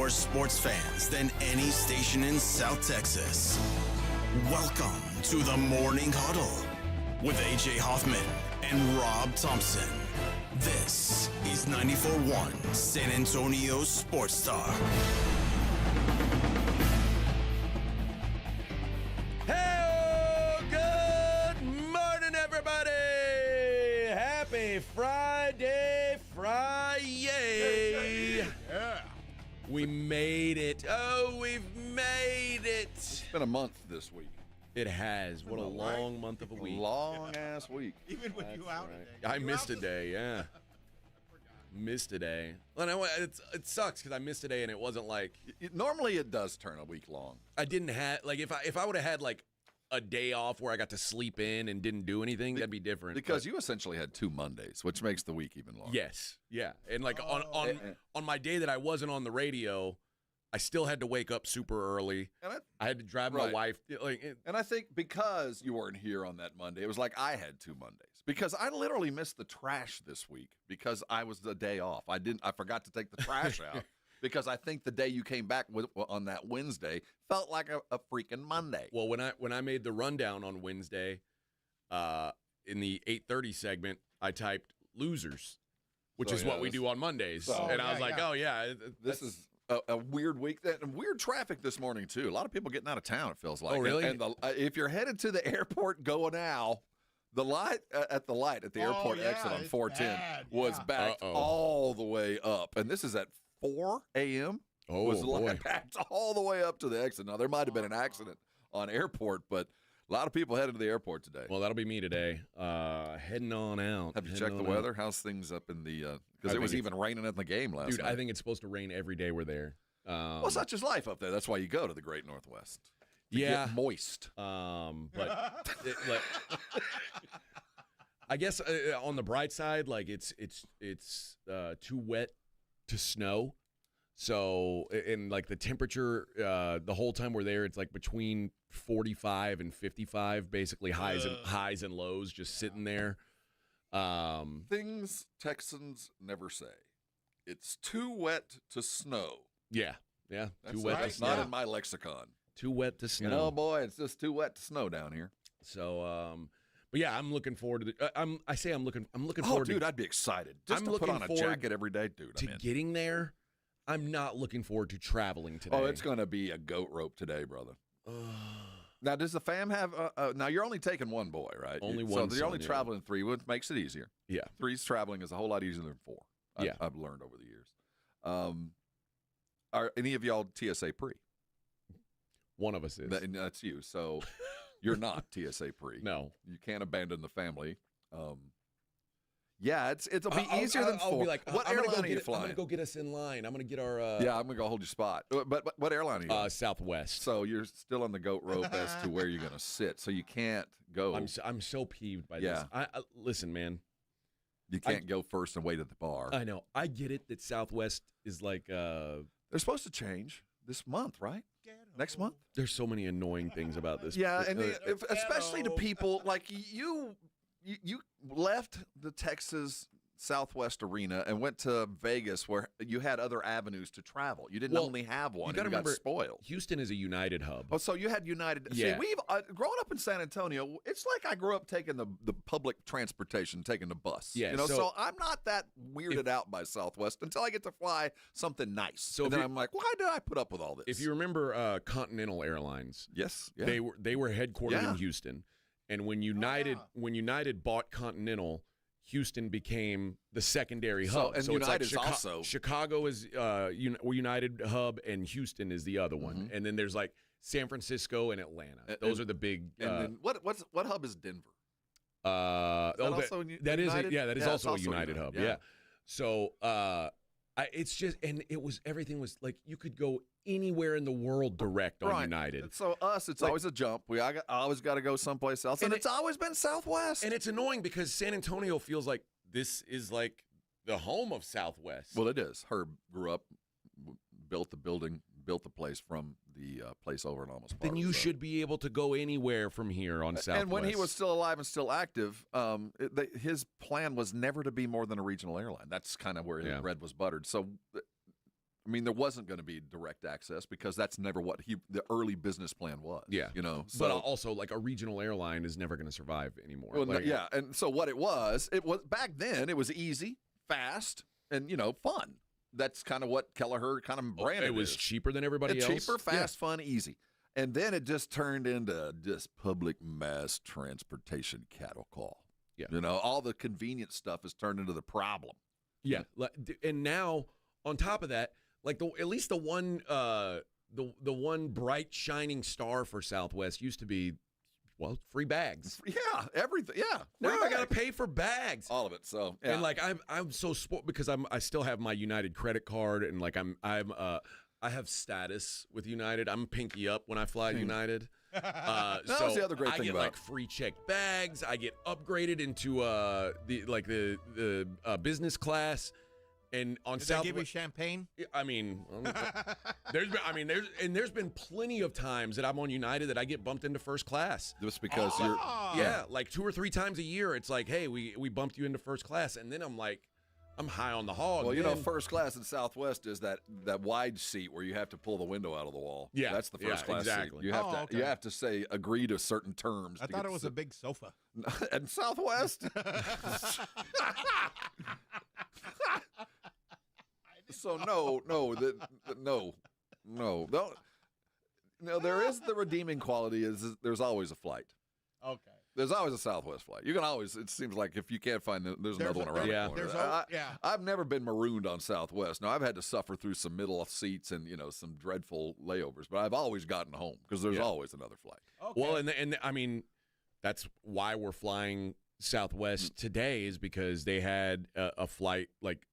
more sports fans than any station in South Texas. Welcome to the Morning Huddle with AJ Hoffman and Rob Thompson. This is 94.1 San Antonio Sports Star. Hey, good morning, everybody. Happy Friday. Yeah. We made it. Oh, we've made it. It's been a month this week. It has. What a long month of a week. Long-ass week. Even with you out Right. today. I missed a day, yeah. Missed a day. Well, no, it sucks because I missed a day and it wasn't like Normally it does turn a week long. I didn't have like if I would have had like a day off where I got to sleep in and didn't do anything, that'd be different. Because you essentially had 2 Mondays, which makes the week even longer. Yes, yeah, and like on my day that I wasn't on the radio, I still had to wake up super early. And I had to drive my wife. And I think because you weren't here on that Monday, it was like I had 2 Mondays. Because I literally missed the trash this week because I was the day off. I forgot to take the trash out because I think the day you came back on that Wednesday felt like a freaking Monday. Well, when I made the rundown on Wednesday, in the 8:30 segment, I typed losers, which is what we do on Mondays, and I was like, oh yeah, this is a weird week. And weird traffic this morning too. A lot of people getting out of town. It feels like. Oh really? And if you're headed to the airport, go now. The light at the airport exit on 410 was backed all the way up, and this is at 4 a.m. Was the light backed all the way up to the exit. Now there might have been an accident on airport, but a lot of people headed to the airport today. Well, that'll be me today. Heading on out. Have you checked the weather? How's things up in the? Because it was even raining in the game last night. I think it's supposed to rain every day we're there. Well, such is life up there. That's why you go to the Great Northwest. Get moist. But I guess on the bright side, like it's too wet to snow. So and like the temperature, the whole time we're there, it's like between 45 and 55, basically highs and lows, just sitting there. Things Texans never say. It's too wet to snow. Yeah. Too wet. That's not in my lexicon. Too wet to snow. You know, boy, it's just too wet to snow down here. So, but yeah, I'm looking forward to the. I'm looking forward. Oh, dude, I'd be excited just to put on a jacket every day, dude. To getting there, I'm not looking forward to traveling today. Oh, it's going to be a goat rope today, brother. Now, does the fam have? Now, you're only taking one boy, right? Only one. So you're only traveling 3, which makes it easier. Yeah, 3's traveling is a whole lot easier than 4. I've learned over the years. Are any of y'all TSA pre? One of us is. That's you. So you're not TSA pre. No. You can't abandon the family. Yeah, it'll be easier than 4. I'll be like, what airline are you flying? I'm going to go get us in line. I'm going to get our... yeah, I'm going to go hold your spot. But what airline are you on? Southwest. So you're still on the goat rope as to where you're going to sit. So you can't go. I'm so peeved by this. Listen, man. You can't go first and wait at the bar. I know. I get it that Southwest is like... They're supposed to change this month, right? Next month? There's so many annoying things about this. Yeah, and especially to people like you left the Texas Southwest Arena and went to Vegas where you had other avenues to travel. You didn't only have one. You got spoiled. Houston is a United hub. Oh, so you had United. Yeah. See, we've growing up in San Antonio, it's like I grew up taking the public transportation, taking the bus. Yeah, so I'm not that weirded out by Southwest until I get to fly something nice. So and then I'm like, why did I put up with all this? If you remember Continental Airlines, yes, they were headquartered in Houston, and when United bought Continental, Houston became the secondary hub. And so United it's like is also Chicago is United hub, and Houston is the other one. And then there's like San Francisco and Atlanta. Those are the big. And then what hub is Denver? That is also a United hub. Yeah. So it's just, and everything was like you could go anywhere in the world direct on United. So it's always a jump. I always got to go someplace else, and it's always been Southwest. And it's annoying because San Antonio feels like this is like the home of Southwest. Well, it is. Herb grew up, built the place from the place over in Almost Park. Then you should be able to go anywhere from here on Southwest. And when he was still alive and still active, his plan was never to be more than a regional airline. That's kind of where his bread was buttered. So, I I mean, there wasn't going to be direct access because that's never what the early business plan was. Yeah. So, but also, like, a regional airline is never going to survive anymore. Well, like, yeah, and so what it was back then, it was easy, fast, and, fun. That's kind of what Kelleher kind of branded. It was cheaper than everybody else. Cheaper, fast, fun, easy. And then it just turned into just public mass transportation cattle call. Yeah. All the convenience stuff has turned into the problem. Yeah. And now, on top of that, like at least the one bright shining star for Southwest used to be, free bags. Yeah, everything. Yeah. Now I got to pay for bags. All of it. So, yeah. And like I'm so spoiled because I still have my United credit card, and like I have status with United. I'm pinky up when I fly United. That's the other great thing I get about like free checked bags. I get upgraded into the business class, and on Did South. they give you champagne? I mean, there's been plenty of times that I'm on United that I get bumped into first class. Just because like 2 or 3 times a year, it's like, hey, we bumped you into first class, and then I'm like, I'm high on the hog. Well, first class in Southwest is that wide seat where you have to pull the window out of the wall. Yeah, that's the first class exactly. seat. You have to say agree to certain terms. I thought it was a big sofa. And Southwest. So no. There is the redeeming quality. Is there's always a flight. Okay. There's always a Southwest flight. You can always. It seems like if you can't find, there's another one around the corner. I've never been marooned on Southwest. Now I've had to suffer through some middle seats and some dreadful layovers, but I've always gotten home because there's always another flight. Okay. Well, and I mean, that's why we're flying Southwest today, is because they had a flight. Like,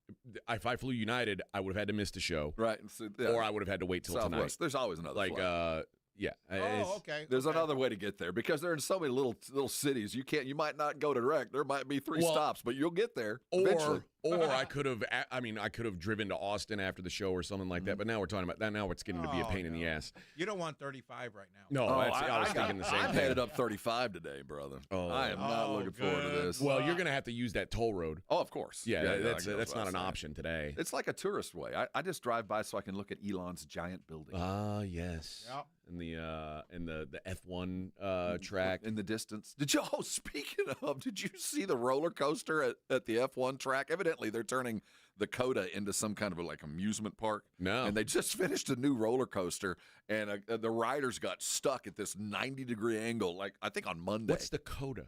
if I flew United, I would have had to miss the show, right? So, or I would have had to wait till Southwest. tonight. There's always another flight. Yeah. Okay. There's another way to get there because they're in so many little cities. You might not go direct. There might be 3 stops, but you'll get there eventually. Or I could have driven to Austin after the show or something like that. But now we're talking about that. Now it's getting to be a pain in the ass. You don't want 35 right now. No, I was thinking the same I'm thing. headed up 35 today, brother. I am not looking forward to this. Well, you're going to have to use that toll road. Oh, of course. Yeah, that's not an option today. It's like a tourist way. I just drive by so I can look at Elon's giant building. Ah, yes. Yep. And the F1 track in the distance. Speaking of, did you see the roller coaster at the F1 track? Evidently, they're turning the Coda into some kind of like amusement park. No. And they just finished a new roller coaster, and the riders got stuck at this 90-degree angle, like I think on Monday. What's the Coda?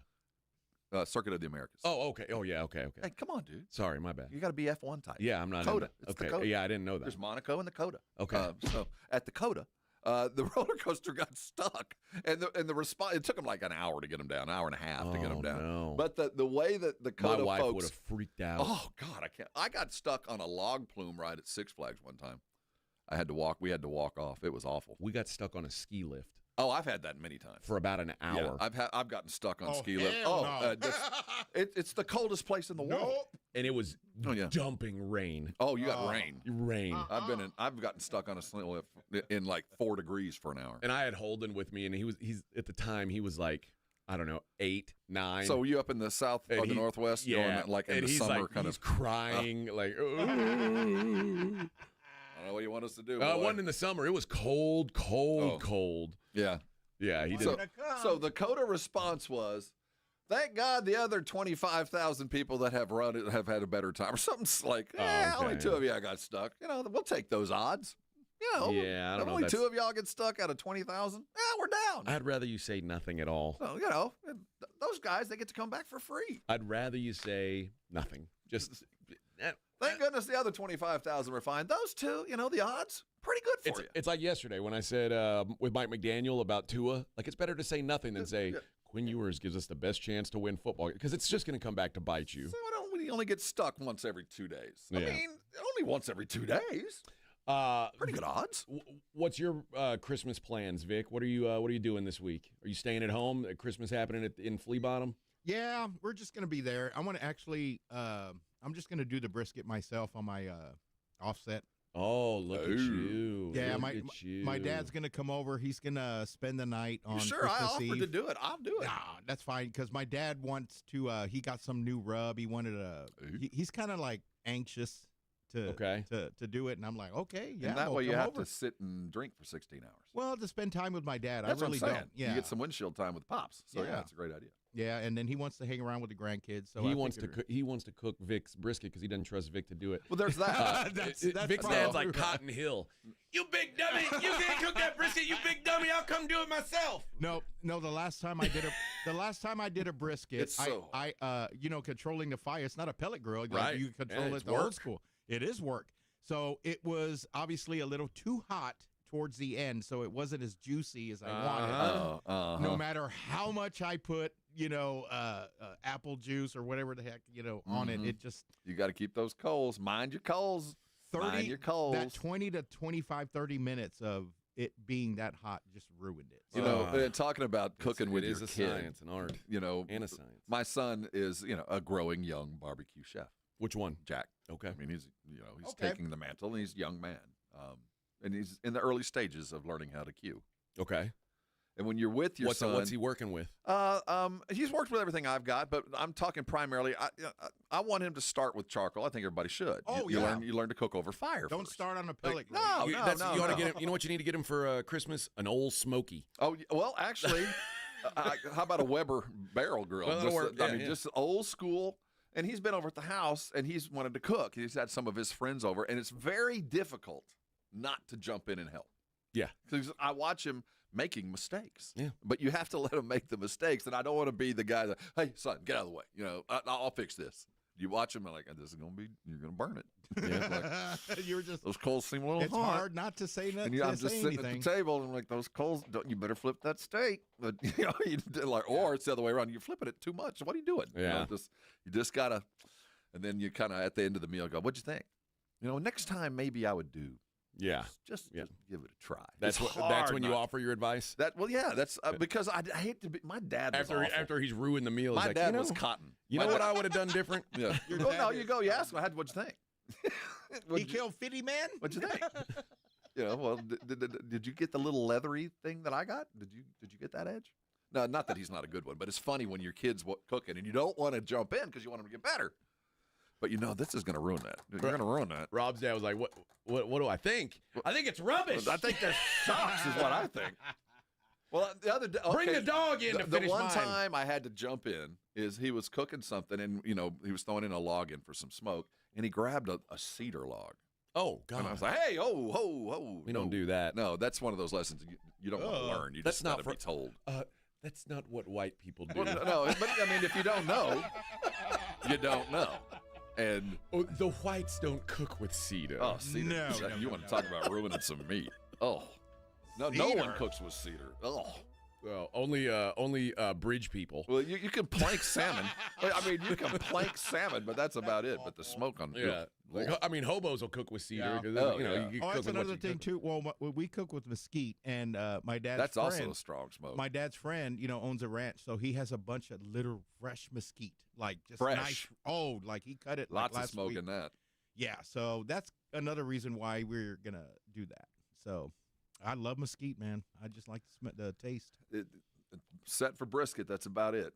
Circuit of the Americas. Oh, okay. Oh, yeah. Okay. Hey, come on, dude. Sorry, my bad. You got to be F1 type. Yeah, I'm not. Coda. It's okay. the Coda. Yeah, I didn't know that. There's Monaco and the Coda. Okay. So at the Coda, the roller coaster got stuck, and the response. It took them like an hour to get them down, an hour and a half to get them down. No. But the way that the Coda my wife folks would have freaked out. Oh God, I can't. I got stuck on a log plume ride at Six Flags one time. I had to walk. We had to walk off. It was awful. We got stuck on a ski lift. Oh, I've had that many times for about an hour. Yeah, I've gotten stuck on ski lift. No. It's the coldest place in the world. And it was dumping rain. Oh, you got rain. Rain. I've gotten stuck on a ski lift in like 4 degrees for an hour. And I had Holden with me, and he's at the time he was like, I don't know, 8, 9. So were you up in the south or the northwest? Yeah, going like in the summer, kind he's of crying like. I don't know what you want us to do. It wasn't in the summer. It was cold. Yeah. Yeah, he did. So the Coda response was, thank God the other 25,000 people that have run it have had a better time. Or something like, only 2 of y'all got stuck. We'll take those odds. Yeah, I don't know. Only 2 of y'all get stuck out of 20,000. Yeah, we're down. I'd rather you say nothing at all. So, those guys, they get to come back for free. I'd rather you say nothing. Just thank goodness the other 25,000 were fine. Those 2, the odds, pretty good for you. It's like yesterday when I said with Mike McDaniel about Tua, like it's better to say nothing than say Quinn Ewers gives us the best chance to win football because it's just going to come back to bite you. So why don't we only get stuck once every 2 days? I mean, only once every 2 days. Pretty good odds. What's your Christmas plans, Vic? What are you doing this week? Are you staying at home? Christmas happening in Flea Bottom? Yeah, we're just gonna be there. I want to actually. I'm just gonna do the brisket myself on my offset. Oh, look at you! Yeah, my dad's gonna come over. He's gonna spend the night on. Sure, Christmas I offered Eve. to do it. I'll do it. Nah, that's fine because my dad wants to. He got some new rub. He wanted he's kind of like anxious to do it, and I'm like, okay, yeah. And that way you have to sit and drink for 16 hours. Well, to spend time with my dad. That's I really what I'm saying. don't. Yeah, you get some windshield time with Pops. So yeah, it's a great idea. Yeah, and then he wants to hang around with the grandkids. So he wants to cook Vic's brisket because he doesn't trust Vic to do it. Well, there's that. That's Vic's dad's like Cotton Hill. You big dummy! You can't cook that brisket. You big dummy! I'll come do it myself. No. The last time I did a brisket, it's so I controlling the fire. It's not a pellet grill. Right. You control it the old school. It is work. So it was obviously a little too hot towards the end, so it wasn't as juicy as I wanted. No matter how much I put, apple juice or whatever the heck, on it, it just. You got to keep those coals. Mind your coals. 30, Mind your coals. That 20 to 25, 30 minutes of it being that hot just ruined it. Talking about cooking with your kid. It is a science, an art, and a science. My son is, a growing young barbecue chef. Which one? Jack. Okay. I mean, he's taking the mantle, and he's a young man. And he's in the early stages of learning how to queue. Okay. And when you're with your son, what's he working with? He's worked with everything I've got, but I'm talking primarily. I want him to start with charcoal. I think everybody should. You learn to cook over fire. Don't first. start on a pellet. You ought to get him. You know what you need to get him for Christmas? An old smoky. Oh well, actually, how about a Weber barrel grill? Well, just old school. And he's been over at the house, and he's wanted to cook. He's had some of his friends over, and it's very difficult not to jump in and help. Yeah. Because I watch him making mistakes. Yeah. But you have to let him make the mistakes, and I don't want to be the guy that, hey, son, get out of the way. I'll fix this. You watch him, and like, this is going to be, you're going to burn it. Yeah, you're just, those coals seem a little it's hot. Hard not to say nothing. I'm just sitting at the table, and I'm like, those coals, you better flip that steak. But, or it's the other way around. You're flipping it too much. What are you doing? Yeah. You just got to, and then you kind of, at the end of the meal, go, what'd you think? Next time, maybe I would do. Yeah. Just give it a try. That's when you offer your advice? That's because I hate to be, my dad was after he's ruined the meal. My dad was cotton. You know what I would have done different? Yeah. You ask him, what'd you think? He killed 50 men? What'd you think? Well, did you get the little leathery thing that I got? Did you get that edge? No, not that he's not a good one, but it's funny when your kid's cooking and you don't want to jump in because you want him to get better. But this is going to ruin that. You're going to ruin that. Rob's dad was like, "What do I think? I think it's rubbish. I think that sucks, is what I think." Well, the other day, bring the dog in to finish the one mine. time I had to jump in is he was cooking something, and he was throwing in a log in for some smoke, and he grabbed a cedar log. Oh God! And I was like, "Hey, ho!" We don't do that. No, that's one of those lessons you don't want to learn. You just got to be told. That's not what white people do. Well, no, but I mean, if you don't know, you don't know. And the whites don't cook with cedar. Oh, cedar! No, you want to talk about ruining some meat? Oh, no one cooks with cedar. Oh, well, only bridge people. Well, you can plank salmon. I mean, you can plank salmon, but that's about it. But the smoke on hobos will cook with cedar. Yeah. That's another thing too. Well, we cook with mesquite, and my dad's friend, also a strong smoke. My dad's friend, owns a ranch, so he has a bunch of little fresh mesquite, like just fresh. Nice. Oh, like he cut it. Lots like of smoke week. in that. Yeah, so that's another reason why we're gonna do that. So I love mesquite, man. I just like the taste. Set for brisket. That's about it.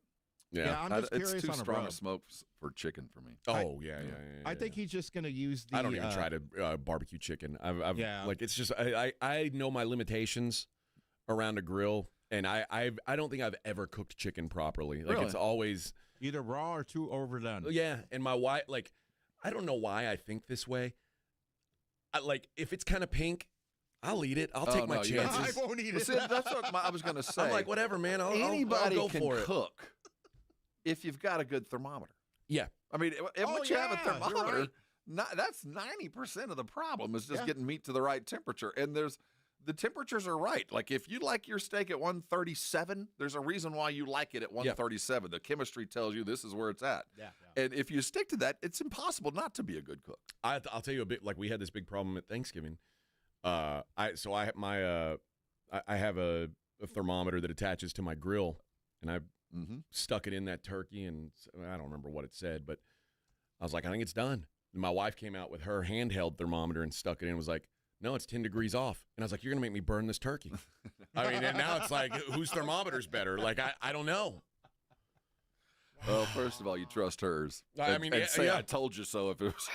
Yeah, I'm just curious. It's too on strong a smoke for chicken for me. Oh yeah. I think he's just gonna use the. I don't even try to barbecue chicken. I've like it's just I know my limitations around a grill, and I don't think I've ever cooked chicken properly. Like it's always either raw or too overdone. Yeah, and my wife, like, I don't know why I think this way. If it's kind of pink, I'll eat it. I'll take my chances. I won't eat it. See, that's what I was going to say. I'm like, whatever, man. Anybody I'll go can for it. cook if you've got a good thermometer. Yeah. I mean, once you have a thermometer, right. that's 90% of the problem is just getting meat to the right temperature. And the temperatures are right. Like if you like your steak at 137, there's a reason why you like it at 137. The chemistry tells you this is where it's at. Yeah. And if you stick to that, it's impossible not to be a good cook. I'll tell you a bit. Like we had this big problem at Thanksgiving. I have a thermometer that attaches to my grill, and I stuck it in that turkey, and I don't remember what it said, but I was like, I think it's done. And my wife came out with her handheld thermometer and stuck it in and was like, no, it's 10 degrees off. And I was like, you're going to make me burn this turkey. I mean, and now it's like, whose thermometer's better? Like, I don't know. Well, first of all, you trust hers. And say I told you so if it was.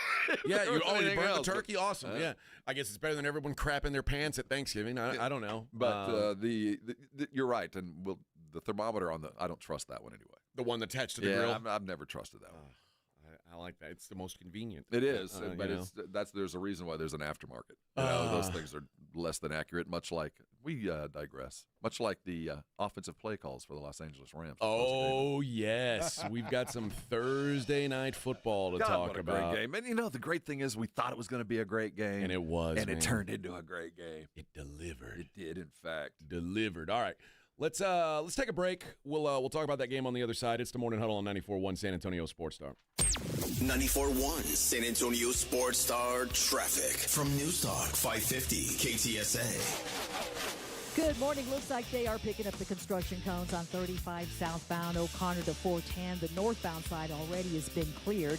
Yeah, you burned else, the turkey? Awesome. Yeah. I guess it's better than everyone crapping their pants at Thanksgiving. I don't know. But you're right. And the thermometer I don't trust that one anyway. The one attached to the grill? I've never trusted that one. I like that. It's the most convenient. It is, but there's a reason why there's an aftermarket. Those things are less than accurate, much like we digress. Much like the offensive play calls for the Los Angeles Rams. Oh, yes. We've got some Thursday night football to talk what a about. Great game. And the great thing is we thought it was going to be a great game. And it was, And it turned into a great game. It delivered. It did, in fact. Delivered. All right. Let's take a break. We'll talk about that game on the other side. It's the Morning Huddle on 94.1 San Antonio Sports Star. 94.1 San Antonio Sports Star traffic from News Talk 550 KTSA. Good morning. Looks like they are picking up the construction cones on 35 southbound O'Connor to 410. The northbound side already has been cleared.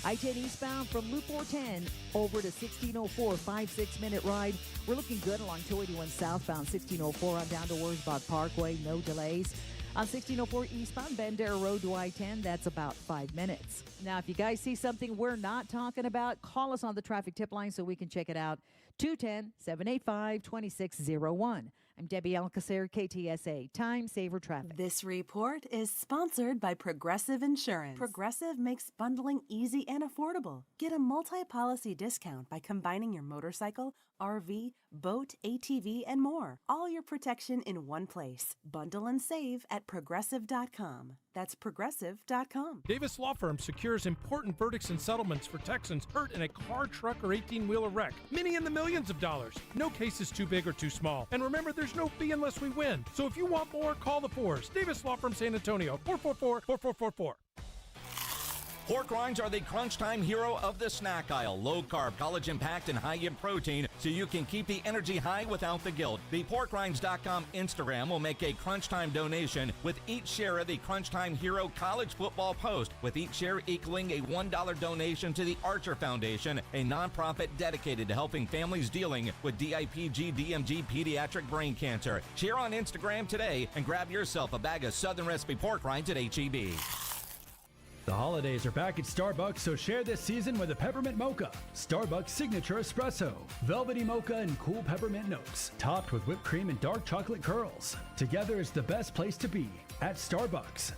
I-10 eastbound from Loop 410 over to 1604, 5-6-minute ride. We're looking good along 281 southbound, 1604 on down to Wurzbach Parkway. No delays. On 1604 eastbound, Bandera Road to I-10, that's about 5 minutes. Now, if you guys see something we're not talking about, call us on the traffic tip line so we can check it out. 210-785-2601. I'm Debbie Alcacer, KTSA, Time Saver Traffic. This report is sponsored by Progressive Insurance. Progressive makes bundling easy and affordable. Get a multi-policy discount by combining your motorcycle, RV, boat, ATV, and more. All your protection in one place. Bundle and save at Progressive.com. That's Progressive.com. Davis Law Firm secures important verdicts and settlements for Texans hurt in a car, truck, or 18-wheeler wreck. Many in the millions of dollars. No case is too big or too small. And remember, there's no fee unless we win. So if you want more, call the Fours. Davis Law Firm San Antonio, 444-4444. Pork rinds are the crunch time hero of the snack aisle. Low carb, collagen packed, and high in protein, so you can keep the energy high without the guilt. The porkrinds.com Instagram will make a crunch time donation with each share of the Crunch Time Hero college football post, with each share equaling a $1 donation to the Archer Foundation, a nonprofit dedicated to helping families dealing with DIPG, DMG, pediatric brain cancer. Share on Instagram today and grab yourself a bag of Southern Recipe pork rinds at H-E-B. The holidays are back at Starbucks, so share this season with a peppermint mocha. Starbucks signature espresso, velvety mocha and cool peppermint notes, topped with whipped cream and dark chocolate curls. Together is the best place to be at Starbucks.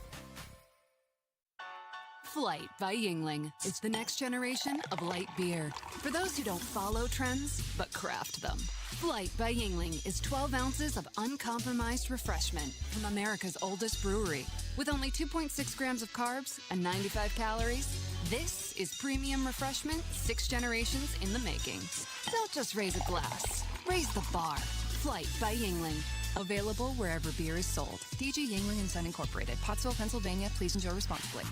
Flight by Yuengling is the next generation of light beer. For those who don't follow trends, but craft them. Flight by Yuengling is 12 ounces of uncompromised refreshment from America's oldest brewery. With only 2.6 grams of carbs and 95 calories, this is premium refreshment 6 generations in the making. Don't just raise a glass, raise the bar. Flight by Yuengling. Available wherever beer is sold. DG Yuengling & Son Incorporated, Pottsville, Pennsylvania. Please enjoy responsibly.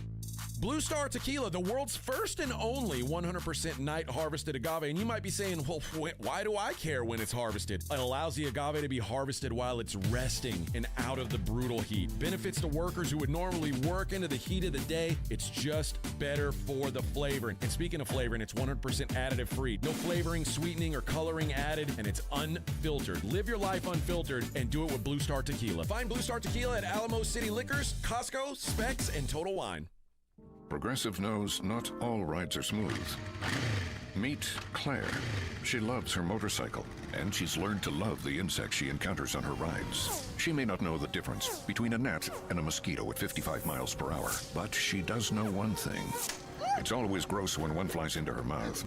Blue Star Tequila, the world's first and only 100% night harvested agave. And you might be saying, well, why do I care when it's harvested? It allows the agave to be harvested while it's resting and out of the brutal heat. Benefits to workers who would normally work into the heat of the day. It's just better for the flavoring. And speaking of flavoring, it's 100% additive free. No flavoring, sweetening, or coloring added, and it's unfiltered. Live your life unfiltered and do it with Blue Star Tequila. Find Blue Star Tequila at Alamo City Liquors, Costco, Specs, and Total Wine. Progressive knows not all rides are smooth. Meet Claire. She loves her motorcycle, and she's learned to love the insects she encounters on her rides. She may not know the difference between a gnat and a mosquito at 55 miles per hour, but she does know one thing. It's always gross when one flies into her mouth.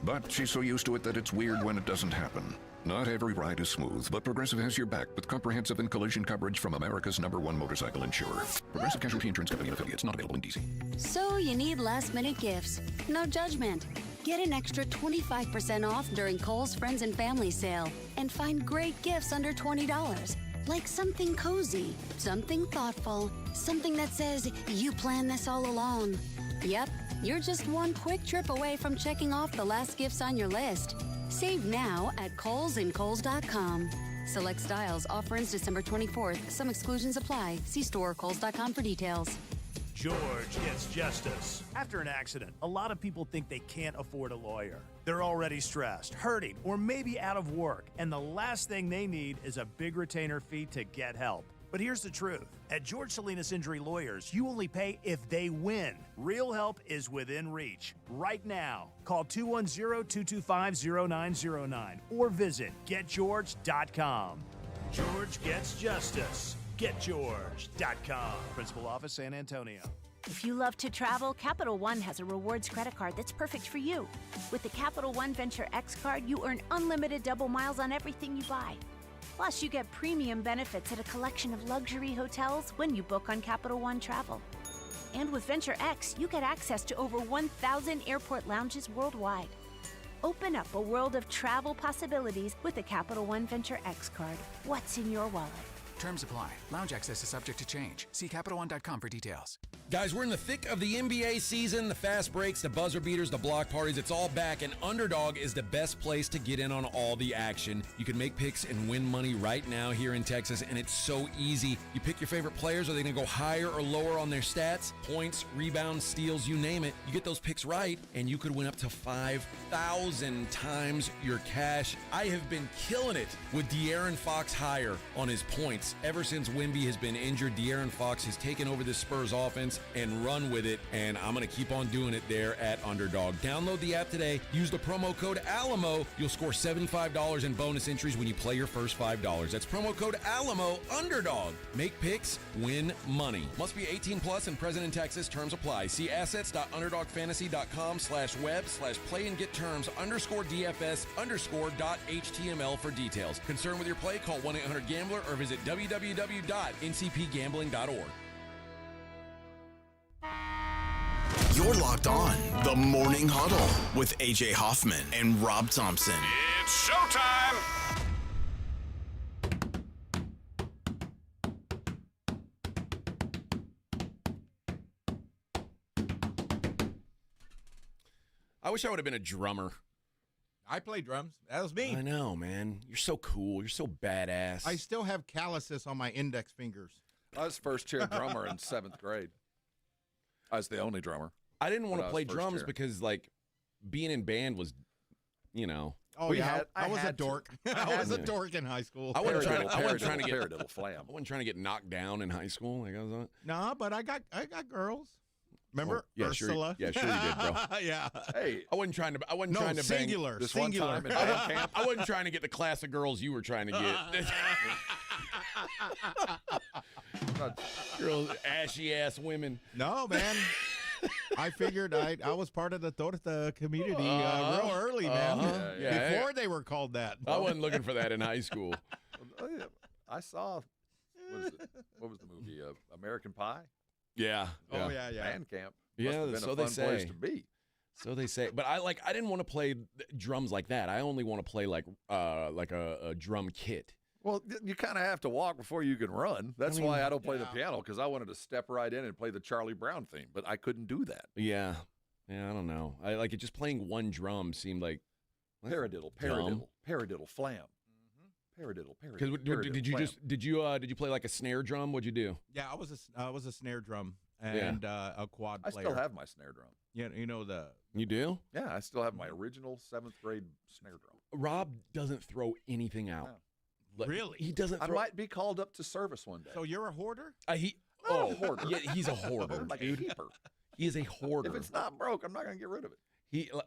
But she's so used to it that it's weird when it doesn't happen. Not every ride is smooth, but Progressive has your back with comprehensive and collision coverage from America's #1 motorcycle insurer. Progressive Casualty Insurance Company and affiliates, not available in D.C. So you need last-minute gifts. No judgment. Get an extra 25% off during Kohl's Friends and Family Sale and find great gifts under $20. Like something cozy, something thoughtful, something that says, you planned this all along. Yep, you're just one quick trip away from checking off the last gifts on your list. Save now at Kohl's and Kohl's.com. Select styles. Offer ends December 24th. Some exclusions apply. See store or Kohl's.com for details. George gets justice. After an accident, a lot of people think they can't afford a lawyer. They're already stressed, hurting, or maybe out of work, and the last thing they need is a big retainer fee to get help. But here's the truth. At George Salinas Injury Lawyers, you only pay if they win. Real help is within reach. Right now, call 210-225-0909 or visit getgeorge.com. George gets justice. GetGeorge.com. Principal Office, San Antonio. If you love to travel, Capital One has a rewards credit card that's perfect for you. With the Capital One Venture X card, you earn unlimited double miles on everything you buy. Plus, you get premium benefits at a collection of luxury hotels when you book on Capital One Travel. And with Venture X, you get access to over 1,000 airport lounges worldwide. Open up a world of travel possibilities with the Capital One Venture X card. What's in your wallet? Terms apply. Lounge access is subject to change. See CapitalOne.com for details. Guys, we're in the thick of the NBA season. The fast breaks, the buzzer beaters, the block parties, it's all back, and Underdog is the best place to get in on all the action. You can make picks and win money right now here in Texas, and it's so easy. You pick your favorite players. Are they going to go higher or lower on their stats? Points, rebounds, steals, you name it. You get those picks right, and you could win up to 5,000 times your cash. I have been killing it with De'Aaron Fox higher on his points. Ever since Wemby has been injured, De'Aaron Fox has taken over the Spurs offense and run with it, and I'm going to keep on doing it there at Underdog. Download the app today. Use the promo code ALAMO. You'll score $75 in bonus entries when you play your first $5. That's promo code ALAMO. Underdog. Make picks, win money. Must be 18 plus and present in Texas. Terms apply. See assets.underdogfantasy.com/web/play-and-get-terms_DFS_.html for details. Concerned with your play? Call 1-800-GAMBLER or visit www.ncpgambling.org. You're locked on the Morning Huddle with AJ Hoffman and Rob Thompson. It's showtime! I wish I would have been a drummer. I play drums. That was me. I know, man. You're so cool. You're so badass. I still have calluses on my index fingers. I was first chair drummer in 7th grade. I was the only drummer. I didn't want to play drums because, like, being in band was, you know. Oh, I was a dork. I was a dork in high school. I wasn't trying to get paradiddle flam. I wasn't trying to get knocked down in high school. Like I was. No, but I got girls. Remember? Yeah, Ursula? Sure you did, bro. Yeah. Hey, I wasn't trying to singular. This Singular. one time in band camp. I wasn't trying to get the class of girls you were trying to get. Girls, ashy ass women. No, man. I figured I was part of the Torta community real early, man. Before they were called that. I wasn't looking for that in high school. I saw, what was the movie? American Pie? Yeah. Oh, yeah. Band camp. Yeah, Must have been so a they fun say. place to be. So they say. But I didn't want to play drums like that. I only want to play like a drum kit. Well, you kind of have to walk before you can run. That's why I don't play the piano, because I wanted to step right in and play the Charlie Brown theme, but I couldn't do that. Yeah, I don't know. I like it. Just playing one drum seemed like paradiddle, flam. Paradiddle. Did you play like a snare drum? What'd you do? Yeah, I was a snare drum and a quad player. I still have my snare drum. Yeah, you know the. You do? Yeah, I still have my original 7th grade snare drum. Rob doesn't throw anything out. No. Really? He doesn't. I might be called up to service one day. So you're a hoarder? A hoarder. Yeah, he's a hoarder, like dude. A keeper. He is a hoarder. If it's not broke, I'm not going to get rid of it.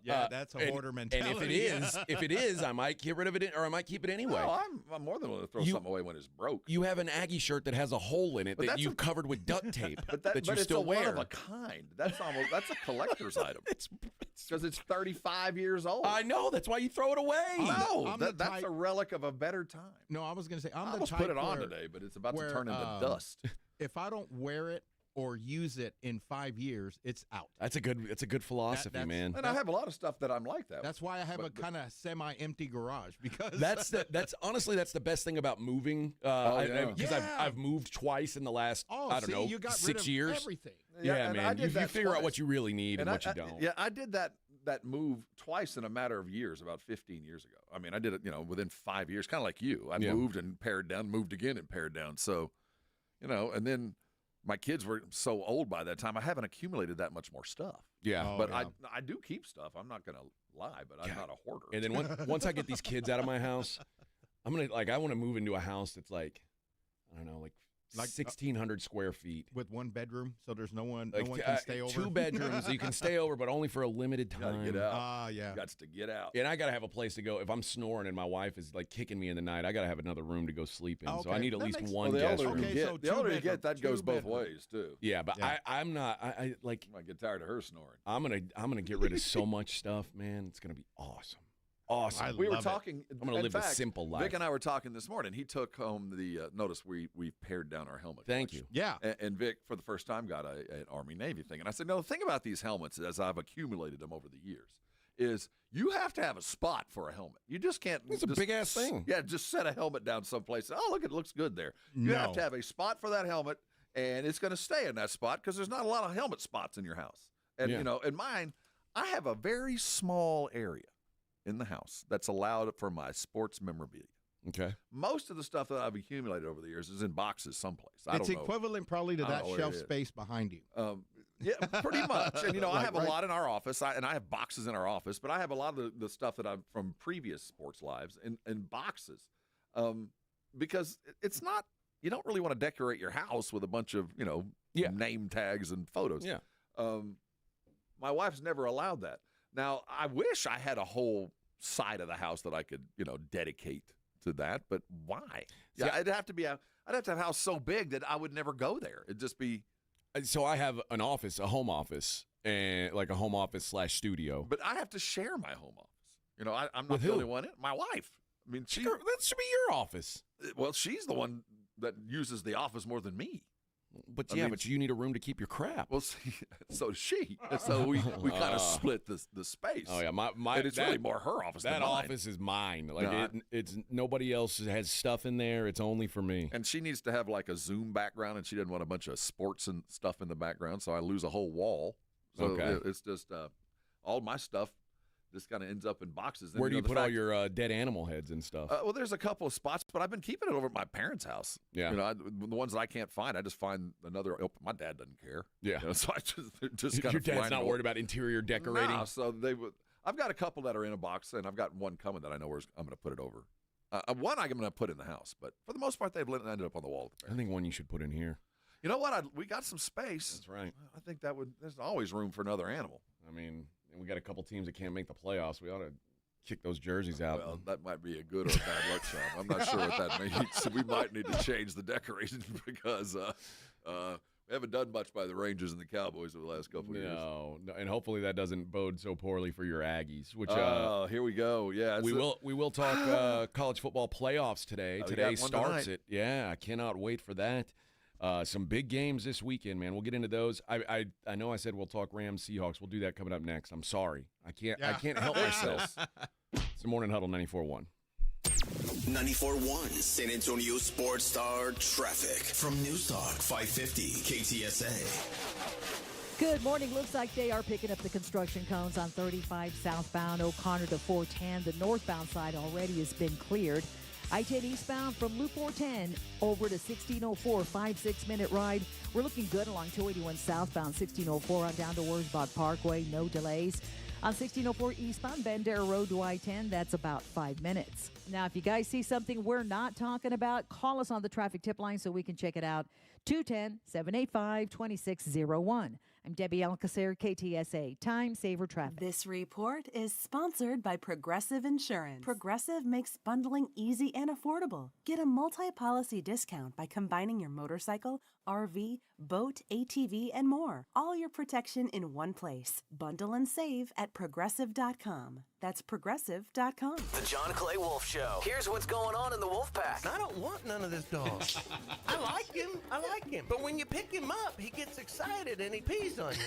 That's a hoarder mentality. And if it is, I might get rid of it, or I might keep it anyway. No, I'm more than willing to throw something away when it's broke. You have an Aggie shirt that has a hole in it that you've covered with duct tape that you still wear. But it's one of a kind. That's a collector's item. Because it's 35 years old. I know. That's why you throw it away. No, that's a relic of a better time. No, I was going to say I almost put it on today, but it's about to turn into dust. If I don't wear it or use it in 5 years, it's out. That's a good philosophy, man. And I have a lot of stuff that I'm like that. That's why I have a kind of semi-empty garage, because that's honestly the best thing about moving. Because I've moved twice in the last I don't know, you got 6 rid of years. Everything. Yeah, man. You figure out what you really need and what you don't. Yeah, I did that move twice in a matter of years, about 15 years ago. I mean, I did it, within 5 years, kind of like you. I moved and pared down, moved again and pared down. So, and then my kids were so old by that time, I haven't accumulated that much more stuff. Yeah. But I do keep stuff. I'm not going to lie, but I'm not a hoarder. And then once I get these kids out of my house, I want to move into a house that's like, I don't know, like Like 1,600 square feet. With one bedroom, so there's no one Like, can stay over? 2 bedrooms. You can stay over, but only for a limited time. Gotta get out. Yeah. Got to get out. And I got to have a place to go. If I'm snoring and my wife is like kicking me in the night, I got to have another room to go sleep in. So I need at least one guest room. The older you get, that goes both ways too. Yeah, but I'm not. I like. I get tired of her snoring. I'm gonna get rid of so much stuff, man. It's gonna be awesome. Awesome. We were talking. I'm gonna live a simple life. Vic and I were talking this morning. He took home the notice we pared down our helmet. Thank you. Yeah. And Vic, for the first time, got an Army Navy thing. And I said, no, the thing about these helmets, as I've accumulated them over the years, is you have to have a spot for a helmet. You just can't. It's a big ass thing. Yeah, just set a helmet down someplace. Oh, look, it looks good there. You have to have a spot for that helmet, and it's going to stay in that spot because there's not a lot of helmet spots in your house. And you know, in mine, I have a very small area in the house that's allowed for my sports memorabilia. Okay. Most of the stuff that I've accumulated over the years is in boxes someplace. It's equivalent probably to that shelf space behind you. Yeah, pretty much. And, you know, I have a lot in our office, and I have boxes in our office, but I have a lot of the stuff that I've from previous sports lives in boxes because it's not, you don't really want to decorate your house with a bunch of, you know, name tags and photos. Yeah. My wife's never allowed that. Now, I wish I had a whole side of the house that I could, you know, dedicate to that, but why? Yeah, I'd have to have a house so big that I would never go there. It'd just be. So I have an office, a home office, and like a home office / studio. But I have to share my home office. You know, I'm not With the who? only one in. My wife. I mean, that should be your office. Well, she's the one that uses the office more than me. But but you need a room to keep your crap. Well, see, so does she. So we kind of split the space. Oh yeah, my and it's really more her office. That than mine. office is mine. Like it's nobody else has stuff in there. It's only for me. And she needs to have like a Zoom background, and she doesn't want a bunch of sports and stuff in the background. So I lose a whole wall. So it's just all my stuff just kind of ends up in boxes. And, where do you put all your dead animal heads and stuff? Well, there's a couple of spots, but I've been keeping it over at my parents' house. Yeah, you know, the ones that I can't find, I just find another. Oh, my dad doesn't care. Yeah, you know, so I just kind your of. dad's not worried about interior decorating. No, so I've got a couple that are in a box, and I've got one coming that I know where I'm going to put it over. One I'm going to put in the house, but for the most part, they've ended up on the wall. I think one you should put in here. You know what? We got some space. That's right. I think there's always room for another animal. I mean, we got a couple teams that can't make the playoffs. We ought to kick those jerseys out. Well, that might be a good or a bad luck charm. I'm not sure what that means. We might need to change the decorations because we haven't done much by the Rangers and the Cowboys over the last couple of years. No, and hopefully that doesn't bode so poorly for your Aggies. Which here we go. Yeah, we will talk college football playoffs today. Today starts it. Yeah, I cannot wait for that. Some big games this weekend, man. We'll get into those. I know I said we'll talk Rams Seahawks. We'll do that coming up next. I'm sorry. I can't help myself. It's the Morning Huddle 94.1. 94.1 San Antonio Sports Star traffic from News Talk 550 KTSA. Good morning. Looks like they are picking up the construction cones on 35 southbound O'Connor to 410. The northbound side already has been cleared. I-10 eastbound from Loop 410 over to 1604, 5-6-minute ride. We're looking good along 281 southbound, 1604 on down to Wurzbach Parkway. No delays. On 1604 eastbound, Bandera Road to I-10, that's about 5 minutes. Now, if you guys see something we're not talking about, call us on the traffic tip line so we can check it out. 210-785-2601. I'm Debbie Alcacer, KTSA, Time Saver Traffic. This report is sponsored by Progressive Insurance. Progressive makes bundling easy and affordable. Get a multi-policy discount by combining your motorcycle, RV, boat, ATV, and more. All your protection in one place. Bundle and save at Progressive.com. That's Progressive.com. The John Clay Wolf Show. Here's what's going on in the Wolf Pack. I don't want none of this dog. I like him. But when you pick him up, he gets excited and he pees on you.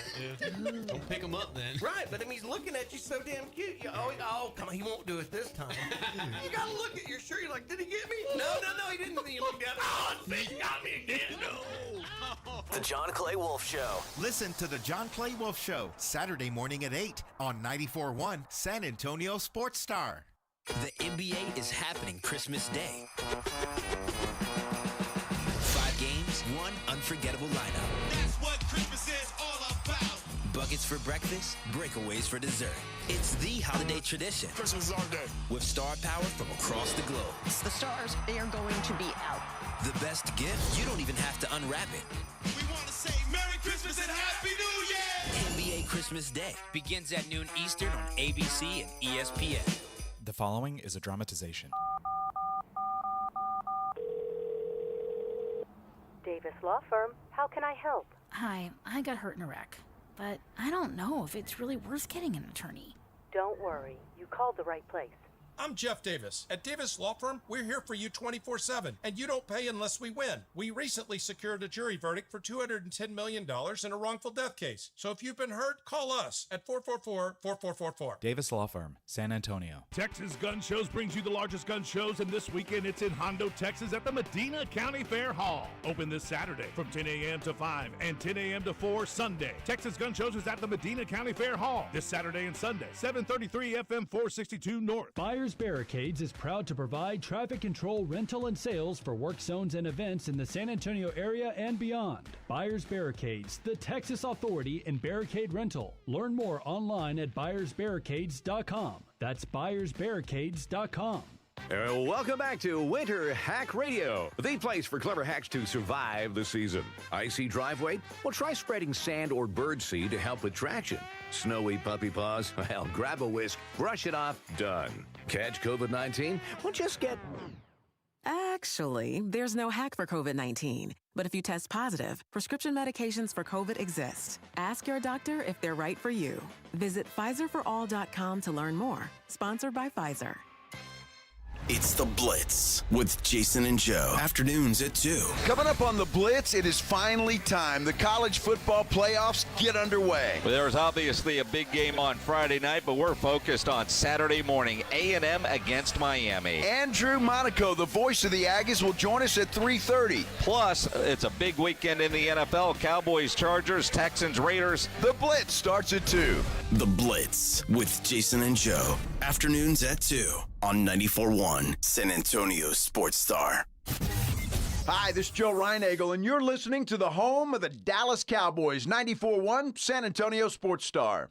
Don't pick him up then. Right, but he's looking at you so damn cute. Oh, come on, he won't do it this time. You gotta look at your shirt. You're like, did he get me? No, he didn't. And you look down. Oh, he got me again. No. The John Clay Wolf Show. Listen to the John Clay Wolf Show, Saturday morning at 8 on 94.1 San Antonio Sports Star. The NBA is happening Christmas Day. 5 games, one unforgettable lineup. That's what Christmas is all about. Bucket Nuggets for breakfast, breakaways for dessert. It's the holiday tradition. Christmas is our day. With star power from across the globe. The stars, they are going to be out. The best gift, you don't even have to unwrap it. We want to say Merry Christmas and Happy New Year! NBA Christmas Day begins at noon Eastern on ABC and ESPN. The following is a dramatization. Davis Law Firm, how can I help? Hi, I got hurt in a wreck, but I don't know if it's really worth getting an attorney. Don't worry, you called the right place. I'm Jeff Davis. At Davis Law Firm, we're here for you 24/7, and you don't pay unless we win. We recently secured a jury verdict for $210 million in a wrongful death case. So if you've been hurt, call us at 444-4444. Davis Law Firm, San Antonio. Texas Gun Shows brings you the largest gun shows, and this weekend it's in Hondo, Texas at the Medina County Fair Hall. Open this Saturday from 10 a.m. to 5 and 10 a.m. to 4 Sunday. Texas Gun Shows is at the Medina County Fair Hall this Saturday and Sunday, 733 FM 462 North. Buyers Barricades is proud to provide traffic control, rental, and sales for work zones and events in the San Antonio area and beyond. Buyers Barricades, the Texas authority in barricade rental. Learn more online at buyersbarricades.com. That's buyersbarricades.com. Welcome back to Winter Hack Radio, the place for clever hacks to survive the season. Icy driveway? Well, try spreading sand or birdseed to help with traction. Snowy puppy paws? Well, grab a whisk, brush it off, done. Catch COVID-19? Well, just get... Actually, there's no hack for COVID-19. But if you test positive, prescription medications for COVID exist. Ask your doctor if they're right for you. Visit PfizerForAll.com to learn more. Sponsored by Pfizer. It's The Blitz with Jason and Joe. Afternoons at 2. Coming up on The Blitz, it is finally time. The college football playoffs get underway. Well, there was obviously a big game on Friday night, but we're focused on Saturday morning, A&M against Miami. Andrew Monaco, the voice of the Aggies, will join us at 3:30. Plus, it's a big weekend in the NFL. Cowboys, Chargers, Texans, Raiders. The Blitz starts at 2. The Blitz with Jason and Joe. Afternoons at 2 on 94.1 San Antonio Sports Star. Hi, this is Joe Reinagel, and you're listening to the home of the Dallas Cowboys, 94.1 San Antonio Sports Star.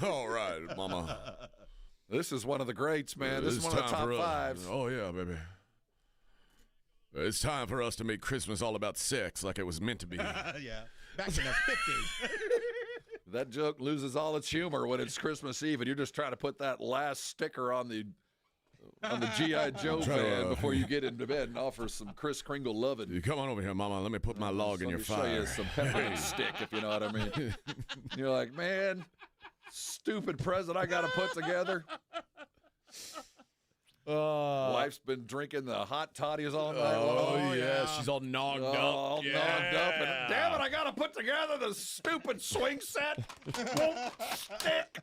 All right, Mama. This is one of the greats, man. This is one of the top fives. Oh, yeah, baby. It's time for us to make Christmas all about sex like it was meant to be. Yeah. Back in the 50s. That joke loses all its humor when it's Christmas Eve and you're just trying to put that last sticker on the G.I. Joe fan before you get into bed and offer some Kris Kringle loving. You come on over here, Mama. Let me put my log in your fire. Show you some peppermint stick, if you know what I mean. You're like, man, stupid present I got to put together. Wife's been drinking the hot toddies all night long. Oh, yeah. She's all nogged up. All nogged up. And damn it, I got to put together the stupid swing set. Won't stick.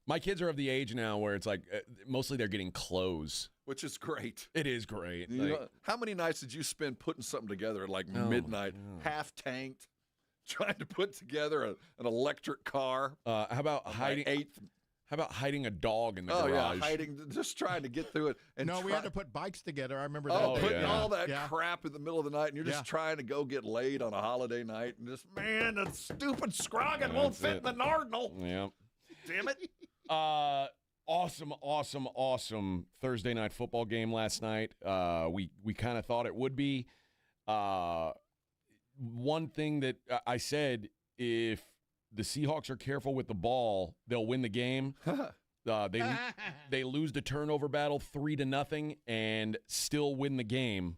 My kids are of the age now where it's like mostly they're getting clothes. Which is great. It is great. You know, how many nights did you spend putting something together at like midnight, half tanked, trying to put together an electric car? How about hiding a dog in the garage? Oh, yeah, just trying to get through it. And we had to put bikes together. I remember that. Putting all that crap in the middle of the night, and you're just trying to go get laid on a holiday night, and just, man, that stupid scroggin won't fit in the Nardinal. Yeah. Damn it. Awesome Thursday night football game last night. We kind of thought it would be. One thing that I said, if the Seahawks are careful with the ball, they'll win the game. They lose the turnover battle 3-0 and still win the game,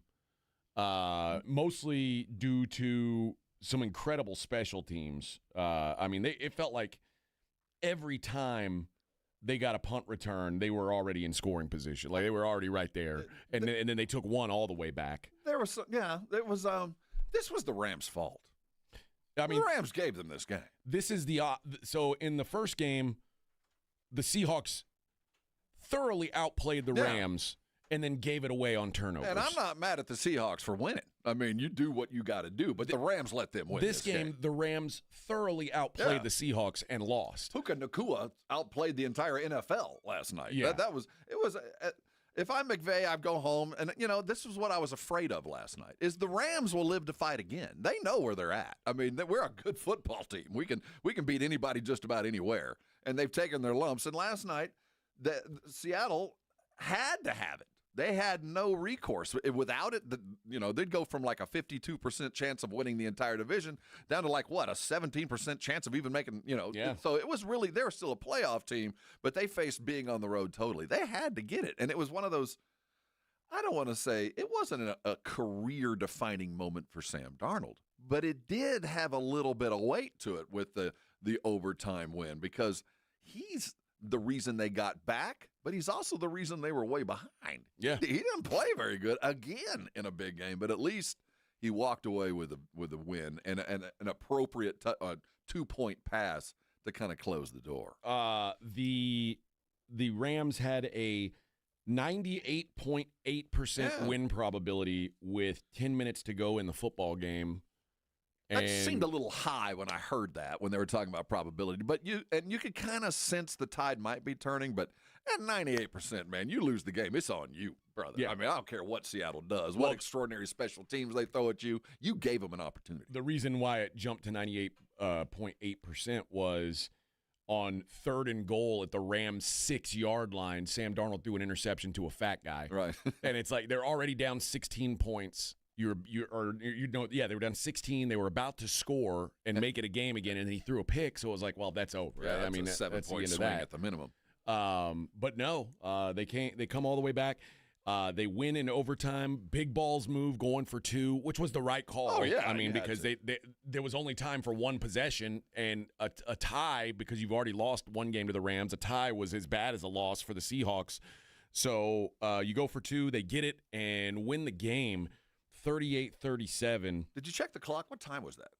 mostly due to some incredible special teams. I mean, it felt like every time they got a punt return, they were already in scoring position. Like, they were already right there, and then they took one all the way back. This was the Rams' fault. I mean, the Rams gave them this game. This is so in the first game, the Seahawks thoroughly outplayed the Rams, and then gave it away on turnovers. And I'm not mad at the Seahawks for winning. I mean, you do what you got to do, but the Rams let them win this game. The Rams thoroughly outplayed the Seahawks and lost. Puka Nacua outplayed the entire NFL last night. Yeah. If I'm McVay, I'd go home, and this was what I was afraid of last night. Is the Rams will live to fight again? They know where they're at. I mean, we're a good football team. We can beat anybody just about anywhere, and they've taken their lumps. And last night, Seattle had to have it. They had no recourse. Without it, they'd go from like a 52% chance of winning the entire division down to a 17% chance of even making, So it was really, they're still a playoff team, but they faced being on the road totally. They had to get it. And it was one of those, I don't want to say, it wasn't a career-defining moment for Sam Darnold, but it did have a little bit of weight to it with the overtime win, because he's the reason they got back, but he's also the reason they were way behind. Yeah. He didn't play very good again in a big game, but at least he walked away with a win and an appropriate 2-point pass to kind of close the door. The Rams had a 98.8% win probability with 10 minutes to go in the football game. That seemed a little high when I heard that, when they were talking about probability. But you could kind of sense the tide might be turning. But at 98%, man, you lose the game. It's on you, brother. Yeah. I mean, I don't care what Seattle does, what extraordinary special teams they throw at you. You gave them an opportunity. The reason why it jumped to 98.8% was on 3rd and goal at the Rams' 6-yard line. Sam Darnold threw an interception to a fat guy. Right. And it's like they're already down 16 points. They were down 16. They were about to score and make it a game again, and he threw a pick. So it was like, well, that's over. Yeah, I mean, that's a 7-point swing at the minimum. But no, they come all the way back. They win in overtime. Big balls move, going for 2, which was the right call. Oh, yeah. I mean, because there was only time for one possession, and a tie, because you've already lost one game to the Rams. A tie was as bad as a loss for the Seahawks. So you go for 2, they get it and win the game. 38-37. Did you check the clock? What time was that?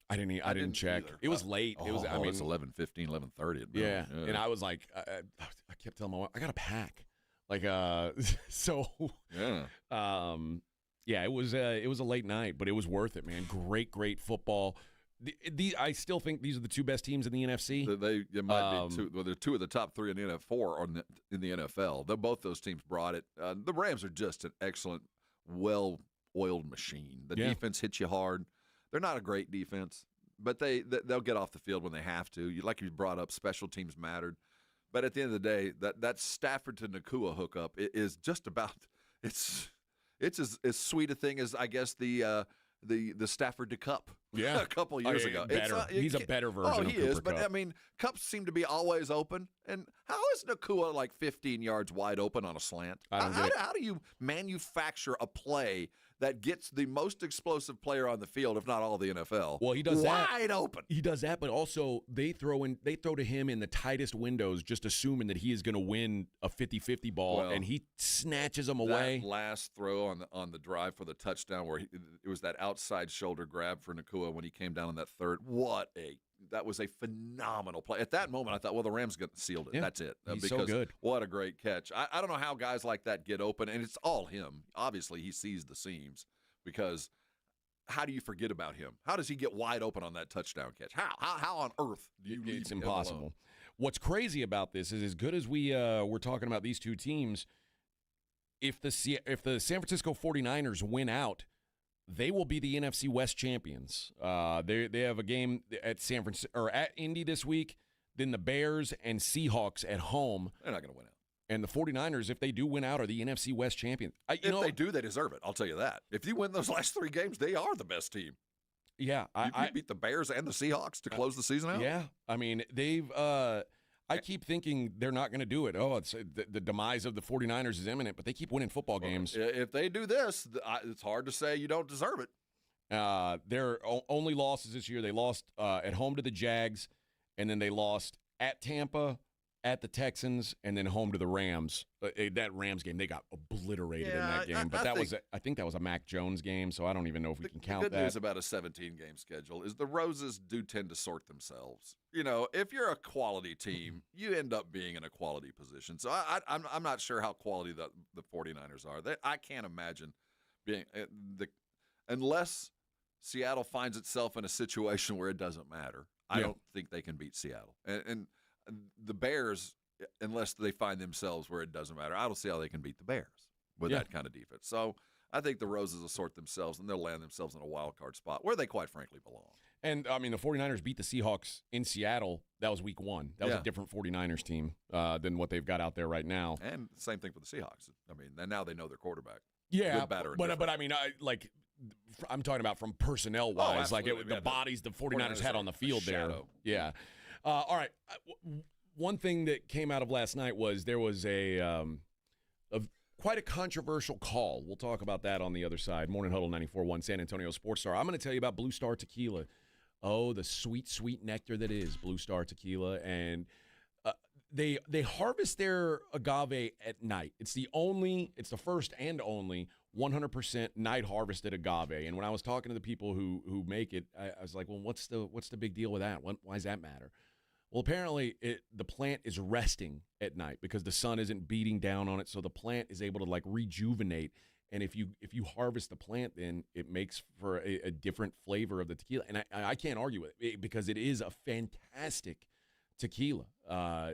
I didn't check. Either. It was late. It was. I mean, it's 11:15, 11:30. Yeah, and I was like, I kept telling my wife, I got to pack. So. Yeah. It was a late night, but it was worth it, man. Great football. I still think these are the 2 best teams in the NFC. They might be 2. Well, they're 2 of the top 3 in the NFL, 4 in the NFL. Both those teams brought it. The Rams are just an excellent, well-oiled machine. The defense hits you hard. They're not a great defense, but they'll get off the field when they have to. Like you brought up, special teams mattered. But at the end of the day, that Stafford to Nacua hookup is just about it's as sweet a thing as, I guess, the Stafford to Cup a couple years ago. He's a better version of Cooper he is, but Kupp. I mean, Cups seem to be always open. And how is Nacua like 15 yards wide open on a slant? How do you manufacture a play that gets the most explosive player on the field, if not all the NFL? Well, he does wide open. He does that, but also they throw to him in the tightest windows, just assuming that he is going to win a 50-50 ball, and he snatches them away. That last throw on the drive for the touchdown, where it was that outside shoulder grab for Nacua when he came down in that third. That was a phenomenal play. At that moment, I thought, well, the Rams sealed it. Yeah, That's it. He's because so good. What a great catch. I don't know how guys like that get open, and it's all him. Obviously, he sees the seams, because how do you forget about him? How does he get wide open on that touchdown catch? How on earth do you leave It's him impossible. alone? What's crazy about this is, as good as we're talking about these 2 teams, if the San Francisco 49ers win out, they will be the NFC West champions. They have a game at San Francisco or at Indy this week. Then the Bears and Seahawks at home. They're not going to win out. And the 49ers, if they do win out, are the NFC West champions. If they do, they deserve it. I'll tell you that. If you win those last 3 games, they are the best team. Yeah, you beat the Bears and the Seahawks to close the season out. Yeah, I mean they've. I keep thinking they're not going to do it. Oh, it's the demise of the 49ers is imminent, but they keep winning football games. If they do this, it's hard to say you don't deserve it. Their only losses this year, they lost at home to the Jags, and then they lost at Tampa, at the Texans, and then home to the Rams. That Rams game, they got obliterated in that game. But I think that was a Mac Jones game, so I don't even know if we can count that. The good news about a 17-game schedule is the Roses do tend to sort themselves. If you're a quality team, you end up being in a quality position. So I'm not sure how quality the 49ers are. I can't imagine being unless Seattle finds itself in a situation where it doesn't matter. I don't think they can beat Seattle. And the Bears, unless they find themselves where it doesn't matter, I don't see how they can beat the Bears with that kind of defense. So I think the Roses will sort themselves, and they'll land themselves in a wild card spot where they quite frankly belong. And, I mean, the 49ers beat the Seahawks in Seattle. That was week 1. That was a different 49ers team than what they've got out there right now. And same thing for the Seahawks. I mean, and now they know their quarterback. Yeah, good, bad, or but I mean, I'm talking about from personnel-wise, the bodies the 49ers had on the field there. Yeah. All right. One thing that came out of last night was there was quite a controversial call. We'll talk about that on the other side. Morning Huddle 94.1 San Antonio Sports Star. I'm going to tell you about Blue Star Tequila. Oh, the sweet, sweet nectar that is Blue Star Tequila. And they harvest their agave at night. It's the first and only 100% night harvested agave. And when I was talking to the people who make it, I was like, well, what's the big deal with that? Why does that matter? Well, apparently the plant is resting at night because the sun isn't beating down on it, so the plant is able to rejuvenate. And if you harvest the plant, then it makes for a different flavor of the tequila. And I can't argue with it because it is a fantastic tequila.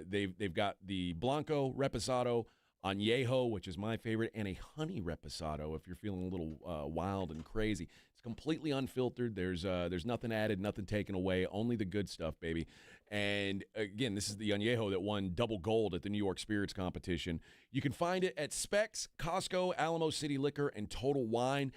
They've got the Blanco Reposado, Añejo, which is my favorite, and a honey Reposado if you're feeling a little wild and crazy. It's completely unfiltered. There's nothing added, nothing taken away, only the good stuff, baby. And again, this is the Añejo that won double gold at the New York Spirits competition. You can find it at Specs, Costco, Alamo City Liquor, and Total Wine.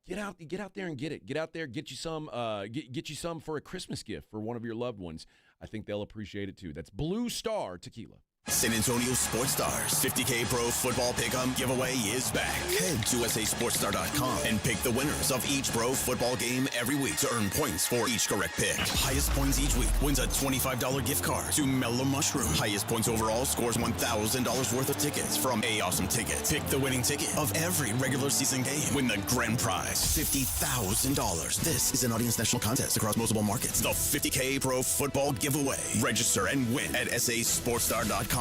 Get out there and get it. Get out there, get you some. Get you some for a Christmas gift for one of your loved ones. I think they'll appreciate it too. That's Blue Star Tequila. San Antonio Sports Stars 50K Pro Football Pick'em giveaway is back. Head to SASportsStar.com and pick the winners of each pro football game every week to earn points for each correct pick. Highest points each week wins a $25 gift card to Mellow Mushroom. Highest points overall scores $1,000 worth of tickets from A Awesome Tickets. Pick the winning ticket of every regular season game. Win the grand prize, $50,000. This is an Audience National contest across multiple markets. The 50K Pro Football Giveaway. Register and win at SASportsStar.com.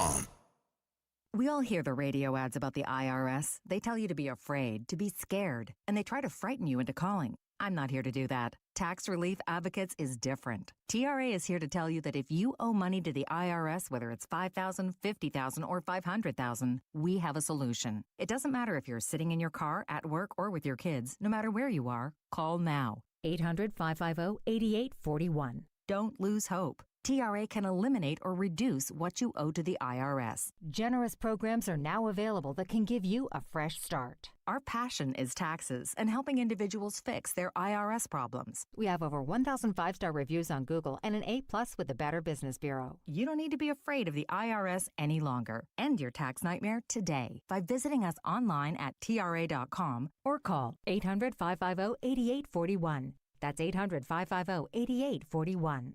We all hear the radio ads about the IRS. They tell you to be afraid, to be scared, and they try to frighten you into calling. I'm not here to do that. Tax Relief Advocates is different. TRA is here to tell you that if you owe money to the IRS, whether it's $5,000, $50,000, or $500,000, we have a solution. It doesn't matter if you're sitting in your car, at work, or with your kids. No matter where you are, call now. 800-550-8841. Don't lose hope. TRA can eliminate or reduce what you owe to the IRS. Generous programs are now available that can give you a fresh start. Our passion is taxes and helping individuals fix their IRS problems. We have over 1,000 5-star reviews on Google and an A+ with the Better Business Bureau. You don't need to be afraid of the IRS any longer. End your tax nightmare today by visiting us online at TRA.com or call 800-550-8841. That's 800-550-8841.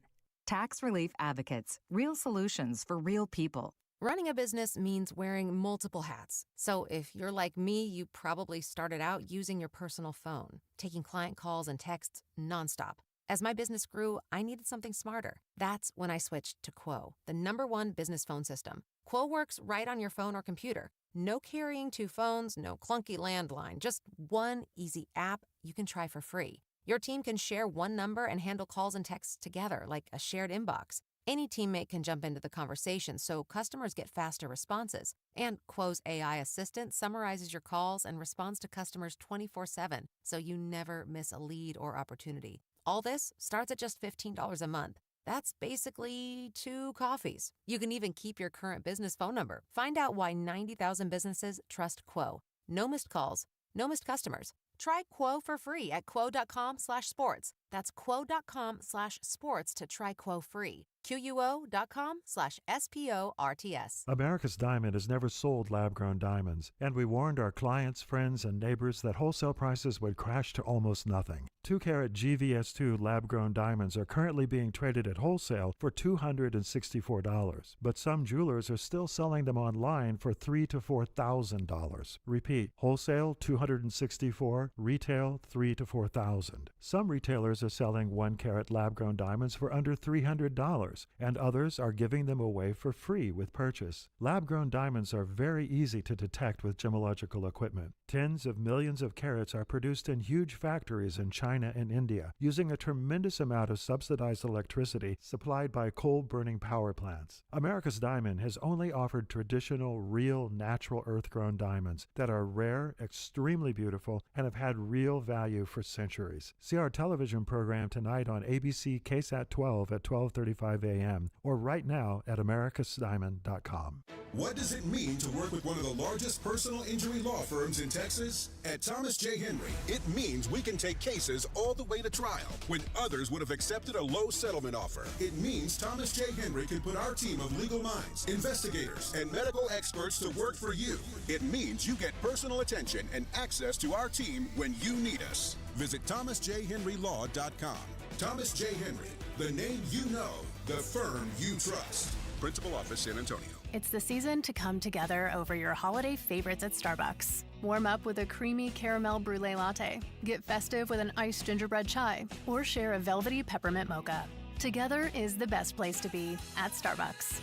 Tax Relief Advocates. Real solutions for real people. Running a business means wearing multiple hats. So if you're like me, you probably started out using your personal phone, taking client calls and texts nonstop. As my business grew, I needed something smarter. That's when I switched to Quo, the #1 business phone system. Quo works right on your phone or computer. No carrying 2 phones, no clunky landline, just one easy app you can try for free. Your team can share one number and handle calls and texts together like a shared inbox. Any teammate can jump into the conversation so customers get faster responses. And Quo's AI assistant summarizes your calls and responds to customers 24/7 so you never miss a lead or opportunity. All this starts at just $15 a month. That's basically 2 coffees. You can even keep your current business phone number. Find out why 90,000 businesses trust Quo. No missed calls, no missed customers. Try Quo for free at quo.com/sports. That's quo.com/sports to try Quo free. QUO.com/SPORTS. America's Diamond has never sold lab-grown diamonds, and we warned our clients, friends, and neighbors that wholesale prices would crash to almost nothing. 2-carat GVS2 lab-grown diamonds are currently being traded at wholesale for $264, but some jewelers are still selling them online for $3,000 to $4,000. Repeat, wholesale $264, retail $3,000 to $4,000. Some retailers are selling 1-carat lab-grown diamonds for under $300, and others are giving them away for free with purchase. Lab-grown diamonds are very easy to detect with gemological equipment. Tens of millions of carats are produced in huge factories in China and India, using a tremendous amount of subsidized electricity supplied by coal-burning power plants. America's Diamond has only offered traditional, real, natural earth-grown diamonds that are rare, extremely beautiful, and have had real value for centuries. See our television program tonight on ABC KSAT 12 at 12:35 a.m. or right now at americasdiamond.com. What does it mean to work with one of the largest personal injury law firms in Texas? At Thomas J. Henry, it means we can take cases all the way to trial when others would have accepted a low settlement offer. It means Thomas J. Henry can put our team of legal minds, investigators, and medical experts to work for you. It means you get personal attention and access to our team when you need us. Visit thomasjhenrylaw.com. Thomas J. Henry, the name you know, the firm you trust. Principal Office, San Antonio. It's the season to come together over your holiday favorites at Starbucks. Warm up with a creamy caramel brulee latte, get festive with an iced gingerbread chai, or share a velvety peppermint mocha. Together is the best place to be at Starbucks.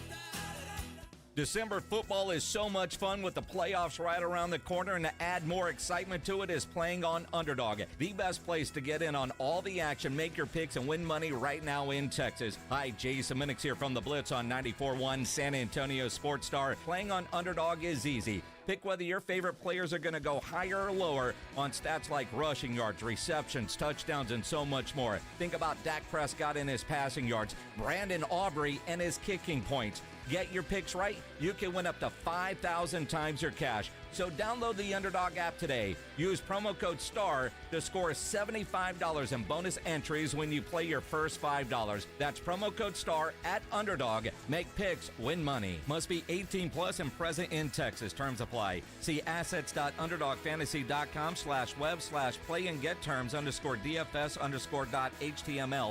December football is so much fun with the playoffs right around the corner, and to add more excitement to it is playing on Underdog, the best place to get in on all the action, make your picks, and win money right now in Texas. Hi, Jason Minix here from the Blitz on 94.1 San Antonio Sports Star. Playing on Underdog is easy. Pick whether your favorite players are going to go higher or lower on stats like rushing yards, receptions, touchdowns, and so much more. Think about Dak Prescott and his passing yards, Brandon Aubrey and his kicking points. Get your picks right, you can win up to 5,000 times your cash. So download the Underdog app today. Use promo code STAR to score $75 in bonus entries when you play your first $5. That's promo code STAR at Underdog. Make picks, win money. Must be 18 plus and present in Texas. Terms apply. See assets.underdogfantasy.com/web/play and get terms _DFS_.html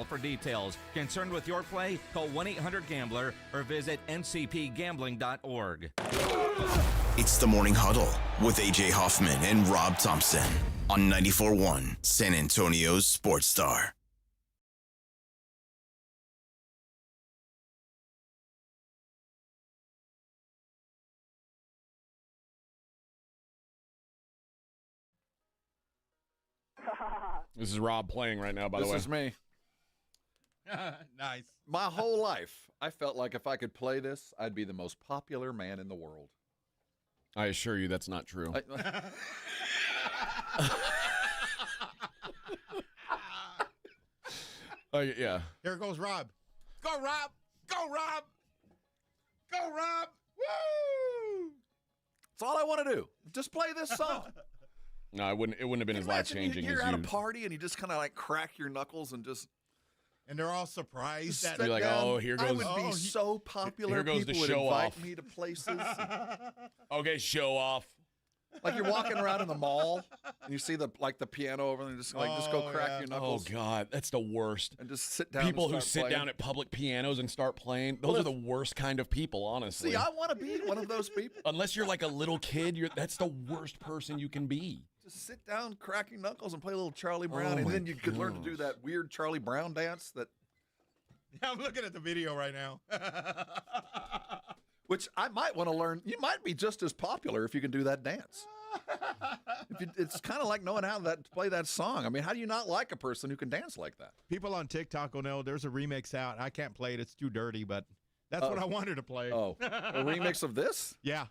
for details. Concerned with your play? Call 1-800-GAMBLER or visit ncpgambling.org. It's the Morning Huddle with AJ Hoffman and Rob Thompson on 94.1 San Antonio's Sports Star. This is Rob playing right now, by the way. This is me. Nice. My whole life, I felt like if I could play this, I'd be the most popular man in the world. I assure you that's not true. Yeah. Here goes Rob. Go, Rob. Go, Rob. Go, Rob. Woo! That's all I want to do. Just play this song. No, it wouldn't have been as life-changing as you. You're at a party and you just kind of like crack your knuckles and just... And they're all surprised that you're like, oh, here goes. I would be so popular. Here goes people the show would invite off. me to places. Okay, show off. Like you're walking around in the mall and you see the piano over there and just go crack your knuckles. Oh God, that's the worst. And just sit down. People who sit down at public pianos and start playing, those are the worst kind of people, honestly. See, I want to be one of those people. Unless you're like a little kid, that's the worst person you can be. Just sit down, crack your knuckles, and play a little Charlie Brown, and then you could learn to do that weird Charlie Brown dance that. Yeah, I'm looking at the video right now. Which I might want to learn. You might be just as popular if you can do that dance. It's kind of like knowing how to play that song. I mean, how do you not like a person who can dance like that? People on TikTok will know there's a remix out. I can't play it. It's too dirty, but that's what I wanted to play. Oh, a remix of this? Yeah.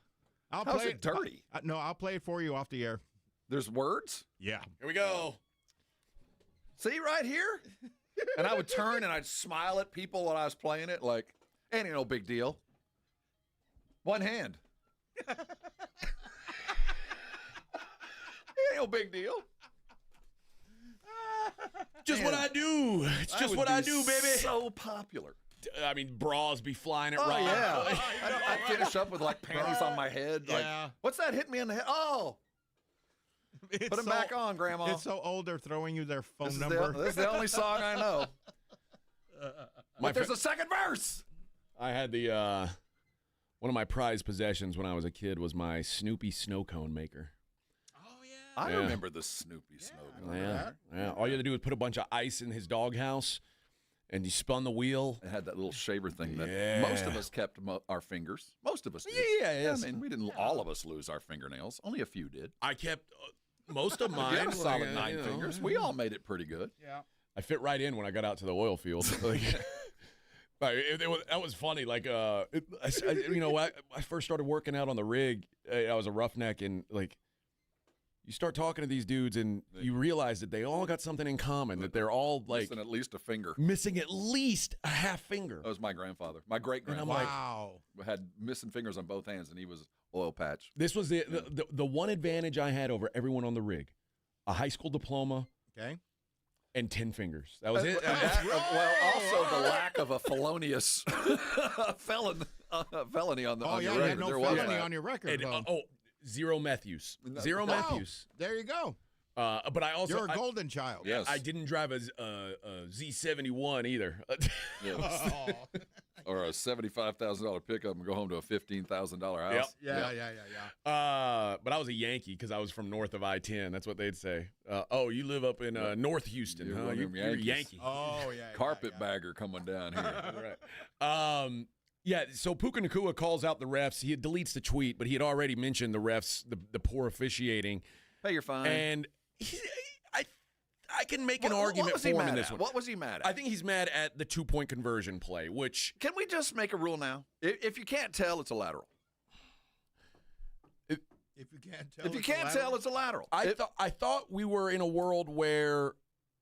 How's play it dirty? No, I'll play it for you off the air. There's words? Yeah. Here we go. See right here? And I would turn and I'd smile at people while I was playing it like, ain't no big deal. One hand. Ain't no big deal. Just what I do. It's just what I do, baby. So popular. bras be flying at Oh, Rob. yeah. I'd finish up with, like, panties on my head. Yeah. Like, what's that hit me in the head? Oh! Put them back on, Grandma. It's so old they're throwing you their phone number. This is the only song I know. But there's a second verse. I had the one of my prized possessions when I was a kid was my Snoopy snow cone maker. I remember the Snoopy snow cone. Yeah. All you had to do was put a bunch of ice in his doghouse, and you spun the wheel. It had that little shaver thing that most of us kept our fingers. Most of us did. Yeah. I mean, we didn't all of us lose our fingernails. Only a few did. I kept most of mine. You had a solid 9 fingers. We all made it pretty good. Yeah. I fit right in when I got out to the oil field. That was funny. Like, I first started working out on the rig. I was a roughneck, and like, you start talking to these dudes, and you realize that they all got something in common. That they're all like missing at least a finger, missing at least a half finger. That was my grandfather. My great grandfather. Wow. Had missing fingers on both hands, and he was oil patch. This was the one advantage I had over everyone on the rig: a high school diploma. Okay. And 10 fingers. That was it. Also the lack of a felonious felony on your you record. had no felony on your record. And, zero meth use. Zero meth use. There you go. But I also you're a golden child. Yes. I didn't drive a Z71 either. Or a $75,000 pickup and go home to a $15,000 house. Yeah. But I was a Yankee because I was from north of I-10. That's what they'd say. You live up in North Houston, huh? You're a Yankee. Oh, yeah. Carpetbagger coming down here. Right. So Puka Nacua calls out the refs. He deletes the tweet, but he had already mentioned the refs, the poor officiating. Pay your fine. And I can make an argument for him in this one. What was he mad at? I think he's mad at the 2-point conversion play, which... Can we just make a rule now? If you can't tell, it's a lateral. If you can't tell, it's a lateral. I thought we were in a world where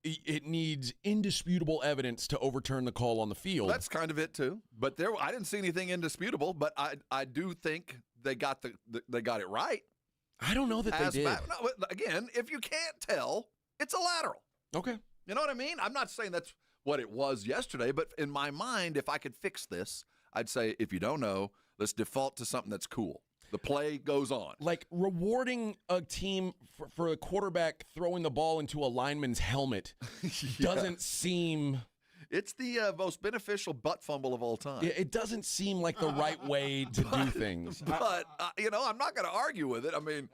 it needs indisputable evidence to overturn the call on the field. That's kind of it too. But I didn't see anything indisputable. But I do think they got it right. I don't know that they did. Again, if you can't tell, it's a lateral. Okay. You know what I mean? I'm not saying that's what it was yesterday, but in my mind, if I could fix this, I'd say if you don't know, let's default to something that's cool. The play goes on. Like rewarding a team for a quarterback throwing the ball into a lineman's helmet doesn't seem... It's the most beneficial butt fumble of all time. It doesn't seem like the right way to do things. But, I'm not going to argue with it. I mean...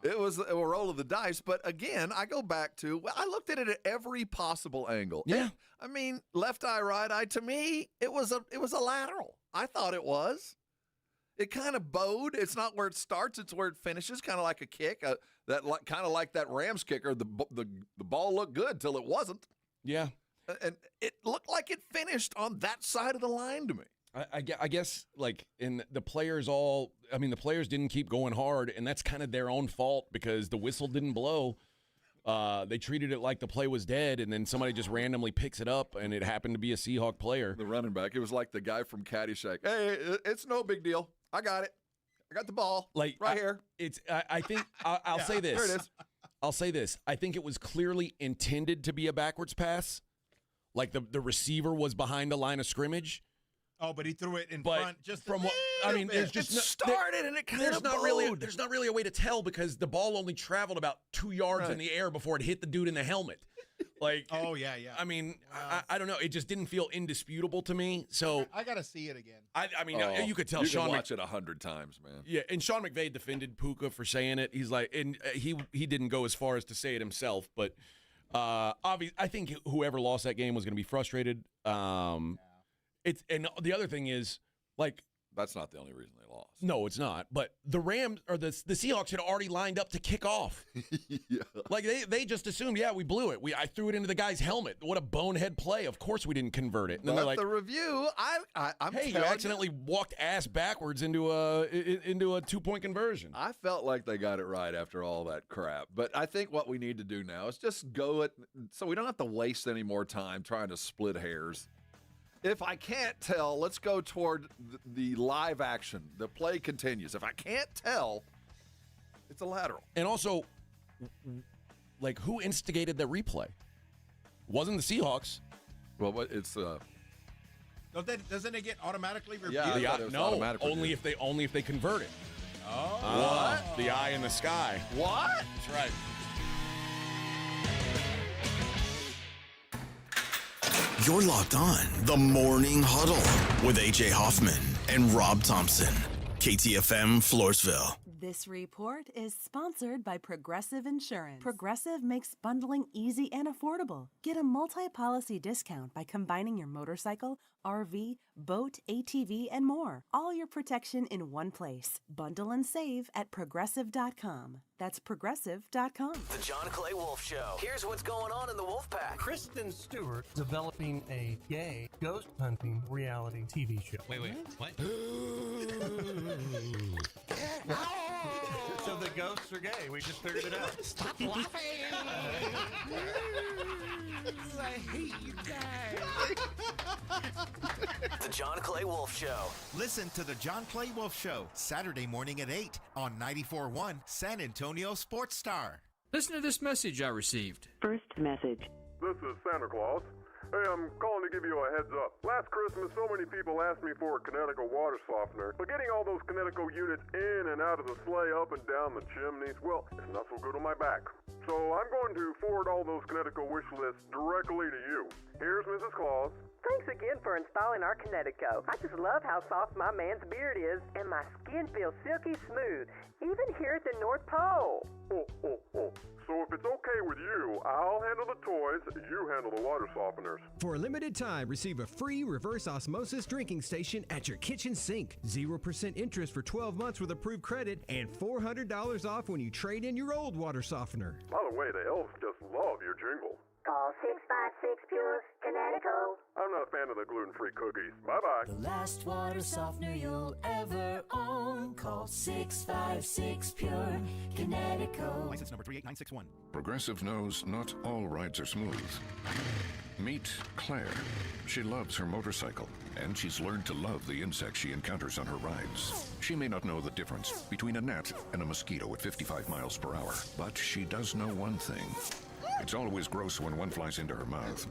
It was a roll of the dice, but again, I go back to, I looked at it at every possible angle. Yeah. I mean, left eye, right eye, to me, it was a lateral. I thought it was. It kind of bowed. It's not where it starts, it's where it finishes, kind of like a kick, kind of like that Rams kicker. The ball looked good till it wasn't. Yeah. And it looked like it finished on that side of the line to me. I guess, like, the players didn't keep going hard, and that's kind of their own fault because the whistle didn't blow. They treated it like the play was dead, and then somebody just randomly picks it up, and it happened to be a Seahawk player. The running back. It was like the guy from Caddyshack. Hey, it's no big deal. I got it. I got the ball right here. I think I'll say this. There it is. I'll say this. I think it was clearly intended to be a backwards pass. Like the receiver was behind the line of scrimmage. Oh, but he threw it in front just from what I mean. There's just started and it kind there's of not really there's not really a way to tell because the ball only traveled about 2 yards in the air before it hit the dude in the helmet. Like, oh yeah. I mean, I don't know. It just didn't feel indisputable to me. So I gotta see it again. I mean, you could tell you Sean can watch it 100 times, man. Yeah, and Sean McVay defended Puka for saying it. He's like, and he didn't go as far as to say it himself, but obviously, I think whoever lost that game was going to be frustrated. It's and the other thing is, like, that's not the only reason they lost. No, it's not. But the Rams or the Seahawks had already lined up to kick off. Yeah. Like they just assumed, we blew it. I threw it into the guy's helmet. What a bonehead play! Of course we didn't convert it. And then they're like, the review, I'm hey, you accidentally walked ass backwards into a 2-point conversion. I felt like they got it right after all that crap. But I think what we need to do now is just go it so we don't have to waste any more time trying to split hairs. If I can't tell, let's go toward the live action. The play continues. If I can't tell, it's a lateral. And also, like, who instigated the replay? Wasn't the Seahawks. Well, it's Doesn't it get automatically reviewed? Yeah, only if they convert it. Oh. What? The eye in the sky. What? That's right. You're locked on the Morning Huddle with AJ Hoffman and Rob Thompson. KTFM Floresville. This report is sponsored by Progressive Insurance. Progressive makes bundling easy and affordable. Get a multi-policy discount by combining your motorcycle, RV, boat, ATV, and more. All your protection in one place. Bundle and save at Progressive.com. That's Progressive.com. The John Clay Wolf Show. Here's what's going on in the Wolf Pack. Kristen Stewart developing a gay ghost hunting reality TV show. Wait, what? So the ghosts are gay. We just figured it out. Stop laughing! I hate you guys. The John Clay Wolf Show. Listen to the John Clay Wolf Show, Saturday morning at 8 on 94.1 San Antonio Sports Star. Listen to this message I received. First message. This is Santa Claus. Hey, I'm calling to give you a heads up. Last Christmas, so many people asked me for a Kinetico water softener, but getting all those Kinetico units in and out of the sleigh, up and down the chimneys, well, it's not so good on my back. So I'm going to forward all those Kinetico wish lists directly to you. Here's Mrs. Claus. Thanks again for installing our Kinetico. I just love how soft my man's beard is, and my skin feels silky smooth, even here at the North Pole. Oh. So if it's okay with you, I'll handle the toys, you handle the water softeners. For a limited time, receive a free reverse osmosis drinking station at your kitchen sink. 0% interest for 12 months with approved credit, and $400 off when you trade in your old water softener. By the way, the elves just love your jingle. Call 656 Pure Kinetico. I'm not a fan of the gluten-free cookies. Bye-bye. The last water softener you'll ever own. Call 656 Pure Kinetico. License number 38961. Progressive knows not all rides are smooth. Meet Claire. She loves her motorcycle, and she's learned to love the insects she encounters on her rides. She may not know the difference between a gnat and a mosquito at 55 miles per hour, but she does know one thing. It's always gross when one flies into her mouth.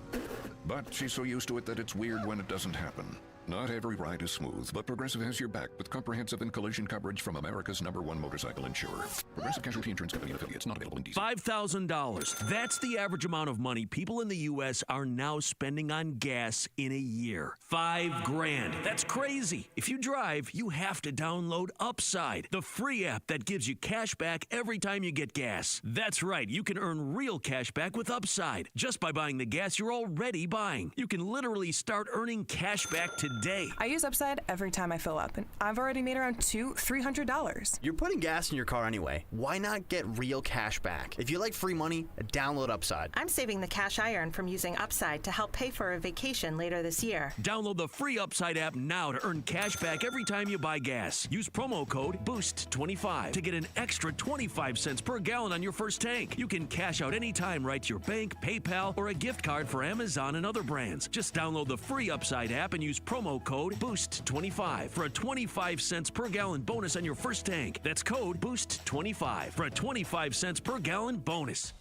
But she's so used to it that it's weird when it doesn't happen. Not every ride is smooth, but Progressive has your back with comprehensive and collision coverage from America's #1 motorcycle insurer. Progressive Casualty Insurance Company and affiliates, not available in DC. $5,000. That's the average amount of money people in the U.S. are now spending on gas in a year. $5,000. That's crazy. If you drive, you have to download Upside, the free app that gives you cash back every time you get gas. That's right. You can earn real cash back with Upside just by buying the gas you're already buying. You can literally start earning cash back today. I use Upside every time I fill up, and I've already made around $300. You're putting gas in your car anyway. Why not get real cash back? If you like free money, download Upside. I'm saving the cash I earn from using Upside to help pay for a vacation later this year. Download the free Upside app now to earn cash back every time you buy gas. Use promo code BOOST25 to get an extra 25 cents per gallon on your first tank. You can cash out anytime right to your bank, PayPal, or a gift card for Amazon and other brands. Just download the free Upside app and use promo code BOOST25 for a 25 cents per gallon bonus on your first tank. That's code BOOST25 for a 25 cents per gallon bonus.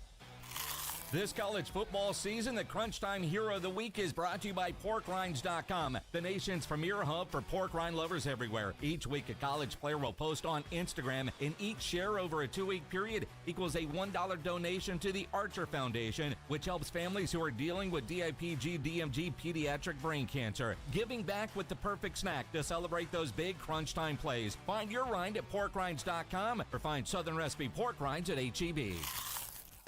This college football season, the Crunch Time Hero of the Week is brought to you by PorkRinds.com, the nation's premier hub for pork rind lovers everywhere. Each week, a college player will post on Instagram, and each share over a 2-week period equals a $1 donation to the Archer Foundation, which helps families who are dealing with DIPG, DMG, pediatric brain cancer. Giving back with the perfect snack to celebrate those big Crunch Time plays. Find your rind at PorkRinds.com or find Southern Recipe pork rinds at H-E-B.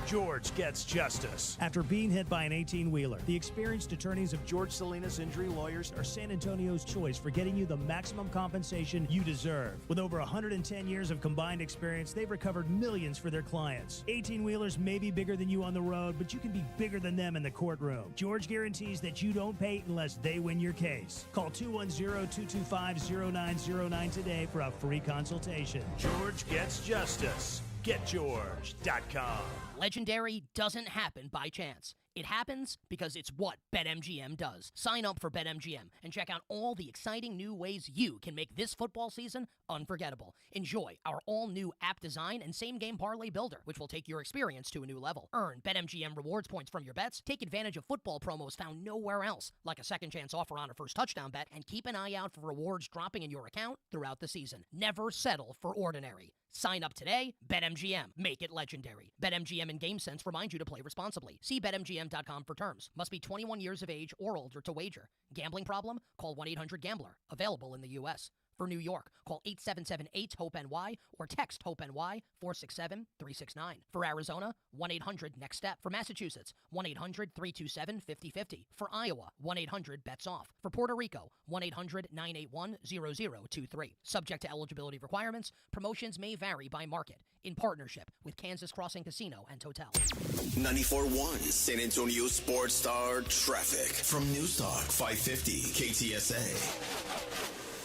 George gets justice. After being hit by an 18-wheeler, the experienced attorneys of George Salinas Injury Lawyers are San Antonio's choice for getting you the maximum compensation you deserve. With over 110 years of combined experience, they've recovered millions for their clients. 18-wheelers may be bigger than you on the road, but you can be bigger than them in the courtroom. George guarantees that you don't pay unless they win your case. Call 210-225-0909 today for a free consultation. George gets justice. GetGeorge.com. Legendary doesn't happen by chance. It happens because it's what BetMGM does. Sign up for BetMGM and check out all the exciting new ways you can make this football season unforgettable. Enjoy our all-new app design and same-game parlay builder, which will take your experience to a new level. Earn BetMGM rewards points from your bets, take advantage of football promos found nowhere else, like a second chance offer on a first touchdown bet, and keep an eye out for rewards dropping in your account throughout the season. Never settle for ordinary. Sign up today. BetMGM. Make it legendary. BetMGM and GameSense remind you to play responsibly. See BetMGM.com for terms. Must be 21 years of age or older to wager. Gambling problem? Call 1-800-GAMBLER. Available in the U.S. For New York, call 877-8-HOPE-NY or text HOPE-NY 467-369. For Arizona, 1-800-NEXT-STEP. For Massachusetts, 1-800-327-5050. For Iowa, 1-800-BETS-OFF. For Puerto Rico, 1-800-981-0023. Subject to eligibility requirements, promotions may vary by market. In partnership with Kansas Crossing Casino and Hotel. 94.1 San Antonio Sports Star traffic from News Talk 550 KTSA.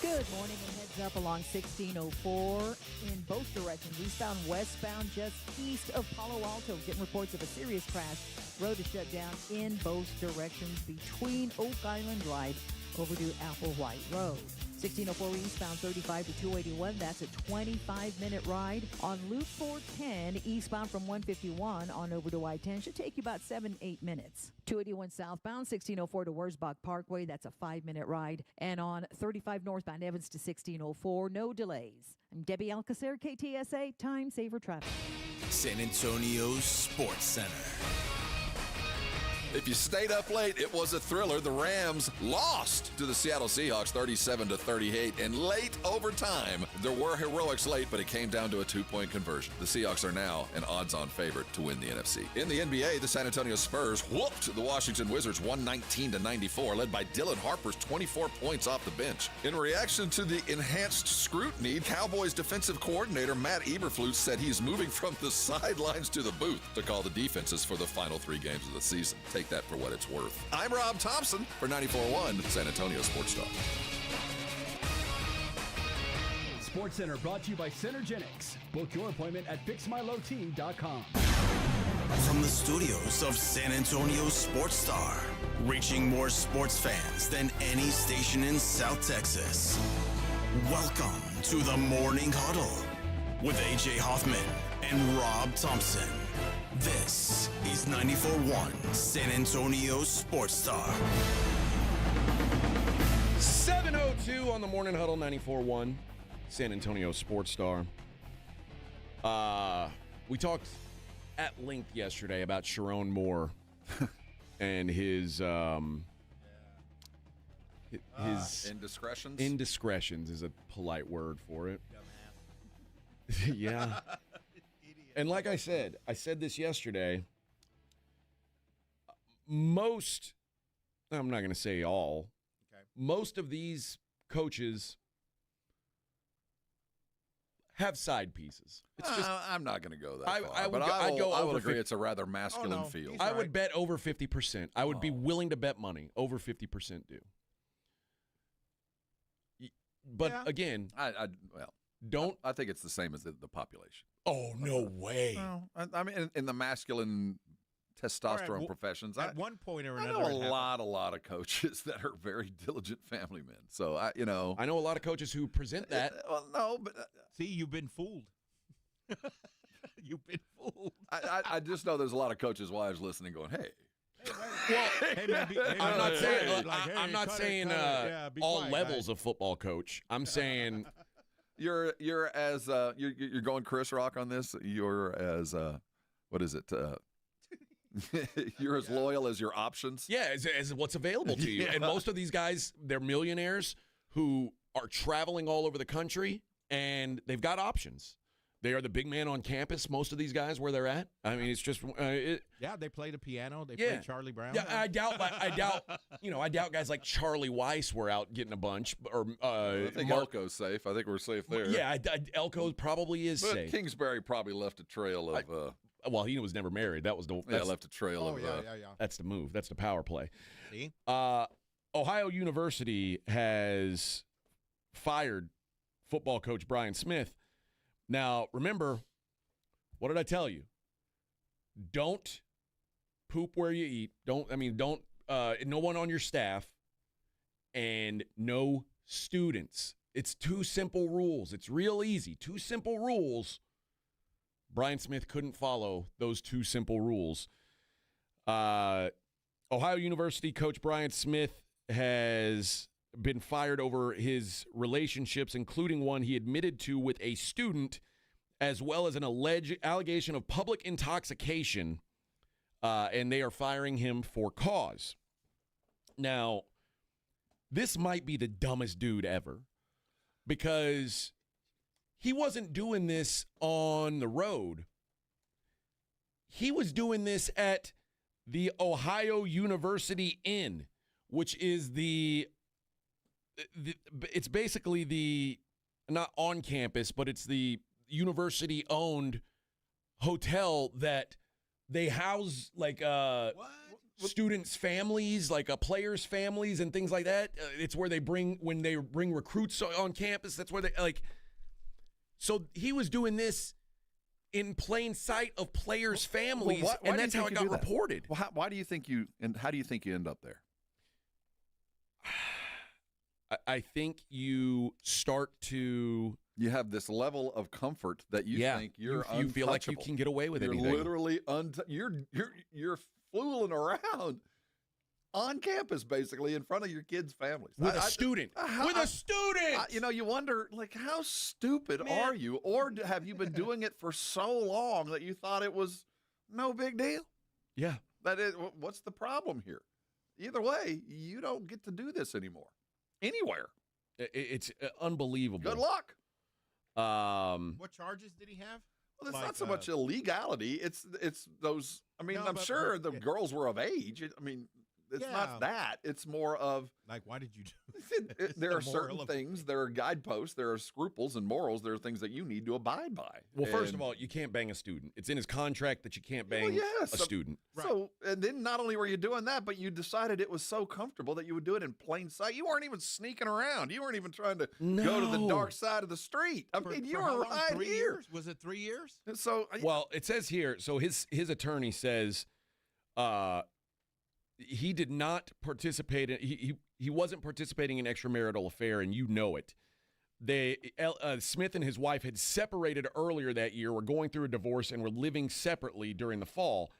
Good morning and heads up along 1604 in both directions. Eastbound, westbound, just east of Palo Alto. Getting reports of a serious crash. Road is shut down in both directions between Oak Island Drive over to Applewhite Road. 1604 eastbound 35 to 281. That's a 25-minute ride. On Loop 410 eastbound from 151 on over to I-10 should take you about 7-8 minutes. 281 southbound 1604 to Wurzbach Parkway. That's a 5-minute ride. And on 35 northbound Evans to 1604, no delays. I'm Debbie Alcacer, KTSA, Time Saver Traffic. San Antonio Sports Center. If you stayed up late, it was a thriller. The Rams lost to the Seattle Seahawks 37-38 in late overtime. There were heroics late, but it came down to a 2-point conversion. The Seahawks are now an odds-on favorite to win the NFC. In the NBA, the San Antonio Spurs whooped the Washington Wizards 119-94, led by Dylan Harper's 24 points off the bench. In reaction to the enhanced scrutiny, Cowboys defensive coordinator Matt Eberflus said he's moving from the sidelines to the booth to call the defenses for the final 3 games of the season. Take that for what it's worth. I'm Rob Thompson for 94.1 San Antonio Sports Star. Sports Center brought to you by Synergenics. Book your appointment at fixmylowteam.com. From the studios of San Antonio Sports Star, reaching more sports fans than any station in South Texas. Welcome to the Morning Huddle with AJ Hoffman and Rob Thompson. This is 94.1 San Antonio Sports Star. 7:02 on the Morning Huddle, 94.1 San Antonio Sports Star. We talked at length yesterday about Sharon Moore and his indiscretions. Indiscretions is a polite word for it. Yeah. And like I said this yesterday, I'm not going to say all, most of these coaches have side pieces. It's just, I'm not going to go that far, I will agree it's a rather masculine field. I would bet over 50%. I would be willing to bet money. Over 50% do. But again, I think it's the same as the population. Oh, no way. Well, I mean, in the masculine testosterone professions, at one point or I another, know a lot of coaches that are very diligent family men. So I know a lot of coaches who present that. Well, no, but see, you've been fooled. You've been fooled. I just know there's a lot of coaches' wives listening, going, "Hey." Well, I'm not saying all levels of football coach. I'm saying you're going Chris Rock on this. You're as what is it? You're as loyal as your options. Yeah, as what's available to you. Yeah. And most of these guys, they're millionaires who are traveling all over the country, and they've got options. They are the big man on campus, most of these guys, where they're at. I mean, it's just yeah, they play the piano. They play Charlie Brown. Yeah, I doubt guys like Charlie Weiss were out getting a bunch. Or I think Elko's safe. I think we're safe there. Yeah, Elko probably is safe. Kingsbury probably left a trail of. Well, he was never married. That was left a trail of. That's the move. That's the power play. See? Ohio University has fired football coach Brian Smith. Now, remember, what did I tell you? Don't poop where you eat. Don't no one on your staff, and no students. It's 2 simple rules. It's real easy. 2 simple rules. Brian Smith couldn't follow those 2 simple rules. Ohio University coach Brian Smith has been fired over his relationships, including one he admitted to with a student, as well as an allegation of public intoxication, and they are firing him for cause. Now, this might be the dumbest dude ever, because he wasn't doing this on the road. He was doing this at the Ohio University Inn, which is it's basically the, not on campus, but it's the university-owned hotel that they house, like, students' families, like players' families and things like that. It's where when they bring recruits on campus, that's where they, like, so he was doing this in plain sight of players' families, and that's how it got reported. Well, how do you think you end up there? I think you start to... You have this level of comfort that you think you're untouchable. You feel like you can get away with anything. You're literally you're fooling around on campus, basically, in front of your kids' families. With a student. You wonder, like, how stupid are you? Or have you been doing it for so long that you thought it was no big deal? Yeah. What's the problem here? Either way, you don't get to do this anymore. Anywhere. It's unbelievable. Good luck. What charges did he have? Well, it's not so much illegality. It's those. I mean, I'm sure the girls were of age. I mean, it's not that. It's more of, like, why did you do? There are certain things. There are guideposts. There are scruples and morals. There are things that you need to abide by. Well, first of all, you can't bang a student. It's in his contract that you can't bang a student. So, and then not only were you doing that, but you decided it was so comfortable that you would do it in plain sight. You weren't even sneaking around. You weren't even trying to go to the dark side of the street. I mean, you were right 3 here. years? Was it 3 years? So, well, it says here. So his attorney says, he did not participate in, he wasn't participating in extramarital affair, and you know it. Smith and his wife had separated earlier that year, were going through a divorce, and were living separately during the fall.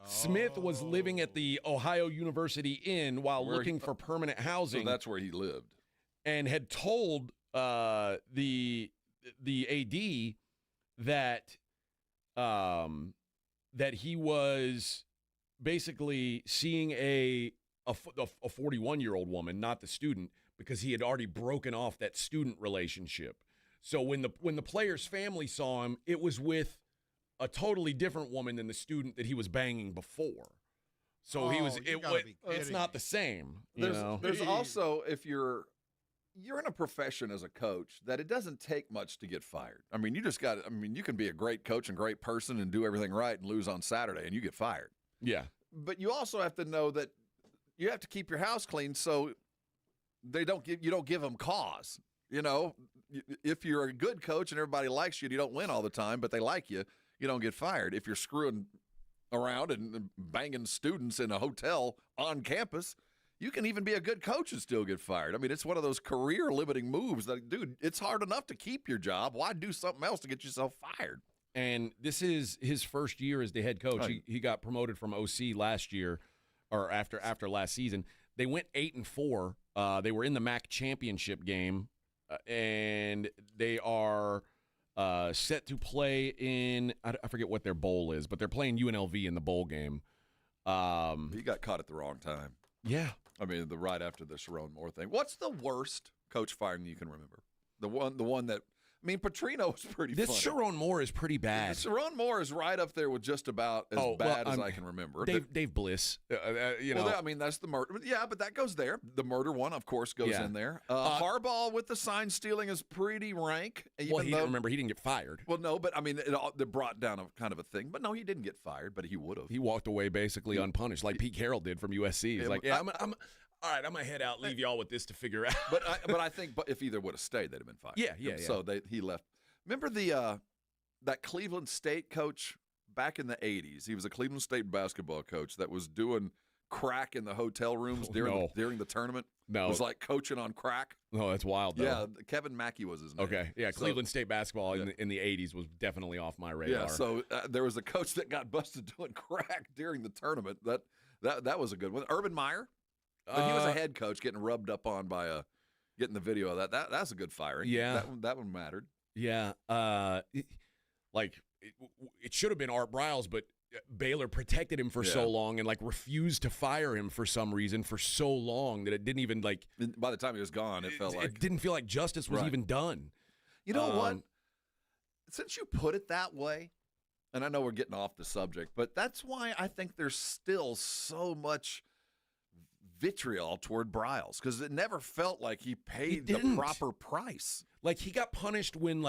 Smith was living at the Ohio University Inn while looking for permanent housing. So that's where he lived. And had told the AD that that he was basically seeing a 41-year-old woman, not the student, because he had already broken off that student relationship. So when the player's family saw him, it was with a totally different woman than the student that he was banging before. So it's not the same. There's also, if you're in a profession as a coach, that it doesn't take much to get fired. I mean, you can be a great coach and great person and do everything right and lose on Saturday and you get fired. Yeah. But you also have to know that you have to keep your house clean so you don't give them cause. You know, if you're a good coach and everybody likes you and you don't win all the time, but they like you, you don't get fired. If you're screwing around and banging students in a hotel on campus, you can even be a good coach and still get fired. I mean, it's one of those career-limiting moves that, dude, it's hard enough to keep your job. Why do something else to get yourself fired? And this is his first year as the head coach. Right. He got promoted from OC last year, or after last season. They went 8-4. They were in the MAC championship game, and they are set to play in, I forget what their bowl is, but they're playing UNLV in the bowl game. He got caught at the wrong time. Yeah. I mean, right after the Sharon Moore thing. What's the worst coach firing you can remember? The one that, I mean, Petrino was pretty funny. This Sharon Moore is pretty bad. Sharon Moore is right up there with just about as bad as I can remember. Dave Bliss, Well, I mean, that's the murder. Yeah, but that goes there. The murder one, of course, goes in there. Harbaugh with the sign stealing is pretty rank. Well, he didn't get fired. Well, no, but I mean, it brought down a kind of a thing. But no, he didn't get fired, but he would have. He walked away basically unpunished, like Pete Carroll did from USC. He's like, all right, I'm going to head out, leave y'all with this to figure out. But I think if either would have stayed, they'd have been fired. Yeah. So he left. Remember that Cleveland State coach back in the 80s, he was a Cleveland State basketball coach that was doing crack in the hotel rooms during the tournament. No. It was like coaching on crack. No, that's wild, though. Yeah, Kevin Mackey was his name. Okay, yeah, Cleveland State basketball in the 80s was definitely off my radar. Yeah, so there was a coach that got busted doing crack during the tournament. That was a good one. Urban Meyer, but he was a head coach getting rubbed up on by getting the video of that. That's a good firing. Yeah. That one mattered. Yeah, it should have been Art Briles, but Baylor protected him for so long and refused to fire him for some reason for so long that it didn't even by the time he was gone, it didn't feel like justice was even done. You know what? Since you put it that way, and I know we're getting off the subject, but that's why I think there's still so much vitriol toward Briles, because it never felt like he paid the proper price. Like, he got punished when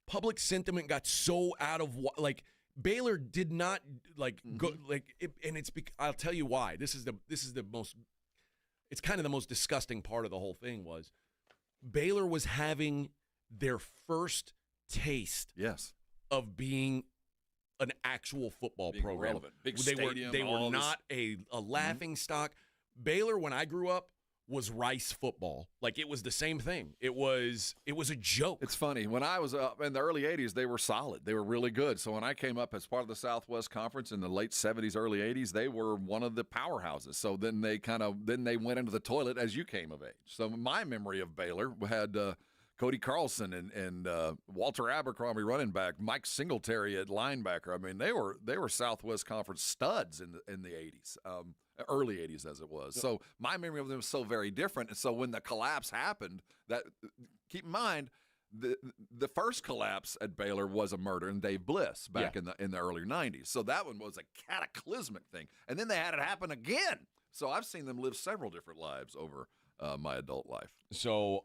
public sentiment got so out of Baylor did not go and I'll tell you why. This is the most, it's kind of the most disgusting part of the whole thing was Baylor was having their first taste of being an actual football program. Relevant. Big stadium, they were not a laughing stock. Baylor, when I grew up, was Rice football. It was the same thing. It was a joke. It's funny. When I was up in the early 80s, they were solid. They were really good. So when I came up as part of the Southwest Conference in the late 70s, early 80s, they were one of the powerhouses. So then they went into the toilet as you came of age. So my memory of Baylor had Cody Carlson and Walter Abercrombie running back, Mike Singletary at linebacker. I mean, they were Southwest Conference studs in the 80s. Early 80s as it was. So my memory of them was so very different. And so when the collapse happened, keep in mind, the first collapse at Baylor was a murder in Dave Bliss back in the early 90s. So that one was a cataclysmic thing. And then they had it happen again. So I've seen them live several different lives over my adult life. So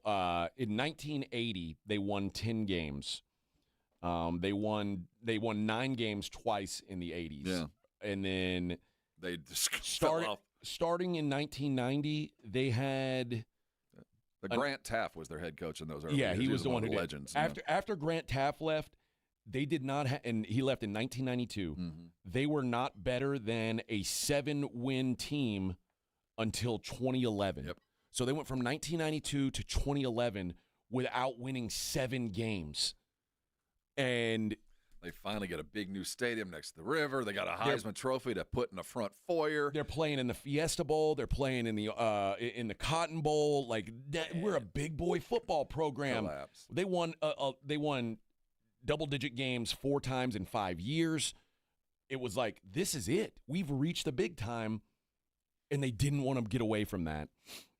in 1980, they won 10 games. They won 9 games twice in the 80s. Yeah. And then they just starting in 1990, they had Grant Taft was their head coach in those early years. He was the one who legends. Did. After Grant Taft left, they did not and he left in 1992. Mm-hmm. They were not better than a 7-win team until 2011. Yep. So they went from 1992 to 2011 without winning 7 games. And they finally get a big new stadium next to the river. They got a Heisman Trophy to put in the front foyer. They're playing in the Fiesta Bowl. They're playing in the Cotton Bowl. We're a big boy football program. Collapse. They won double-digit games 4 times in 5 years. It was like, this is it. We've reached the big time, and they didn't want to get away from that.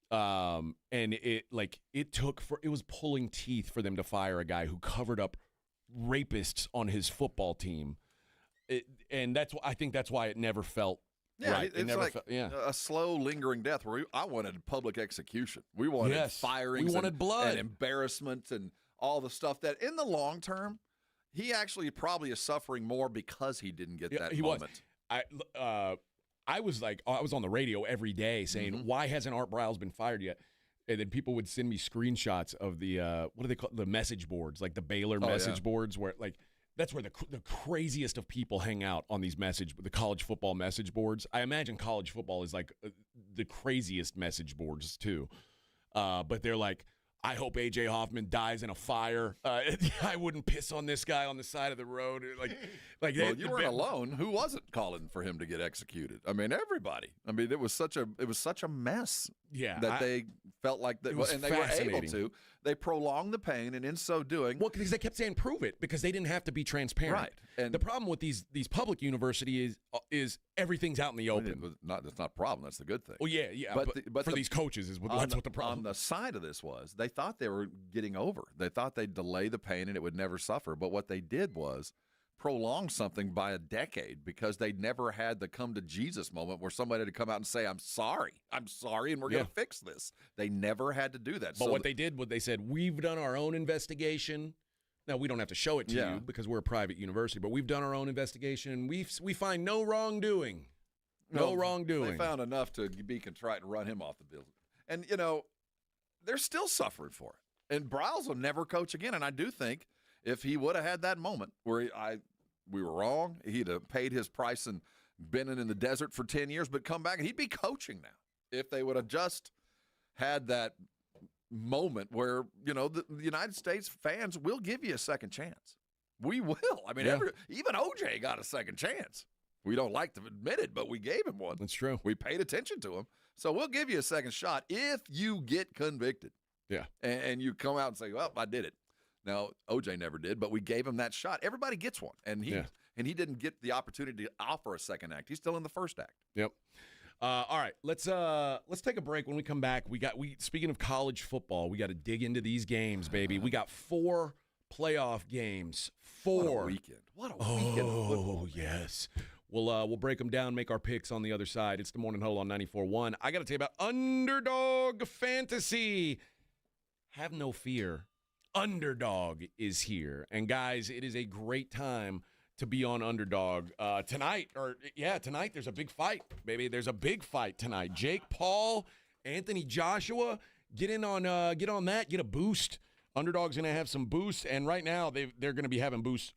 And it was pulling teeth for them to fire a guy who covered up rapists on his football team, and I think that's why it never felt right. It's like a slow, lingering death. Where I wanted public execution. We wanted firings. We wanted blood and embarrassment and all the stuff that, in the long term, he actually probably is suffering more because he didn't get that moment. I was on the radio every day saying, why hasn't Art Briles been fired yet? And then people would send me screenshots of the what do they call the message boards, like the Baylor message boards, where that's where the craziest of people hang out on these the college football message boards. I imagine college football is the craziest message boards too. But they're like, I hope A.J. Hoffman dies in a fire. I wouldn't piss on this guy on the side of the road. Well, you weren't alone. Who wasn't calling for him to get executed? I mean, everybody. I mean, it was such a mess. Yeah, that they felt like that, and they were able to. They prolonged the pain, and in so doing, because they kept saying prove it, because they didn't have to be transparent. Right. And the problem with these public universities is everything's out in the open. That's not a problem. That's the good thing. Well, yeah. But for these coaches, that's what the problem. On the side of this was, they thought they were getting over. They thought they'd delay the pain and it would never suffer. But what they did was prolong something by a decade, because they never had the come to Jesus moment where somebody had to come out and say, I'm sorry, and we're going to fix this. They never had to do that. But what they did was they said, we've done our own investigation. Now, we don't have to show it to you because we're a private university, but we've done our own investigation. We find no wrongdoing. No wrongdoing. They found enough to be contrite and run him off the building. And, they're still suffering for it. And Briles will never coach again. And I do think if he would have had that moment where we were wrong. He'd have paid his price and been in the desert for 10 years, but come back and he'd be coaching now if they would have just had that moment where, the United States fans will give you a second chance. We will. I mean, even OJ got a second chance. We don't like to admit it, but we gave him one. That's true. We paid attention to him. So we'll give you a second shot if you get convicted. Yeah. And you come out and say, well, I did it. Now, OJ never did, but we gave him that shot. Everybody gets one. And he didn't get the opportunity to offer a second act. He's still in the first act. Yep. All right, let's take a break. When we come back, speaking of college football, we got to dig into these games, baby. We got 4 playoff games. 4. What a weekend. What a weekend of football. Oh, yes. We'll break them down, make our picks on the other side. It's the Morning Huddle on 94.1. I got to tell you about Underdog Fantasy. Have no fear. Underdog is here. And, guys, it is a great time to be on Underdog. Tonight, there's a big fight, baby. There's a big fight tonight. Jake Paul, Anthony Joshua, get on that, get a boost. Underdog's going to have some boosts, and right now they're going to be having boosts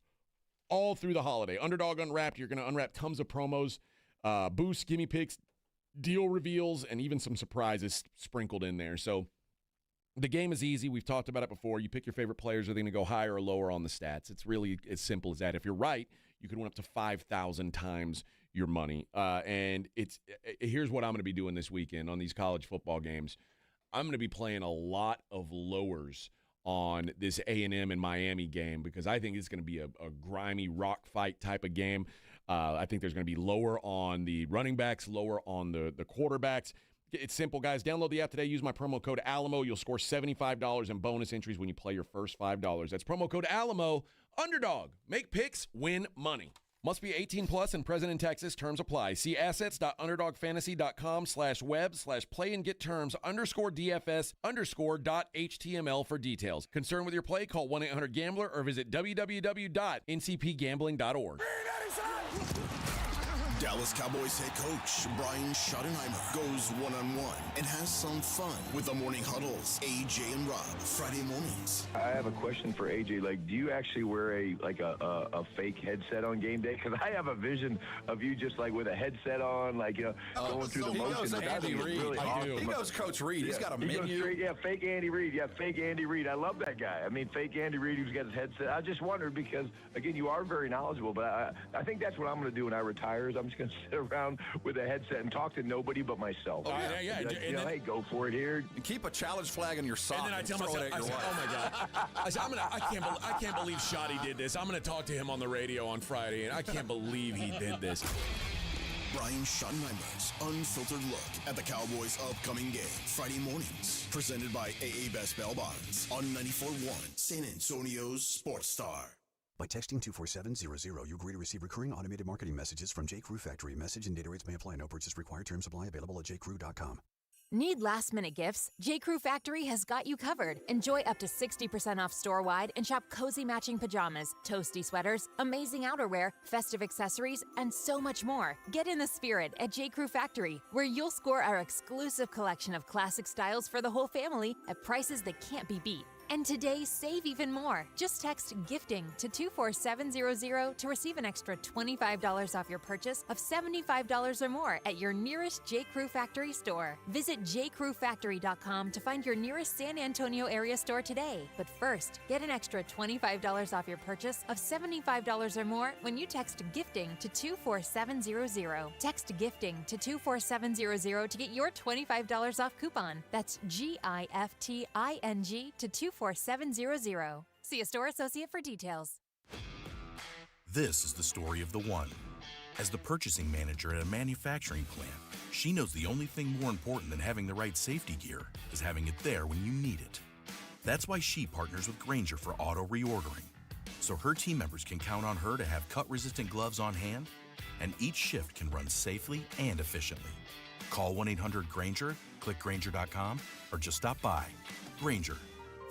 all through the holiday. Underdog Unwrapped, you're going to unwrap tons of promos, boosts, gimme picks, deal reveals, and even some surprises sprinkled in there. So the game is easy. We've talked about it before. You pick your favorite players. Are they going to go higher or lower on the stats? It's really as simple as that. If you're right, you could win up to 5,000 times your money. And here's what I'm going to be doing this weekend on these college football games. I'm going to be playing a lot of lowers on this A&M and Miami game because I think it's going to be a grimy rock fight type of game. I think there's going to be lower on the running backs, lower on the quarterbacks. It's simple, guys. Download the app today. Use my promo code Alamo. You'll score $75 in bonus entries when you play your first $5. That's promo code Alamo. Underdog. Make picks, win money. Must be 18 plus and present in Texas. Terms apply. See assets.underdogfantasy.com/web/play and get terms _DFS_.html for details. Concerned with your play? Call 1-800-GAMBLER or visit www.ncpgambling.org. Dallas Cowboys head coach Brian Schottenheimer goes one-on-one and has some fun with the Morning Huddles, AJ and Rob, Friday mornings. I have a question for AJ. Like, do you actually wear a fake headset on game day? Because I have a vision of you just like with a headset on, like going through the motions. Andy Reid. Really awesome. He goes Coach Reid. He's got a menu. Fake Andy Reid. Yeah, fake Andy Reid. I love that guy. I mean, fake Andy Reid who's got his headset. I just wondered because again, you are very knowledgeable, but I think that's what I'm going to do when I retire. Is I'm just going to sit around with a headset and talk to nobody but myself. Hey, go for it here. You keep a challenge flag in your sock. And then I tell myself, oh my God, I can't believe Shotty did this. I'm going to talk to him on the radio on Friday, and I can't believe he did this. Brian Schottenheimer's unfiltered look at the Cowboys' upcoming game, Friday mornings, presented by AA Best Bail Bonds on 94.1 San Antonio's Sports Star. By texting 24700, you agree to receive recurring automated marketing messages from J.Crew Factory. Message and data rates may apply. No purchase required. Terms apply. Available at jcrew.com. Need last-minute gifts? J.Crew Factory has got you covered. Enjoy up to 60% off store-wide and shop cozy matching pajamas, toasty sweaters, amazing outerwear, festive accessories, and so much more. Get in the spirit at J.Crew Factory, where you'll score our exclusive collection of classic styles for the whole family at prices that can't be beat. And today, save even more. Just text GIFTING to 24700 to receive an extra $25 off your purchase of $75 or more at your nearest J.Crew Factory store. Visit jcrewfactory.com to find your nearest San Antonio area store today. But first, get an extra $25 off your purchase of $75 or more when you text GIFTING to 24700. Text GIFTING to 24700 to get your $25 off coupon. That's GIFTING to 24700. See a store associate for details. This is the story of the one. As the purchasing manager at a manufacturing plant, she knows the only thing more important than having the right safety gear is having it there when you need it. That's why she partners with Grainger for auto reordering, so her team members can count on her to have cut-resistant gloves on hand, and each shift can run safely and efficiently. Call 1-800-GRAINGER, click Grainger.com, or just stop by. Grainger,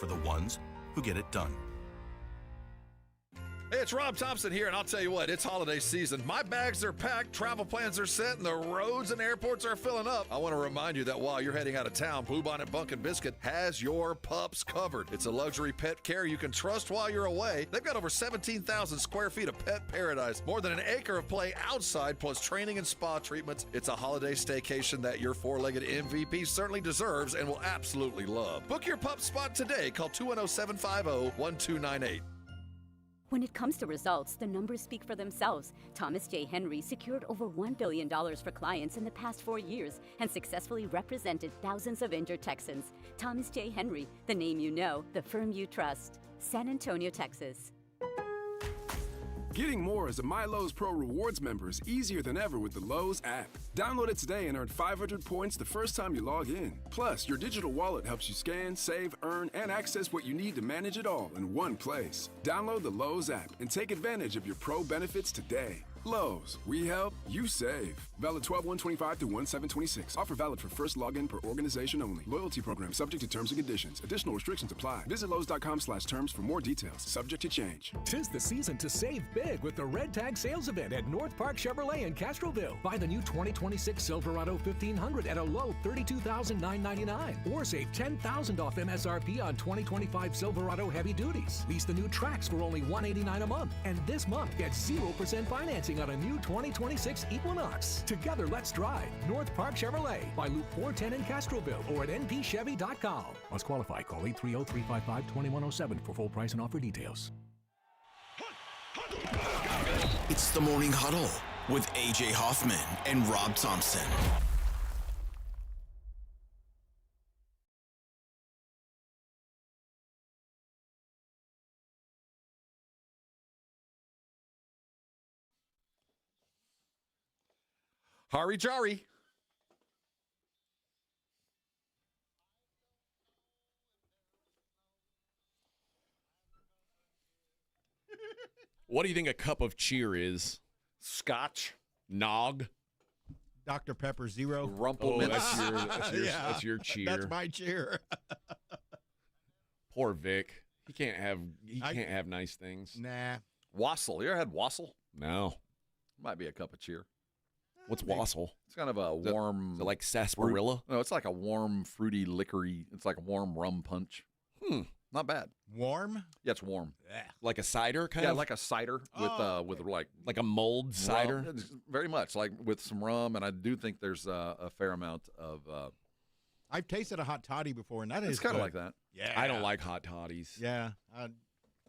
for the ones who get it done. Hey, it's Rob Thompson here, and I'll tell you what, it's holiday season. My bags are packed, travel plans are set, and the roads and airports are filling up. I want to remind you that while you're heading out of town, Bluebonnet Bunk and Biscuit has your pups covered. It's a luxury pet care you can trust while you're away. They've got over 17,000 square feet of pet paradise, more than an acre of play outside, plus training and spa treatments. It's a holiday staycation that your four-legged MVP certainly deserves and will absolutely love. Book your pup spot today. Call 210-750-1298. When it comes to results, the numbers speak for themselves. Thomas J. Henry secured over $1 billion for clients in the past 4 years and successfully represented thousands of injured Texans. Thomas J. Henry, the name you know, the firm you trust. San Antonio, Texas. Getting more as a MyLowe's Pro Rewards member is easier than ever with the Lowe's app. Download it today and earn 500 points the first time you log in. Plus, your digital wallet helps you scan, save, earn, and access what you need to manage it all in one place. Download the Lowe's app and take advantage of your Pro benefits today. Lowe's, we help, you save. Valid 12/1/25 through 1/7/26. Offer valid for first login per organization only. Loyalty program subject to terms and conditions. Additional restrictions apply. Visit Lowe's.com/terms for more details. Subject to change. 'Tis the season to save big with the Red Tag Sales Event at North Park Chevrolet in Castroville. Buy the new 2026 Silverado 1500 at a low $32,999. Or save $10,000 off MSRP on 2025 Silverado heavy duties. Lease the new Trax for only $189 a month. And this month, get 0% financing on a new 2026 Equinox. Together, let's drive. North Park Chevrolet by Loop 410 in Castroville or at npchevy.com. Must qualify. Call 830-355-2107 for full price and offer details. It's the Morning Huddle with AJ Hoffman and Rob Thompson. Hari Jari. What do you think a cup of cheer is? Scotch. Nog. Dr. Pepper Zero. Rumplemint. That's your cheer. That's my cheer. Poor Vic. He can't have nice things. Nah. Wassail. You ever had wassail? No. Might be a cup of cheer. What's wassail? It's kind of a warm. Is it like sarsaparilla? No, it's like a warm, fruity, liquory. It's like a warm rum punch. Not bad. Warm? Yeah, it's warm. Like a cider kind of? Yeah, like a cider with like a mulled cider? Rum. Very much, like with some rum, and I do think there's a fair amount of... I've tasted a hot toddy before, and it's kind of like that. Yeah. I don't like hot toddies. Yeah.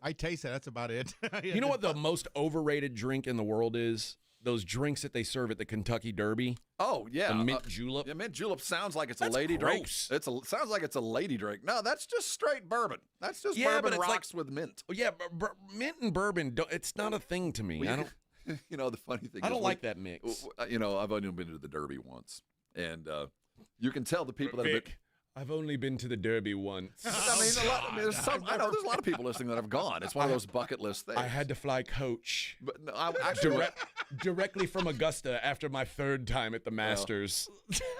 I taste it. That's about it. You know what the most overrated drink in the world is? Those drinks that they serve at the Kentucky Derby. Oh, yeah. The mint julep. Yeah, mint julep sounds like it's a That's lady gross. drink. Sounds like it's a lady drink. No, that's just straight bourbon. That's just bourbon rocks with mint. Yeah, mint and bourbon, it's not a thing to me. Well, I don't. You know, the funny thing I is... don't like that mix. You know, I've only been to the Derby once. And you can tell the people that have been... I've only been to the Derby once. I mean, there's a lot of people listening that have gone. It's one of those bucket list things. I had to fly coach. But no, actually, directly from Augusta after my third time at the Masters.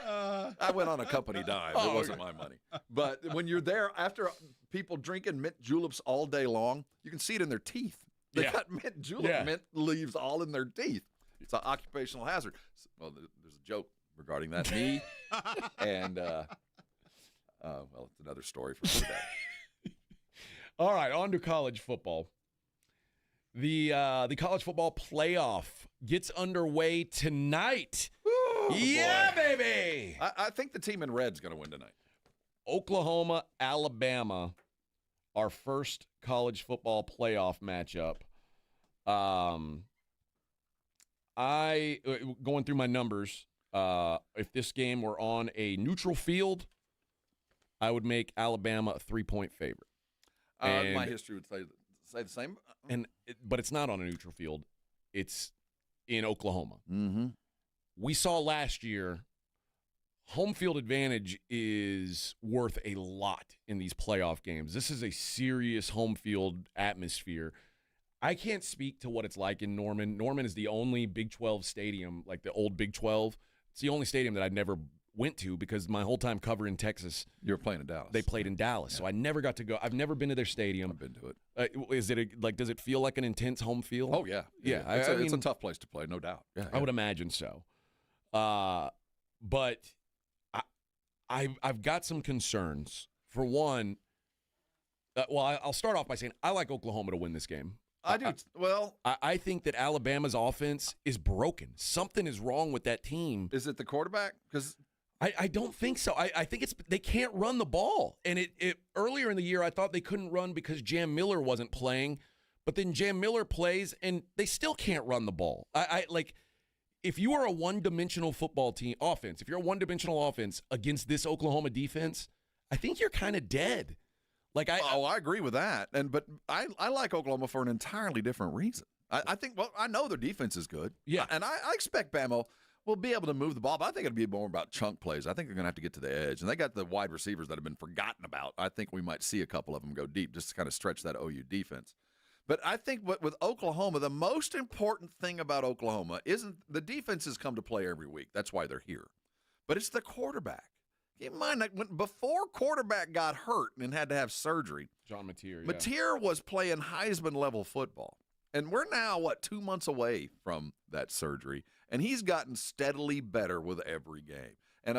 I went on a company dime. It wasn't my money. But when you're there, after people drinking mint juleps all day long, you can see it in their teeth. They got mint julep mint leaves all in their teeth. It's an occupational hazard. Well, there's a joke regarding that. Me and... well, it's another story for today. All right, on to college football. The college football playoff gets underway tonight. Ooh, yeah, boy. baby! I think the team in red's going to win tonight. Oklahoma, Alabama, our first college football playoff matchup. Going through my numbers, if this game were on a neutral field, I would make Alabama a 3-point favorite. My history would say the same. But it's not on a neutral field. It's in Oklahoma. Mm-hmm. We saw last year, home field advantage is worth a lot in these playoff games. This is a serious home field atmosphere. I can't speak to what it's like in Norman. Norman is the only Big 12 stadium, like the old Big 12. It's the only stadium that I've never went to because my whole time covering Texas, you were playing in Dallas. They played in Dallas, so I never got to go. I've never been to their stadium. I've been to it. Is it does it feel like an intense home field? Oh yeah, yeah. It's a tough place to play, no doubt. Yeah, I would imagine so. But I've got some concerns. For one, I'll start off by saying I like Oklahoma to win this game. I do. I think that Alabama's offense is broken. Something is wrong with that team. Is it the quarterback? Because I don't think so. I think it's they can't run the ball. And it earlier in the year I thought they couldn't run because Jam Miller wasn't playing, but then Jam Miller plays and they still can't run the ball. I like if you are a one-dimensional football team offense, if you're a one-dimensional offense against this Oklahoma defense, I think you're kind of dead. Like I agree with that, but I like Oklahoma for an entirely different reason. I think I know their defense is good, and I expect Bama will be able to move the ball, but I think it'll be more about chunk plays. I think they're going to have to get to the edge, and they got the wide receivers that have been forgotten about. I think we might see a couple of them go deep just to kind of stretch that OU defense. But I think with Oklahoma, the most important thing about Oklahoma isn't the defenses come to play every week. That's why they're here, but it's the quarterback. Keep in mind that before quarterback got hurt and had to have surgery, John Mateer. Mateer was playing Heisman-level football. And we're now, 2 months away from that surgery, and he's gotten steadily better with every game. And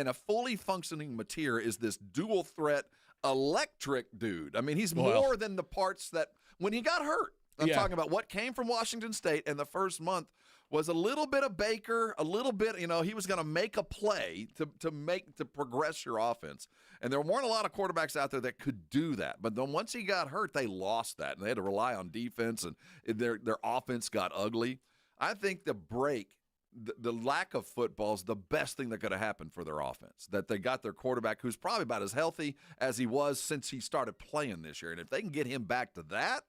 a fully functioning Mateer is this dual-threat, electric dude. I mean, he's more than the parts that when he got hurt. I'm talking about what came from Washington State in the first month was a little bit of Baker, a little bit, he was going to make a play to progress your offense. And there weren't a lot of quarterbacks out there that could do that. But then once he got hurt, they lost that, and they had to rely on defense, and their offense got ugly. I think the lack of football is the best thing that could have happened for their offense, that they got their quarterback who's probably about as healthy as he was since he started playing this year. And if they can get him back to that,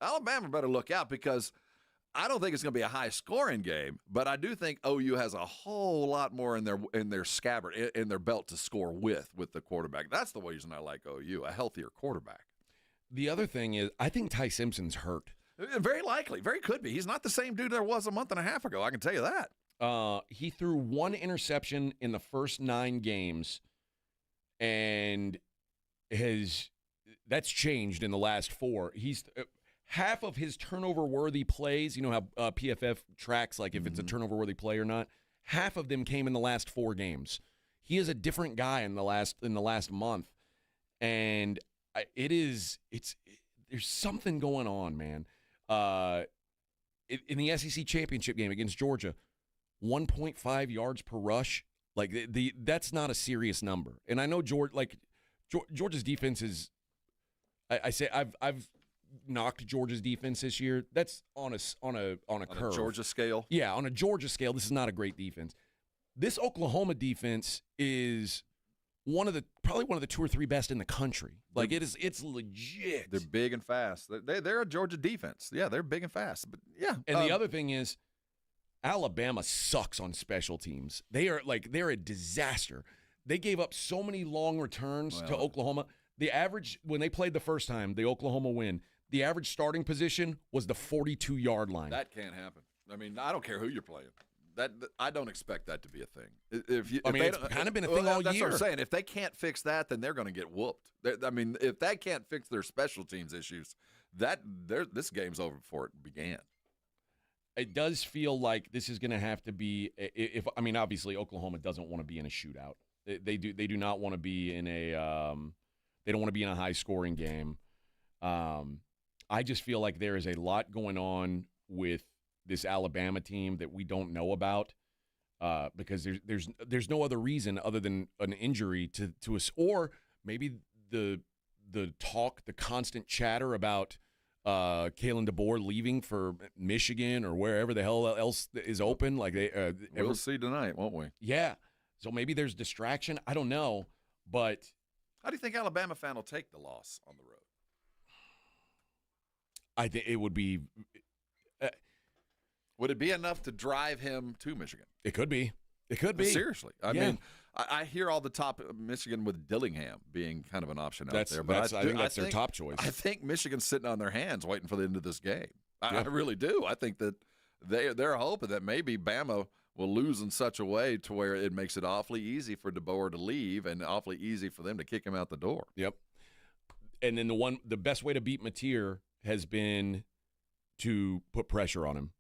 Alabama better look out, because I don't think it's going to be a high-scoring game, but I do think OU has a whole lot more in their scabbard, in their belt to score with the quarterback. That's the reason I like OU, a healthier quarterback. The other thing is, I think Ty Simpson's hurt. Very likely. Very could be. He's not the same dude there was a month and a half ago, I can tell you that. He threw one interception in the first 9 games, and that's changed in the last 4. He's half of his turnover-worthy plays, you know how PFF tracks like if it's a turnover-worthy play or not, half of them came in the last 4 games. He is a different guy in the last month, and there's something going on, man. In the SEC championship game against Georgia, 1.5 yards per rush, like that's not a serious number. And I know Georgia's defense is. I've knocked Georgia's defense this year. That's on a curve. On a Georgia scale? Yeah, on a Georgia scale, this is not a great defense. This Oklahoma defense is probably one of the 2 or 3 best in the country. Like it's legit. They're big and fast. They're a Georgia defense. Yeah, they're big and fast. But yeah. And the other thing is, Alabama sucks on special teams. They're a disaster. They gave up so many long returns to Oklahoma. The average, when they played the first time, the Oklahoma win, the average starting position was the 42-yard line. That can't happen. I mean, I don't care who you're playing. I don't expect that to be a thing. It's kind of been a thing all year. That's what I'm saying. If they can't fix that, then they're going to get whooped. I mean, if they can't fix their special teams issues, this game's over before it began. It does feel like this is going to have to be. Obviously, Oklahoma doesn't want to be in a shootout. They do not want to be in a. They don't want to be in a high-scoring game. I just feel like there is a lot going on with this Alabama team that we don't know about because there's no other reason other than an injury to us, or maybe the constant chatter about Kalen DeBoer leaving for Michigan or wherever the hell else is open. Like we'll see tonight, won't we? Yeah. So maybe there's distraction. I don't know, but. How do you think Alabama fan will take the loss on the road? I think it would be. Would it be enough to drive him to Michigan? It could be. It could be. Seriously. I mean, I hear all the top Michigan with Dillingham being kind of an option out there. But I think that's their top choice. I think Michigan's sitting on their hands waiting for the end of this game. I really do. I think that they're hoping that maybe Bama will lose in such a way to where it makes it awfully easy for DeBoer to leave and awfully easy for them to kick him out the door. Yep. And then the best way to beat Mateer has been to put pressure on him.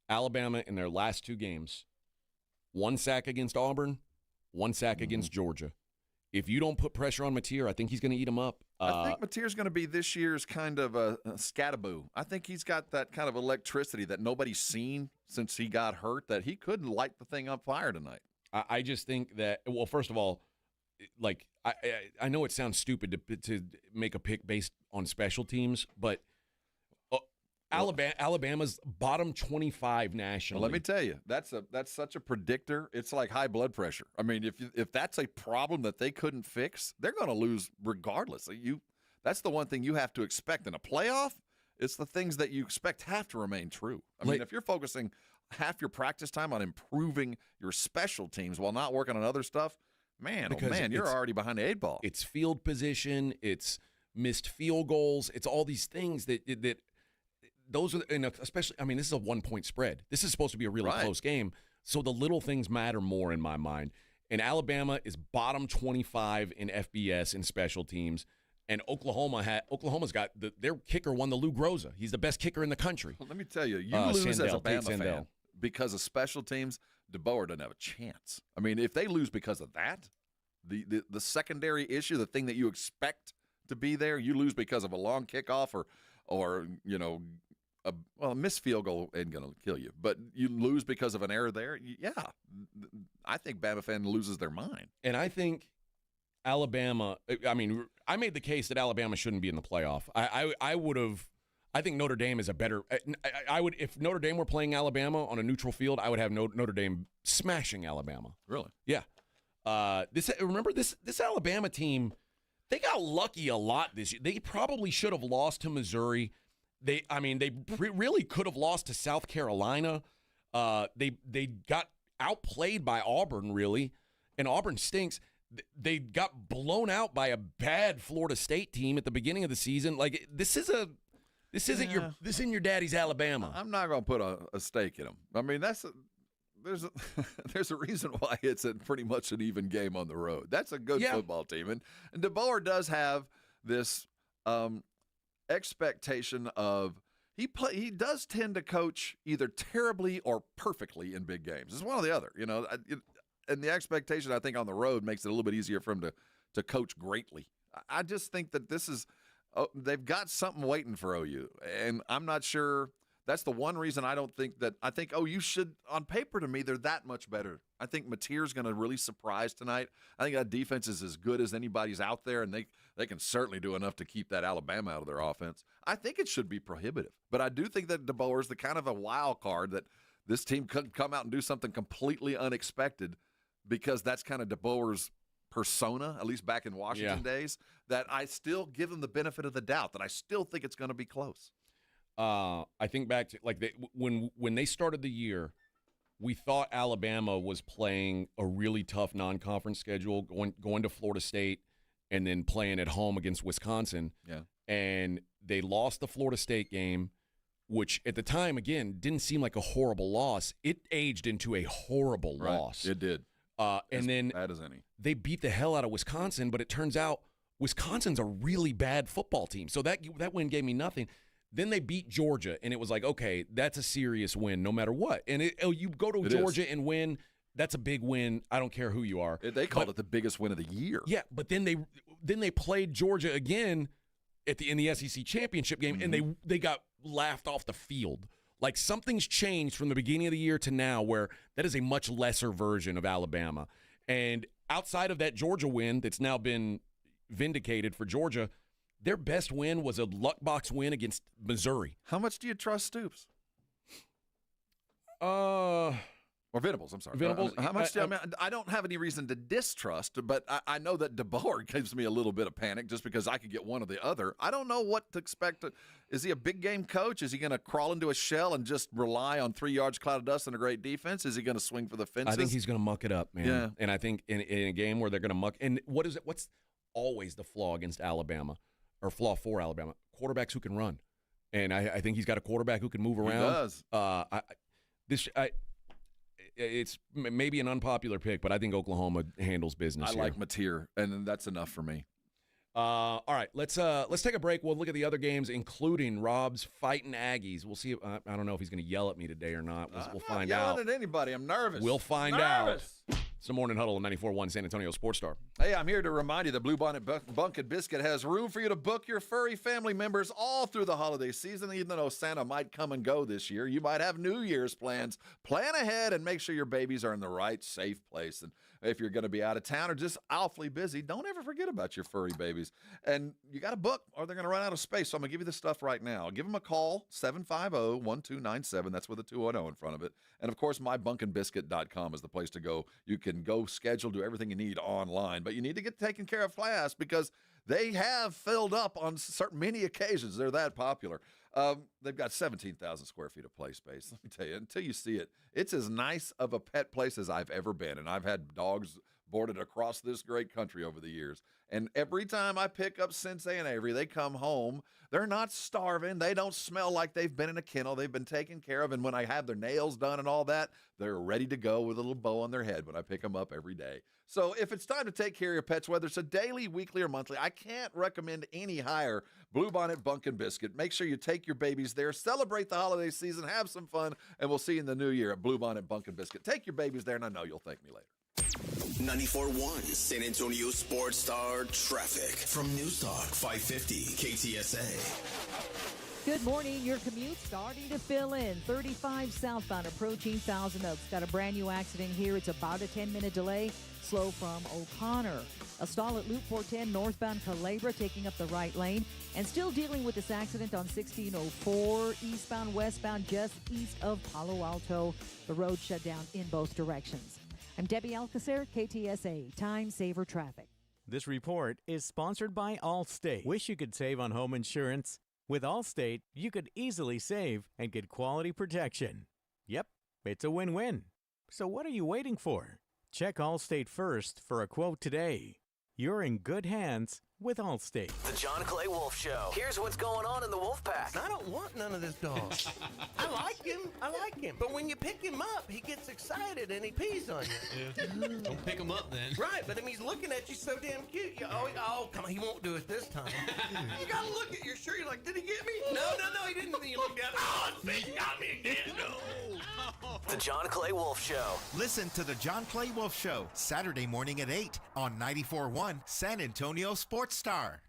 Alabama in their last 2 games, 1 sack against Auburn, 1 sack against Georgia. If you don't put pressure on Mateer, I think he's going to eat him up. I think Mateer's going to be this year's kind of a scataboo. I think he's got that kind of electricity that nobody's seen since he got hurt, that he could light the thing on fire tonight. I just think that, well, first of all, like I know it sounds stupid to make a pick based on special teams, but Alabama's bottom 25 nationally. Well, let me tell you, that's such a predictor. It's like high blood pressure. I mean, if that's a problem that they couldn't fix, they're going to lose regardless. That's the one thing you have to expect in a playoff. It's the things that you expect have to remain true. I mean, if you're focusing half your practice time on improving your special teams while not working on other stuff, you're already behind the 8 ball. It's field position, it's missed field goals, it's all these things that those are, and especially, I mean, this is a 1-point spread. This is supposed to be a really close game, so the little things matter more in my mind. And Alabama is bottom 25 in FBS in special teams, and Oklahoma's got their kicker won the Lou Groza. He's the best kicker in the country. Well, let me tell you, lose as a Bama fan because of special teams. DeBoer doesn't have a chance. I mean, if they lose because of that, the secondary issue, the thing that you expect to be there, you lose because of a long kickoff or a missed field goal ain't going to kill you. But you lose because of an error there, I think Bama fan loses their mind. And I think Alabama, I mean, I made the case that Alabama shouldn't be in the playoff. I think Notre Dame is a better. I would, if Notre Dame were playing Alabama on a neutral field, I would have Notre Dame smashing Alabama. Really? Yeah. Remember this Alabama team, they got lucky a lot this year. They probably should have lost to Missouri. They really could have lost to South Carolina. They got outplayed by Auburn, really, and Auburn stinks. They got blown out by a bad Florida State team at the beginning of the season. Like this isn't your daddy's Alabama. I'm not going to put a stake in them. I mean, there's a reason why it's pretty much an even game on the road. That's a good football team, and DeBoer does have this expectation of he does tend to coach either terribly or perfectly in big games. It's one or the other, and the expectation I think on the road makes it a little bit easier for him to coach greatly. I just think that this is. They've got something waiting for OU, and I'm not sure. That's the one reason I think OU should, on paper to me, they're that much better. I think Mateer's going to really surprise tonight. I think that defense is as good as anybody's out there, and they can certainly do enough to keep that Alabama out of their offense. I think it should be prohibitive, but I do think that DeBoer's the kind of a wild card that this team could come out and do something completely unexpected because that's kind of DeBoer's persona, at least back in Washington days, that I still give them the benefit of the doubt, that I still think it's going to be close. I think back to when they started the year, we thought Alabama was playing a really tough non-conference schedule, going to Florida State and then playing at home against Wisconsin. Yeah. And they lost the Florida State game, which at the time, again, didn't seem like a horrible loss. It aged into a horrible loss. It did. And then bad as any. They beat the hell out of Wisconsin, but it turns out Wisconsin's a really bad football team. So that win gave me nothing. Then they beat Georgia, and it was like, okay, that's a serious win no matter what. And you go to Georgia and win, that's a big win. I don't care who you are. They called it the biggest win of the year. Yeah, but then they played Georgia again in the SEC championship game, and they got laughed off the field. Like something's changed from the beginning of the year to now where that is a much lesser version of Alabama. And outside of that Georgia win that's now been vindicated for Georgia, their best win was a luck box win against Missouri. How much do you trust Stoops? Or Venables, I'm sorry. Venables. How much do I don't have any reason to distrust, but I know that DeBoer gives me a little bit of panic just because I could get one or the other. I don't know what to expect. Is he a big game coach? Is he going to crawl into a shell and just rely on 3 yards cloud of dust and a great defense? Is he going to swing for the fences? I think he's going to muck it up, man. Yeah. And I think in a game where they're going to muck – and what's always the flaw against Alabama or flaw for Alabama? Quarterbacks who can run. And I think he's got a quarterback who can move around. He does. it's maybe an unpopular pick, but I think Oklahoma handles business. I like Mateer, and that's enough for me. All right, let's take a break. We'll look at the other games, including Rob's Fighting Aggies. We'll see. I don't know if he's going to yell at me today or not. We'll find out. I'm not yelling at anybody. I'm nervous. We'll find out. It's the Morning Huddle on 94.1 San Antonio Sports Star. Hey, I'm here to remind you that Bluebonnet Bunkin' Biscuit has room for you to book your furry family members all through the holiday season. Even though Santa might come and go this year, you might have New Year's plans. Plan ahead and make sure your babies are in the right, safe place. And if you're going to be out of town or just awfully busy, don't ever forget about your furry babies. And you got to book or they're going to run out of space. So I'm going to give you this stuff right now. Give them a call, 750-1297. That's with a 210 in front of it. And, of course, mybunkinbiscuit.com is the place to go. You can go schedule, do everything you need online. But you need to get taken care of fast because they have filled up on many occasions. They're that popular. They've got 17,000 square feet of play space. Let me tell you, until you see it, it's as nice of a pet place as I've ever been. And I've had dogs boarded across this great country over the years. And every time I pick up Sensei and Avery, they come home. They're not starving. They don't smell like they've been in a kennel. They've been taken care of. And when I have their nails done and all that, they're ready to go with a little bow on their head when I pick them up every day. So if it's time to take care of your pets, whether it's a daily, weekly, or monthly, I can't recommend any higher Bluebonnet Bunkin' Biscuit. Make sure you take your babies there. Celebrate the holiday season. Have some fun. And we'll see you in the new year at Bluebonnet Bunkin' Biscuit. Take your babies there, and I know you'll thank me later. 94.1 San Antonio Sports Star traffic from Newstalk 550 KTSA. Good morning. Your commute starting to fill in. 35 southbound approaching Thousand Oaks. Got a brand new accident here. It's about a 10-minute delay. Slow from O'Connor. A stall at Loop 410 northbound Culebra taking up the right lane. And still dealing with this accident on 1604 eastbound westbound just east of Palo Alto. The road shut down in both directions. I'm Debbie Alcacer, KTSA, Time Saver Traffic. This report is sponsored by Allstate. Wish you could save on home insurance? With Allstate, you could easily save and get quality protection. Yep, it's a win-win. So what are you waiting for? Check Allstate first for a quote today. You're in good hands with Allstate. The John Clay Wolf Show. Here's what's going on in the Wolf Pack. I don't want none of this dog. I like him. But when you pick him up, he gets excited and he pees on you. Yeah. Don't pick him up then. Right, but he's looking at you so damn cute. Oh, come on, he won't do it this time. You gotta look at your shirt. You're like, did he get me? No, he didn't. Then you look down. Oh, he got me again. No. The John Clay Wolf Show. Listen to the John Clay Wolf Show, Saturday morning at 8 on 94.1 San Antonio Sports Star.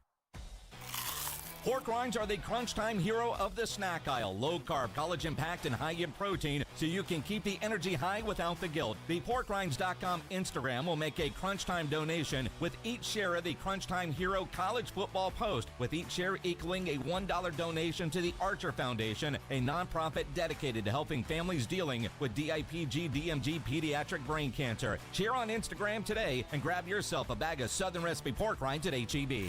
Pork rinds are the crunch time hero of the snack aisle. Low carb, collagen packed, and high in protein, so you can keep the energy high without the guilt. The porkrinds.com Instagram will make a crunch time donation with each share of the Crunch Time Hero College Football Post, with each share equaling a $1 donation to the Archer Foundation, a nonprofit dedicated to helping families dealing with DIPG-DMG pediatric brain cancer. Share on Instagram today and grab yourself a bag of Southern Recipe pork rinds at HEB.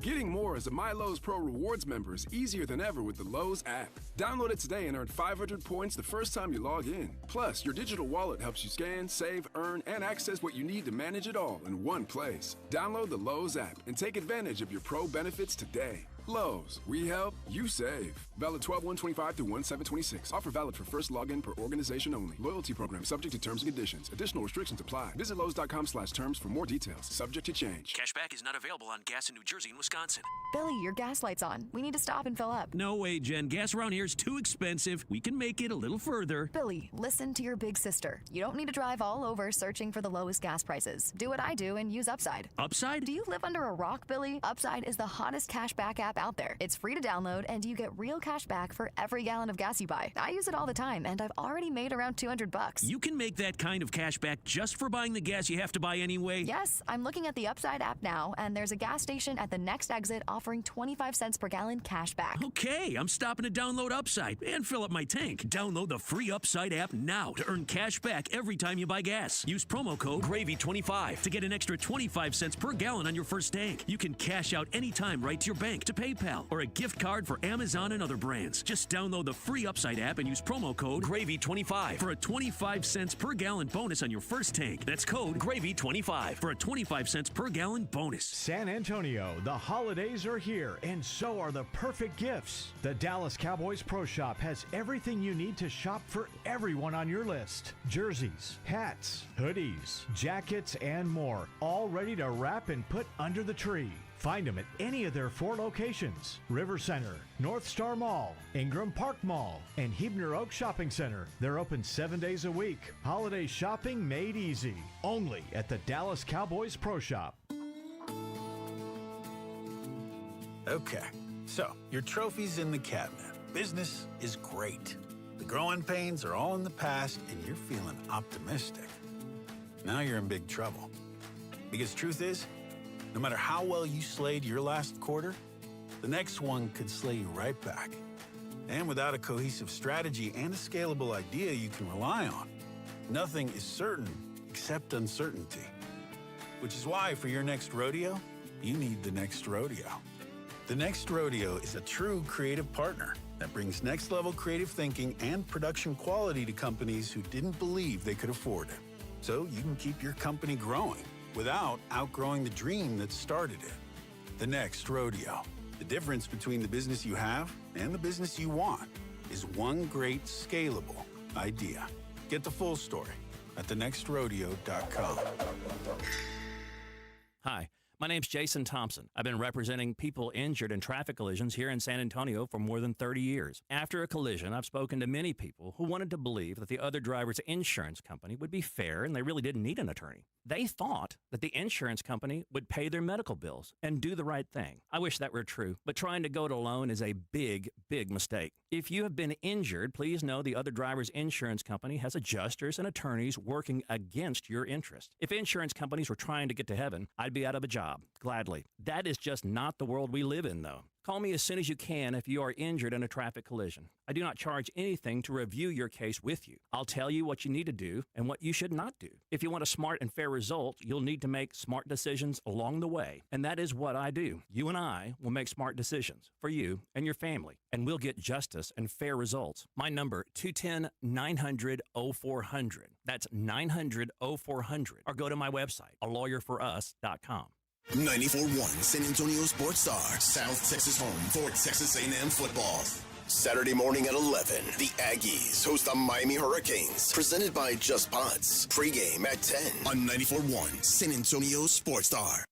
Getting more as a MyLowe's Pro Rewards member is easier than ever with the Lowe's app. Download it today and earn 500 points the first time you log in. Plus, your digital wallet helps you scan, save, earn, and access what you need to manage it all in one place. Download the Lowe's app and take advantage of your Pro benefits today. Lowe's, we help, you save. Valid 12/1/25 through 1/7/26. Offer valid for first login per organization only. Loyalty program subject to terms and conditions. Additional restrictions apply. Visit Lowe's.com/terms for more details. Subject to change. Cashback is not available on gas in New Jersey and Wisconsin. Billy, your gas light's on. We need to stop and fill up. No way, Jen. Gas around here is too expensive. We can make it a little further. Billy, listen to your big sister. You don't need to drive all over searching for the lowest gas prices. Do what I do and use Upside. Upside? Do you live under a rock, Billy? Upside is the hottest cashback app out there. It's free to download, and you get real cash back for every gallon of gas you buy. I use it all the time, and I've already made around $200. You can make that kind of cash back just for buying the gas you have to buy anyway? Yes, I'm looking at the Upside app now, and there's a gas station at the next exit offering 25 cents per gallon cash back. Okay, I'm stopping to download Upside and fill up my tank. Download the free Upside app now to earn cash back every time you buy gas. Use promo code GRAVY25 to get an extra 25 cents per gallon on your first tank. You can cash out anytime right to your bank to pay PayPal, or a gift card for Amazon and other brands. Just download the free Upside app and use promo code GRAVY25 for a 25 cents per gallon bonus on your first tank. That's code GRAVY25 for a 25 cents per gallon bonus. San Antonio, the holidays are here, and so are the perfect gifts. The Dallas Cowboys Pro Shop has everything you need to shop for everyone on your list. Jerseys, hats, hoodies, jackets, and more, all ready to wrap and put under the tree. Find them at any of their 4 locations: River Center, North Star Mall, Ingram Park Mall, and Hebner Oak Shopping Center. They're open 7 days a week. Holiday shopping made easy. Only at the Dallas Cowboys Pro Shop. Okay, so your trophy's in the cabinet. Business is great. The growing pains are all in the past, and you're feeling optimistic. Now you're in big trouble. Because truth is, no matter how well you slayed your last quarter, the next one could slay you right back. And without a cohesive strategy and a scalable idea you can rely on, nothing is certain except uncertainty. Which is why for your next rodeo, you need the Next Rodeo. The Next Rodeo is a true creative partner that brings next-level creative thinking and production quality to companies who didn't believe they could afford it. So you can keep your company growing without outgrowing the dream that started it. The Next Rodeo. The difference between the business you have and the business you want is one great scalable idea. Get the full story at thenextrodeo.com. Hi, my name's Jason Thompson. I've been representing people injured in traffic collisions here in San Antonio for more than 30 years. After a collision, I've spoken to many people who wanted to believe that the other driver's insurance company would be fair and they really didn't need an attorney. They thought that the insurance company would pay their medical bills and do the right thing. I wish that were true, but trying to go it alone is a big, big mistake. If you have been injured, please know the other driver's insurance company has adjusters and attorneys working against your interest. If insurance companies were trying to get to heaven, I'd be out of a job, gladly. That is just not the world we live in, though. Call me as soon as you can if you are injured in a traffic collision. I do not charge anything to review your case with you. I'll tell you what you need to do and what you should not do. If you want a smart and fair result, you'll need to make smart decisions along the way. And that is what I do. You and I will make smart decisions for you and your family, and we'll get justice and fair results. My number, 210-900-0400. That's 900-0400. Or go to my website, alawyerforus.com. 94.1 San Antonio Sports Star, South Texas home for Texas A&M football. Saturday morning at 11, the Aggies host the Miami Hurricanes, presented by Just Pots. Pre-game at 10 on 94.1 San Antonio Sports Star.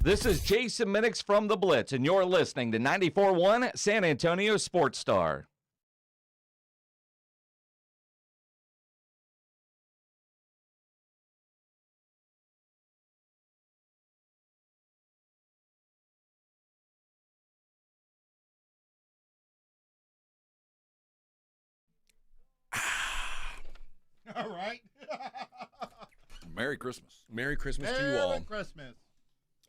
This is Jason Minix from The Blitz, and you're listening to 94.1 San Antonio Sports Star. All right. Merry Christmas. Merry Christmas to you all. Merry Christmas.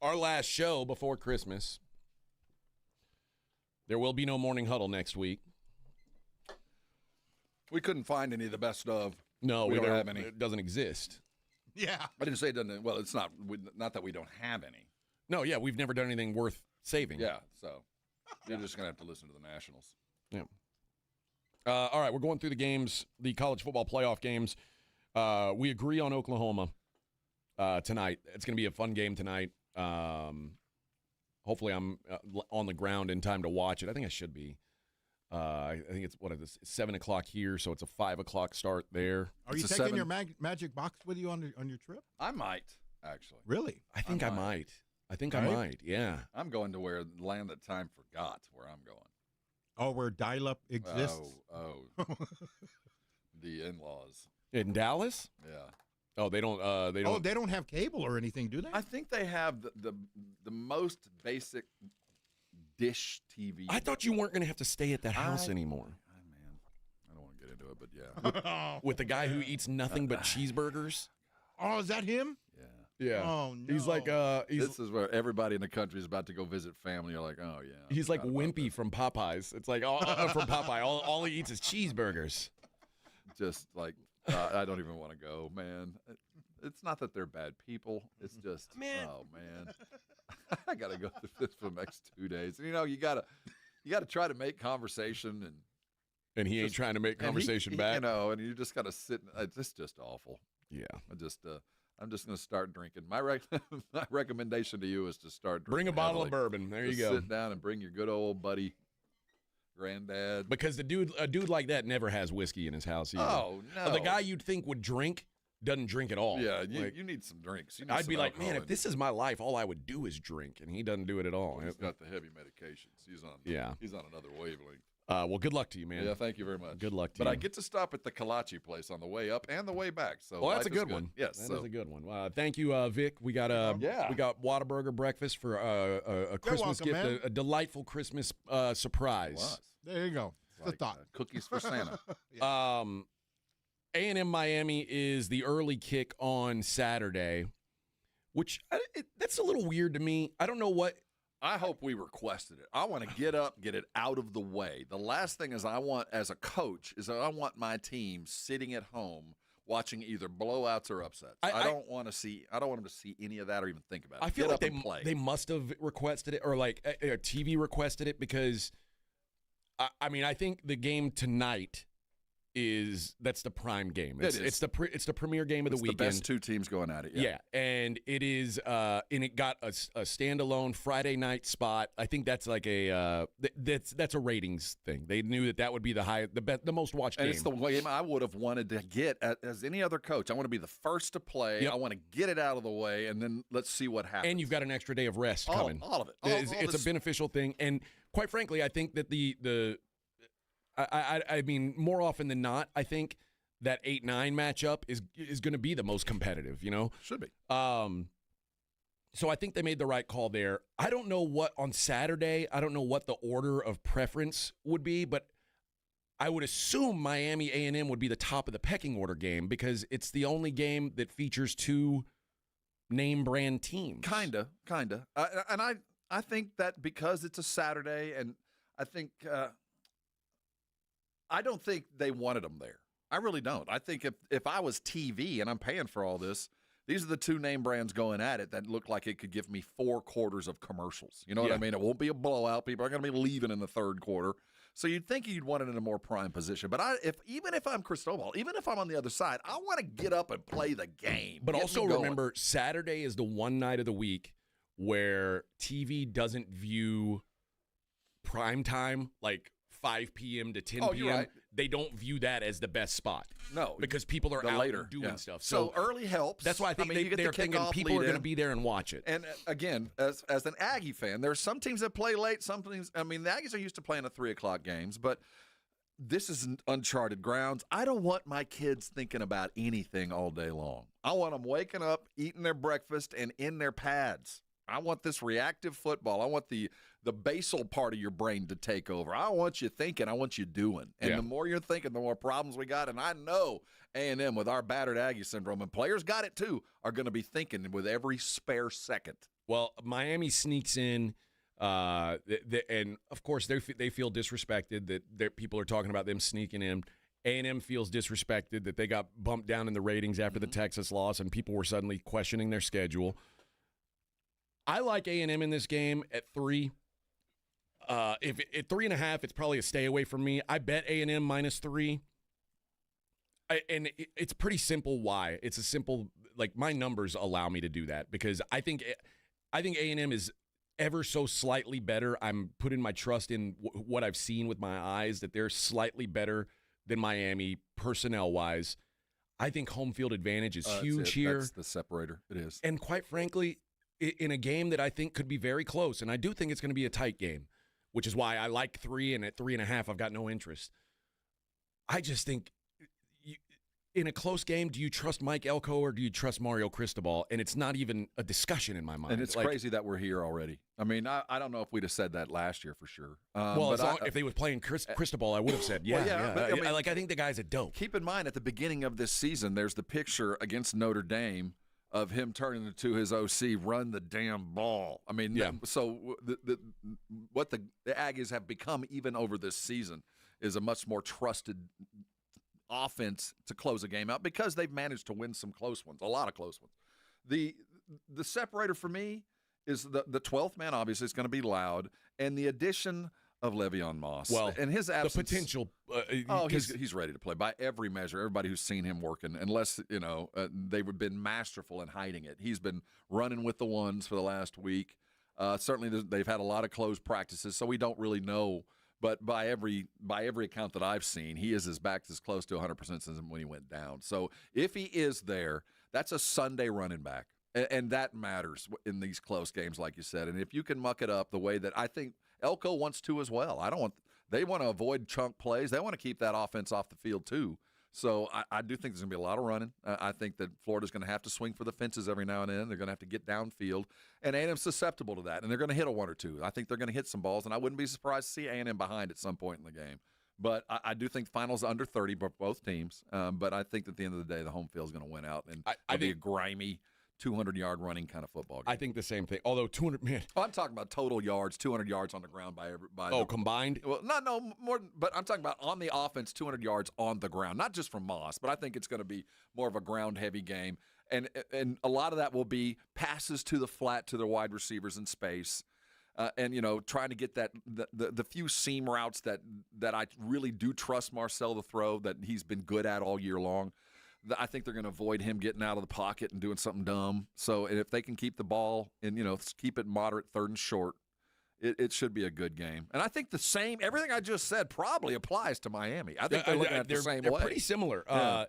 Our last show before Christmas. There will be no Morning Huddle next week. We couldn't find any of the best of. No, we don't have any. It doesn't exist. Yeah. I didn't say it doesn't. Well, it's not that we don't have any. No, yeah, we've never done anything worth saving. Yeah, so you're just going to have to listen to the Nationals. Yeah. All right, we're going through the games, the college football playoff games. We agree on Oklahoma tonight. It's going to be a fun game tonight. Hopefully I'm on the ground in time to watch it. I think I should be. I think it's 7 o'clock here, so it's a 5 o'clock start there. Are you taking your magic box with you on your trip? I might, actually. Really? I think I might. I think I might, yeah. I'm going to where land that time forgot where I'm going. Oh, where dial-up exists? Oh. The in-laws. In Dallas? Yeah. Oh, they don't. They don't. Oh, they don't have cable or anything, do they? I think they have the most basic dish TV. I thought you weren't going to have to stay at that house anymore. Man, I don't want to get into it, but yeah. With the guy who eats nothing but cheeseburgers. Oh, is that him? Yeah. Oh, no. He's like, this is where everybody in the country is about to go visit family. You're like, oh, yeah. He's like Wimpy from Popeyes. It's like, from Popeye, all he eats is cheeseburgers. Just like I don't even want to go, man. It's not that they're bad people. It's just, oh man, I got to go through this for the next 2 days. And, you got to try to make conversation and he ain't trying to make conversation back. And you just got to sit. It's just awful. Yeah. I'm just going to start drinking. My recommendation to you is to start drinking. Bring a bottle of bourbon. There you go. Sit down and bring your good old buddy, granddad. Because a dude like that never has whiskey in his house either. Oh, no. The guy you'd think would drink doesn't drink at all. Yeah, you need some drinks. I'd be like, man, if this is my life, all I would do is drink, and he doesn't do it at all. He's got the heavy medications. He's on another wavelength. Well, good luck to you, man. Yeah, thank you very much. Good luck to you. But I get to stop at the Kolache place on the way up and the way back. So that's a good one. Yes, that is a good one. Thank you, Vic. We got we got Whataburger breakfast for a Christmas welcome, gift, man. a delightful Christmas surprise. There you go. The thought. Cookies for Santa. A&M Miami is the early kick on Saturday, which that's a little weird to me. I don't know what. I hope we requested it. I want to get up, get it out of the way. The last thing is I want, as a coach, is I want my team sitting at home watching either blowouts or upsets. I don't want them to see any of that or even think about it. I feel like they must have requested it, or like TV requested it, because I think the game tonight that's the prime game. It's the premier game of the weekend. The best two teams going at it. Yeah, and it is, and it got a standalone Friday night spot. I think that's like that's a ratings thing. They knew that would be the most watched game. And it's the game I would have wanted to get as any other coach. I want to be the first to play. Yep. I want to get it out of the way, and then let's see what happens. And you've got an extra day of rest coming. All of it. It's a beneficial thing, and quite frankly, I think that I mean, more often than not, I think that 8-9 matchup is going to be the most competitive, Should be. So I think they made the right call there. I don't know what on Saturday, I don't know what the order of preference would be, but I would assume Miami A&M would be the top of the pecking order game, because it's the only game that features two name brand teams. Kinda. And I think that because it's a Saturday, and I think I don't think they wanted them there. I really don't. I think if I was TV and I'm paying for all this, these are the two name brands going at it that look like it could give me 4 quarters of commercials. You know what I mean? It won't be a blowout. People are going to be leaving in the third quarter. So you'd think you'd want it in a more prime position. But even if I'm Cristobal, even if I'm on the other side, I want to get up and play the game. But also remember, Saturday is the one night of the week where TV doesn't view prime time, like 5 p.m. to 10 p.m. Right. They don't view that as the best spot. No. Because people are out later doing stuff. So early helps. That's why I think they're thinking people are going to be there and watch it. And again, as an Aggie fan, there's some teams that play late, some teams, the Aggies are used to playing at 3 o'clock games, but this is uncharted grounds. I don't want my kids thinking about anything all day long. I want them waking up, eating their breakfast, and in their pads. I want this reactive football. I want the basal part of your brain to take over. I want you thinking. I want you doing. And the more you're thinking, the more problems we got. And I know A&M, with our battered Aggie syndrome, and players got it too, are going to be thinking with every spare second. Well, Miami sneaks in, and of course they feel disrespected that people are talking about them sneaking in. A&M feels disrespected that they got bumped down in the ratings after the Texas loss, and people were suddenly questioning their schedule. I like A&M in this game at 3. If at 3.5, it's probably a stay away from me. I bet A&M -3. And it's pretty simple why. It's a simple, like, my numbers allow me to do that, because I think A&M is ever so slightly better. I'm putting my trust in what I've seen with my eyes, that they're slightly better than Miami personnel-wise. I think home field advantage is huge here. That's the separator. It is. And quite frankly, in a game that I think could be very close, and I do think it's going to be a tight game, which is why I like 3, and at 3.5, I've got no interest. I just think in a close game, do you trust Mike Elko or do you trust Mario Cristobal? And it's not even a discussion in my mind. And it's crazy that we're here already. I mean, I don't know if we'd have said that last year for sure. If they were playing Cristobal, I would have said, I think the guy's a dope. Keep in mind, at the beginning of this season, there's the picture against Notre Dame of him turning to his OC, run the damn ball. I mean, so what the Aggies have become even over this season is a much more trusted offense to close a game out because they've managed to win some close ones, a lot of close ones. The separator for me is the 12th man, obviously, is going to be Loud, and the addition of Le'Veon Moss. Well, and his absence, the potential. He's ready to play by every measure. Everybody who's seen him working, unless they've been masterful in hiding it. He's been running with the ones for the last week. Certainly, they've had a lot of closed practices, so we don't really know. But by every account that I've seen, he is back as close to 100% since when he went down. So if he is there, that's a Sunday running back, and that matters in these close games, like you said. And if you can muck it up the way that I think Elko wants to as well, they want to avoid chunk plays. They want to keep that offense off the field too. So I do think there's going to be a lot of running. I think that Florida's going to have to swing for the fences every now and then. They're going to have to get downfield. And A&M's susceptible to that, and they're going to hit a one or two. I think they're going to hit some balls, and I wouldn't be surprised to see A&M behind at some point in the game. But I do think the finals under 30 for both teams. But I think at the end of the day, the home field is going to win out, and it'll be a grimy 200-yard running kind of football game. I think the same thing. Although 200, man. Oh, I'm talking about total yards, 200 yards on the ground combined? Well, no more. But I'm talking about on the offense, 200 yards on the ground, not just from Moss. But I think it's going to be more of a ground-heavy game, and a lot of that will be passes to the flat to the wide receivers in space, and trying to get the few seam routes that I really do trust Marcel to throw that he's been good at all year long. I think they're going to avoid him getting out of the pocket and doing something dumb. So, and if they can keep the ball and, keep it moderate, third and short, it should be a good game. And I think everything I just said probably applies to Miami. I think they're looking at it the same way. They're pretty similar. Yeah.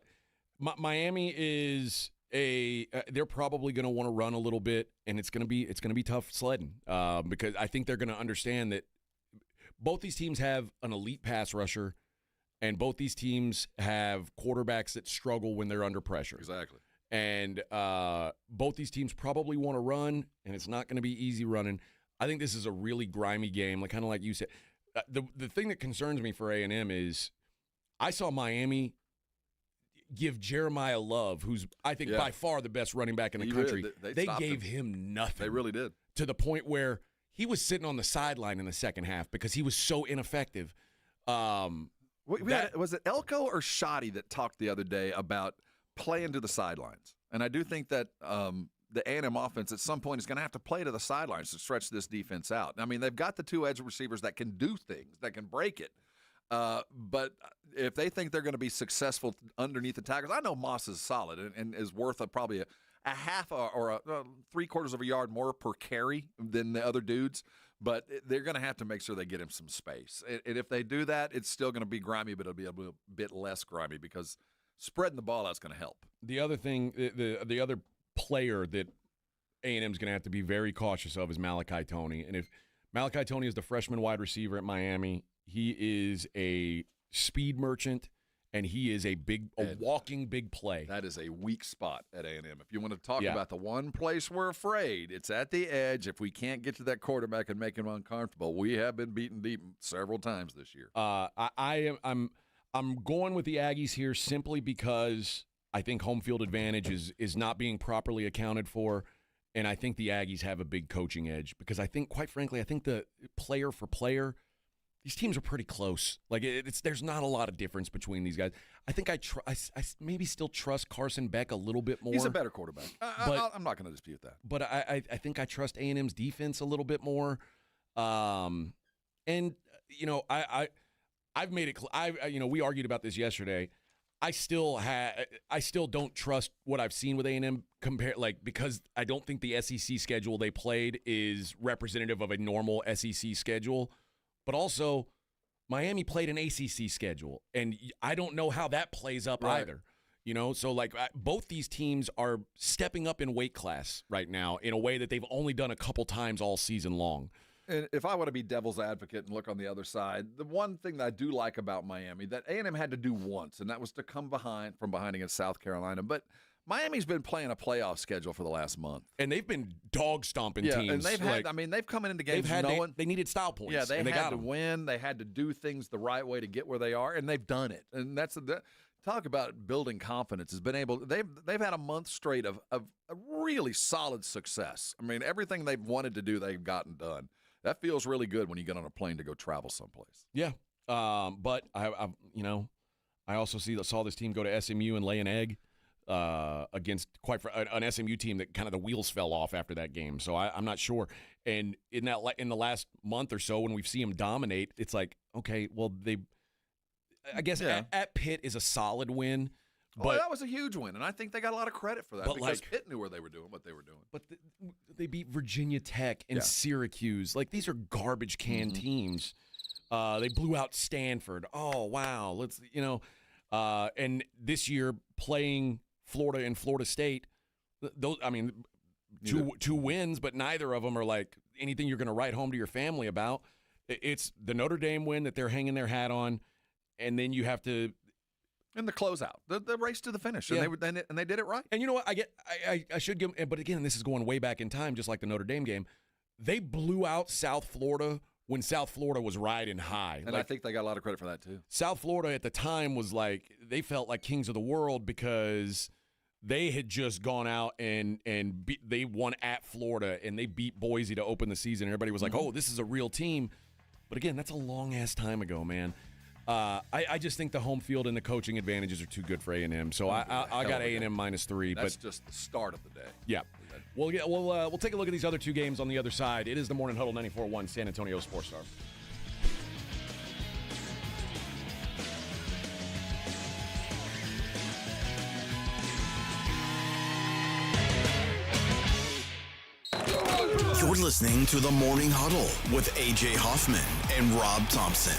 Miami is they're probably going to want to run a little bit, and it's going to be tough sledding because I think they're going to understand that both these teams have an elite pass rusher. And both these teams have quarterbacks that struggle when they're under pressure. Exactly. And both these teams probably want to run, and it's not going to be easy running. I think this is a really grimy game, kind of like you said. The thing that concerns me for A&M is I saw Miami give Jeremiah Love, who's I think by far the best running back in the country, they gave him nothing. They really did. To the point where he was sitting on the sideline in the second half because he was so ineffective. Was it Elko or Shoddy that talked the other day about playing to the sidelines? And I do think that the A&M offense at some point is going to have to play to the sidelines to stretch this defense out. I mean, they've got the two edge receivers that can do things, that can break it. But if they think they're going to be successful underneath the tackles, I know Moss is solid and is worth probably a half or a three-quarters of a yard more per carry than the other dudes. But they're going to have to make sure they get him some space. And if they do that, it's still going to be grimy, but it'll be a bit less grimy because spreading the ball out is going to help. The other thing, the other player that A&M's going to have to be very cautious of is Malachi Toney. And if Malachi Toney is the freshman wide receiver at Miami, he is a speed merchant. And he is a walking big play. That is a weak spot at A&M. If you want to talk about the one place we're afraid, it's at the edge. If we can't get to that quarterback and make him uncomfortable, we have been beaten deep several times this year. I'm going with the Aggies here simply because I think home field advantage is not being properly accounted for, and I think the Aggies have a big coaching edge because I think, quite frankly, the player for player. These teams are pretty close. There's not a lot of difference between these guys. I think I maybe still trust Carson Beck a little bit more. He's a better quarterback. I'm not going to dispute that. But I think I trust A&M's defense a little bit more. I've made it. We argued about this yesterday. I still don't trust what I've seen with A&M because I don't think the SEC schedule they played is representative of a normal SEC schedule. But also, Miami played an ACC schedule, and I don't know how that plays up either. So both these teams are stepping up in weight class right now in a way that they've only done a couple times all season long. And if I want to be devil's advocate and look on the other side, the one thing that I do like about Miami that A&M had to do once, and that was to come from behind against South Carolina, but Miami's been playing a playoff schedule for the last month. And they've been dog stomping teams. And they've had, they've come into games knowing they needed style points. Yeah, they had to win. They had to do things the right way to get where they are, and they've done it. And talk about building confidence. They've had a month straight of a really solid success. I mean, everything they've wanted to do, they've gotten done. That feels really good when you get on a plane to go travel someplace. Yeah. But I also saw this team go to SMU and lay an egg against an SMU team that kind of the wheels fell off after that game. So I'm not sure. And in the last month or so, when we've seen them dominate, it's like, okay, well, I guess at Pitt is a solid win. But that was a huge win, and I think they got a lot of credit for that because Pitt knew where they were doing what they were doing. But they beat Virginia Tech and Syracuse. Like, these are garbage can teams. They blew out Stanford. Oh, wow. And this year playing Florida and Florida State, two wins, but neither of them are like anything you're going to write home to your family about. It's the Notre Dame win that they're hanging their hat on, and then you have to – and the closeout, the race to the finish, and they did it right. And you know what? I should give them – but again, this is going way back in time, just like the Notre Dame game. They blew out South Florida when South Florida was riding high. And I think they got a lot of credit for that too. South Florida at the time was like – they felt like kings of the world because they had just gone out and they won at Florida, and they beat Boise to open the season. Everybody was like, oh, this is a real team. But again, that's a long-ass time ago, man. I just think the home field and the coaching advantages are too good for A&M. So I got A&M -3. That's just the start of the day. Yeah. We'll take a look at these other two games on the other side. It is the Morning Huddle 94.1 San Antonio Sports Star. You're listening to the Morning Huddle with A.J. Hoffman and Rob Thompson.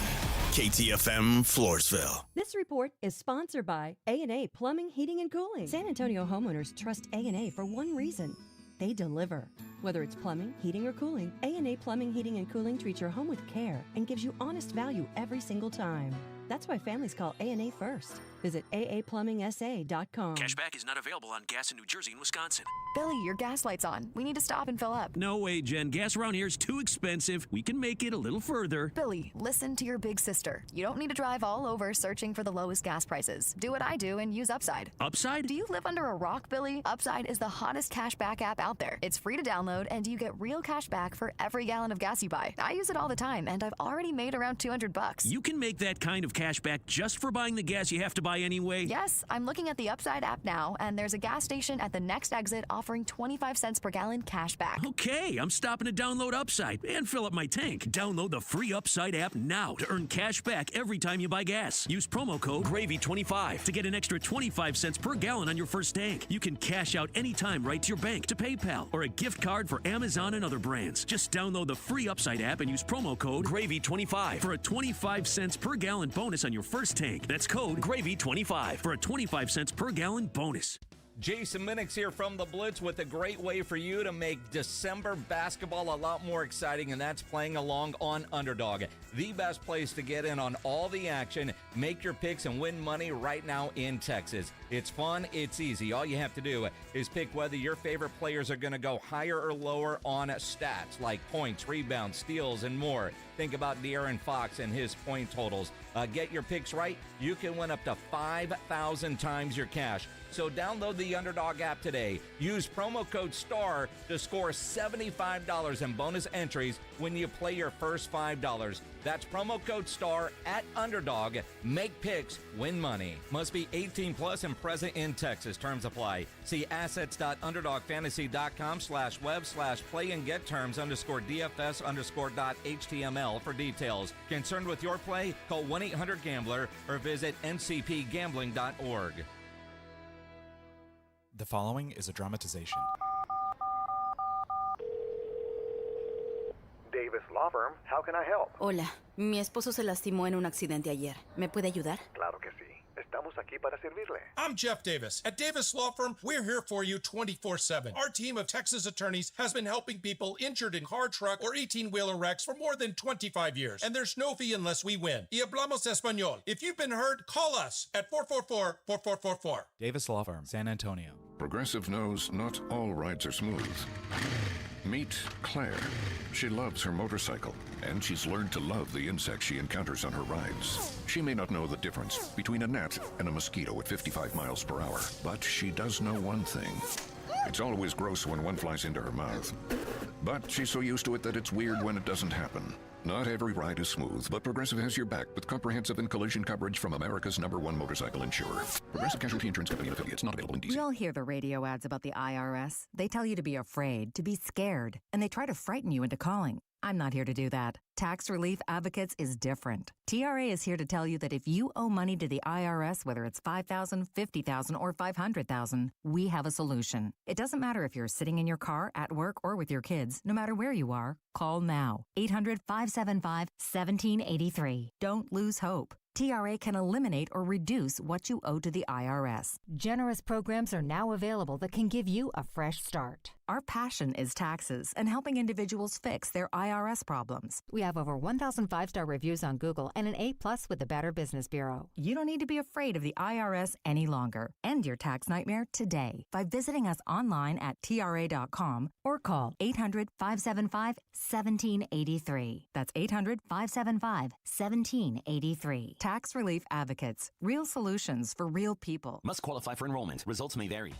KTFM Floresville. This report is sponsored by A&A Plumbing, Heating, and Cooling. San Antonio homeowners trust A&A for one reason. They deliver. Whether it's plumbing, heating, or cooling, A&A Plumbing, Heating, and Cooling treats your home with care and gives you honest value every single time. That's why families call A&A first. Visit aaplumbingsa.com. Cashback is not available on gas in New Jersey and Wisconsin. Billy, your gas light's on. We need to stop and fill up. No way, Jen. Gas around here is too expensive. We can make it a little further. Billy, listen to your big sister. You don't need to drive all over searching for the lowest gas prices. Do what I do and use Upside. Upside? Do you live under a rock, Billy? Upside is the hottest cashback app out there. It's free to download, and you get real cash back for every gallon of gas you buy. I use it all the time, and I've already made around $200. You can make that kind of cash back just for buying the gas you have to buy anyway? Yes, I'm looking at the Upside app now, and there's a gas station at the next exit offering 25 cents per gallon cash back. Okay, I'm stopping to download Upside and fill up my tank. Download the free Upside app now to earn cash back every time you buy gas. Use promo code GRAVY25 to get an extra 25 cents per gallon on your first tank. You can cash out anytime right to your bank, to PayPal, or a gift card for Amazon and other brands. Just download the free Upside app and use promo code GRAVY25 for a 25 cents per gallon bonus on your first tank. That's code GRAVY25 for a 25 cents per gallon bonus. Jason Minix here from The Blitz with a great way for you to make December basketball a lot more exciting, and that's playing along on Underdog. The best place to get in on all the action, make your picks, and win money right now in Texas. It's fun, it's easy. All you have to do is pick whether your favorite players are going to go higher or lower on stats like points, rebounds, steals, and more. Think about De'Aaron Fox and his point totals. Get your picks right, you can win up to 5,000 times your cash. So download the Underdog app today. Use promo code STAR to score $75 in bonus entries when you play your first $5. That's promo code STAR at Underdog. Make picks, win money. Must be 18 plus and present in Texas. Terms apply. See assets.underdogfantasy.com/web/play and get terms _DFS_.html for details. Concerned with your play? Call 1-800-GAMBLER or visit ncpgambling.org. The following is a dramatization. Davis Law Firm, how can I help? Hola, mi esposo se lastimó en un accidente ayer. ¿Me puede ayudar? Claro que sí. Estamos aquí para servirle. I'm Jeff Davis. At Davis Law Firm, we're here for you 24/7. Our team of Texas attorneys has been helping people injured in car, truck, or 18-wheeler wrecks for more than 25 years. And there's no fee unless we win. Y hablamos español. If you've been hurt, call us at 444-4444. Davis Law Firm, San Antonio. Progressive knows not all rides are smooth. Meet Claire. She loves her motorcycle, and she's learned to love the insects she encounters on her rides. She may not know the difference between a gnat and a mosquito at 55 miles per hour, but she does know one thing. It's always gross when one flies into her mouth. But she's so used to it that it's weird when it doesn't happen. Not every ride is smooth, but Progressive has your back with comprehensive and collision coverage from America's #1 motorcycle insurer. Progressive Casualty Insurance Company and affiliates, not available in D.C. We all hear the radio ads about the IRS. They tell you to be afraid, to be scared, and they try to frighten you into calling. I'm not here to do that. Tax Relief Advocates is different. TRA is here to tell you that if you owe money to the IRS, whether it's $5,000, $50,000, or $500,000, we have a solution. It doesn't matter if you're sitting in your car, at work, or with your kids. No matter where you are, call now. 800-575-1783. Don't lose hope. TRA can eliminate or reduce what you owe to the IRS. Generous programs are now available that can give you a fresh start. Our passion is taxes and helping individuals fix their IRS problems. We have over 1,000 5-star reviews on Google and an A+ with the Better Business Bureau. You don't need to be afraid of the IRS any longer. End your tax nightmare today by visiting us online at TRA.com or call 800-575-1783. That's 800-575-1783. Tax Relief Advocates. Real solutions for real people. Must qualify for enrollment. Results may vary.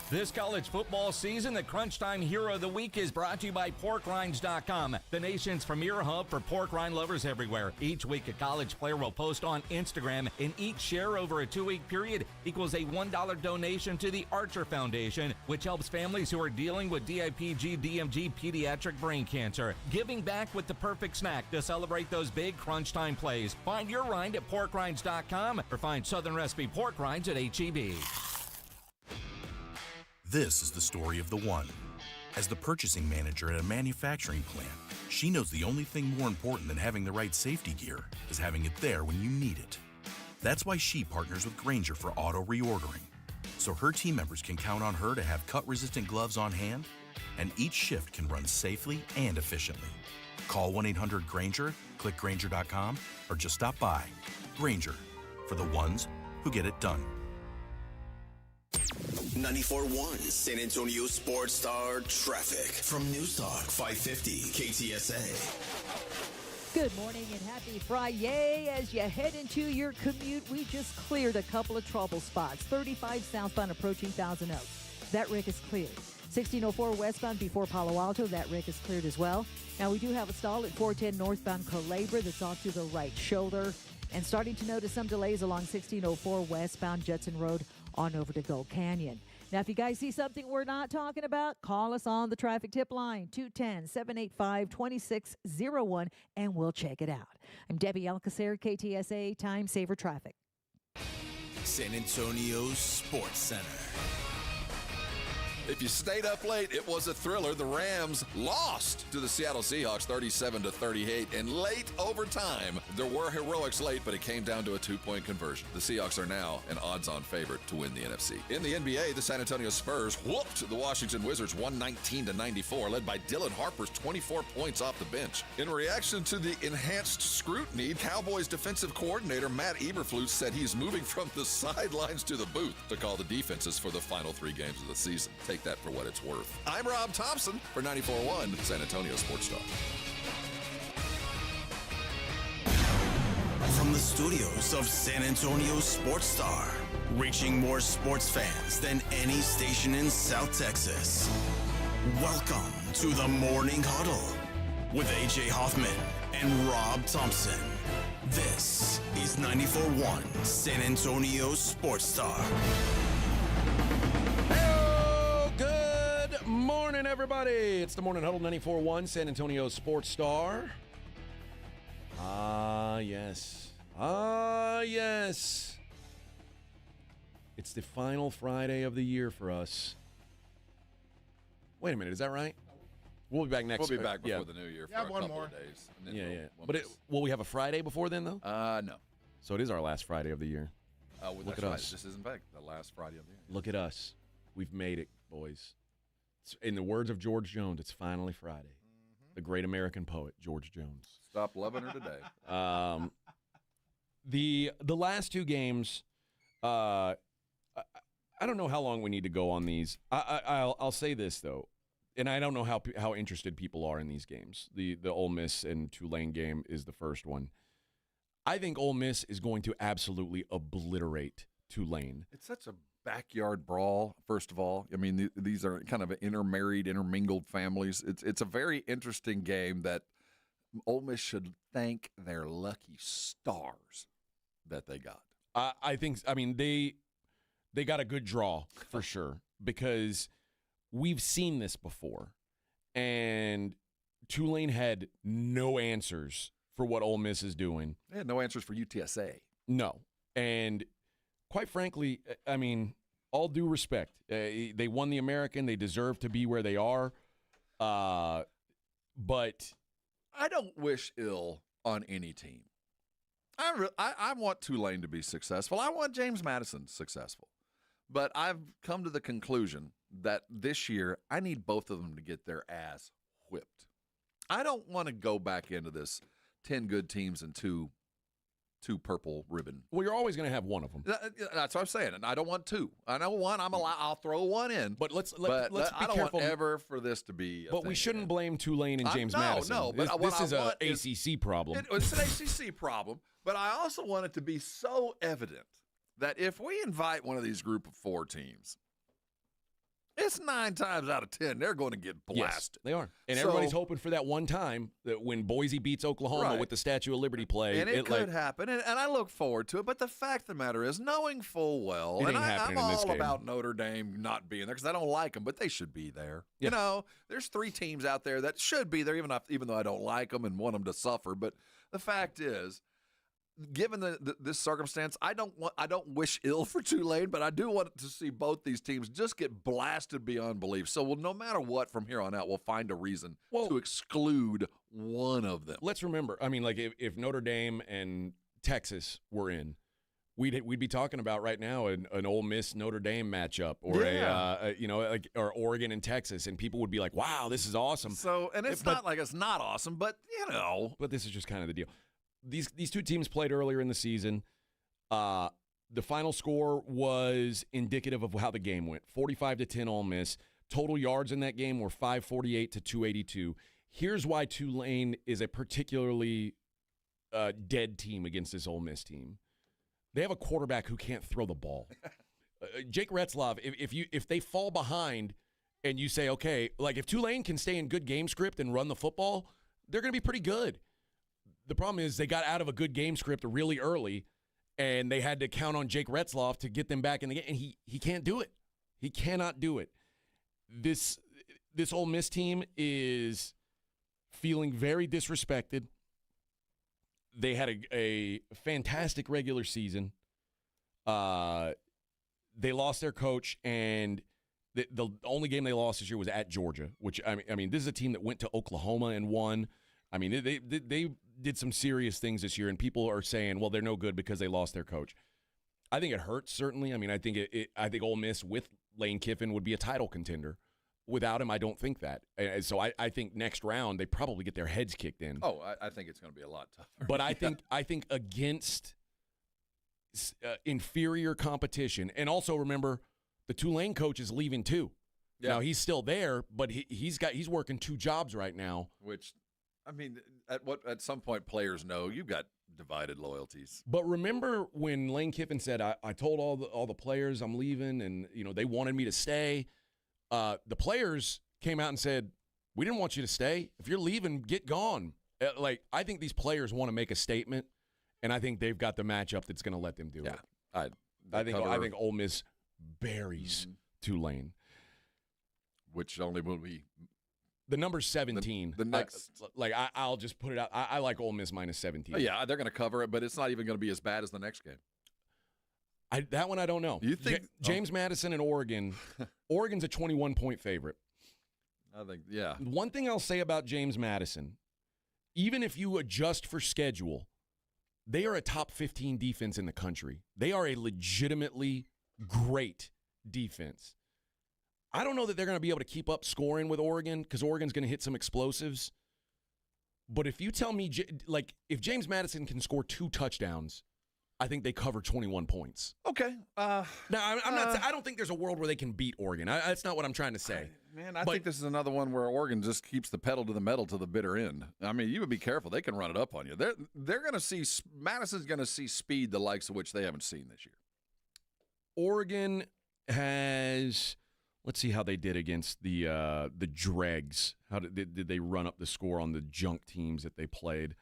This college football season, the Crunch Time Hero of the Week is brought to you by PorkRinds.com, the nation's premier hub for pork rind lovers everywhere. Each week, a college player will post on Instagram, and each share over a 2-week period equals a $1 donation to the Archer Foundation, which helps families who are dealing with DIPG, DMG, pediatric brain cancer. Giving back with the perfect snack to celebrate those big Crunch Time plays. Find your rind at PorkRinds.com or find Southern Recipe Pork Rinds at H-E-B. This is the story of the one. As the purchasing manager at a manufacturing plant, she knows the only thing more important than having the right safety gear is having it there when you need it. That's why she partners with Grainger for auto reordering, so her team members can count on her to have cut-resistant gloves on hand, and each shift can run safely and efficiently. Call 1-800-GRAINGER, click Grainger.com, or just stop by. Grainger, for the ones who get it done. 94.1 San Antonio Sports Star traffic from News Talk 550 KTSA. Good morning and happy Friday. As you head into your commute, we just cleared a couple of trouble spots. 35 southbound approaching Thousand Oaks. That wreck is cleared. 1604 westbound before Palo Alto. That wreck is cleared as well. Now we do have a stall at 410 northbound Culebra that's off to the right shoulder. And starting to notice some delays along 1604 westbound Judson Road on over to Gold Canyon. Now, if you guys see something we're not talking about, call us on the traffic tip line, 210-785-2601, and we'll check it out. I'm Debbie Alcacer, KTSA Time Saver Traffic. San Antonio Sports Center. If you stayed up late, it was a thriller. The Rams lost to the Seattle Seahawks 37-38 in late overtime. There were heroics late, but it came down to a 2-point conversion. The Seahawks are now an odds-on favorite to win the NFC. In the NBA, the San Antonio Spurs whooped the Washington Wizards 119-94, led by Dylan Harper's 24 points off the bench. In reaction to the enhanced scrutiny, Cowboys defensive coordinator Matt Eberflus said he's moving from the sidelines to the booth to call the defenses for the final 3 games of the season. Take that for what it's worth. I'm Rob Thompson for 94.1 San Antonio Sports Talk. From the studios of San Antonio Sports Star, reaching more sports fans than any station in South Texas. Welcome to the Morning Huddle with AJ Hoffman and Rob Thompson. This is 94.1 San Antonio Sports Star. Morning, everybody. It's the Morning Huddle 94.1 San Antonio Sports Star. Yes. Yes. It's the final Friday of the year for us. Wait a minute, is that right? We'll be back next. We'll be back before the new year for a couple of days. And then But will we have a Friday before then, though? No. So it is our last Friday of the year. Look at us. This isn't back the last Friday of the year. Look at us. We've made it, boys. In the words of George Jones, it's finally Friday. The great American poet, George Jones. Stop loving her today. The last 2 games, I don't know how long we need to go on these. I'll say this, though, and I don't know how interested people are in these games. The Ole Miss and Tulane game is the first one. I think Ole Miss is going to absolutely obliterate Tulane. It's such a backyard brawl, first of all. I mean, these are kind of intermarried, intermingled families. It's a very interesting game that Ole Miss should thank their lucky stars that they got. I think. I mean, they got a good draw for sure because we've seen this before, and Tulane had no answers for what Ole Miss is doing. They had no answers for UTSA. No, and quite frankly, I mean, all due respect, they won the American. They deserve to be where they are, but I don't wish ill on any team. I want Tulane to be successful. I want James Madison successful. But I've come to the conclusion that this year I need both of them to get their ass whipped. I don't want to go back into this 10 good teams and two purple ribbon. Well, you're always going to have one of them. That's what I'm saying. And I don't want two. I know one. I'll throw one in. But let's be I don't careful. want ever for this to be. But we shouldn't blame Tulane and James Madison. No. But this is an ACC problem. It's an ACC problem. But I also want it to be so evident that if we invite one of these group of 4 teams, it's 9 times out of 10 they're going to get blasted. Yes, they are. And everybody's hoping for that one time that when Boise beats Oklahoma with the Statue of Liberty play. And it could happen, and I look forward to it. But the fact of the matter is, knowing full well, and I'm all about Notre Dame not being there because I don't like them, but they should be there. Yeah. You know, there's 3 teams out there that should be there, even though I don't like them and want them to suffer. But the fact is, given this circumstance, I don't wish ill for Tulane, but I do want to see both these teams just get blasted beyond belief. So, no matter what, from here on out, we'll find a reason to exclude one of them. Let's remember, I mean, like if Notre Dame and Texas were in, we'd be talking about right now an Ole Miss Notre Dame matchup, or or Oregon and Texas, and people would be like, "Wow, this is awesome." So, and it's not like it's not awesome, but But this is just kind of the deal. These 2 teams played earlier in the season. The final score was indicative of how the game went. 45-10 Ole Miss. Total yards in that game were 548 to 282. Here's why Tulane is a particularly dead team against this Ole Miss team. They have a quarterback who can't throw the ball. Jake Retzlaff, if they fall behind and you say, okay, like if Tulane can stay in good game script and run the football, they're going to be pretty good. The problem is they got out of a good game script really early, and they had to count on Jake Retzlaff to get them back in the game, and he can't do it. He cannot do it. This Ole Miss team is feeling very disrespected. They had a fantastic regular season. They lost their coach, and the only game they lost this year was at Georgia, which, I mean, this is a team that went to Oklahoma and won. I mean, they did some serious things this year, and people are saying, well, they're no good because they lost their coach. I think it hurts, certainly. I mean, I think I think Ole Miss with Lane Kiffin would be a title contender. Without him, I don't think that. And so I think next round they probably get their heads kicked in. Oh, I think it's going to be a lot tougher. But I think against inferior competition, and also remember the Tulane coach is leaving too. Yeah. Now he's still there, but he's working 2 jobs right now. Which, I mean, at some point players know you've got divided loyalties. But remember when Lane Kiffin said, I told all the players I'm leaving, and they wanted me to stay. The players came out and said, we didn't want you to stay. If you're leaving, get gone. I think these players want to make a statement, and I think they've got the matchup that's going to let them do it. I think Ole Miss buries Tulane. Which only will be the number 17. The next, I'll just put it out. I like Ole Miss minus 17. Yeah, they're going to cover it, but it's not even going to be as bad as the next game. That one I don't know. You think James Madison and Oregon? Oregon's a 21-point favorite. I think, yeah. One thing I'll say about James Madison, even if you adjust for schedule, they are a top 15 defense in the country. They are a legitimately great defense. I don't know that they're going to be able to keep up scoring with Oregon because Oregon's going to hit some explosives. But if you tell me, if James Madison can score 2 touchdowns, I think they cover 21 points. Okay. Now, I'm not. I don't think there's a world where they can beat Oregon. That's not what I'm trying to say. I think this is another one where Oregon just keeps the pedal to the metal to the bitter end. I mean, you would be careful; they can run it up on you. They're going to see Madison's going to see speed the likes of which they haven't seen this year. Oregon has. Let's see how they did against the dregs. How did they run up the score on the junk teams that they played?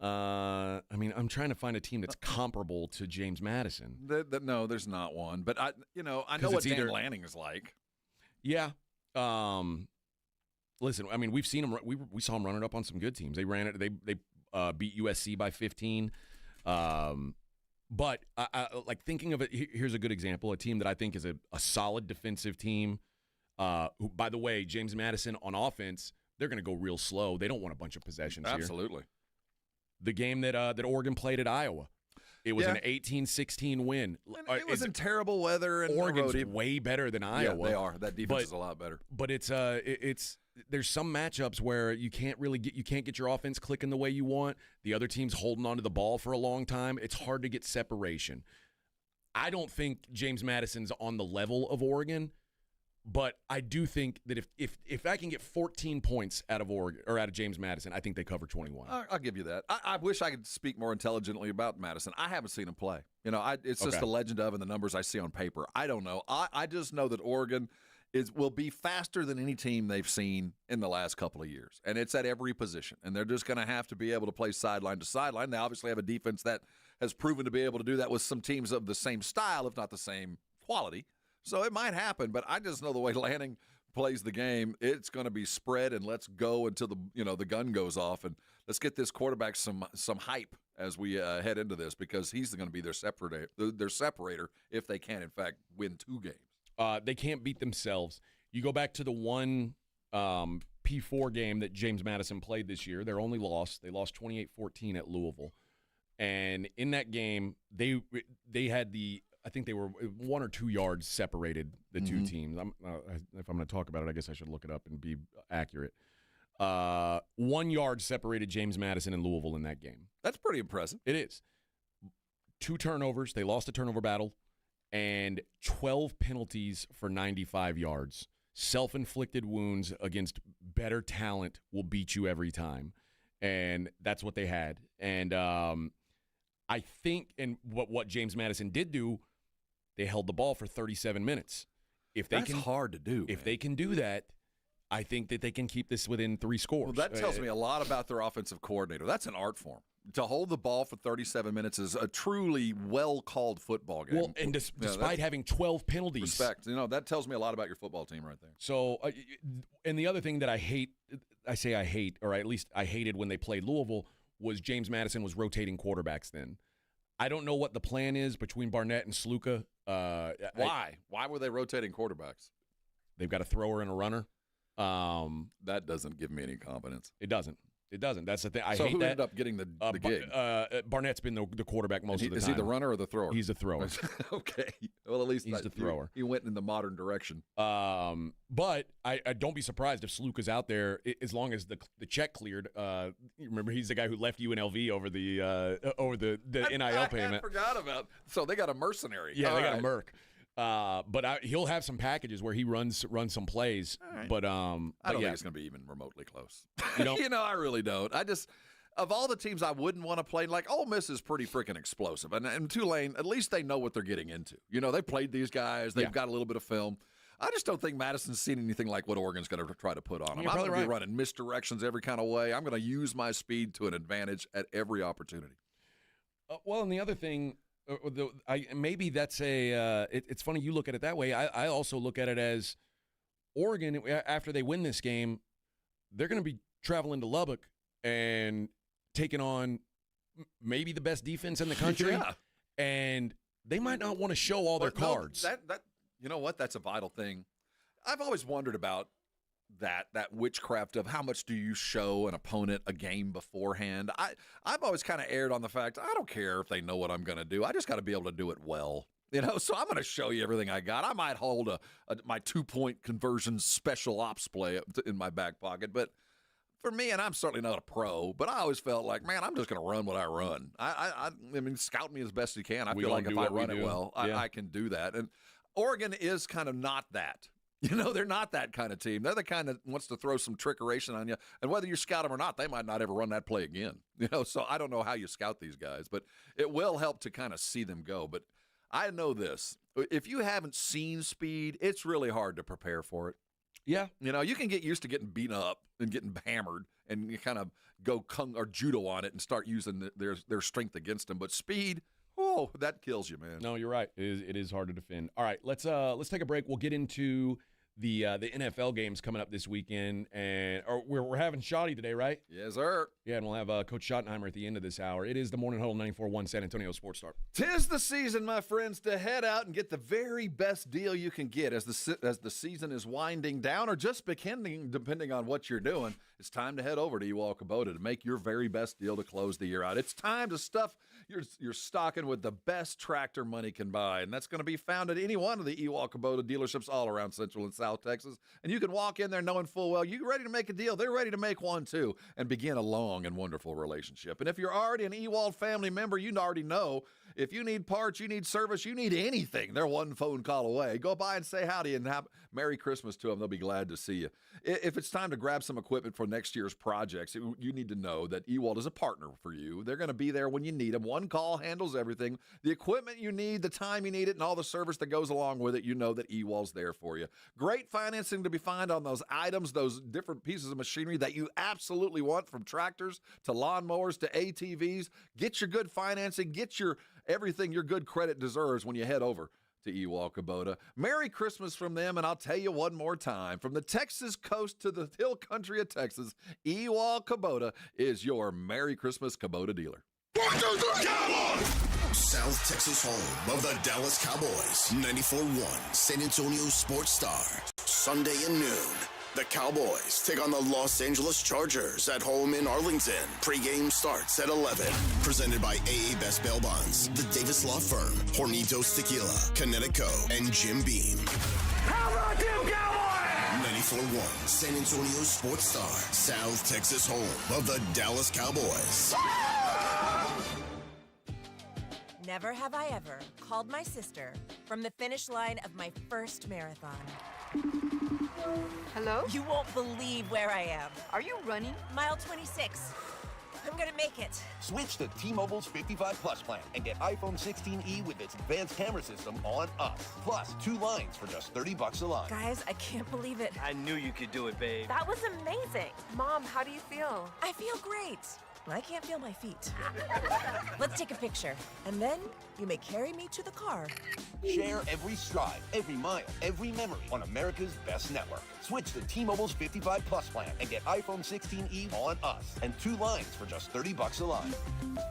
I mean, I'm trying to find a team that's comparable to James Madison. No, there's not one. But I know what Dan Lanning is like. Yeah. Listen, I mean, we've seen him. We saw him run it up on some good teams. They ran it. They beat USC by 15. But I like thinking of it. Here's a good example: a team that I think is a solid defensive team. Who, by the way, James Madison on offense, they're going to go real slow. They don't want a bunch of possessions here. Absolutely. The game that Oregon played at Iowa, it was an 18-16 win. It was in terrible weather. And Oregon's way better than Iowa. Yeah, they are. That defense is a lot better. But it's there's some matchups where you can't get your offense clicking the way you want. The other team's holding onto the ball for a long time. It's hard to get separation. I don't think James Madison's on the level of Oregon, but I do think that if I can get 14 points out of Oregon or out of James Madison, I think they cover 21. I'll give you that. I wish I could speak more intelligently about Madison. I haven't seen him play. It's just the legend of and the numbers I see on paper. I don't know. I just know that Oregon will be faster than any team they've seen in the last couple of years, and it's at every position. And they're just going to have to be able to play sideline to sideline. They obviously have a defense that has proven to be able to do that with some teams of the same style, if not the same quality. So it might happen, but I just know the way Lanning plays the game, it's going to be spread and let's go until the gun goes off, and let's get this quarterback some hype as we head into this, because he's going to be their separator if they can in fact win 2 games. They can't beat themselves. You go back to the one P4 game that James Madison played this year. Their only loss. They lost 28-14 at Louisville, and in that game they had I think they were 1 or 2 yards separated the two teams. If I'm going to talk about it, I guess I should look it up and be accurate. 1 yard separated James Madison and Louisville in that game. That's pretty impressive. It is. 2 turnovers. They lost a turnover battle. And 12 penalties for 95 yards. Self-inflicted wounds against better talent will beat you every time. And that's what they had. And I think, and what James Madison did do, they held the ball for 37 minutes. That's hard to do. If they can do that, I think that they can keep this within 3 scores. Well, that tells me a lot about their offensive coordinator. That's an art form. To hold the ball for 37 minutes is a truly well-called football game. Well, and despite having 12 penalties. Respect. That tells me a lot about your football team right there. So, and the other thing that I hate, or at least I hated when they played Louisville, was James Madison was rotating quarterbacks then. I don't know what the plan is between Barnett and Sluka. Why? Why were they rotating quarterbacks? They've got a thrower and a runner. That doesn't give me any confidence. It doesn't. That's the thing. I so hate who that. ended up getting the gig? Barnett's been the quarterback most of the time. Is he the runner or the thrower? He's the thrower. Okay. Well, at least he's the thrower. He went in the modern direction. But I don't be surprised if Sluka's out there as long as the check cleared. Remember, he's the guy who left UNLV over the NIL payment. I forgot about. So they got a mercenary. Yeah, they got a merc. But he'll have some packages where he runs some plays. Right. But I don't think it's going to be even remotely close. You don't? I really don't. I just, of all the teams I wouldn't want to play, like Ole Miss is pretty freaking explosive, and Tulane, at least they know what they're getting into. They played these guys. They've got a little bit of film. I just don't think Madison's seen anything like what Oregon's going to try to put on them. I'm going to be running misdirections every kind of way. I'm going to use my speed to an advantage at every opportunity. Well, and the other thing. Maybe that's it's funny you look at it that way. I also look at it as Oregon, after they win this game, they're going to be traveling to Lubbock and taking on maybe the best defense in the country. Yeah. And they might not want to show all their cards. You know what? That's a vital thing. I've always wondered about that witchcraft of how much do you show an opponent a game beforehand. I've always kind of erred on the fact I don't care if they know what I'm going to do. I just got to be able to do it well. So I'm going to show you everything I got. I might hold my 2-point conversion special ops play in my back pocket, but for me, and I'm certainly not a pro, but I always felt like, man, I'm just going to run what I run. I mean, scout me as best you can. I feel like if I run it well, I can do that. And Oregon is kind of not that. They're not that kind of team. They're the kind that wants to throw some trickeration on you. And whether you scout them or not, they might not ever run that play again. So I don't know how you scout these guys, but it will help to kind of see them go. But I know this. If you haven't seen speed, it's really hard to prepare for it. Yeah. You can get used to getting beaten up and getting hammered, and you kind of go kung or judo on it and start using their strength against them. But speed, that kills you, man. No, you're right. It is hard to defend. All right, let's take a break. We'll get into the NFL games coming up this weekend, and we're having Shoddy today, right? Yes, sir. Yeah, and we'll have Coach Schottenheimer at the end of this hour. It is the Morning Huddle 94.1 San Antonio Sports Star. 'Tis the season, my friends, to head out and get the very best deal you can get as the season is winding down or just beginning, depending on what you're doing. It's time to head over to Ewald Kubota to make your very best deal to close the year out. It's time to stuff your stocking with the best tractor money can buy, and that's going to be found at any one of the Ewald Kubota dealerships all around Central and South Texas. And you can walk in there knowing full well you're ready to make a deal. They're ready to make one too and begin a long and wonderful relationship. And if you're already an Ewald family member, you already know if you need parts, you need service, you need anything, they're one phone call away. Go by and say howdy and have Merry Christmas to them. They'll be glad to see you. If it's time to grab some equipment for next year's projects, you need to know that Ewald is a partner for you. They're going to be there when you need them. One call handles everything. The equipment you need, the time you need it, and all the service that goes along with it, you know that Ewald's there for you. Great financing to be found on those items, those different pieces of machinery that you absolutely want, from tractors to lawnmowers to ATVs. Get your good financing. Get your everything your good credit deserves when you head over to Ewald Kubota. Merry Christmas from them, and I'll tell you one more time. From the Texas coast to the hill country of Texas, Ewald Kubota is your Merry Christmas Kubota dealer. 1, 2, 3, Cowboys! South Texas home of the Dallas Cowboys. 94.1 San Antonio Sports Star. Sunday at noon. The Cowboys take on the Los Angeles Chargers at home in Arlington. Pre-game starts at 11. Presented by AA Best Bail Bonds, the Davis Law Firm, Hornitos Tequila, Connecticut, and Jim Beam. How about them Cowboys? 94.1 San Antonio Sports Star. South Texas home of the Dallas Cowboys. Never have I ever called my sister from the finish line of my first marathon. Hello? You won't believe where I am. Are you running? Mile 26. I'm gonna make it. Switch to T-Mobile's 55 Plus plan and get iPhone 16e with its advanced camera system on us. Plus, 2 lines for just $30 a line. Guys, I can't believe it. I knew you could do it, babe. That was amazing. Mom, how do you feel? I feel great. I can't feel my feet. Let's take a picture, and then you may carry me to the car. Share every stride, every mile, every memory on America's best network. Switch to T-Mobile's 55 Plus plan and get iPhone 16e on us and 2 lines for just $30 a line.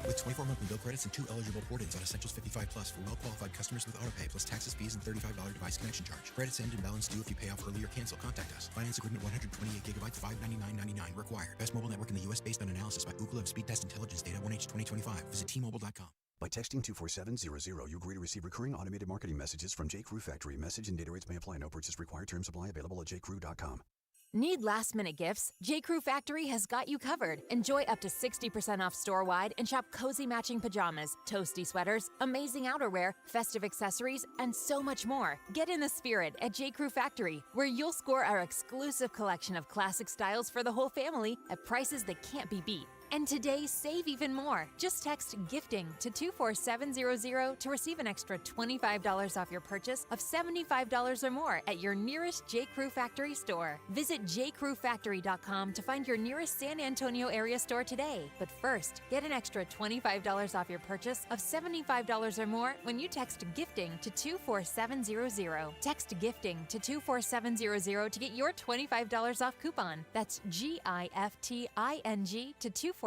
With 24 monthly bill credits and 2 eligible port-ins on Essentials 55 Plus for well-qualified customers with autopay plus taxes, fees, and $35 device connection charge. Credits end and balance due if you pay off early or cancel. Contact us. Finance agreement 128 gigabytes, $599.99 required. Best mobile network in the U.S. based on analysis by Ookla of Speed Test Intelligence data 1H 2025. Visit T-Mobile.com. By texting 24700, you agree to receive recurring automated marketing messages from J. Crew Factory. Message and data rates may apply. No purchase required. Terms apply. Available at jcrew.com. Need last-minute gifts? J.Crew Factory has got you covered. Enjoy up to 60% off store-wide and shop cozy matching pajamas, toasty sweaters, amazing outerwear, festive accessories, and so much more. Get in the spirit at J.Crew Factory, where you'll score our exclusive collection of classic styles for the whole family at prices that can't be beat. And today, save even more. Just text GIFTING to 24700 to receive an extra $25 off your purchase of $75 or more at your nearest J. Crew Factory store. Visit jcrewfactory.com to find your nearest San Antonio area store today. But first, get an extra $25 off your purchase of $75 or more when you text GIFTING to 24700. Text GIFTING to 24700 to get your $25 off coupon. That's GIFTING to 24700.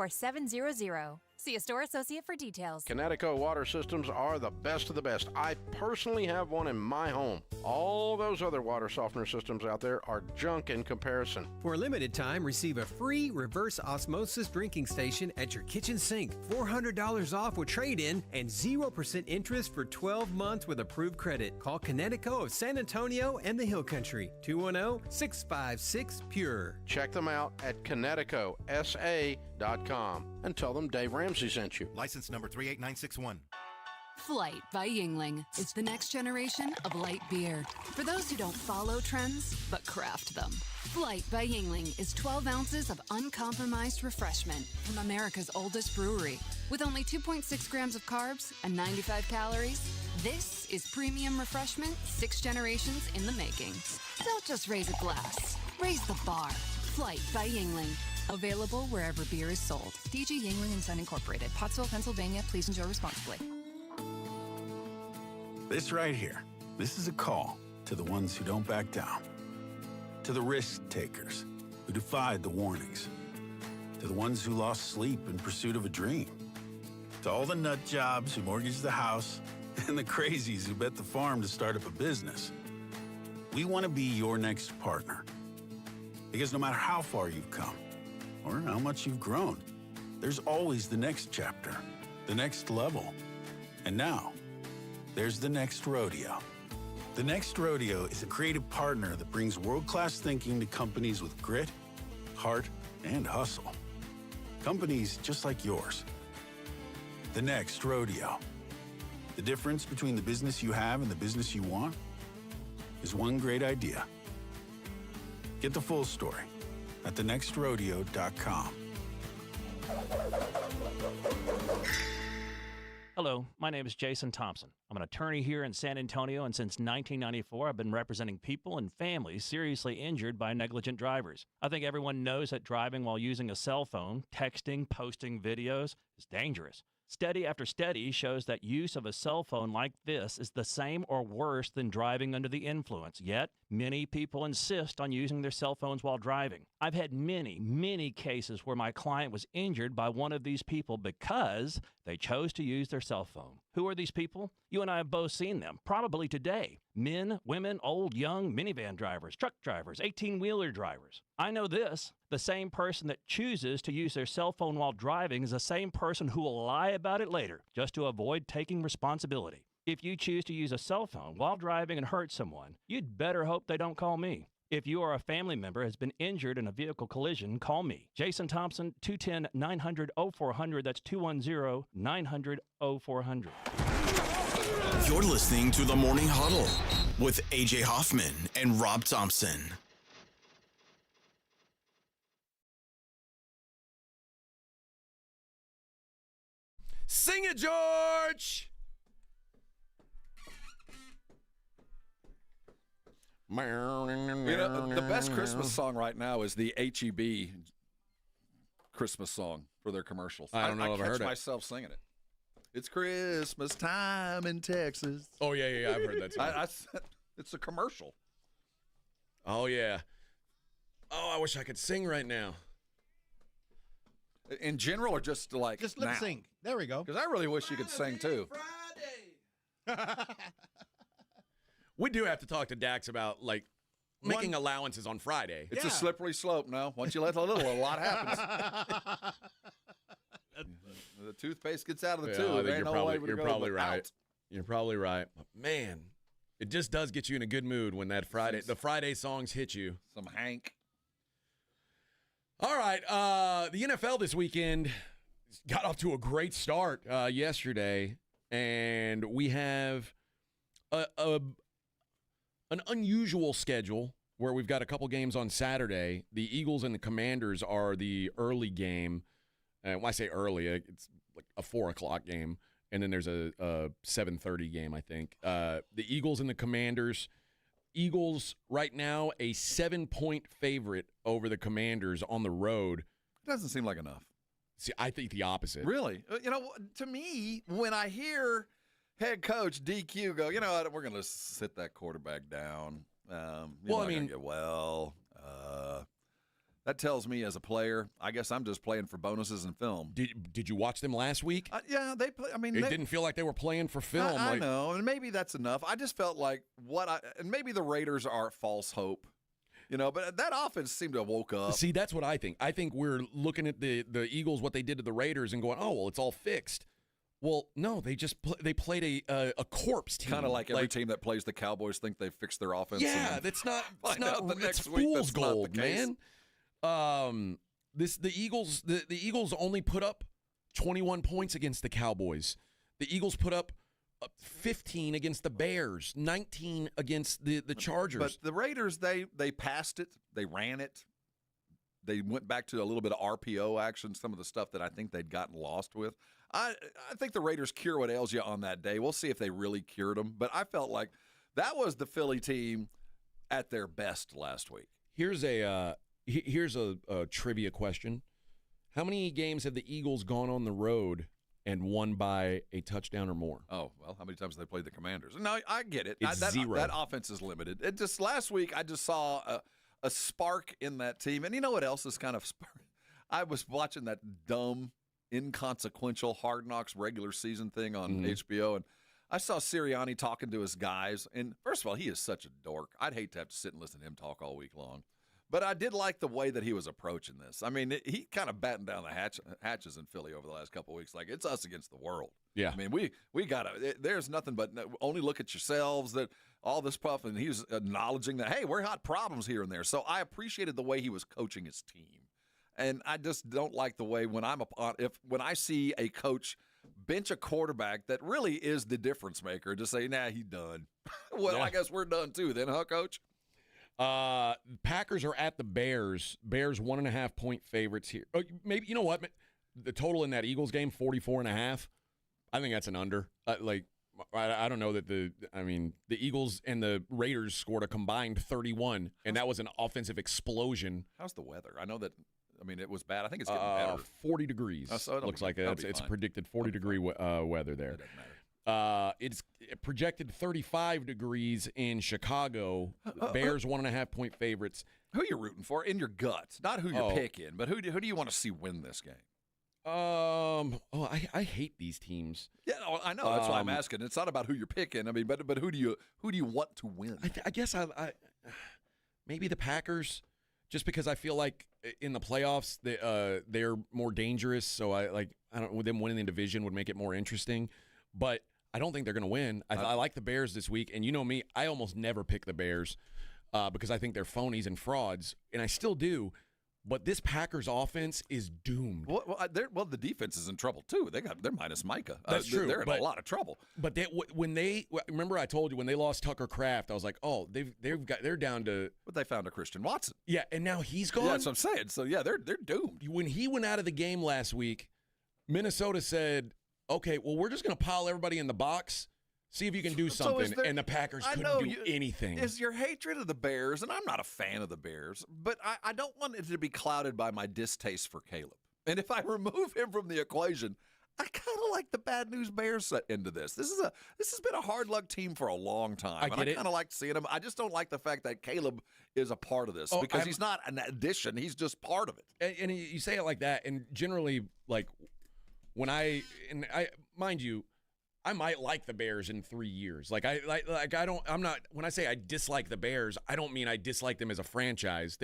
See a store associate for details. Connecticut water systems are the best of the best. I personally have one in my home. All those other water softener systems out there are junk in comparison. For a limited time, receive a free reverse osmosis drinking station at your kitchen sink. $400 off with trade-in and 0% interest for 12 months with approved credit. Call Connecticut of San Antonio and the Hill Country. 210-656-PURE. Check them out at ConnecticutSA.com and tell them Dave Ramsey sent you. License number 38961. Flight by Yingling is the next generation of light beer. For those who don't follow trends, but craft them. Flight by Yingling is 12 ounces of uncompromised refreshment from America's oldest brewery. With only 2.6 grams of carbs and 95 calories, this is premium refreshment 6 generations in the making. Don't just raise a glass, raise the bar. Flight by Yingling. Available wherever beer is sold. DG Yingling & Son Incorporated, Pottsville, Pennsylvania. Please enjoy responsibly. This right here, this is a call to the ones who don't back down. To the risk takers who defied the warnings. To the ones who lost sleep in pursuit of a dream. To all the nut jobs who mortgaged the house and the crazies who bet the farm to start up a business. We want to be your next partner. Because no matter how far you've come or how much you've grown, there's always the next chapter, the next level. And now, there's the next rodeo. The Next Rodeo is a creative partner that brings world-class thinking to companies with grit, heart, and hustle. Companies just like yours. The Next Rodeo. The difference between the business you have and the business you want is one great idea. Get the full story at thenextrodeo.com. Hello, my name is Jason Thompson. I'm an attorney here in San Antonio, and since 1994, I've been representing people and families seriously injured by negligent drivers. I think everyone knows that driving while using a cell phone, texting, posting videos is dangerous. Study after study shows that use of a cell phone like this is the same or worse than driving under the influence. Yet, many people insist on using their cell phones while driving. I've had many cases where my client was injured by one of these people because they chose to use their cell phone. Who are these people? You and I have both seen them, probably today. Men, women, old, young, minivan drivers, truck drivers, 18-wheeler drivers. I know this. The same person that chooses to use their cell phone while driving is the same person who will lie about it later just to avoid taking responsibility. If you choose to use a cell phone while driving and hurt someone, you'd better hope they don't call me. If you or a family member has been injured in a vehicle collision, call me. Jason Thompson, 210-900-0400. That's 210-900-0400. You're listening to the Morning Huddle with AJ Hoffman and Rob Thompson. Sing it, George! You know, the best Christmas song right now is the H-E-B Christmas song for their commercials. I don't know if I've heard it. I catch myself singing it. It's Christmas time in Texas. Oh, yeah, I've heard that song. It's a commercial. Oh, yeah. Oh, I wish I could sing right now. In general, or just like just lip sync. There we go. Because I really wish you could sing too. We do have to talk to Dax about like making allowances on Friday. It's a slippery slope now. Once you let a lot happens. The toothpaste gets out of the tube. I think you're probably right. You're probably right. But man, it just does get you in a good mood when the Friday songs hit you. Some Hank. All right, the NFL this weekend got off to a great start yesterday, and we have an unusual schedule where we've got a couple games on Saturday. The Eagles and the Commanders are the early game. And when I say early, it's like a 4 o'clock game, and then there's a 7:30 game, I think. The Eagles and the Commanders. Eagles right now a 7-point favorite over the Commanders on the road. It doesn't seem like enough. See, I think the opposite. Really? You know, to me, when I hear head coach DQ go, you know what, we're going to sit that quarterback down. That tells me as a player, I guess I'm just playing for bonuses and film. Did you watch them last week? Yeah, they play. I mean, it didn't feel like they were playing for film. I know, and maybe that's enough. I just felt like and maybe the Raiders are false hope, you know. But that offense seemed to have woke up. See, that's what I think. I think we're looking at the Eagles, what they did to the Raiders, and going, oh well, it's all fixed. Well, no, they just they played a corpse team. Kind of like every team that plays the Cowboys think they fixed their offense. Yeah, that's not. It's fool's gold, man. The Eagles only put up 21 points against the Cowboys. The Eagles put up 15 against the Bears, 19 against the Chargers. But the Raiders, they passed it, they ran it. They went back to a little bit of RPO action, some of the stuff that I think they'd gotten lost with. I think the Raiders cure what ails you on that day. We'll see if they really cured them. But I felt like that was the Philly team at their best last week. Here's a trivia question. How many games have the Eagles gone on the road and won by a touchdown or more? Oh, well, how many times have they played the Commanders? No, I get it. It's 0. That offense is limited. It just last week I just saw a spark in that team. And you know what else is kind of I was watching that dumb, inconsequential Hard Knocks regular season thing on HBO, and I saw Sirianni talking to his guys. And first of all, he is such a dork. I'd hate to have to sit and listen to him talk all week long. But I did like the way that he was approaching this. I mean, he kind of battened down the hatches in Philly over the last couple of weeks. Like, it's us against the world. Yeah. I mean, we got to – there's nothing but only look at yourselves, that all this stuff. And he was acknowledging that, hey, we're hot problems here and there. So I appreciated the way he was coaching his team. And I just don't like the way when I see a coach bench a quarterback that really is the difference maker, just say, nah, he's done. Well, yeah. I guess we're done too then, huh, Coach? Packers are at the Bears. Bears 1.5-point favorites here. Oh, maybe, you know what? The total in that Eagles game, 44.5. I think that's an under. I don't know that the Eagles and the Raiders scored a combined 31, and that was an offensive explosion. How's the weather? I know that. I mean, it was bad. I think it's getting better. 40 degrees. So looks like it's predicted 40-degree weather there. It doesn't matter. It's projected 35 degrees in Chicago. Bears 1.5-point favorites. Who are you rooting for in your guts? Not who you're picking, but who do you want to see win this game? I hate these teams. Yeah, no, I know. That's why I'm asking. It's not about who you're picking. I mean, but who do you want to win? I guess I maybe the Packers, just because I feel like in the playoffs they're more dangerous. So them winning the division would make it more interesting. But I don't think they're going to win. I like the Bears this week, and you know me, I almost never pick the Bears because I think they're phonies and frauds, and I still do. But this Packers offense is doomed. Well, the defense is in trouble too. They're minus Micah. That's true. They're in a lot of trouble. But remember I told you when they lost Tucker Kraft, I was like, oh, they're down to. But they found a Christian Watson. Yeah, and now he's gone. Yeah, that's what I'm saying. So yeah, they're doomed. When he went out of the game last week, Minnesota said, okay, well, we're just going to pile everybody in the box, see if you can do something, and the Packers couldn't do anything. Is your hatred of the Bears, and I'm not a fan of the Bears, but I don't want it to be clouded by my distaste for Caleb. And if I remove him from the equation, I kind of like the bad news Bears set into this. This has been a hard luck team for a long time. I kind of like seeing him. I just don't like the fact that Caleb is a part of this because he's not an addition. He's just part of it. And you say it like that, and generally, like, when mind you, I might like the Bears in 3 years. When I say I dislike the Bears, I don't mean I dislike them as a franchise.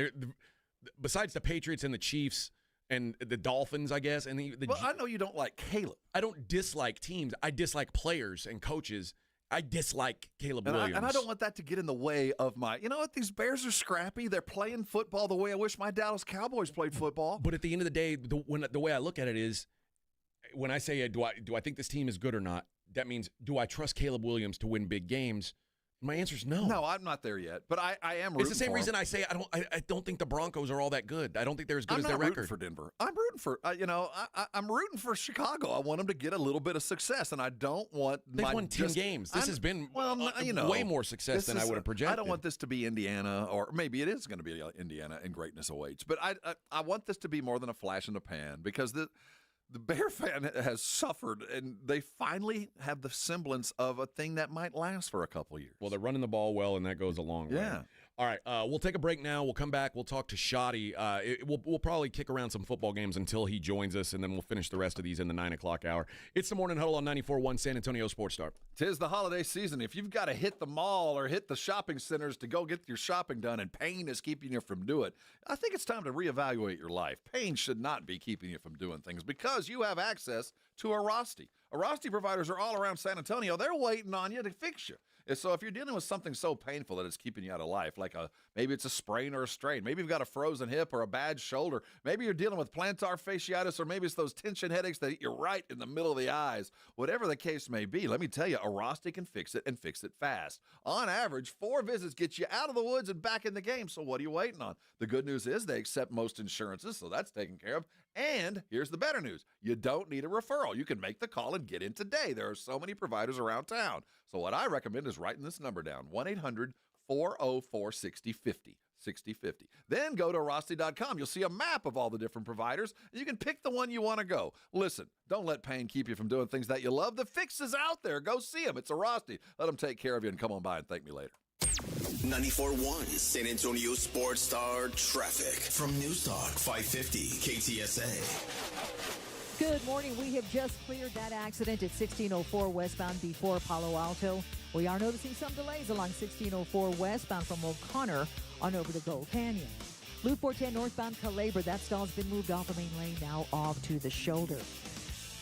Besides the Patriots and the Chiefs and the Dolphins, I guess. And I know you don't like Caleb. I don't dislike teams. I dislike players and coaches. I dislike Caleb Williams. And I don't want that to get in the way of you know what? These Bears are scrappy. They're playing football the way I wish my Dallas Cowboys played football. But at the end of the day, the way I look at it is, when I say, do I think this team is good or not, that means, do I trust Caleb Williams to win big games? My answer is no. No, I'm not there yet, but I am rooting for It's the same reason I say I don't think the Broncos are all that good. I don't think they're as good as their record. I'm not rooting for Denver. I'm rooting for, I'm rooting for Chicago. I want them to get a little bit of success, and I don't want They've won 10 games. This has been way more success than I would have projected. I don't want this to be Indiana, or maybe it is going to be Indiana and greatness awaits, but I want this to be more than a flash in the pan, because the Bear fan has suffered, and they finally have the semblance of a thing that might last for a couple of years. Well, they're running the ball well, and that goes a long way. Yeah. All right, we'll take a break now. We'll come back. We'll talk to Shoddy. We'll probably kick around some football games until he joins us, and then we'll finish the rest of these in the 9 o'clock hour. It's the Morning Huddle on 94.1 San Antonio Sports Star. 'Tis the holiday season. If you've got to hit the mall or hit the shopping centers to go get your shopping done, and pain is keeping you from doing it, I think it's time to reevaluate your life. Pain should not be keeping you from doing things, because you have access to Arasti. Arasti providers are all around San Antonio. They're waiting on you to fix you. And so if you're dealing with something so painful that it's keeping you out of life, like maybe it's a sprain or a strain, maybe you've got a frozen hip or a bad shoulder, maybe you're dealing with plantar fasciitis, or maybe it's those tension headaches that hit you right in the middle of the eyes. Whatever the case may be, let me tell you, Arasti can fix it, and fix it fast. On average, 4 visits get you out of the woods and back in the game, so what are you waiting on? The good news is they accept most insurances, so that's taken care of. And here's the better news. You don't need a referral. tomorrow. You can make the call and get in today. There are so many providers around town. So what I recommend is writing this number down, 1-800-404-6050. 6050. Then go to Rosty.com. You'll see a map of all the different providers, and you can pick the one you want to go. Listen, don't let pain keep you from doing things that you love. The fix is out there. Go see them. It's a Rosty. Let them take care of you and come on by and thank me later. 94.1 San Antonio Sports Star traffic from News Talk 550 KTSA. Good morning. We have just cleared that accident at 1604 westbound before Palo Alto. We are noticing some delays along 1604 westbound from O'Connor on over to Gold Canyon. Loop 410 northbound Calabria, that stall's been moved off the main lane, now off to the shoulder.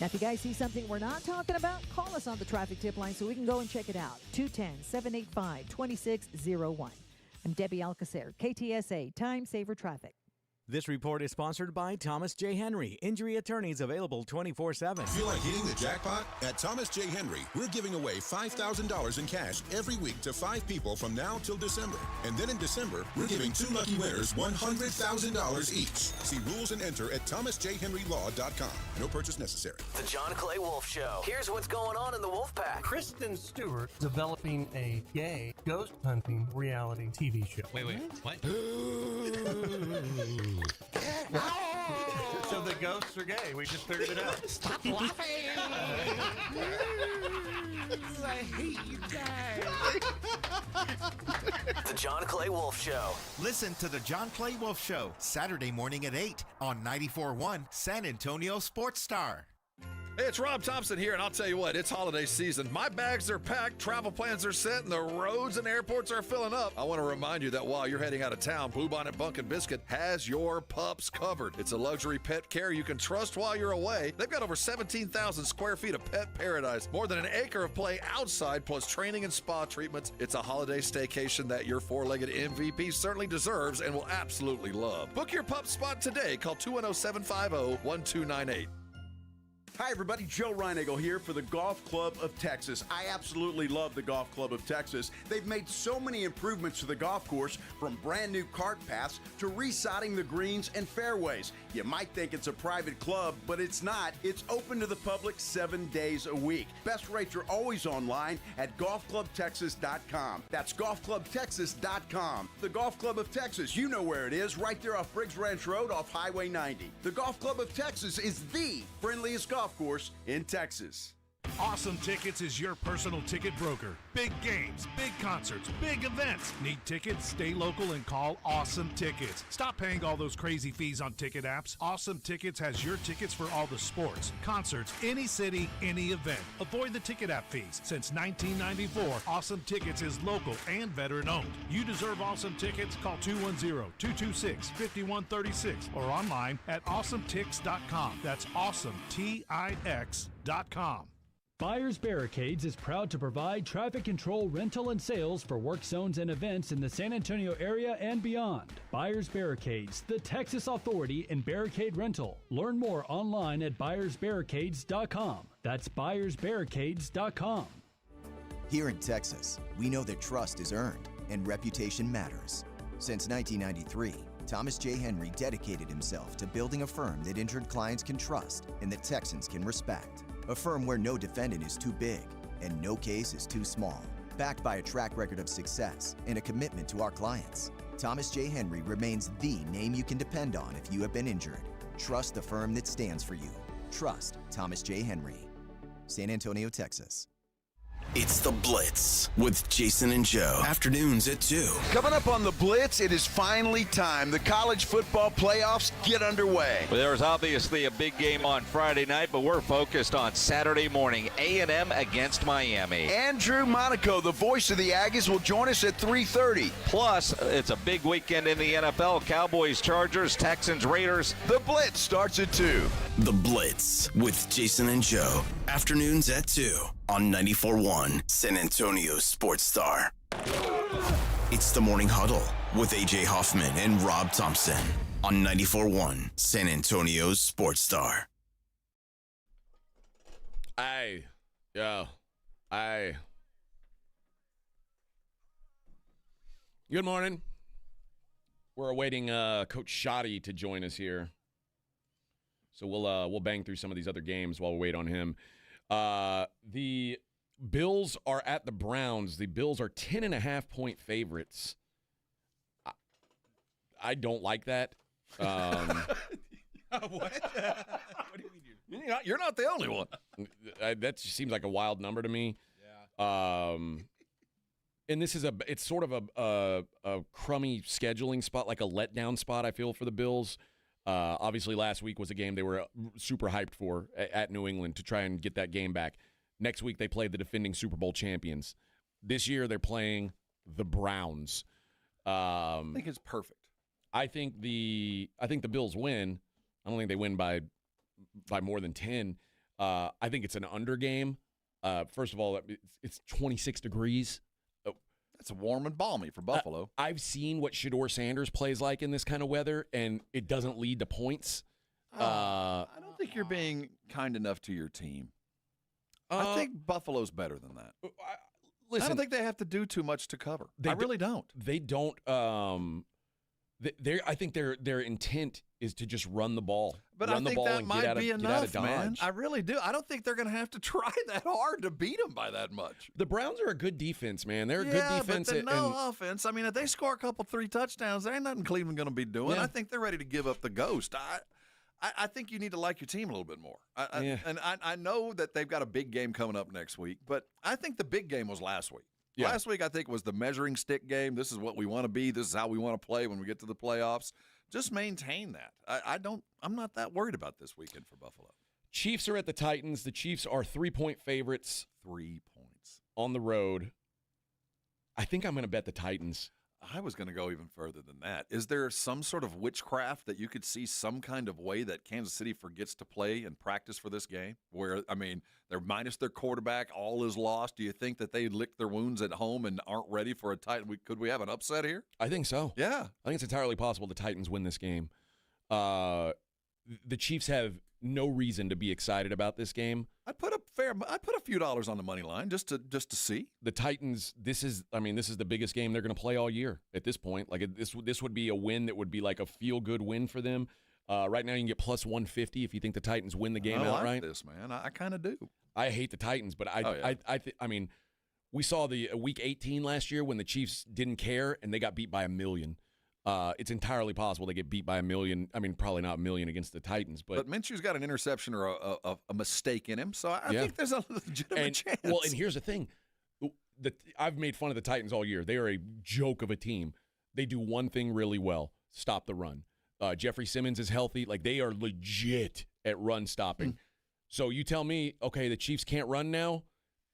Now, if you guys see something we're not talking about, call us on the traffic tip line so we can go and check it out. 210-785-2601. I'm Debbie Alcacer, KTSA, Time Saver Traffic. This report is sponsored by Thomas J. Henry, injury attorneys available 24/7. Feel like hitting the jackpot? At Thomas J. Henry, we're giving away $5,000 in cash every week to 5 people from now till December. And then in December, we're giving 2 lucky winners $100,000 each. See rules and enter at thomasjhenrylaw.com. No purchase necessary. The John Clay Wolf Show. Here's what's going on in the Wolf Pack. Kristen Stewart developing a gay ghost hunting reality TV show. Wait, what? So the ghosts are gay. We just figured it out. Stop laughing! I hate you guys. The John Clay Wolf Show. Listen to the John Clay Wolf Show, Saturday morning at 8 on 94.1 San Antonio Sports Star. Hey, it's Rob Thompson here, and I'll tell you what, it's holiday season. My bags are packed, travel plans are set, and the roads and airports are filling up. I want to remind you that while you're heading out of town, Bluebonnet Bunk and Biscuit has your pups covered. It's a luxury pet care you can trust while you're away. They've got over 17,000 square feet of pet paradise, more than an acre of play outside, plus training and spa treatments. It's a holiday staycation that your four-legged MVP certainly deserves and will absolutely love. Book your pup spot today. Call 210-750-1298. Hi, everybody. Joe Reinagle here for the Golf Club of Texas. I absolutely love the Golf Club of Texas. They've made so many improvements to the golf course, from brand new cart paths to resodding the greens and fairways. You might think it's a private club, but it's not. It's open to the public 7 days a week. Best rates are always online at golfclubtexas.com. That's golfclubtexas.com. The Golf Club of Texas, you know where it is, right there off Briggs Ranch Road off Highway 90. The Golf Club of Texas is the friendliest golf course in Texas. Awesome Tickets is your personal ticket broker. Big games, big concerts, big events. Need tickets? Stay local and call Awesome Tickets. Stop paying all those crazy fees on ticket apps. Awesome Tickets has your tickets for all the sports, concerts, any city, any event. Avoid the ticket app fees. Since 1994, Awesome Tickets is local and veteran owned. You deserve Awesome Tickets. Call 210-226-5136 or online at awesometix.com. That's awesometix.com. Buyers Barricades is proud to provide traffic control, rental, and sales for work zones and events in the San Antonio area and beyond. Buyers Barricades, the Texas authority in barricade rental. Learn more online at buyersbarricades.com. That's buyersbarricades.com. Here in Texas, we know that trust is earned and reputation matters. Since 1993, Thomas J. Henry dedicated himself to building a firm that injured clients can trust and that Texans can respect. A firm where no defendant is too big and no case is too small. Backed by a track record of success and a commitment to our clients, Thomas J. Henry remains the name you can depend on if you have been injured. Trust the firm that stands for you. Trust Thomas J. Henry. San Antonio, Texas. It's The Blitz with Jason and Joe. Afternoons at 2. Coming up on The Blitz, it is finally time. The college football playoffs get underway. Well, there was obviously a big game on Friday night, but we're focused on Saturday morning, A&M against Miami. Andrew Monaco, the voice of the Aggies, will join us at 3:30. Plus, it's a big weekend in the NFL. Cowboys, Chargers, Texans, Raiders. The Blitz starts at 2. The Blitz with Jason and Joe. Afternoons at 2 on 94.1 San Antonio Sports Star. It's the Morning Huddle with AJ Hoffman and Rob Thompson on 94.1 San Antonio Sports Star. Good morning. We're awaiting Coach Shoddy to join us here. So we'll bang through some of these other games while we wait on him. The Bills are at the Browns. The Bills are 10.5-point favorites. I don't like that. What? What do you mean? You're not the only one. That just seems like a wild number to me. Yeah. And this is it's sort of a crummy scheduling spot, like a letdown spot, I feel, for the Bills. Obviously, last week was a game they were super hyped for at New England to try and get that game back. Next week, they played the defending Super Bowl champions. This year, they're playing the Browns. I think it's perfect. I think the Bills win. I don't think they win by more than 10. I think it's an under game. First of all, it's 26 degrees. It's warm and balmy for Buffalo. I've seen what Shedeur Sanders plays like in this kind of weather, and it doesn't lead to points. I don't think you're being kind enough to your team. I think Buffalo's better than that. Listen, I don't think they have to do too much to cover. I really don't. They don't. I think their intent is to just run the ball. But run I think that might be enough, man. I I really do. I don't think they're going to have to try that hard to beat them by that much. The Browns are a good defense, man. They're a good defense. But no offense. I mean, if they score a couple 3 touchdowns, there ain't nothing Cleveland going to be doing. Yeah. I think they're ready to give up the ghost. I think you need to like your team a little bit more. And I know that they've got a big game coming up next week, but I think the big game was last week. Yeah. Last week, I think, was the measuring stick game. This is what we want to be. This is how we want to play when we get to the playoffs. Just maintain that. I'm not that worried about this weekend for Buffalo. Chiefs are at the Titans. The Chiefs are 3-point favorites. 3 points. On the road. I think I'm going to bet the Titans. I was going to go even further than that. Is there some sort of witchcraft that you could see some kind of way that Kansas City forgets to play and practice for this game? Where, I mean, they're minus their quarterback, all is lost. Do you think that they lick their wounds at home and aren't ready for a Titan? Could we have an upset here? I think so. Yeah. I think it's entirely possible the Titans win this game. The Chiefs have no reason to be excited about this game. I'd put a few dollars on the money line just to see. The Titans, this is the biggest game they're going to play all year at this point. Like this would be a win that would be like a feel-good win for them. Right now you can get plus 150 if you think the Titans win the game outright. I like this, man. I kind of do. I hate the Titans, but I mean, we saw the week 18 last year when the Chiefs didn't care and they got beat by 1,000,000. It's entirely possible they get beat by 1,000,000. I mean, probably not 1,000,000 against the Titans, but Minshew's got an interception or a mistake in him, so I think there's a legitimate chance. Well, and here's the thing: I've made fun of the Titans all year. They are a joke of a team. They do one thing really well: stop the run. Jeffrey Simmons is healthy; like they are legit at run stopping. So you tell me, okay, the Chiefs can't run now.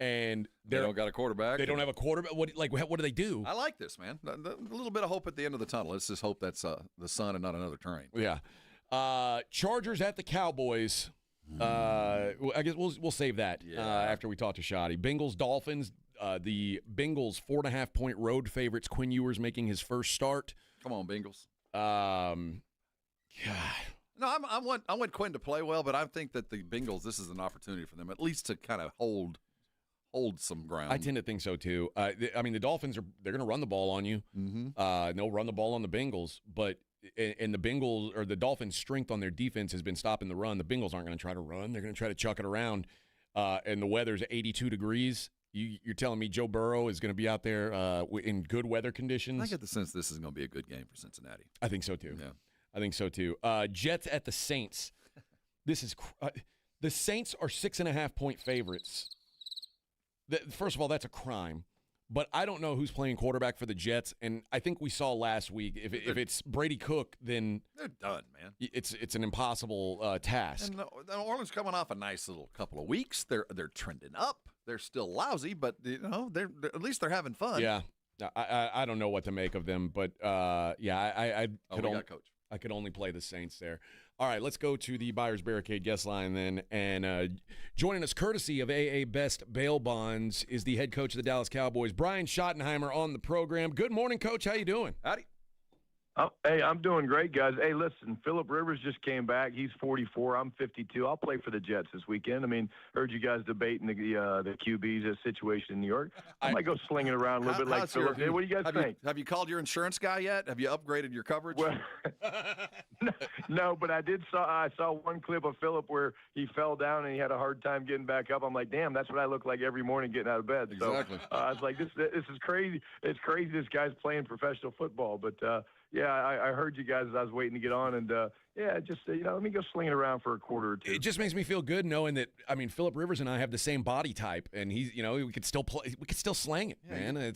And they don't got a quarterback. They don't have a quarterback. What do they do? I like this, man. A little bit of hope at the end of the tunnel. Let's just hope that's the sun and not another train. Yeah. Chargers at the Cowboys. I guess we'll save that after we talk to Shoddy. Bengals, Dolphins. The Bengals 4.5-point road favorites. Quinn Ewers making his first start. Come on, Bengals. God. No, I want Quinn to play well, but I think that the Bengals, this is an opportunity for them at least to kind of hold some ground. I tend to think so too. I mean, the Dolphins they're going to run the ball on you. Mm-hmm. They'll run the ball on the Bengals, but and the Bengals or the Dolphins' strength on their defense has been stopping the run. The Bengals aren't going to try to run; they're going to try to chuck it around. And the weather's 82 degrees. You're telling me Joe Burrow is going to be out there in good weather conditions? I get the sense this is going to be a good game for Cincinnati. I think so too. Yeah, I think so too. Jets at the Saints. This is the Saints are 6.5-point favorites. First of all, that's a crime. But I don't know who's playing quarterback for the Jets, and I think we saw last week if it's Brady Cook, then they're done, man. It's an impossible task. And New Orleans coming off a nice little couple of weeks. They're trending up. They're still lousy, but they're at least they're having fun. Yeah, I don't know what to make of them, but I could only play the Saints there. All right, let's go to the Buyers Barricade guest line then. And joining us courtesy of AA Best Bail Bonds is the head coach of the Dallas Cowboys, Brian Schottenheimer, on the program. Good morning, Coach. How you doing? Howdy. Oh, hey, I'm doing great, guys. Hey, listen, Phillip Rivers just came back. He's 44. I'm 52. I'll play for the Jets this weekend. I mean, heard you guys debating the QB's situation in New York. I might go slinging around a little bit like Phillip did. What do you guys think? Have you called your insurance guy yet? Have you upgraded your coverage? Well, No, but I saw one clip of Philip where he fell down and he had a hard time getting back up. I'm like, damn, that's what I look like every morning getting out of bed. Exactly. So I was like, this is crazy. It's crazy this guy's playing professional football. But yeah, I heard you guys as I was waiting to get on, and yeah, just let me go sling it around for a quarter or two. It just makes me feel good knowing that, I mean, Philip Rivers and I have the same body type, and he's, we could still play, we could still slang it, man. It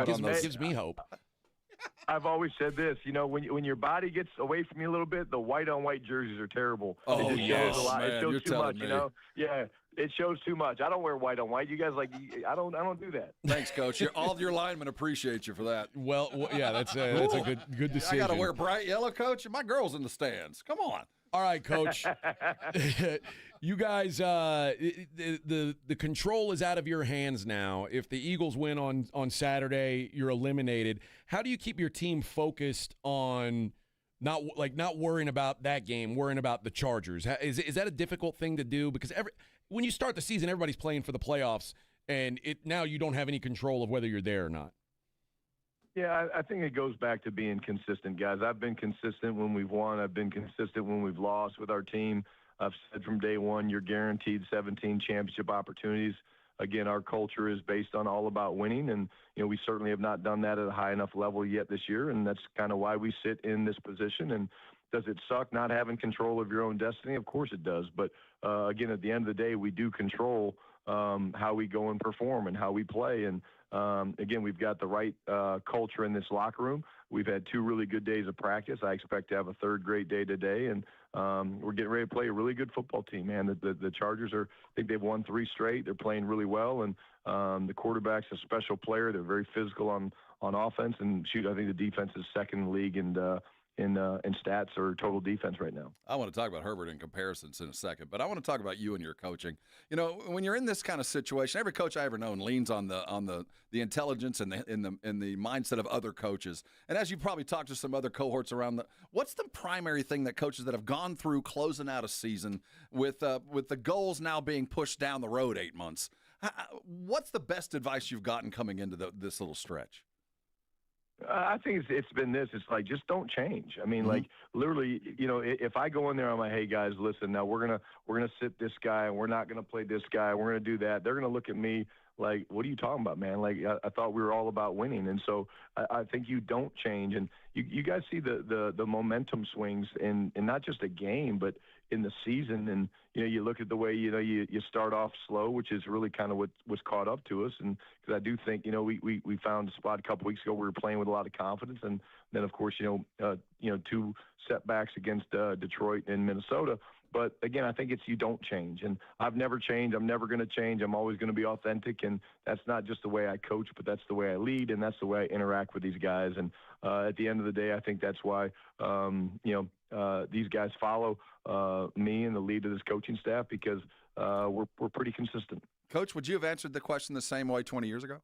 gives me hope. I've always said this, when your body gets away from you a little bit, the white-on-white jerseys are terrible. Oh, it yes, shows a lot. man, It shows you're too telling much, me. Yeah, it shows too much. I don't wear white-on-white. You guys I don't do that. Thanks, Coach. All of your linemen appreciate you for that. Well, yeah, that's a good decision. I got to wear bright yellow, Coach, and my girl's in the stands. Come on. All right, Coach. You guys, the control is out of your hands now. If the Eagles win on Saturday, you're eliminated. How do you keep your team focused on not worrying about that game, worrying about the Chargers? Is that a difficult thing to do? Because when you start the season, everybody's playing for the playoffs, and now you don't have any control of whether you're there or not. Yeah, I think it goes back to being consistent, guys. I've been consistent when we've won. I've been consistent when we've lost with our team. I've said from day one, you're guaranteed 17 championship opportunities. Again, our culture is based on all about winning, and we certainly have not done that at a high enough level yet this year, and that's kind of why we sit in this position. And does it suck not having control of your own destiny? Of course it does. But again, at the end of the day, we do control how we go and perform and how we play. And again, we've got the right culture in this locker room. We've had 2 really good days of practice. I expect to have a 3rd great day today, and we're getting ready to play a really good football team, man. The Chargers I think they've won 3 straight. They're playing really well, and the quarterback's a special player. They're very physical on offense, and I think the defense is 2nd in the league in stats or total defense right now. I want to talk about Herbert in comparisons in a second, but I want to talk about you and your coaching. When you're in this kind of situation, every coach I ever known leans on the intelligence and the mindset of other coaches. And as you probably talked to some other cohorts around, what's the primary thing that coaches that have gone through closing out a season with the goals now being pushed down the road 8 months? What's the best advice you've gotten coming into this little stretch? I think it's been this. It's like, just don't change. I mean, like literally, if I go in there, I'm like, hey guys, listen, now we're gonna sit this guy, and we're not gonna play this guy. We're gonna do that. They're gonna look at me like, what are you talking about, man? Like, I thought we were all about winning. And so I think you don't change. And you guys see the momentum swings in not just a game, but in the season. And, you look at the way, you start off slow, which is really kind of what's caught up to us. And because I do think, we found a spot a couple weeks ago where we were playing with a lot of confidence. And then, of course, 2 setbacks against Detroit and Minnesota. But again, I think you don't change. And I've never changed. I'm never going to change. I'm always going to be authentic. And that's not just the way I coach, but that's the way I lead, and that's the way I interact with these guys. And at the end of the day, I think that's why, these guys follow me and the lead of this coaching staff, because we're pretty consistent. Coach, would you have answered the question the same way 20 years ago?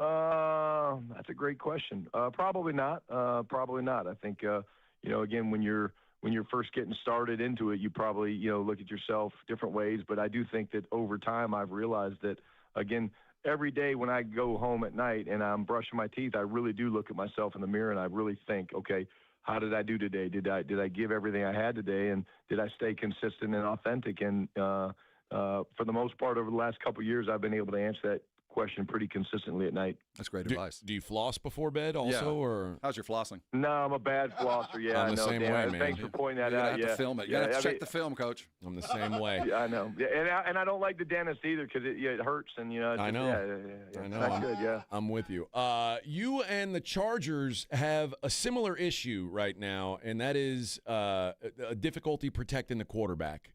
That's a great question. Probably not. I think, again, when you're first getting started into it, you probably, look at yourself different ways. But I do think that over time, I've realized that, again, every day when I go home at night and I'm brushing my teeth, I really do look at myself in the mirror and I really think, okay, how did I do today? Did I give everything I had today? And did I stay consistent and authentic? And for the most part, over the last couple of years, I've been able to answer that question pretty consistently at night. That's great advice. Do you floss before bed also, or how's your flossing? No, I'm a bad flosser. Yeah, I'm the same way, man. Thanks for pointing that You out. have to film it. You have to check the film, Coach. I'm the same way. Yeah, I know. Yeah, and I don't like the dentist either, because it hurts, and it's I know. I know. I'm Good. Yeah. I'm with you. You and the Chargers have a similar issue right now, and that is a difficulty protecting the quarterback.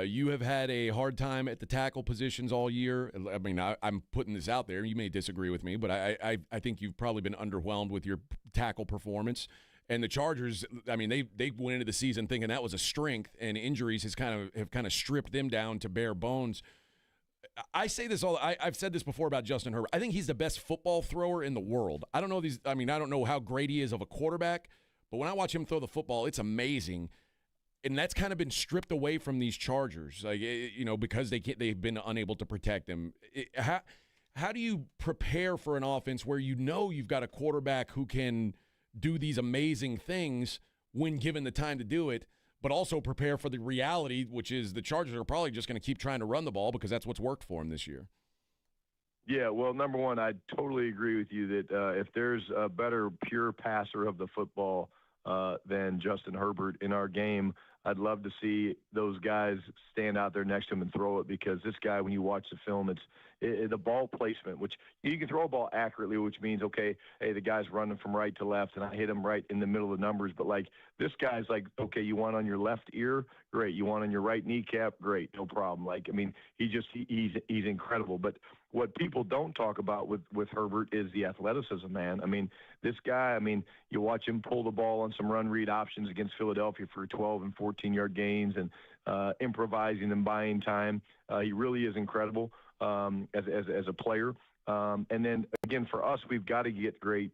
You have had a hard time at the tackle positions all year. I mean, I'm putting this out there. You may disagree with me, but I think you've probably been underwhelmed with your tackle performance. And the Chargers, I mean, they went into the season thinking that was a strength, and injuries have kind of stripped them down to bare bones. I say this I've said this before about Justin Herbert. I think he's the best football thrower in the world. I don't know how great he is of a quarterback, but when I watch him throw the football, it's amazing. And that's kind of been stripped away from these Chargers, because they've been unable to protect him. How do you prepare for an offense where you've got a quarterback who can do these amazing things when given the time to do it, but also prepare for the reality, which is the Chargers are probably just going to keep trying to run the ball because that's what's worked for them this year. Yeah, well, number one, I totally agree with you that if there's a better pure passer of the football than Justin Herbert in our game, I'd love to see those guys stand out there next to him and throw it, because this guy, when you watch the film, it's the ball placement, which you can throw a ball accurately, which means, okay, hey, the guy's running from right to left, and I hit him right in the middle of the numbers. But, like, this guy's like, okay, you want on your left ear? Great. You want on your right kneecap? Great. No problem. Like, I mean, he's incredible. But what people don't talk about with Herbert is the athleticism, man. I mean, this guy, you watch him pull the ball on some run read options against Philadelphia for 12 and 14-yard gains and improvising and buying time. He really is incredible as a player. And then, again, for us, we've got to get great,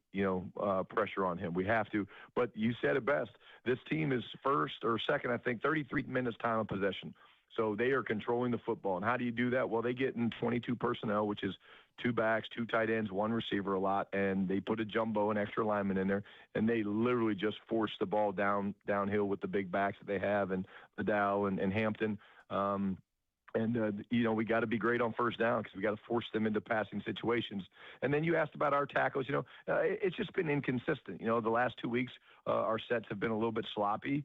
pressure on him. We have to. But you said it best. This team is first or second, I think, 33 minutes time of possession. So they are controlling the football. And how do you do that? Well, they get in 22 personnel, which is 2 backs, 2 tight ends, 1 receiver a lot, and they put a jumbo and extra lineman in there, and they literally just force the ball downhill with the big backs that they have, and Liddell and Hampton. We got to be great on first down because we got to force them into passing situations. And then you asked about our tackles. It's just been inconsistent. The last 2 weeks, our sets have been a little bit sloppy.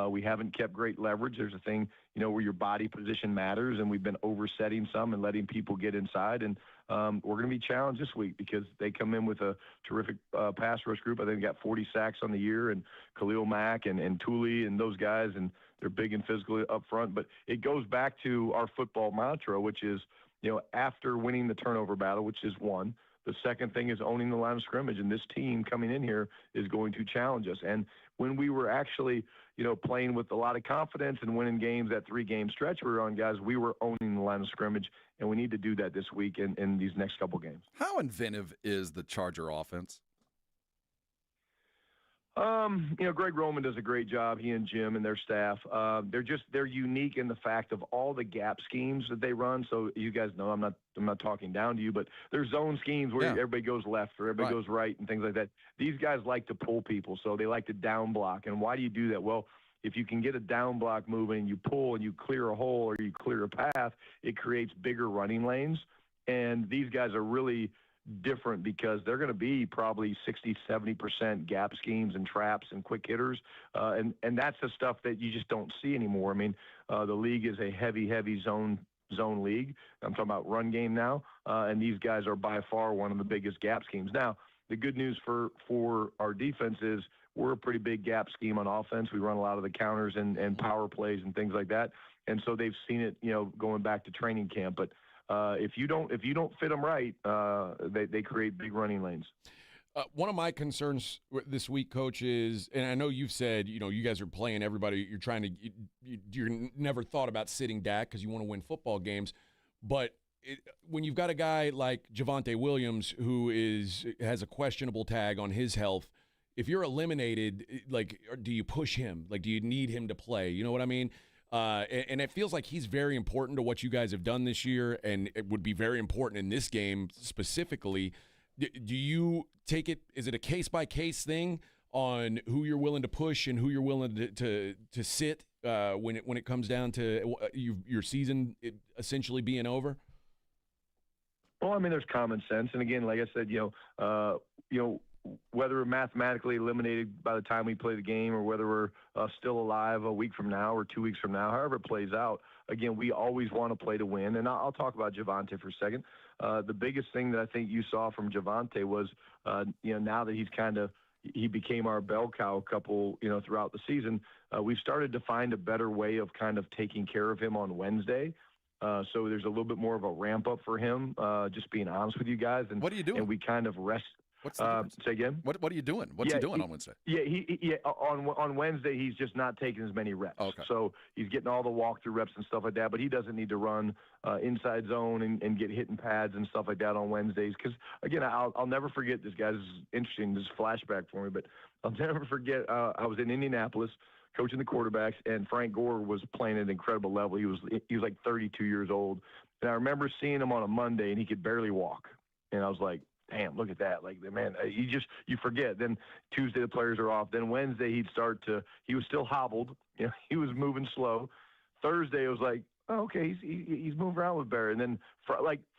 We haven't kept great leverage. There's a thing, where your body position matters, and we've been oversetting some and letting people get inside. And we're going to be challenged this week because they come in with a terrific pass rush group. I think they got 40 sacks on the year, and Khalil Mack and Thule and those guys, and they're big and physical up front. But it goes back to our football mantra, which is, after winning the turnover battle, which is one, the second thing is owning the line of scrimmage. And this team coming in here is going to challenge us. And when we were actually, playing with a lot of confidence and winning games, that 3-game stretch we were on, guys, we were owning the line of scrimmage, and we need to do that this week in these next couple games. How inventive is the Charger offense? Greg Roman does a great job, he and Jim and their staff. They're unique in the fact of all the gap schemes that they run. So you guys know I'm not talking down to you, but there's zone schemes where everybody goes left or everybody goes right and things like that. These guys like to pull people, so they like to down block. And why do you do that? Well, if you can get a down block moving and you pull and you clear a hole or you clear a path, it creates bigger running lanes. And these guys are really different because they're going to be probably 60-70% gap schemes and traps and quick hitters, and that's the stuff that you just don't see anymore. The league is a heavy zone league. I'm talking about run game now, and these guys are by far one of the biggest gap schemes. Now, the good news for our defense is we're a pretty big gap scheme on offense. We run a lot of the counters and power plays and things like that, and so they've seen it, going back to training camp. But if you don't fit them right, they create big running lanes. One of my concerns this week, Coach, is, and I know you've said, you guys are playing everybody. You're trying to, you're never thought about sitting Dak because you want to win football games. But when you've got a guy like Javonte Williams who has a questionable tag on his health, if you're eliminated, do you push him? Do you need him to play? You know what I mean? And it feels like he's very important to what you guys have done this year, and it would be very important in this game specifically. Do you take it? Is it a case-by-case thing on who you're willing to push and who you're willing to sit when it comes down to your season essentially being over? Well, there's common sense, and again, like I said, whether we're mathematically eliminated by the time we play the game or whether we're still alive a week from now or 2 weeks from now, however it plays out, again, we always want to play to win. And I'll talk about Javonte for a second. The biggest thing that I think you saw from Javonte was, now that he became our bell cow a couple, throughout the season, we've started to find a better way of kind of taking care of him on Wednesday. So there's a little bit more of a ramp up for him, just being honest with you guys. And what are you doing? And we kind of rest. What's the difference? Say again? What are you doing? What's he doing on Wednesday? Yeah, on Wednesday he's just not taking as many reps. Okay. So he's getting all the walkthrough reps and stuff like that, but he doesn't need to run inside zone and get hitting pads and stuff like that on Wednesdays. Because again, I'll never forget this guy. This is interesting. This is flashback for me, but I'll never forget. I was in Indianapolis coaching the quarterbacks, and Frank Gore was playing at an incredible level. He was like 32 years old, and I remember seeing him on a Monday, and he could barely walk. And I was like, damn, look at that. Like, man, you forget. Then Tuesday the players are off. Then Wednesday he was still hobbled. He was moving slow. Thursday it was like, oh, okay, he's moving around with Barry. And then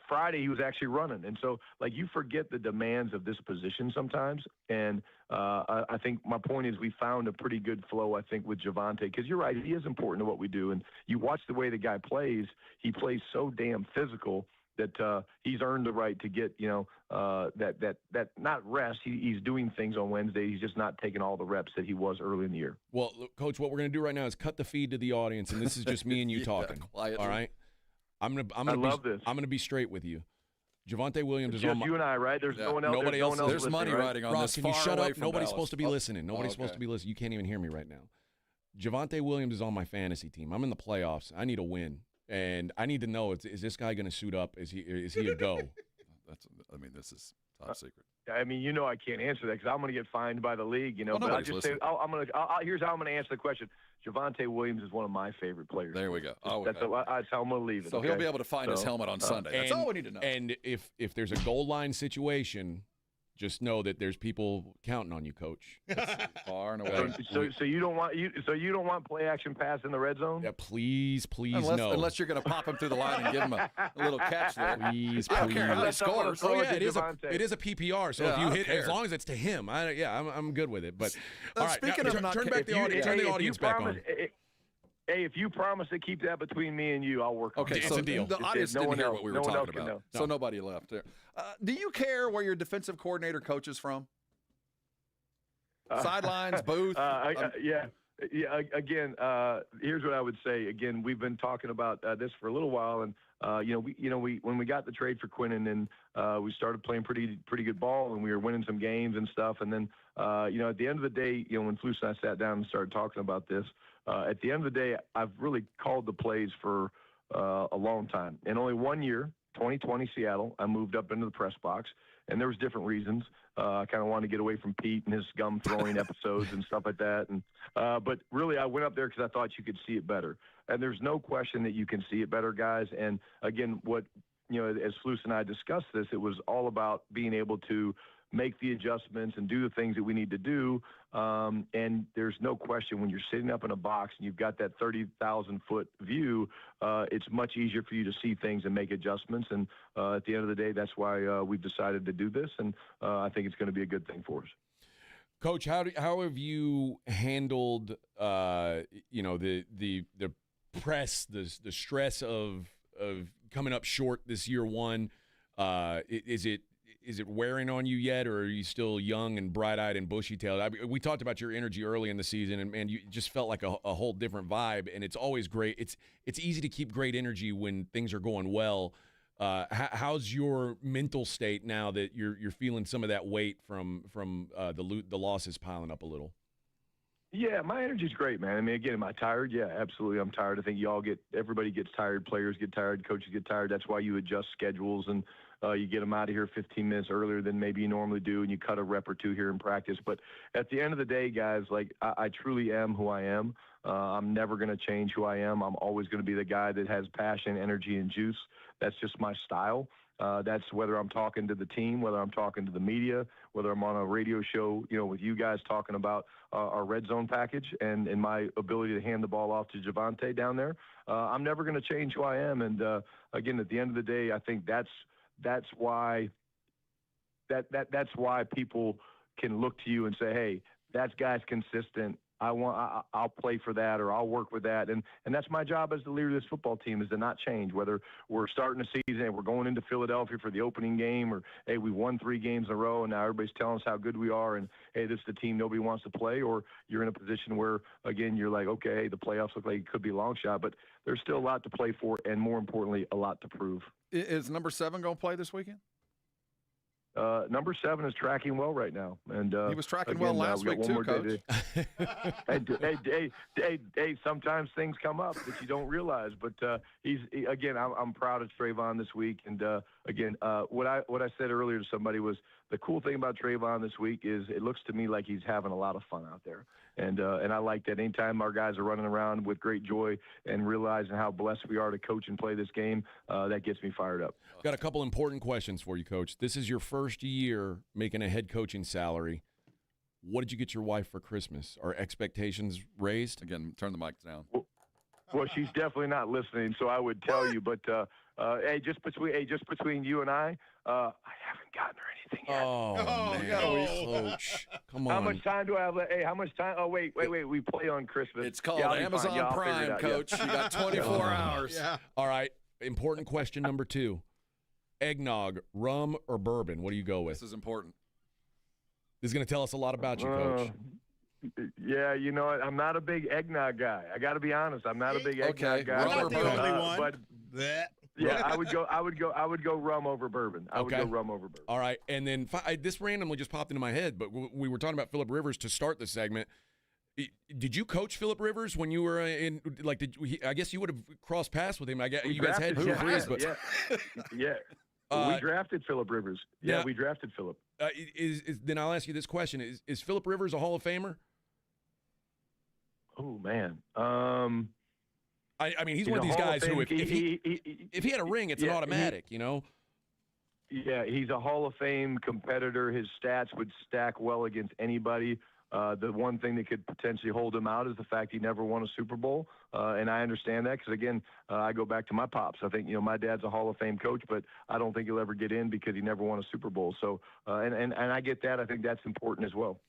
Friday he was actually running. And so like you forget the demands of this position sometimes. And I think my point is we found a pretty good flow, I think, with Javonte, because you're right, he is important to what we do. And you watch the way the guy plays, he plays so damn physical that he's earned the right to get, that not rest. He's doing things on Wednesday. He's just not taking all the reps that he was early in the year. Well, look, Coach, what we're going to do right now is cut the feed to the audience, and this is just me and you talking. Quietly. All right? I'm gonna be straight with you. Javonte Williams is on my... you and I, right? There's no one else. Nobody else. There's money riding on Ross, this. can you shut up? Nobody's Dallas. supposed to be listening. Nobody's supposed to be listening. You can't even hear me right now. Javonte Williams is on my fantasy team. I'm in the playoffs. I need a win. And I need to know, is this guy going to suit up? Is he a go? This is top secret. I can't answer that because I'm going to get fined by the league, Well, but I just listening. say, here's how I'm going to answer the question. Javonte Williams is one of my favorite players. There we go. That's how I'm going to leave it. So he'll be able to find his helmet on Sunday. That's all we need to know. And if there's a goal line situation, just know that there's people counting on you, Coach. Far and away. So you don't want play action pass in the red zone? Yeah, please, no. Unless you're going to him through the line and give him a little catch there. Please. I don't care how he scores. Oh yeah, it is a PPR. So if you hit, care. as long as it's to him, I'm good with it. But all right, speaking now, of not, turn the audience back on. Hey, if you promise to keep that between me and you, I'll work on it. Okay, it's so a deal. The audience didn't hear what we were talking about, know. so nobody left. Do you care where your defensive coordinator coaches from? Sidelines, booth? Yeah. Again, here's what I would say. Again, we've been talking about this for a little while, and when we got the trade for Quinnen, and we started playing pretty good ball, and we were winning some games and stuff. And then, at the end of the day, when Flus and I sat down and started talking about this, at the end of the day, I've really called the plays for a long time. And only 1 year, 2020 Seattle, I moved up into the press box, and there was different reasons. I kind of wanted to get away from Pete and his gum throwing episodes and stuff like that. And but really, I went up there because I thought you could see it better. And there's no question that you can see it better, guys. And again, as Flus and I discussed this, it was all about being able to make the adjustments and do the things that we need to do. And there's no question when you're sitting up in a box and you've got that 30,000-foot view, it's much easier for you to see things and make adjustments. And at the end of the day, that's why we've decided to do this. And I think it's going to be a good thing for us. Coach, how have you handled the press, the stress of coming up short this year one? Is it wearing on you yet, or are you still young and bright-eyed and bushy-tailed? We talked about your energy early in the season, and you just felt like a whole different vibe, and it's always great. It's easy to keep great energy when things are going well. How's your mental state now that you're feeling some of that weight from the losses piling up a little? Yeah, my energy's great, man. I mean, again, am I tired? Yeah, absolutely. I'm tired. I think everybody gets tired. Players get tired. Coaches get tired. That's why you adjust schedules and you get them out of here 15 minutes earlier than maybe you normally do, and you cut a rep or two here in practice. But at the end of the day, guys, like I truly am who I am. I'm never going to change who I am. I'm always going to be the guy that has passion, energy, and juice. That's just my style. That's whether I'm talking to the team, whether I'm talking to the media, whether I'm on a radio show, with you guys talking about our red zone package and my ability to hand the ball off to Javonte down there. I'm never going to change who I am. And again, at the end of the day, I think that's why people can look to you and say, hey, that guy's consistent. I'll play for that, or I'll work with that. And that's my job as the leader of this football team, is to not change, whether we're starting the season and we're going into Philadelphia for the opening game, or, hey, we won 3 games in a row and now everybody's telling us how good we are, and, hey, this is the team nobody wants to play, or you're in a position where, again, you're like, okay, the playoffs look like it could be a long shot, but there's still a lot to play for, and more importantly, a lot to prove. Is number 7 going to play this weekend? Number 7 is tracking well right now, and he was tracking well last week too, Coach. Hey, sometimes things come up that you don't realize, but I'm proud of Trayvon this week, and again, what I said earlier to somebody was the cool thing about Trayvon this week is it looks to me like he's having a lot of fun out there. And I like that anytime our guys are running around with great joy and realizing how blessed we are to coach and play this game, that gets me fired up. Got a couple important questions for you, Coach. This is your first year making a head coaching salary. What did you get your wife for Christmas? Are expectations raised? Again, turn the mic down. Well, she's definitely not listening, so I would tell you. But hey, just between you and I haven't gotten her anything yet. Oh man, Coach, come on. How much time do I have? Hey, how much time? Oh wait. We play on Christmas. It's called Amazon Prime, Coach. You got 24 hours. Yeah. All right. Important question number 2: eggnog, rum, or bourbon? What do you go with? This is important. This is going to tell us a lot about you, Coach. Yeah, you know what? I'm not a big eggnog guy. I got to be honest. I'm not a big eggnog guy. We're not the only one. But yeah, I would go rum over bourbon. I would go rum over bourbon. All right, and then this randomly just popped into my head, but we were talking about Phillip Rivers to start the segment. Did you coach Phillip Rivers when you were in? Like, I guess you would have crossed paths with him. I guess you guys had Drew Brees, but yeah. We drafted Phillip Rivers. Yeah, we drafted Phillip. Then I'll ask you this question: Is Phillip Rivers a Hall of Famer? Oh man. I mean, he's one of these guys who, if he had a ring, it's an automatic, you know. Yeah, he's a Hall of Fame competitor. His stats would stack well against anybody. The one thing that could potentially hold him out is the fact he never won a Super Bowl, and I understand that because, again, I go back to my pops. I think, my dad's a Hall of Fame coach, but I don't think he'll ever get in because he never won a Super Bowl. So, and I get that. I think that's important as well.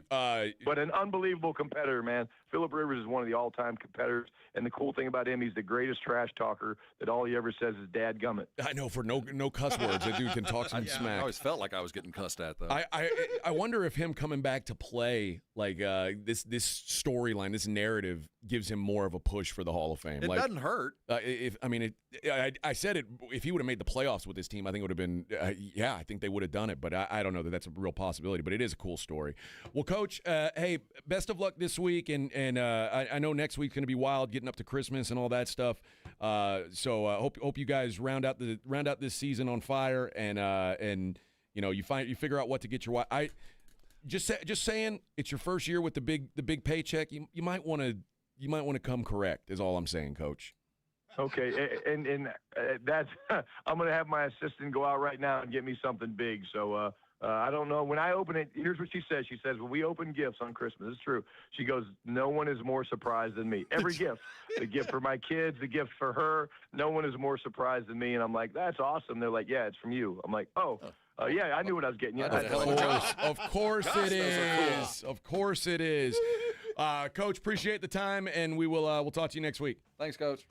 But an unbelievable competitor, man. Phillip Rivers is one of the all-time competitors, and the cool thing about him, he's the greatest trash talker that all he ever says is "dadgummit." I know, for no cuss words, that dude can talk some smack. I always felt like I was getting cussed at, though. I wonder if him coming back to play, like this storyline, this narrative, gives him more of a push for the Hall of Fame. It doesn't hurt. I said it. If he would have made the playoffs with this team, I think it would have been. I think they would have done it. But I don't know that that's a real possibility. But it is a cool story. Well, Coach, hey, best of luck this week, and I know next week's going to be wild, getting up to Christmas and all that stuff. So hope you guys round out this season on fire, and you figure out what to get your wife. Just saying, it's your first year with the big paycheck. You might want to come correct. Is all I'm saying, Coach. Okay, and that's I'm going to have my assistant go out right now and get me something big. So I don't know. When I open it, here's what she says. She says, when we open gifts on Christmas, it's true. She goes, no one is more surprised than me. Every gift, the gift for my kids, the gift for her, no one is more surprised than me. And I'm like, that's awesome. They're like, yeah, it's from you. I'm like, yeah, I knew what I was getting. Yeah, of course it is. Of course it is. Coach, appreciate the time, and we'll talk to you next week. Thanks, Coach.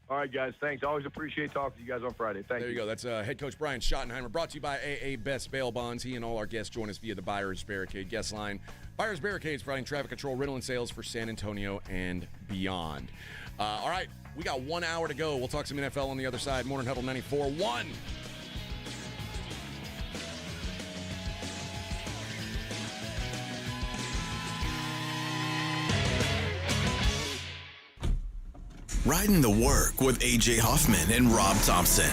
All right, guys. Thanks. Always appreciate talking to you guys on Friday. Thank you. There you go. That's head coach Brian Schottenheimer, brought to you by AA Best Bail Bonds. He and all our guests join us via the Buyers Barricade guest line. Buyers Barricades, providing traffic control, rental, and sales for San Antonio and beyond. All right, we got 1 hour to go. We'll talk some NFL on the other side. Morning Huddle 94.1. Riding the work with A.J. Hoffman and Rob Thompson.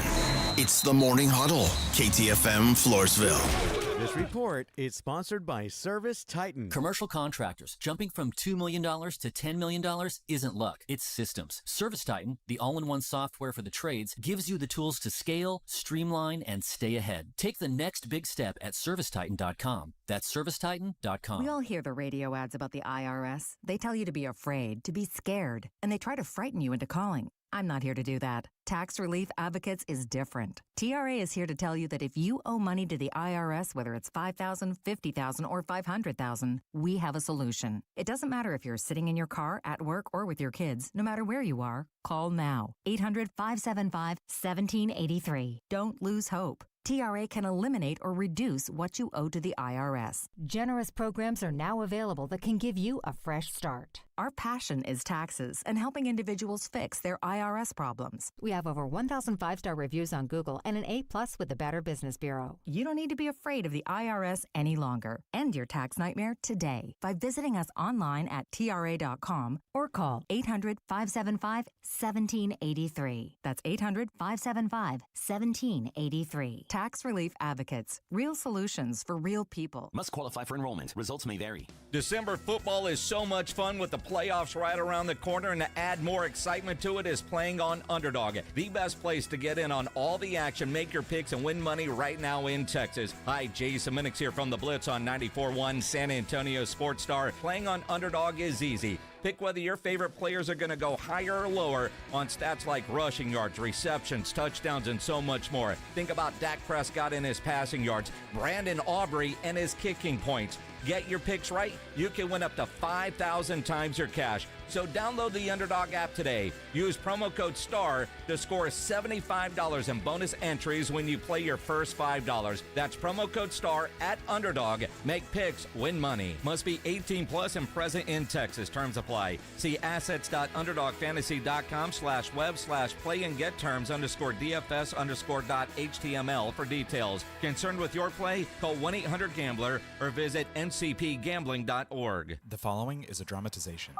It's the Morning Huddle, KTFM Floresville. This report is sponsored by Service Titan. Commercial contractors jumping from $2 million to $10 million isn't luck, it's systems. Service Titan, the all-in-one software for the trades, gives you the tools to scale, streamline, and stay ahead. Take the next big step at ServiceTitan.com. That's ServiceTitan.com. We all hear the radio ads about the IRS. They tell you to be afraid, to be scared, and they try to frighten you into calling. I'm not here to do that. Tax Relief Advocates is different. TRA is here to tell you that if you owe money to the IRS, whether it's $5,000, $50,000, or $500,000, we have a solution. It doesn't matter if you're sitting in your car, at work, or with your kids. No matter where you are, call now. 800-575-1783. Don't lose hope. TRA can eliminate or reduce what you owe to the IRS. Generous programs are now available that can give you a fresh start. Our passion is taxes and helping individuals fix their IRS problems. We have over 1,000 5-star reviews on Google and an A+ with the Better Business Bureau. You don't need to be afraid of the IRS any longer. End your tax nightmare today by visiting us online at TRA.com or call 800-575-1783. That's 800-575-1783. Tax Relief Advocates. Real solutions for real people. Must qualify for enrollment. Results may vary. December football is so much fun with the playoffs right around the corner, and to add more excitement to it is playing on Underdog, the best place to get in on all the action, make your picks, and win money right now in Texas. Hi, Jason Minix here from the Blitz on 94.1 San Antonio Sports Star. Playing on Underdog is easy. Pick whether your favorite players are going to go higher or lower on stats like rushing yards, receptions, touchdowns, and so much more. Think about Dak Prescott and his passing yards, Brandon Aubrey and his kicking points. Get your picks right, you can win up to 5,000 times your cash. So download the Underdog app today. Use promo code STAR to score $75 in bonus entries when you play your first $5. That's promo code STAR at Underdog. Make picks, win money. Must be 18 plus and present in Texas. Terms apply. See assets.underdogfantasy.com/web/play and get terms _DFS_.html for details. Concerned with your play? Call 1-800-GAMBLER or visit ncpgambling.org. The following is a dramatization.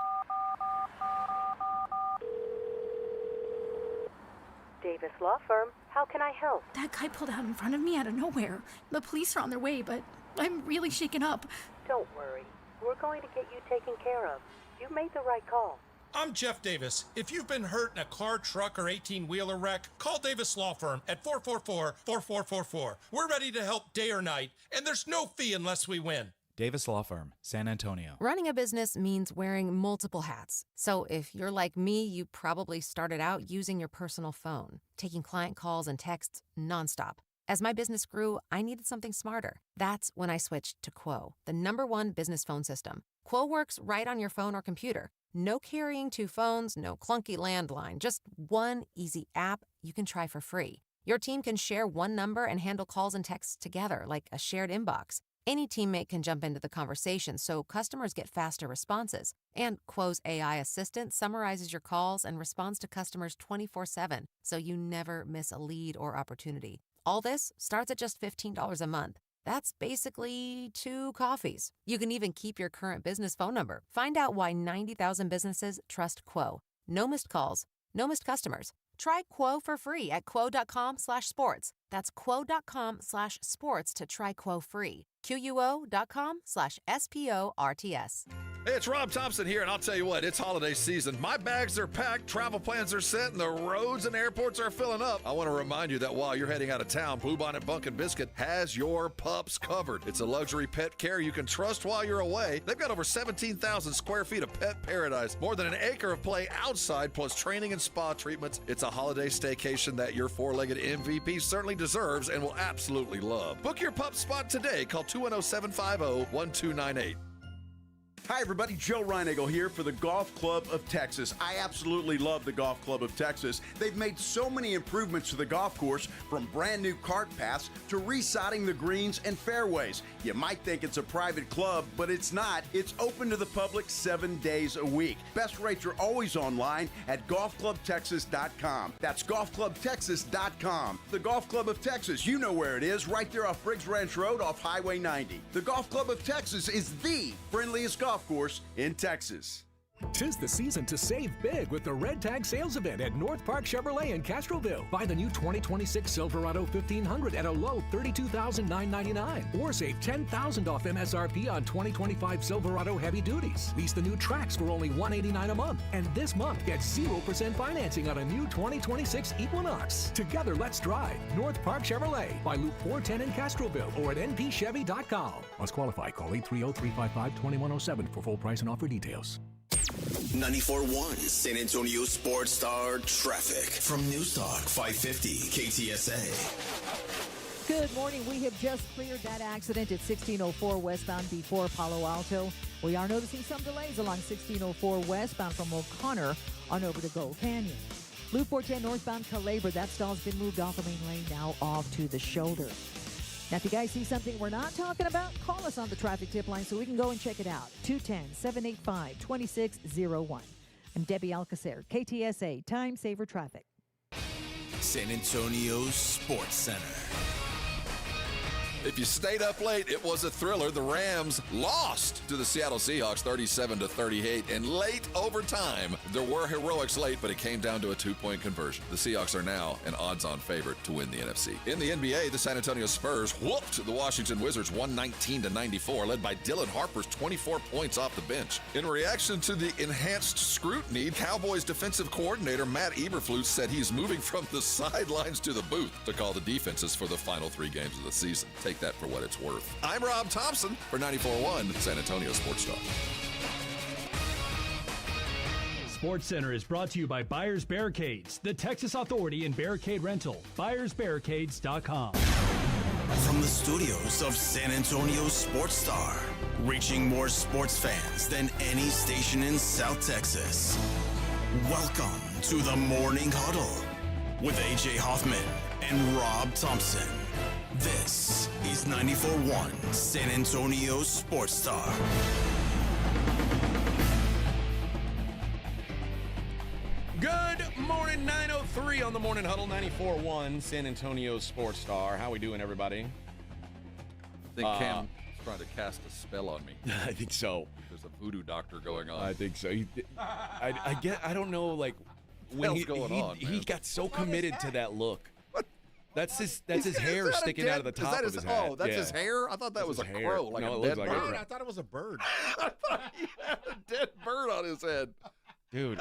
Davis Law Firm, how can I help? That guy pulled out in front of me out of nowhere. The police are on their way, but I'm really shaken up. Don't worry. We're going to get you taken care of. You made the right call. I'm Jeff Davis. If you've been hurt in a car, truck, or 18-wheeler wreck, call Davis Law Firm at 444-4444. We're ready to help day or night, and there's no fee unless we win. Davis Law Firm, San Antonio. Running a business means wearing multiple hats. So if you're like me, you probably started out using your personal phone, taking client calls and texts nonstop. As my business grew, I needed something smarter. That's when I switched to Quo, the #1 business phone system. Quo works right on your phone or computer. No carrying 2 phones, no clunky landline, just one easy app you can try for free. Your team can share one number and handle calls and texts together like a shared inbox. Any teammate can jump into the conversation, so customers get faster responses. And Quo's AI assistant summarizes your calls and responds to customers 24/7, so you never miss a lead or opportunity. All this starts at just $15 a month. That's basically 2 coffees. You can even keep your current business phone number. Find out why 90,000 businesses trust Quo. No missed calls, no missed customers. Try Quo for free at quo.com/sports. That's quo.com/sports to try Quo free. QUO.com/SPORTS. Hey, it's Rob Thompson here, and I'll tell you what, it's holiday season. My bags are packed, travel plans are set, and the roads and airports are filling up. I want to remind you that while you're heading out of town, Bluebonnet Bunk and Biscuit has your pups covered. It's a luxury pet care you can trust while you're away. They've got over 17,000 square feet of pet paradise, more than an acre of play outside, plus training and spa treatments. It's a holiday staycation that your four-legged MVP certainly deserves and will absolutely love. Book your pup spot today. Call 210-750-1298. Hi, everybody. Joe Reinagle here for the Golf Club of Texas. I absolutely love the Golf Club of Texas. They've made so many improvements to the golf course, from brand new cart paths to resodding the greens and fairways. You might think it's a private club, but it's not. It's open to the public 7 days a week. Best rates are always online at golfclubtexas.com. That's golfclubtexas.com. The Golf Club of Texas, you know where it is, right there off Briggs Ranch Road off Highway 90. The Golf Club of Texas is the friendliest golf course in Texas. 'Tis the season to save big with the Red Tag Sales Event at North Park Chevrolet in Castroville. Buy the new 2026 Silverado 1500 at a low $32,999, or save $10,000 off MSRP on 2025 Silverado heavy duties. Lease the new Trax for only $189 a month, and this month get 0% financing on a new 2026 Equinox. Together, let's drive North Park Chevrolet by Loop 410 in Castroville or at npchevy.com. Must qualify. Call 830-355-2107 for full price and offer details. 94.1 San Antonio Sports Star traffic from Newstalk 550 KTSA. Good morning. We have just cleared that accident at 1604 westbound before Palo Alto. We are noticing some delays along 1604 westbound from O'Connor on over to Gold Canyon. Loop 410 northbound Calabria, that stall's been moved off the main lane, now off to the shoulder. Now, if you guys see something we're not talking about, call us on the traffic tip line so we can go and check it out. 210-785-2601. I'm Debbie Alcacer, KTSA, Time Saver Traffic. San Antonio Sports Center. If you stayed up late, it was a thriller. The Rams lost to the Seattle Seahawks 37-38 in late overtime. There were heroics late, but it came down to a 2-point conversion. The Seahawks are now an odds-on favorite to win the NFC. In the NBA, the San Antonio Spurs whooped the Washington Wizards 119-94, led by Dylan Harper's 24 points off the bench. In reaction to the enhanced scrutiny, Cowboys defensive coordinator Matt Eberflus said he's moving from the sidelines to the booth to call the defenses for the final 3 games of the season. Take that for what it's worth. I'm Rob Thompson for 94.1 San Antonio Sports Talk. Sports Center is brought to you by Buyers Barricades, the Texas Authority in Barricade Rental. BuyersBarricades.com. From the studios of San Antonio Sports Star, reaching more sports fans than any station in South Texas. Welcome to the Morning Huddle with AJ Hoffman and Rob Thompson. This is 94.1 San Antonio Sports Star. Good morning, 9:03 on the Morning Huddle, 94.1 San Antonio Sports Star. How we doing, everybody? I think Cam's trying to cast a spell on me. I think so. There's a voodoo doctor going on. I think so. I don't know, like, when he got so committed to that look. That's his hair sticking out of the top of his hat. Oh, that's his hair? I thought that was a crow, like a dead bird. I thought it was a bird. I thought he had a dead bird on his head. Dude.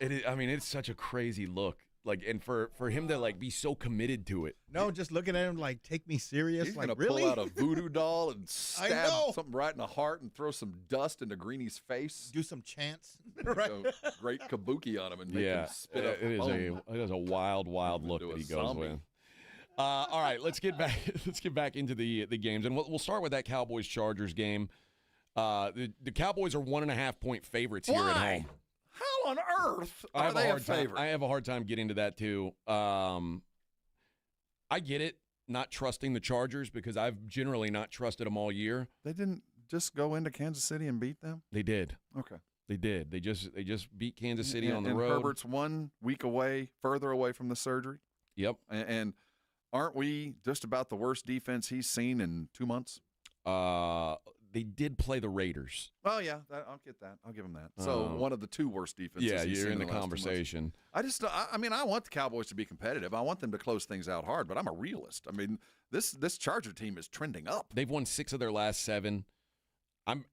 It's such a crazy look. Like, and for him to, like, be so committed to it. No, just looking at him like, take me serious. He's like, going to really? pull out a voodoo doll and stab something right in the heart and throw some dust into Greeny's face. Do some chants. Right. Great kabuki on him and make him spit up it is a wild look that he goes with. All right, let's get back into the games, and we'll start with that Cowboys-Chargers game. The Cowboys are 1.5-point favorites here at home. How on earth are they a favorite? I have a hard time getting to that, too. I get it, not trusting the Chargers, because I've generally not trusted them all year. They didn't just go into Kansas City and beat them? They did. Okay. They did. They just beat Kansas City on the road. And Herbert's 1 week away, further away from the surgery. Yep. And aren't we just about the worst defense he's seen in 2 months? They did play the Raiders. Oh, yeah, I'll get that. I'll give them that. So one of the 2 worst defenses. Yeah, he's you're seen in the conversation. I want the Cowboys to be competitive. I want them to close things out hard, but I'm a realist. I mean, this Charger team is trending up. They've won 6 of their last 7.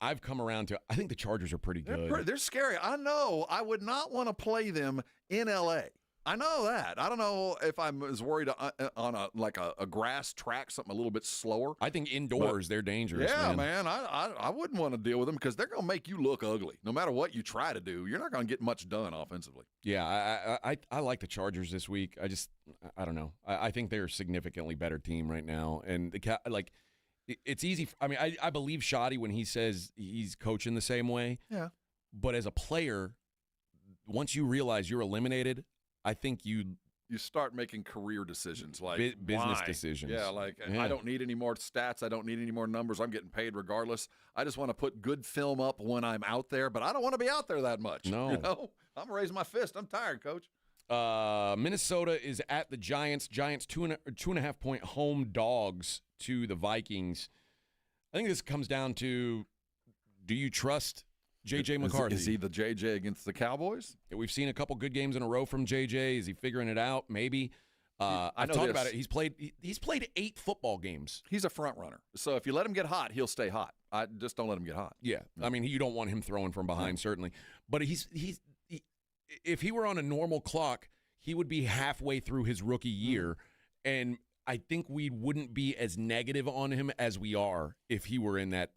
I've come around to, I think the Chargers are pretty good. They're scary. I know. I would not want to play them in L.A. I know that. I don't know if I'm as worried on a grass track, something a little bit slower. I think indoors they're dangerous. Yeah, man. I wouldn't want to deal with them because they're going to make you look ugly. No matter what you try to do, you're not going to get much done offensively. Yeah, I like the Chargers this week. I don't know. I think they're a significantly better team right now, and it's easy. I mean, I believe Shoddy when he says he's coaching the same way. Yeah. But as a player, once you realize you're eliminated, I think you start making career decisions, like business why? decisions. Yeah, I don't need any more stats. I don't need any more numbers. I'm getting paid regardless. I just want to put good film up when I'm out there, but I don't want to be out there that much. No. You know? I'm going to raise my fist. I'm tired, Coach. Minnesota is at the Giants. Giants 2.5-point home dogs to the Vikings. I think this comes down to, do you trust J.J. McCarthy? Is he the J.J. against the Cowboys? We've seen a couple good games in a row from J.J. Is he figuring it out? Maybe. I've talked about it. He's played 8 football games. He's a front runner. So if you let him get hot, he'll stay hot. I just don't let him get hot. Yeah. I mean, you don't want him throwing from behind, certainly. But if he were on a normal clock, he would be halfway through his rookie year. And I think we wouldn't be as negative on him as we are if he were in that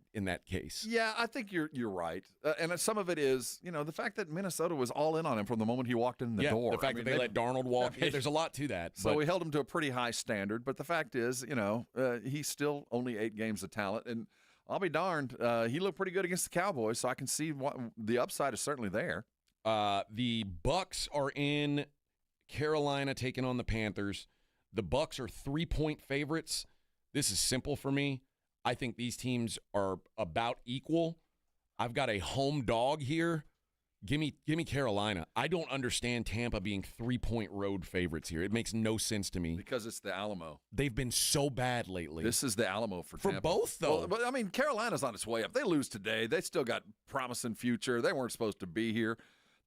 case. Yeah, I think you're right. And some of it is, the fact that Minnesota was all in on him from the moment he walked in the door. The fact that they let Darnold walk. There's a lot to that. So we held him to a pretty high standard. But the fact is, he's still only 8 games of talent. And I'll be darned, he looked pretty good against the Cowboys, so I can see the upside is certainly there. The Bucs are in Carolina taking on the Panthers. The Bucs are 3-point favorites. This is simple for me. I think these teams are about equal. I've got a home dog here. Give me Carolina. I don't understand Tampa being 3-point road favorites here. It makes no sense to me. Because it's the Alamo. They've been so bad lately. This is the Alamo for Tampa. both, though. Well, but I mean, Carolina's on its way up. They lose today. They still got promising future. They weren't supposed to be here.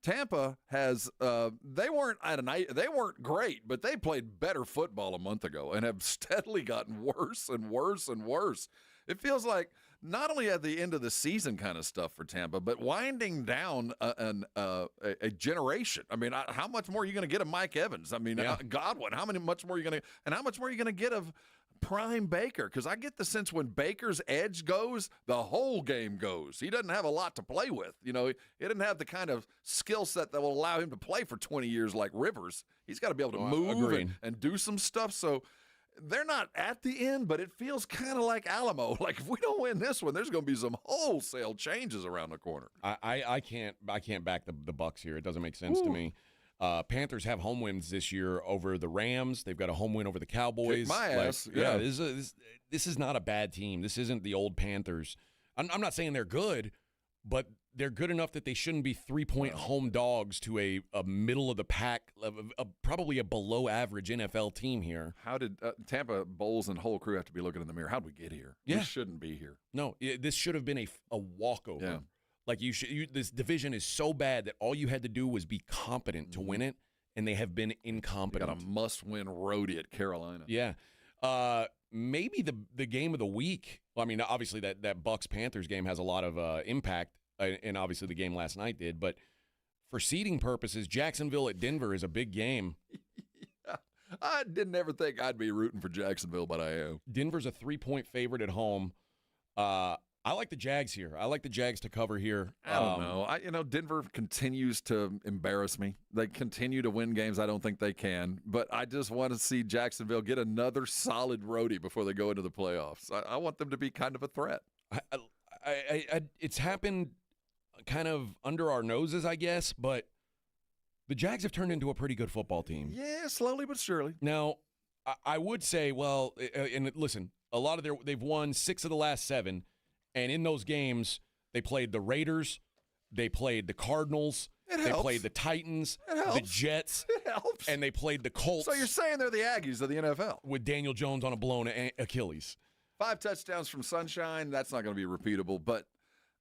Tampa has they weren't great, but they played better football a month ago and have steadily gotten worse and worse and worse. It feels like not only at the end of the season kind of stuff for Tampa, but winding down a generation. I mean, how much more are you going to get of Mike Evans? I mean, Godwin. Much more are you going to, and how much more are you going to get of Prime Baker? Because I get the sense when Baker's edge goes, the whole game goes. He doesn't have a lot to play with. You know, he didn't have the kind of skill set that will allow him to play for 20 years like Rivers. He's got to be able to move and do some stuff. So they're not at the end, but it feels kind of like Alamo. Like if we don't win this one, there's going to be some wholesale changes around the corner. I can't back the Bucs here. It doesn't make sense to me. Panthers have home wins this year over the Rams. They've got a home win over the Cowboys. Kick my ass. Yeah, this is not a bad team. This isn't the old Panthers. I'm not saying they're good, but they're good enough that they shouldn't be 3-point home dogs to a middle of the pack, probably a below average NFL team here. How did Tampa Bowles and whole crew have to be looking in the mirror? How did we get here? Yeah. We shouldn't be here. No, this should have been a walkover. Yeah. Like this division is so bad that all you had to do was be competent to win it, and they have been incompetent. They got a must-win roadie at Carolina. Yeah. Maybe the game of the week. Well, I mean, obviously that Bucs-Panthers game has a lot of impact, and obviously the game last night did. But for seeding purposes, Jacksonville at Denver is a big game. Yeah. I didn't ever think I'd be rooting for Jacksonville, but I am. Denver's a 3-point favorite at home. I like the Jags here. I like the Jags to cover here. I don't know. Denver continues to embarrass me. They continue to win games I don't think they can. But I just want to see Jacksonville get another solid roadie before they go into the playoffs. I want them to be kind of a threat. It's happened kind of under our noses, I guess, but the Jags have turned into a pretty good football team. Yeah, slowly but surely. Now, I would say, well, and listen, a lot of they've won 6 of the last 7. And in those games, they played the Raiders, they played the Cardinals, they played the Titans, the Jets, and they played the Colts. So you're saying they're the Aggies of the NFL. With Daniel Jones on a blown Achilles. 5 touchdowns from Sunshine, that's not going to be repeatable. But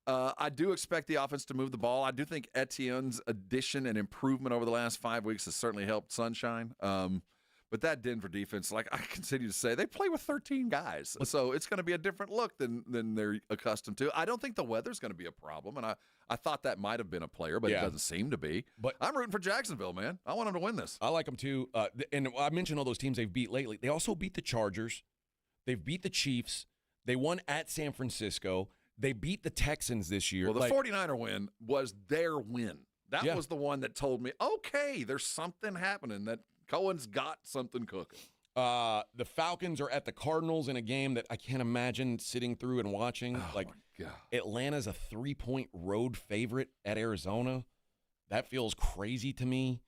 I do expect the offense to move the ball. I do think Etienne's addition and improvement over the last 5 weeks has certainly helped Sunshine. But that Denver defense, like I continue to say, they play with 13 guys. So it's going to be a different look than they're accustomed to. I don't think the weather's going to be a problem. And I thought that might have been a player, but it doesn't seem to be. But I'm rooting for Jacksonville, man. I want them to win this. I like them too. And I mentioned all those teams they've beat lately. They also beat the Chargers. They've beat the Chiefs. They won at San Francisco. They beat the Texans this year. Well, the 49er win was their win. That was the one that told me, okay, there's something happening, that Cohen's got something cooking. The Falcons are at the Cardinals in a game that I can't imagine sitting through and watching. Oh, my God. Atlanta's a 3-point road favorite at Arizona. That feels crazy to me.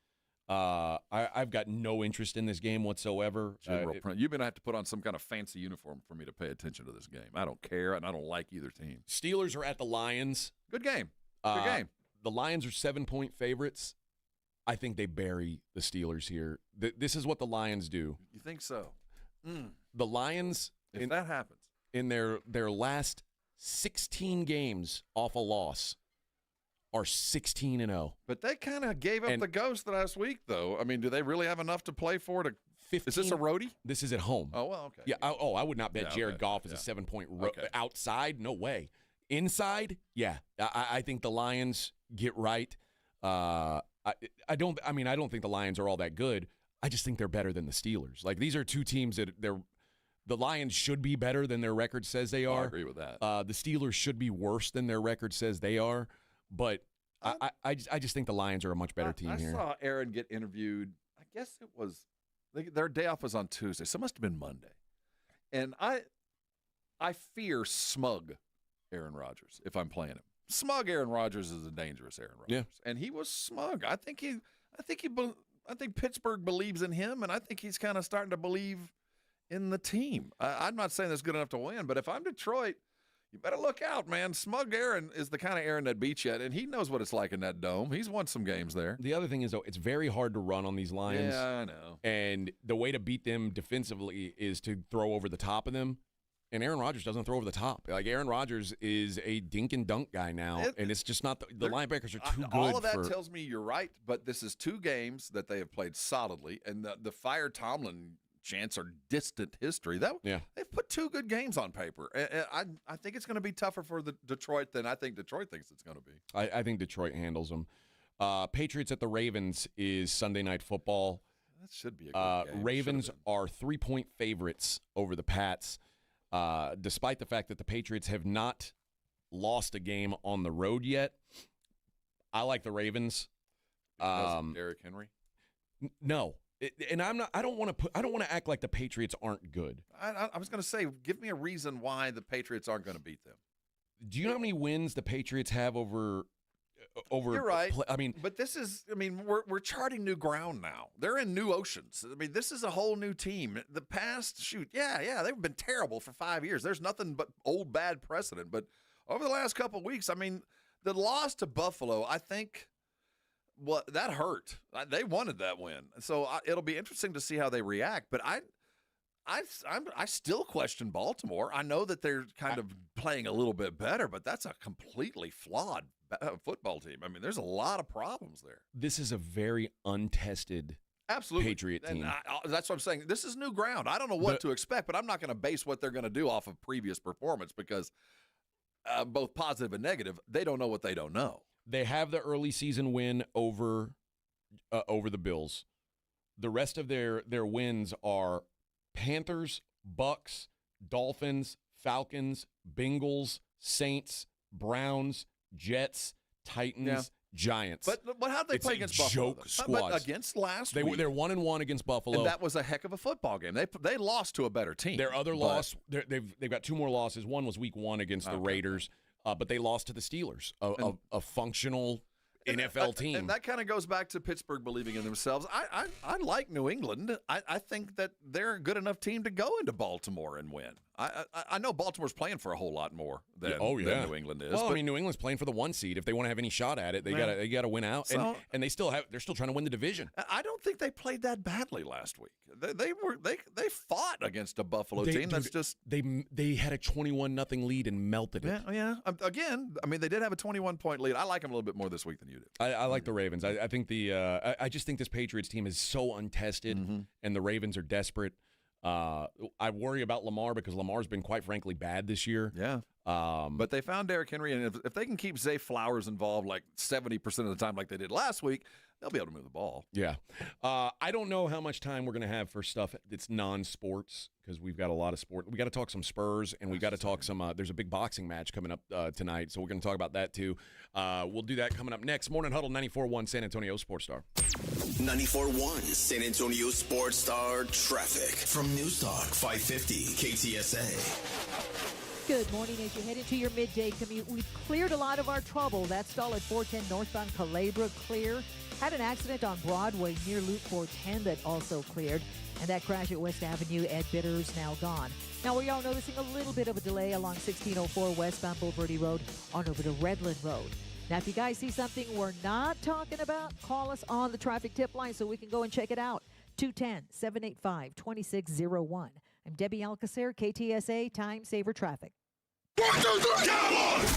I've got no interest in this game whatsoever. You're going to have to put on some kind of fancy uniform for me to pay attention to this game. I don't care, and I don't like either team. Steelers are at the Lions. Good game. Good game. The Lions are 7-point favorites. I think they bury the Steelers here. This is what the Lions do. You think so? The Lions, if that happens, in their last 16 games off a loss, are 16-0. But they kind of gave up the ghost last week, though. I mean, do they really have enough to play for? 15, is this a roadie? This is at home. Oh, well, okay. Yeah. I would not bet Jared Goff is a 7-point outside. No way. Inside, yeah. I think the Lions get right. I don't think the Lions are all that good. I just think they're better than the Steelers. Like, these are two teams that the Lions should be better than their record says they are. I agree with that. The Steelers should be worse than their record says they are. But I just think the Lions are a much better team here. I saw Aaron get interviewed. I guess it was their day off was on Tuesday, so it must have been Monday. And I fear smug Aaron Rodgers if I'm playing him. Smug Aaron Rodgers is a dangerous Aaron Rodgers, and he was smug. I think Pittsburgh believes in him, and I think he's kind of starting to believe in the team. I'm not saying that's good enough to win, but if I'm Detroit, you better look out, man. Smug Aaron is the kind of Aaron that beats you, and he knows what it's like in that dome. He's won some games there. The other thing is, though, it's very hard to run on these Lions. Yeah, I know. And the way to beat them defensively is to throw over the top of them. And Aaron Rodgers doesn't throw over the top. Like, Aaron Rodgers is a dink and dunk guy now, and it's just not the linebackers are too good. All of that tells me you're right, but this is 2 games that they have played solidly, and the Fire Tomlin chants are distant history. They've put 2 good games on paper. I think it's going to be tougher for the Detroit than I think Detroit thinks it's going to be. I think Detroit handles them. Patriots at the Ravens is Sunday Night Football. That should be a good game. Ravens are 3-point favorites over the Pats. Despite the fact that the Patriots have not lost a game on the road yet, I like the Ravens. Because of Derrick Henry? No, and I don't want to act like the Patriots aren't good. I was going to say, give me a reason why the Patriots aren't going to beat them. Do you know how many wins the Patriots have over? You're right. But we're charting new ground now. They're in new oceans. I mean, this is a whole new team. The past, they've been terrible for 5 years. There's nothing but old bad precedent. But over the last couple of weeks, I mean, the loss to Buffalo, I think, that hurt. They wanted that win, so it'll be interesting to see how they react. But I still question Baltimore. I know that they're kind of playing a little bit better, but that's a completely flawed football team. I mean, there's a lot of problems there. This is a very untested Patriot team. And that's what I'm saying. This is new ground. I don't know what to expect, but I'm not going to base what they're going to do off of previous performance because both positive and negative, they don't know what they don't know. They have the early season win over the Bills. The rest of their wins are Panthers, Bucks, Dolphins, Falcons, Bengals, Saints, Browns, Jets, Titans, Giants. But how'd they play against Buffalo? Joke squad. Against last week. They're 1-1 against Buffalo. And that was a heck of a football game. They lost to a better team. Their other loss, they've got 2 more losses. One was week 1 against the Raiders, but they lost to the Steelers, a functional NFL team. And that kind of goes back to Pittsburgh believing in themselves. I like New England. I think that they're a good enough team to go into Baltimore and win. I know Baltimore's playing for a whole lot more than New England is. Well, New England's playing for the 1 seed. If they want to have any shot at it, they got to win out. So, and they're still trying to win the division. I don't think they played that badly last week. They fought against a Buffalo team that's just they had a 21-0 lead and melted it. Yeah. Again, I mean, they did have a 21-point lead. I like them a little bit more this week than you do. I like the Ravens. I think I just think this Patriots team is so untested, and the Ravens are desperate. I worry about Lamar because Lamar's been, quite frankly, bad this year. Yeah. But they found Derrick Henry, and if they can keep Zay Flowers involved like 70% of the time like they did last week, they'll be able to move the ball. Yeah. I don't know how much time we're going to have for stuff that's non-sports because we've got a lot of sport. We got to talk some Spurs, and we got to talk some there's a big boxing match coming up tonight, so we're going to talk about that too. We'll do that coming up next. Morning Huddle 94.1 San Antonio Sports Star. 94.1 San Antonio Sports Star traffic from News Talk 550 KTSA. Good morning. As you head into your midday commute, we've cleared a lot of our trouble. That stall at 410 northbound Calabria clear. Had an accident on Broadway near Loop 410 that also cleared. And that crash at West Avenue at Bitters now gone. Now, we are noticing a little bit of a delay along 1604 westbound Bulverde Road on over to Redland Road. Now, if you guys see something we're not talking about, call us on the traffic tip line so we can go and check it out. 210-785-2601. I'm Debbie Alcacer, KTSA Time Saver Traffic. 1, 2, 3, Cowboys!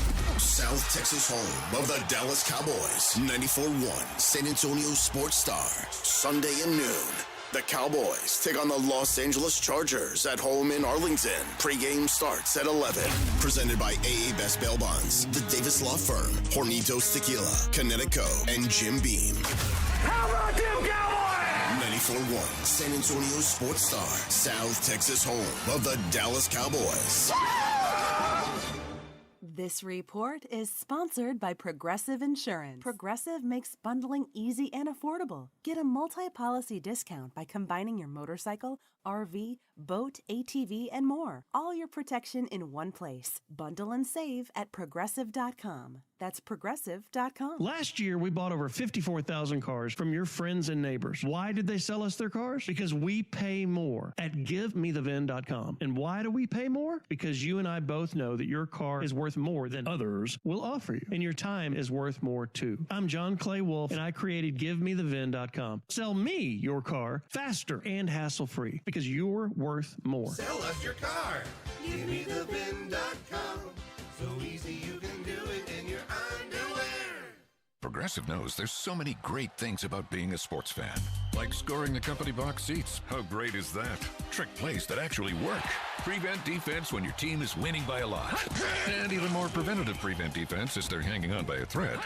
South Texas home of the Dallas Cowboys. 94.1 San Antonio Sports Star. Sunday at noon. The Cowboys take on the Los Angeles Chargers at home in Arlington. Pre-game starts at 11. Presented by AA Best Bail Bonds, the Davis Law Firm, Hornitos Tequila, Connecticut, and Jim Beam. How about them Cowboys? 94.1 San Antonio Sports Star. South Texas home of the Dallas Cowboys. This report is sponsored by Progressive Insurance. Progressive makes bundling easy and affordable. Get a multi-policy discount by combining your motorcycle, RV, boat, ATV, and more. All your protection in one place. Bundle and save at Progressive.com. That's Progressive.com. Last year, we bought over 54,000 cars from your friends and neighbors. Why did they sell us their cars? Because we pay more at GiveMeTheVin.com. And why do we pay more? Because you and I both know that your car is worth more than others will offer you. And your time is worth more too. I'm John Clay Wolf, and I created GiveMeTheVin.com. Sell me your car faster and hassle-free because you're worth more. Sell us your car. GiveMeTheVin.com. So easy you can do it in your underwear. Progressive knows there's so many great things about being a sports fan. Like scoring the company box seats. How great is that? Trick plays that actually work. Prevent defense when your team is winning by a lot. And even more preventative prevent defense as they're hanging on by a thread.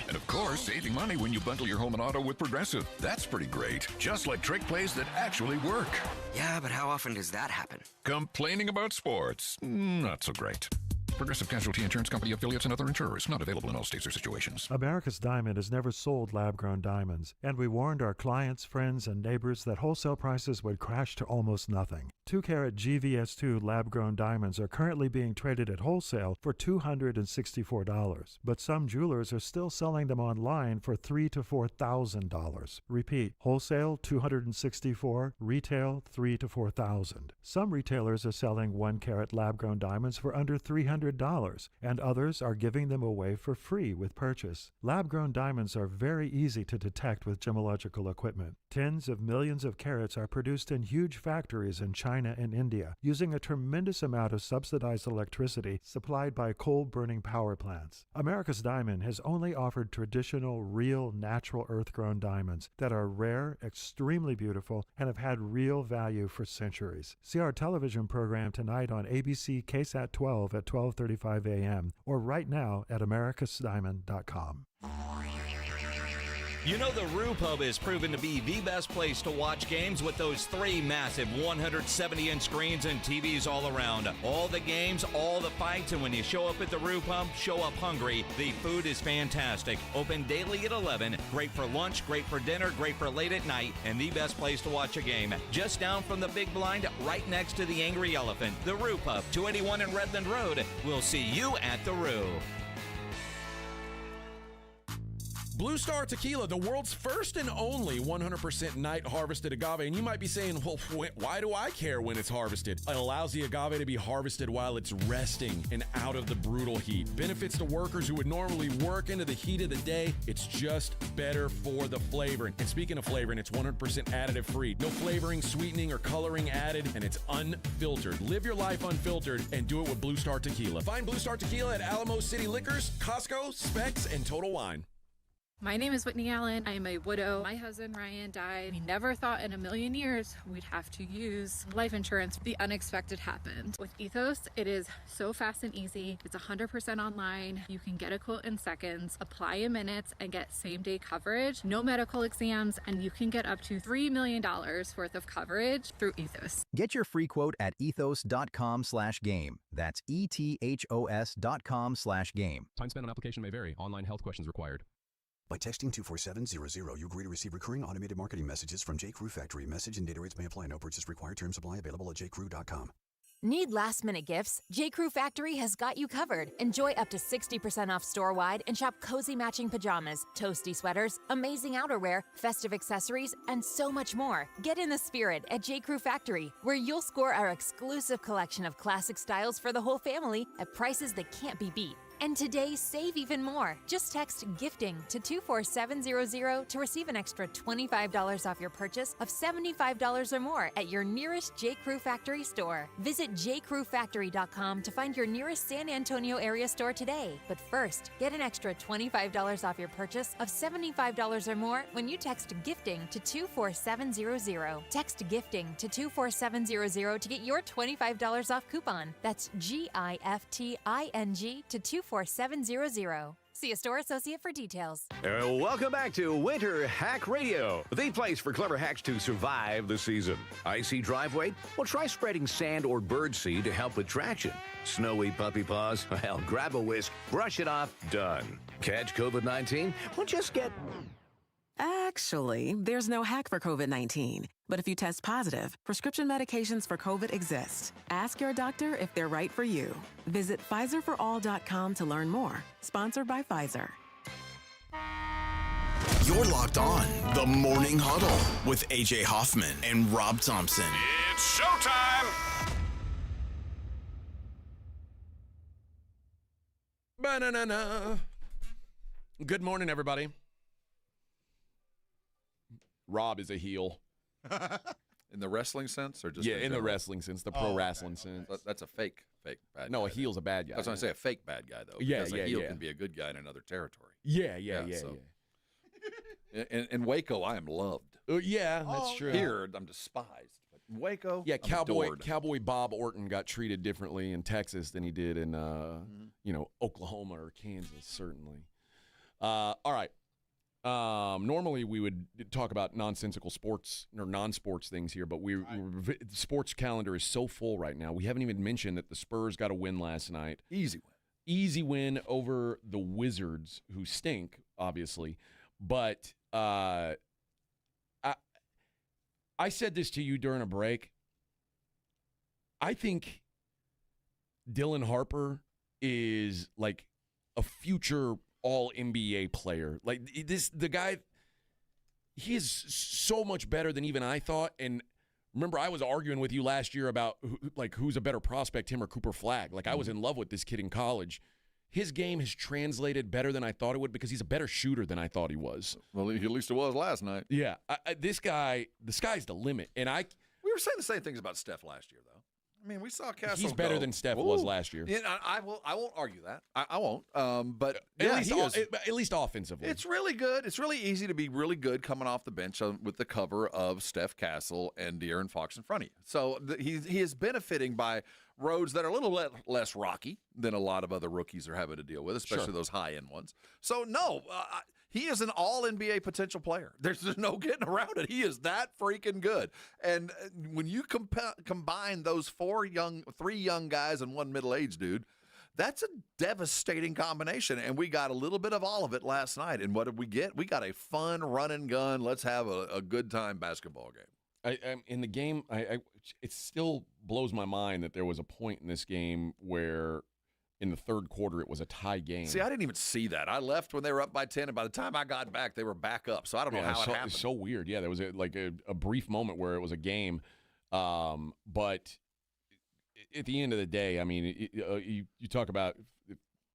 And of course, saving money when you bundle your home and auto with Progressive. That's pretty great. Just like trick plays that actually work. Yeah, but how often does that happen? Complaining about sports. Not so great. Progressive Casualty Insurance Company, affiliates, and other insurers. Not available in all states or situations. America's Diamond has never sold lab-grown diamonds, and we warned our clients, friends, and neighbors that wholesale prices would crash to almost nothing. 2-carat GVS2 lab-grown diamonds are currently being traded at wholesale for $264, but some jewelers are still selling them online for $3,000 to $4,000. Repeat, wholesale $264, retail $3,000 to $4,000. Some retailers are selling 1-carat lab-grown diamonds for under $300, and others are giving them away for free with purchase. Lab-grown diamonds are very easy to detect with gemological equipment. Tens of millions of carats are produced in huge factories in China and India, using a tremendous amount of subsidized electricity supplied by coal-burning power plants. America's Diamond has only offered traditional, real, natural earth-grown diamonds that are rare, extremely beautiful, and have had real value for centuries. See our television program tonight on ABC KSAT 12 at 12:35 a.m. or right now at americasdiamond.com. You know the Roo Pub is proven to be the best place to watch games with those 3 massive 170-inch screens and TVs all around. All the games, all the fights, and when you show up at the Roo Pub, show up hungry. The food is fantastic. Open daily at 11. Great for lunch, great for dinner, great for late at night, and the best place to watch a game. Just down from the big blind, right next to the Angry Elephant. The Roo Pub, 281 in Redland Road. We'll see you at the Roo. Blue Star Tequila, the world's first and only 100% night harvested agave. And you might be saying, well, why do I care when it's harvested? It allows the agave to be harvested while it's resting and out of the brutal heat. Benefits to workers who would normally work into the heat of the day. It's just better for the flavoring. And speaking of flavoring, it's 100% additive free. No flavoring, sweetening, or coloring added, and it's unfiltered. Live your life unfiltered and do it with Blue Star Tequila. Find Blue Star Tequila at Alamo City Liquors, Costco, Specs, and Total Wine. My name is Whitney Allen. I am a widow. My husband Ryan died. We never thought in a million years we'd have to use life insurance. The unexpected happened. With Ethos, it is so fast and easy. It's 100% online. You can get a quote in seconds, apply in minutes, and get same-day coverage. No medical exams, and you can get up to $3 million worth of coverage through Ethos. Get your free quote at ethos.com/game. That's ETHOS.com/game. Time spent on application may vary. Online health questions required. By texting 24700, you agree to receive recurring automated marketing messages from J.Crew Factory. Message and data rates may apply. No purchase required. Terms apply. Available at jcrew.com. Need last-minute gifts? J.Crew Factory has got you covered. Enjoy up to 60% off store-wide and shop cozy matching pajamas, toasty sweaters, amazing outerwear, festive accessories, and so much more. Get in the spirit at J.Crew Factory, where you'll score our exclusive collection of classic styles for the whole family at prices that can't be beat. And today, save even more. Just text GIFTING to 24700 to receive an extra $25 off your purchase of $75 or more at your nearest J.Crew Factory store. Visit jcrewfactory.com to find your nearest San Antonio area store today. But first, get an extra $25 off your purchase of $75 or more when you text GIFTING to 24700. Text GIFTING to 24700 to get your $25 off coupon. That's GIFTING to 24700. See a store associate for details. Welcome back to Winter Hack Radio, the place for clever hacks to survive the season. Icy driveway? Well, try spreading sand or birdseed to help with traction. Snowy puppy paws? Well, grab a whisk, brush it off, done. Catch COVID-19? Well, just get Actually, there's no hack for COVID-19. But if you test positive, prescription medications for COVID exist. Ask your doctor if they're right for you. Visit PfizerForAll.com to learn more. Sponsored by Pfizer. You're locked on the Morning Huddle with AJ Hoffman and Rob Thompson. It's showtime! Ba-na-na-na. Good morning, everybody. Rob is a heel. In the wrestling sense, or just in the wrestling sense, the pro wrestling sense. That's a fake bad guy. No, a heel's a bad guy. I was going to say a fake bad guy, though. Yeah, because a heel can be a good guy in another territory. Yeah. In Waco, I am loved. That's true. Here, I'm despised. But in Waco, yeah, I'm adored. Cowboy Bob Orton got treated differently in Texas than he did in Oklahoma or Kansas, certainly. All right. Normally we would talk about nonsensical sports or non-sports things here, but the sports calendar is so full right now. We haven't even mentioned that the Spurs got a win last night. Easy win over the Wizards, who stink, obviously. But I said this to you during a break. I think Dylan Harper is like a future all-NBA player. Like the guy, he is so much better than even I thought. And remember, I was arguing with you last year about who's a better prospect, him or Cooper Flagg. Like I was in love with this kid in college. His game has translated better than I thought it would because he's a better shooter than I thought he was. Well, at least it was last night. Yeah, this guy, the sky's the limit. And we were saying the same things about Steph last year, though. I mean, we saw Castle. He's better than Steph was last year. Yeah, I won't argue that. I won't. But at least offensively, it's really good. It's really easy to be really good coming off the bench with the cover of Steph Castle and De'Aaron Fox in front of you. So he is benefiting by roads that are a little less rocky than a lot of other rookies are having to deal with, especially those high-end ones. So, no, he is an all-NBA potential player. There's no getting around it. He is that freaking good. And when you combine those three young guys and one middle-aged dude, that's a devastating combination. And we got a little bit of all of it last night. And what did we get? We got a fun run and gun, let's have a good time basketball game. In the game, it still blows my mind that there was a point in this game where in the third quarter it was a tie game. See, I didn't even see that. I left when they were up by 10, and by the time I got back, they were back up. So I don't know how it happened. It's so weird. Yeah, there was a brief moment where it was a game. But at the end of the day, I mean, you talk about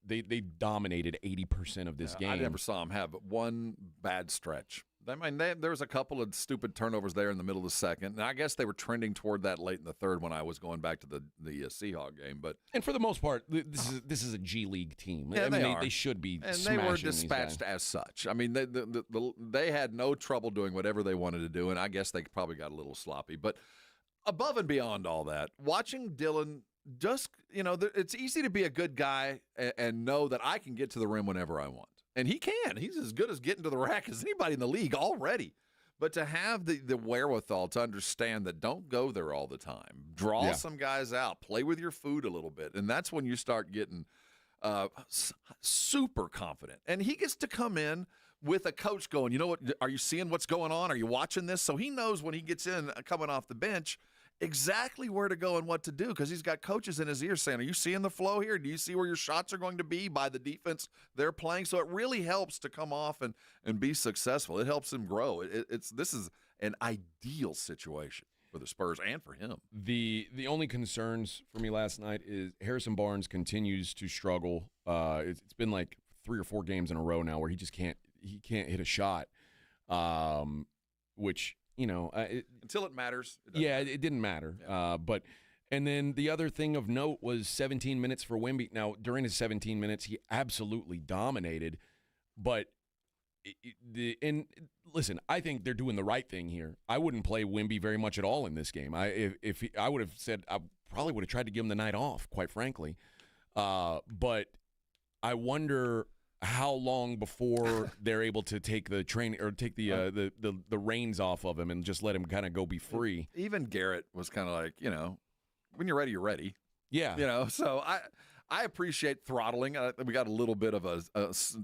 they dominated 80% of this game. I never saw them have one bad stretch. I mean, there was a couple of stupid turnovers there in the middle of the second, and I guess they were trending toward that late in the third when I was going back to the Seahawk game. And for the most part, this is a G League team. Yeah, I mean, they should be, and they were dispatched as such. I mean, they had no trouble doing whatever they wanted to do, and I guess they probably got a little sloppy. But above and beyond all that, watching Dylan. Just, it's easy to be a good guy and know that I can get to the rim whenever I want. And he can. He's as good as getting to the rack as anybody in the league already. But to have the wherewithal to understand that don't go there all the time. Draw some guys out. Play with your food a little bit. And that's when you start getting super confident. And he gets to come in with a coach going, you know what, are you seeing what's going on? Are you watching this? So he knows when he gets in coming off the bench exactly where to go and what to do because he's got coaches in his ear saying, are you seeing the flow here? Do you see where your shots are going to be by the defense they're playing? So it really helps to come off and be successful. It helps him grow. This is an ideal situation for the Spurs and for him. The only concerns for me last night is Harrison Barnes continues to struggle. It's been like 3 or 4 games in a row now where he can't hit a shot, which – until it matters. It didn't matter. Yeah. And then the other thing of note was 17 minutes for Wemby. Now, during his 17 minutes, he absolutely dominated. But listen, I think they're doing the right thing here. I wouldn't play Wemby very much at all in this game. I would have said I probably would have tried to give him the night off, quite frankly. But I wonder how long before they're able to take the training or take the reins off of him and just let him kind of go be free. Even Garrett was kind of like, when you're ready, you're ready. Yeah. So I appreciate throttling. We got a little bit of a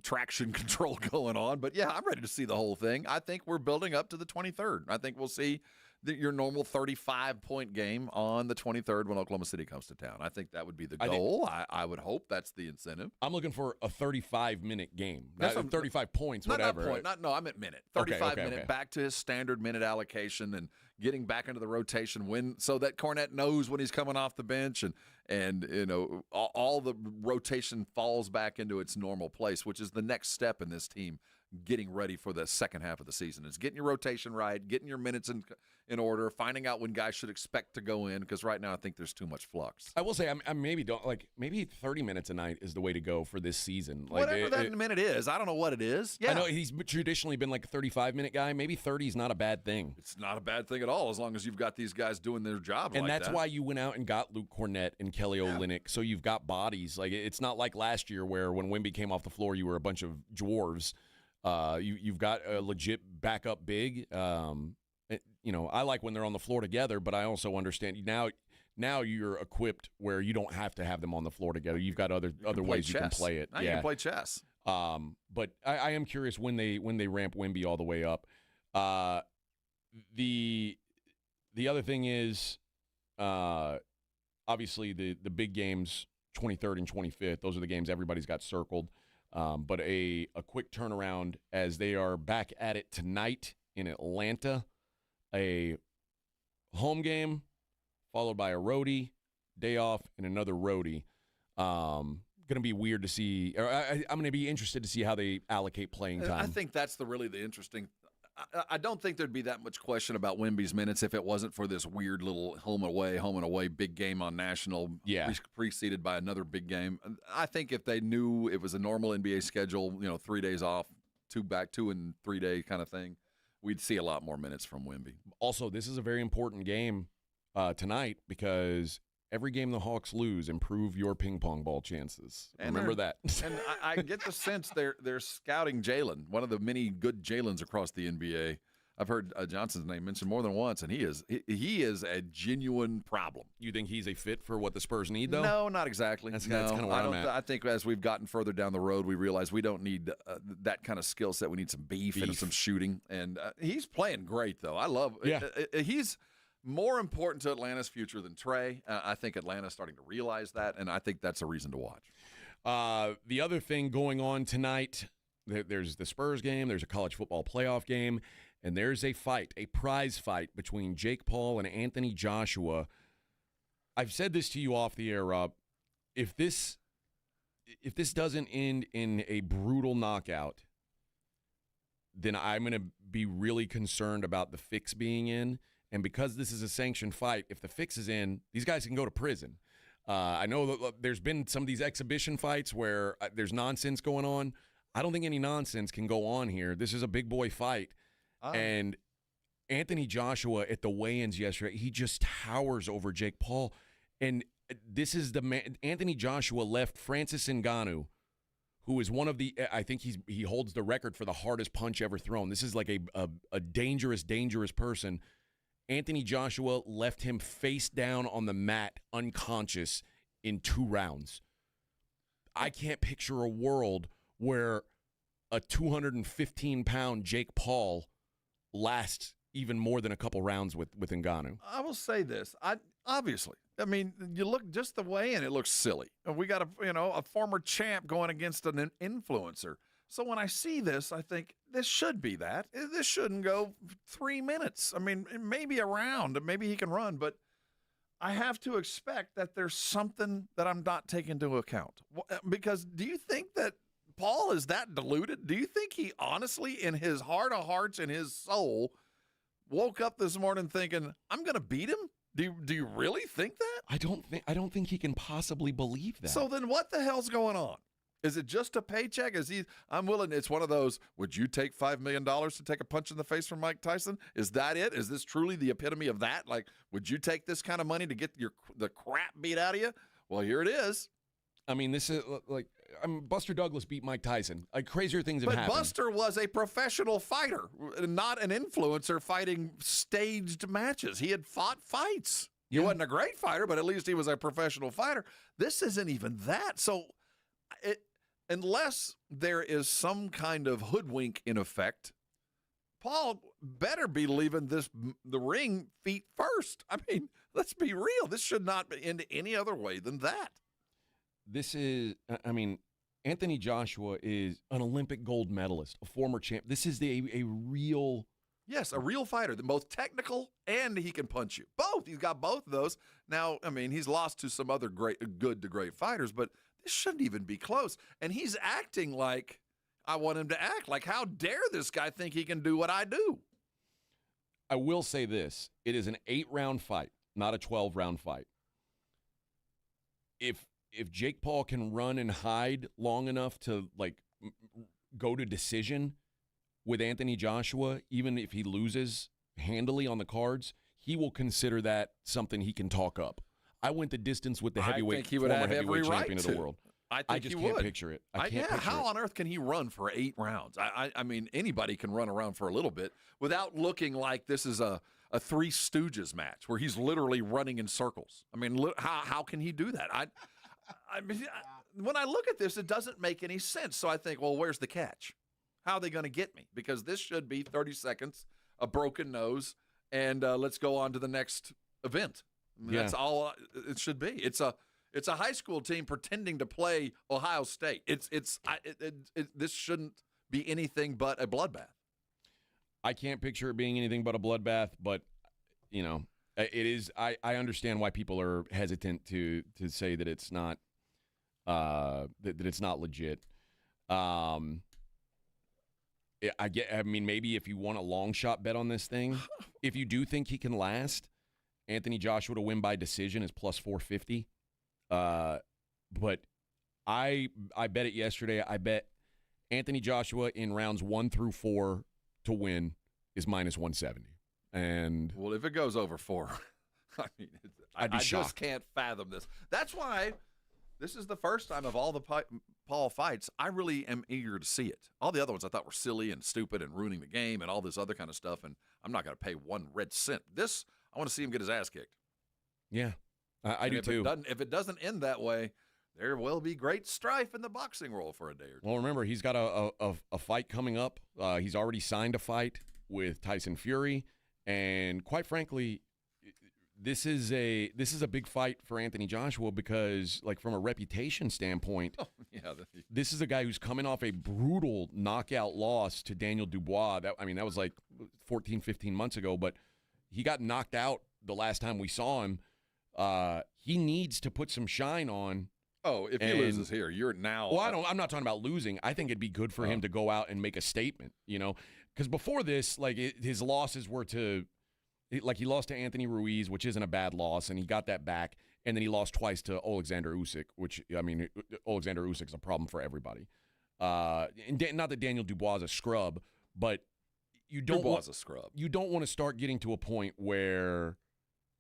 traction control going on. But, yeah, I'm ready to see the whole thing. I think we're building up to the 23rd. I think we'll see your normal 35-point game on the 23rd when Oklahoma City comes to town. I think that would be the goal. I would hope that's the incentive. I'm looking for a 35-minute game. 35 points, whatever. No, I meant minute. 35-minute, back to his standard minute allocation and getting back into the rotation so that Cornette knows when he's coming off the bench and all the rotation falls back into its normal place, which is the next step in this team getting ready for the second half of the season. Is getting your rotation right, getting your minutes in order, finding out when guys should expect to go in, because right now I think there's too much flux. I will say I maybe 30 minutes a night is the way to go for this season. Whatever that minute is. I don't know what it is. Yeah. I know he's traditionally been like a 35-minute guy. Maybe 30 is not a bad thing. It's not a bad thing at all, as long as you've got these guys doing their job and that's why you went out and got Luke Cornette and Kelly Olynyk, so you've got bodies. Like, it's not like last year where when Wemby came off the floor, you were a bunch of dwarves. You've got a legit backup big. I like when they're on the floor together, but I also understand now you're equipped where you don't have to have them on the floor together. You've got other ways you can play it. Now you can play chess. But I am curious when they ramp Wemby all the way up. The other thing is, obviously the big games, 23rd and 25th. Those are the games everybody's got circled. But a quick turnaround as they are back at it tonight in Atlanta. A home game followed by a roadie, day off, and another roadie. Going to be weird to see. I'm going to be interested to see how they allocate playing time. I think that's really the interesting. I don't think there'd be that much question about Wemby's minutes if it wasn't for this weird little home and away big game on national, preceded by another big game. I think if they knew it was a normal NBA schedule, 3 days off, 2 and 3 day kind of thing, we'd see a lot more minutes from Wemby. Also, this is a very important game tonight because every game the Hawks lose, improve your ping pong ball chances. Remember that. And I get the sense they're scouting Jalen, one of the many good Jalens across the NBA. I've heard Johnson's name mentioned more than once, and he is a genuine problem. You think he's a fit for what the Spurs need, though? No, not exactly. That's kind of where I'm at. I think as we've gotten further down the road, we realize we don't need that kind of skill set. We need some beef. And some shooting. And he's playing great, though. I love he's more important to Atlanta's future than Trey. I think Atlanta's starting to realize that, and I think that's a reason to watch. The other thing going on tonight, there's the Spurs game, there's a college football playoff game, and there's a prize fight between Jake Paul and Anthony Joshua. I've said this to you off the air, Rob. If this doesn't end in a brutal knockout, then I'm going to be really concerned about the fix being in. And because this is a sanctioned fight, if the fix is in, these guys can go to prison. I know that there's been some of these exhibition fights where there's nonsense going on. I don't think any nonsense can go on here. This is a big boy fight. And Anthony Joshua at the weigh-ins yesterday, he just towers over Jake Paul. And this is the man. Anthony Joshua left Francis Ngannou, who is one of the, I think he holds the record for the hardest punch ever thrown. This is like a dangerous, dangerous person. Anthony Joshua left him face down on the mat, unconscious, in 2 rounds. I can't picture a world where a 215-pound Jake Paul lasts even more than a couple rounds with Ngannou. I will say this. Obviously, I mean, you look just the way, and it looks silly. We got a former champ going against an influencer. So when I see this, I think this should be that. This shouldn't go 3 minutes. I mean, maybe a round, maybe he can run, but I have to expect that there's something that I'm not taking into account. Because do you think that Paul is that deluded? Do you think he honestly, in his heart of hearts, in his soul, woke up this morning thinking, I'm going to beat him? Do you really think that? I don't think he can possibly believe that. So then what the hell's going on? Is it just a paycheck? I'm willing. It's one of those, would you take $5 million to take a punch in the face from Mike Tyson? Is that it? Is this truly the epitome of that? Like, would you take this kind of money to get the crap beat out of you? Well, here it is. I mean, this is like, Buster Douglas beat Mike Tyson. Like, crazier things have happened. But Buster was a professional fighter, not an influencer fighting staged matches. He had fought fights. He wasn't a great fighter, but at least he was a professional fighter. This isn't even that. So unless there is some kind of hoodwink in effect, Paul better be leaving the ring feet first. I mean, let's be real. This should not end any other way than that. This is, I mean, Anthony Joshua is an Olympic gold medalist, a former champ. This is a real... Yes, a real fighter, both technical and he can punch you. Both. He's got both of those. Now, I mean, he's lost to some other good to great fighters, but this shouldn't even be close. And he's acting like I want him to act. Like, how dare this guy think he can do what I do? I will say this. It is an 8-round fight, not a 12-round fight. If Jake Paul can run and hide long enough to, like, go to decision with Anthony Joshua, even if he loses handily on the cards, he will consider that something he can talk up. I went the distance with the heavyweight, former heavyweight champion of the world. I just can't picture it. I can't picture it. How on earth can he run for 8 rounds? I mean, anybody can run around for a little bit without looking like this is a Three Stooges match where he's literally running in circles. I mean, how can he do that? I mean, when I look at this, it doesn't make any sense. So I think, well, where's the catch? How are they going to get me? Because this should be 30 seconds, a broken nose, and let's go on to the next event. I mean, that's all it should be. It's a high school team pretending to play Ohio State. This shouldn't be anything but a bloodbath. I can't picture it being anything but a bloodbath, but you know, it is. I understand why people are hesitant to say that it's not that it's not legit. I mean, maybe if you want a long shot bet on this thing, if you do think he can last, Anthony Joshua to win by decision is plus 450. But I bet it yesterday. I bet Anthony Joshua in rounds 1 through 4 to win is minus 170. And well, if it goes over 4, I mean, I'd be shocked. Just can't fathom this. That's why this is the first time of all the Paul fights I really am eager to see it. All the other ones I thought were silly and stupid and ruining the game and all this other kind of stuff, and I'm not going to pay 1 red cent. This, I want to see him get his ass kicked. Yeah, I do too. If it doesn't end that way, there will be great strife in the boxing world for a day or two. Well, remember, he's got a fight coming up. He's already signed a fight with Tyson Fury, and quite frankly, this is a big fight for Anthony Joshua because, like, from a reputation standpoint, this is a guy who's coming off a brutal knockout loss to Daniel Dubois. That was like 14, 15 months ago, but he got knocked out the last time we saw him. He needs to put some shine on. Oh, if he loses here, you're now. Well, I'm not talking about losing. I think it'd be good for him to go out and make a statement, you know, because before this, like, his losses were to. Like, he lost to Anthony Ruiz, which isn't a bad loss, and he got that back. And then he lost twice to Alexander Usyk, which, I mean, Alexander Usyk's a problem for everybody. And not that Daniel Dubois is a scrub, but Dubois a scrub. You don't want to start getting to a point where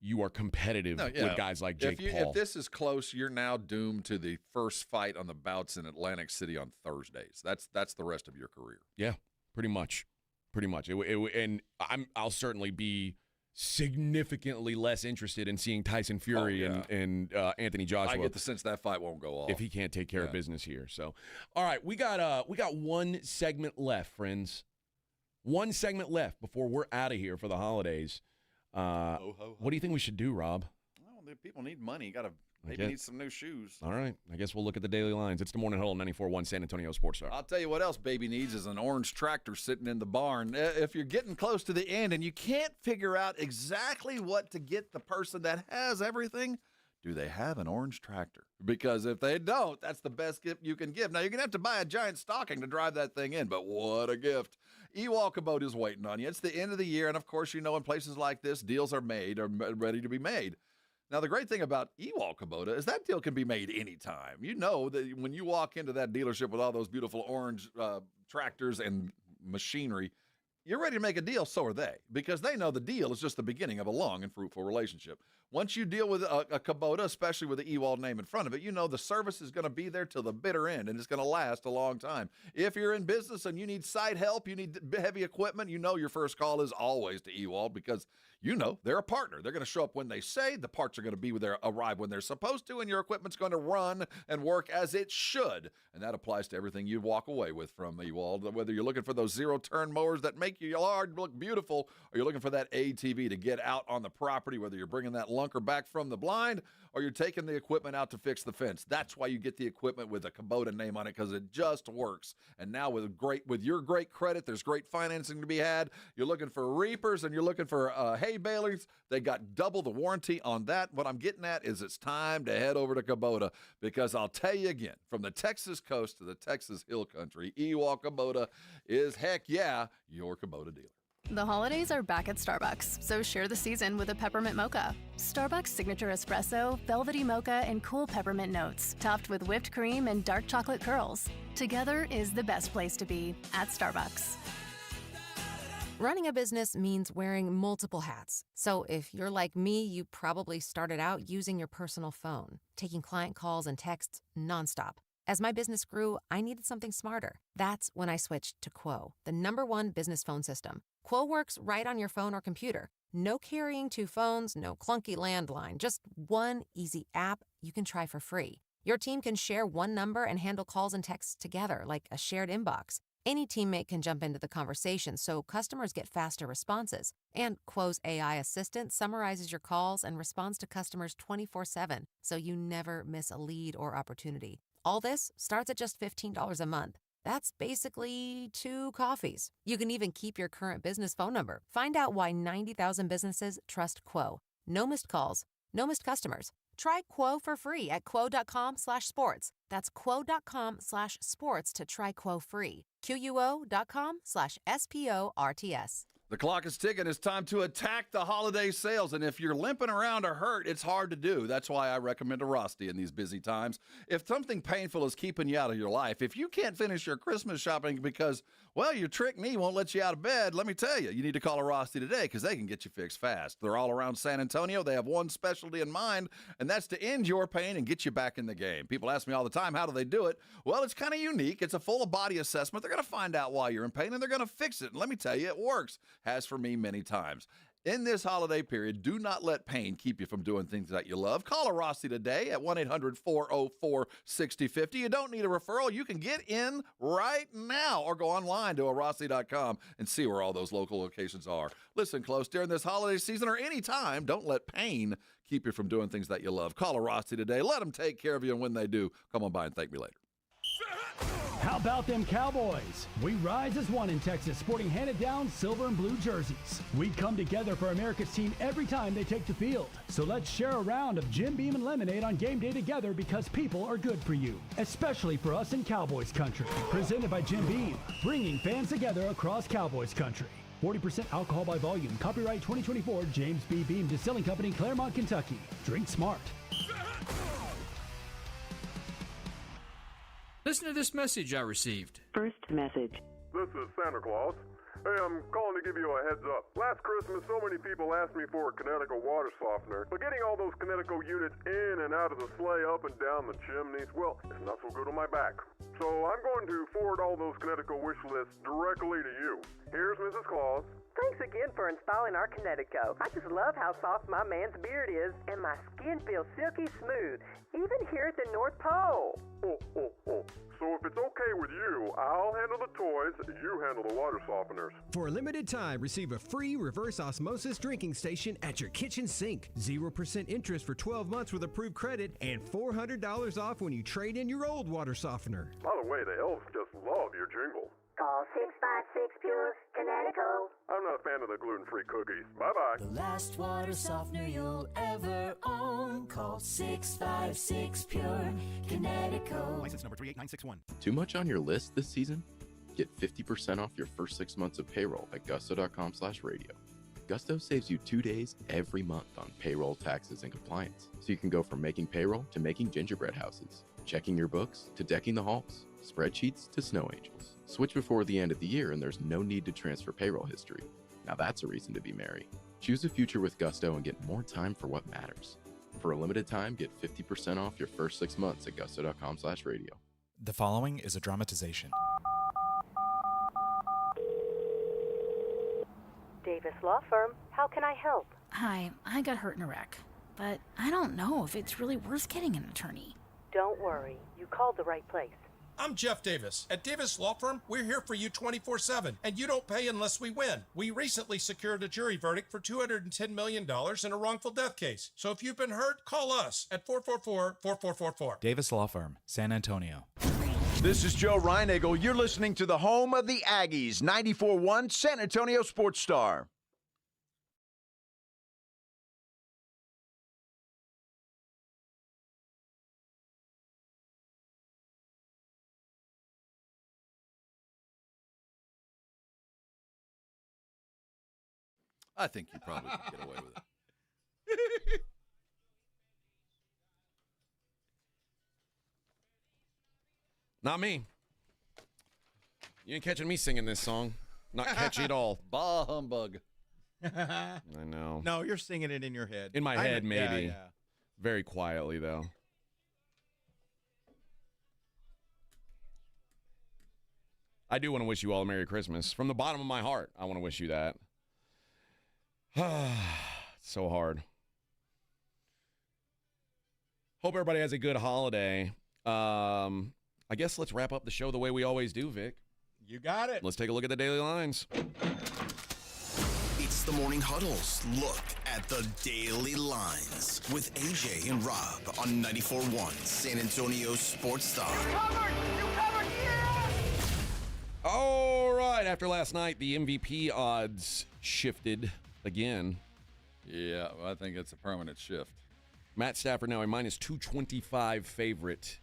you are competitive with guys like Jake Paul. If this is close, you're now doomed to the first fight on the bouts in Atlantic City on Thursdays. That's the rest of your career. Yeah, pretty much. And I'll certainly be significantly less interested in seeing Tyson Fury and Anthony Joshua. I get the sense that fight won't go off if he can't take care of business here. So, all right, we got one segment left, friends. One segment left before we're out of here for the holidays. What do you think we should do, Rob? Well, people need money. You got to need some new shoes. All right, I guess we'll look at the daily lines. It's the Morning Huddle, 94.1 San Antonio Sports Star. I'll tell you what else baby needs is an orange tractor sitting in the barn. If you're getting close to the end and you can't figure out exactly what to get the person that has everything, do they have an orange tractor? Because if they don't, that's the best gift you can give. Now, you're going to have to buy a giant stocking to drive that thing in, but what a gift. E-Walk Boat is waiting on you. It's the end of the year, and of course, you know, in places like this, deals are ready to be made. Now, the great thing about E-Walk Kubota is that deal can be made anytime. You know that when you walk into that dealership with all those beautiful orange tractors and machinery, you're ready to make a deal, so are they, because they know the deal is just the beginning of a long and fruitful relationship. Once you deal with a Kubota, especially with the Ewald name in front of it, you know the service is going to be there till the bitter end, and it's going to last a long time. If you're in business and you need site help, you need heavy equipment, you know your first call is always to Ewald because you know they're a partner. They're going to show up when they say. The parts are going to arrive when they're supposed to, and your equipment's going to run and work as it should. And that applies to everything you walk away with from Ewald, whether you're looking for those zero-turn mowers that make your yard look beautiful, or you're looking for that ATV to get out on the property, whether you're bringing that lunker back from the blind or you're taking the equipment out to fix the fence. That's why you get the equipment with a Kubota name on it, because it just works. And now with your great credit, there's great financing to be had. You're looking for reapers and you're looking for hay balers. They got double the warranty on that. What I'm getting at is it's time to head over to Kubota, because I'll tell you again, from the Texas coast to the Texas Hill Country, Ewald Kubota is, heck yeah, your Kubota dealer. The holidays are back at Starbucks, so share the season with a peppermint mocha. Starbucks signature espresso, velvety mocha, and cool peppermint notes, topped with whipped cream and dark chocolate curls. Together is the best place to be at Starbucks. Running a business means wearing multiple hats. So if you're like me, you probably started out using your personal phone, taking client calls and texts nonstop. As my business grew, I needed something smarter. That's when I switched to Quo, the #1 business phone system. Quo works right on your phone or computer. No carrying 2 phones, no clunky landline, just one easy app you can try for free. Your team can share one number and handle calls and texts together like a shared inbox. Any teammate can jump into the conversation, so customers get faster responses. And Quo's AI assistant summarizes your calls and responds to customers 24/7, so you never miss a lead or opportunity. All this starts at just $15 a month. That's basically 2 coffees. You can even keep your current business phone number. Find out why 90,000 businesses trust Quo. No missed calls, no missed customers. Try Quo for free at quo.com/sports. That's quo.com/sports to try Quo free. QUO.com/SPORTS. The clock is ticking. It's time to attack the holiday sales. And if you're limping around or hurt, it's hard to do. That's why I recommend Arasti in these busy times. If something painful is keeping you out of your life, if you can't finish your Christmas shopping because, well, your trick knee won't let you out of bed, let me tell you, you need to call Arasti today because they can get you fixed fast. They're all around San Antonio. They have one specialty in mind, and that's to end your pain and get you back in the game. People ask me all the time, how do they do it? Well, it's kind of unique. It's a full body assessment. They're going to find out why you're in pain, and they're going to fix it. And let me tell you, it works. Has for me many times. In this holiday period, do not let pain keep you from doing things that you love. Call Arasti today at 1-800-404-6050. You don't need a referral. You can get in right now or go online to Arasti.com and see where all those local locations are. Listen close during this holiday season or any time. Don't let pain keep you from doing things that you love. Call Arasti today. Let them take care of you, and when they do, come on by and thank me later. How about them Cowboys? We rise as one in Texas, sporting handed-down silver and blue jerseys. We come together for America's team every time they take the field. So let's share a round of Jim Beam and lemonade on game day together, because people are good for you, especially for us in Cowboys country. Presented by Jim Beam, bringing fans together across Cowboys country. 40% alcohol by volume. Copyright 2024, James B. Beam Distilling Company, Claremont, Kentucky. Drink smart. Listen to this message I received. First message. This is Santa Claus. Hey, I'm calling to give you a heads up. Last Christmas, so many people asked me for a Kinetico water softener, but getting all those Kinetico units in and out of the sleigh, up and down the chimneys, well, it's not so good on my back. So I'm going to forward all those Kinetico wish lists directly to you. Here's Mrs. Claus. Thanks again for installing our Kinetico. I just love how soft my man's beard is, and my skin feels silky smooth, even here at the North Pole. So if it's okay with you, I'll handle the toys, you handle the water softeners. For a limited time, receive a free reverse osmosis drinking station at your kitchen sink. 0% interest for 12 months with approved credit, and $400 off when you trade in your old water softener. By the way, the elves just love your jingle. Call 656 Pure Kinetico. I'm not a fan of the gluten-free cookies. Bye-bye. The last water softener you'll ever own. Call 656 Pure Kinetico. License number 38961. Too much on your list this season? Get 50% off your first 6 months of payroll at gusto.com/radio. Gusto saves you 2 days every month on payroll, taxes, and compliance. So you can go from making payroll to making gingerbread houses, checking your books to decking the halls, spreadsheets to snow angels. Switch before the end of the year and there's no need to transfer payroll history. Now that's a reason to be merry. Choose a future with Gusto and get more time for what matters. For a limited time, get 50% off your first 6 months at gusto.com/radio. The following is a dramatization. Davis Law Firm, how can I help? Hi, I got hurt in a wreck, but I don't know if it's really worth getting an attorney. Don't worry, you called the right place. I'm Jeff Davis. At Davis Law Firm, we're here for you 24/7, and you don't pay unless we win. We recently secured a jury verdict for $210 million in a wrongful death case. So if you've been hurt, call us at 444-4444. Davis Law Firm, San Antonio. This is Joe Reinagle. You're listening to the home of the Aggies, 94.1 San Antonio Sports Star. I think you probably could get away with it. Not me. You ain't catching me singing this song. Not catchy at all. Bah humbug. I know. No, you're singing it in your head. In my head, maybe. Yeah. Very quietly, though. I do want to wish you all a Merry Christmas. From the bottom of my heart, I want to wish you that. So hard. Hope everybody has a good holiday. I guess let's wrap up the show the way we always do, Vic. You got it. Let's take a look at the daily lines. It's the Morning Huddle's look at the daily lines with AJ and Rob on 94.1 San Antonio Sports Star. You covered, yeah! All right. After last night, the MVP odds shifted again. Yeah, I think it's a permanent shift. Matt Stafford now a minus 225 favorite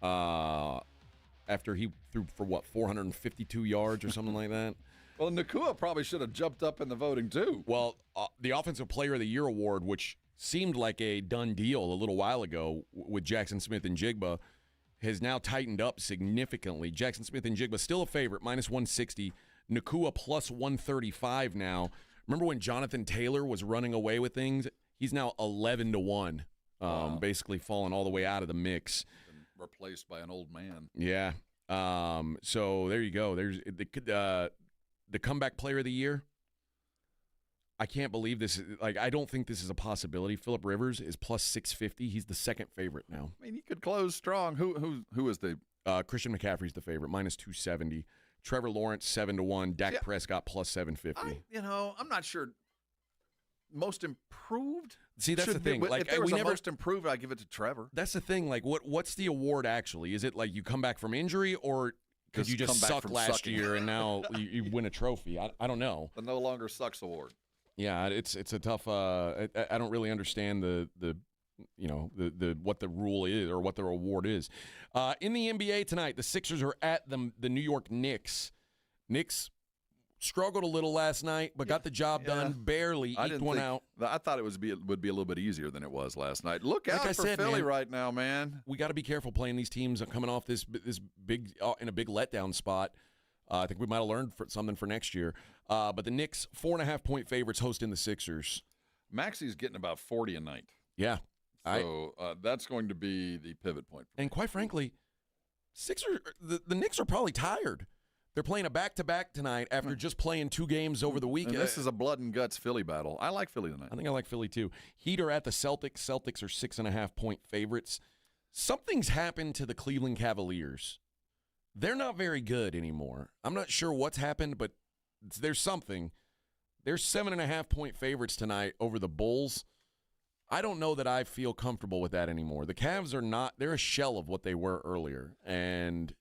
after he threw for, 452 yards or something like that? Well, Nakua probably should have jumped up in the voting, too. Well, the Offensive Player of the Year award, which seemed like a done deal a little while ago with Jackson Smith and Jigba, has now tightened up significantly. Jackson Smith and Jigba still a favorite, minus 160. Nakua plus 135 now. Remember when Jonathan Taylor was running away with things? He's now 11-1, basically falling all the way out of the mix. Been replaced by an old man. Yeah. So there you go. There's the comeback player of the year. I can't believe this. I don't think this is a possibility. Phillip Rivers is plus 650. He's the second favorite now. I mean, he could close strong. Who is the? Christian McCaffrey's the favorite, minus 270. Trevor Lawrence 7-1. Dak Prescott plus 750. I'm not sure. Most improved. See, that's the thing. If there was most improved, I give it to Trevor. That's the thing. What's the award actually? Is it like you come back from injury, or could you just suck last year and now you win a trophy? I don't know. The No Longer Sucks award. Yeah, it's a tough. I don't really understand the what the rule is or what the award is. In the NBA tonight, the Sixers are at the New York Knicks. Knicks struggled a little last night, but got the job done. Barely eked one out. I thought it would be a little bit easier than it was last night. Look out for Philly, man, right now, man. We got to be careful playing these teams coming off this big in a big letdown spot. I think we might have learned something for next year. But the Knicks 4.5-point favorites hosting the Sixers. Maxi's getting about 40 a night. Yeah. So that's going to be the pivot point. And quite frankly, the Knicks are probably tired. They're playing a back-to-back tonight after just playing 2 games over the weekend. And this is a blood-and-guts Philly battle. I like Philly tonight. I think I like Philly, too. Heat are at the Celtics. Celtics are 6.5-point favorites. Something's happened to the Cleveland Cavaliers. They're not very good anymore. I'm not sure what's happened, but there's something. They're 7.5-point favorites tonight over the Bulls. I don't know that I feel comfortable with that anymore. The Cavs are not – they're a shell of what they were earlier, and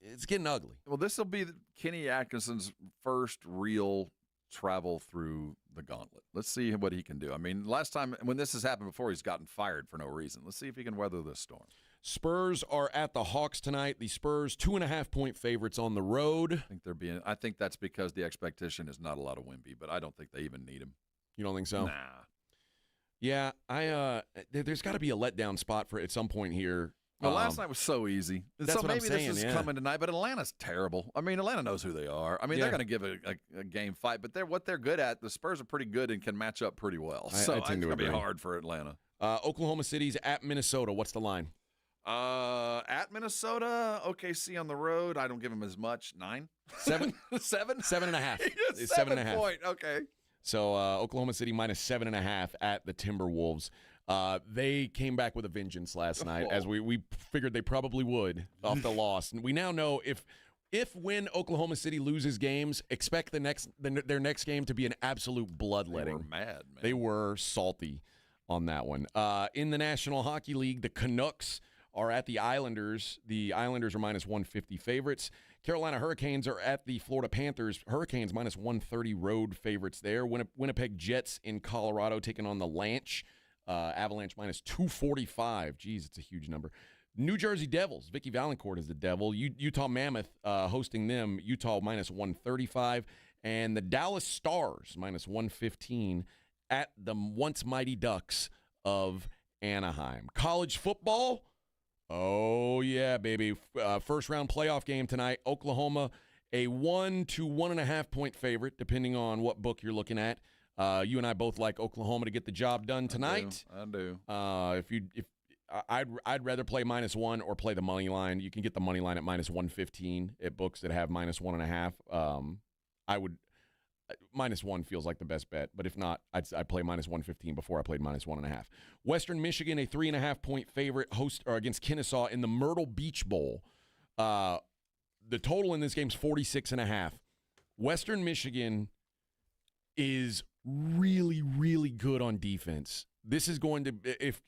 it's getting ugly. Well, this will be Kenny Atkinson's first real travel through the gauntlet. Let's see what he can do. I mean, last time when this has happened before, he's gotten fired for no reason. Let's see if he can weather this storm. Spurs are at the Hawks tonight. The Spurs 2.5-point favorites on the road. I think that's because the expectation is not a lot of Wemby, but I don't think they even need him. You don't think so? Nah. Yeah, there's got to be a letdown spot for at some point here Well, last night was so easy. That's so what maybe I'm saying, this is coming tonight, but Atlanta's terrible. I mean, Atlanta knows who they are. I mean, they're going to give a game fight, but what they're good at, the Spurs are pretty good and can match up pretty well. So it's going to be hard for Atlanta. Oklahoma City's at Minnesota. What's the line? At Minnesota, OKC on the road. I don't give them as much. 9? 7? 7? 7.5. It's 7.5. Point. Okay. So Oklahoma City minus 7.5 at the Timberwolves. They came back with a vengeance last night, as we figured they probably would off the loss. And we now know if when Oklahoma City loses games, expect their next game to be an absolute bloodletting. They were mad, man. They were salty on that one. In the National Hockey League, the Canucks are at the Islanders. The Islanders are minus 150 favorites. Carolina Hurricanes are at the Florida Panthers. Hurricanes minus 130 road favorites there. Winnipeg Jets in Colorado taking on the Lanch. Avalanche minus 245. Jeez, it's a huge number. New Jersey Devils. Vicky Valancourt is the Devil. Utah Mammoth hosting them. Utah minus 135. And the Dallas Stars minus 115 at the once mighty Ducks of Anaheim. College football. Oh, yeah, baby. First round playoff game tonight. Oklahoma, a 1 to 1.5 point favorite, depending on what book you're looking at. You and I both like Oklahoma to get the job done tonight. I do. I'd rather play -1 or play the money line. You can get the money line at minus 115 at books that have minus 1.5. I would -1 feels like the best bet, but if not, I'd play minus 115 before I played minus 1.5. Western Michigan, a 3.5 point favorite against Kennesaw in the Myrtle Beach Bowl. The total in this game is 46.5. Western Michigan is really, really good on defense. This is going to, if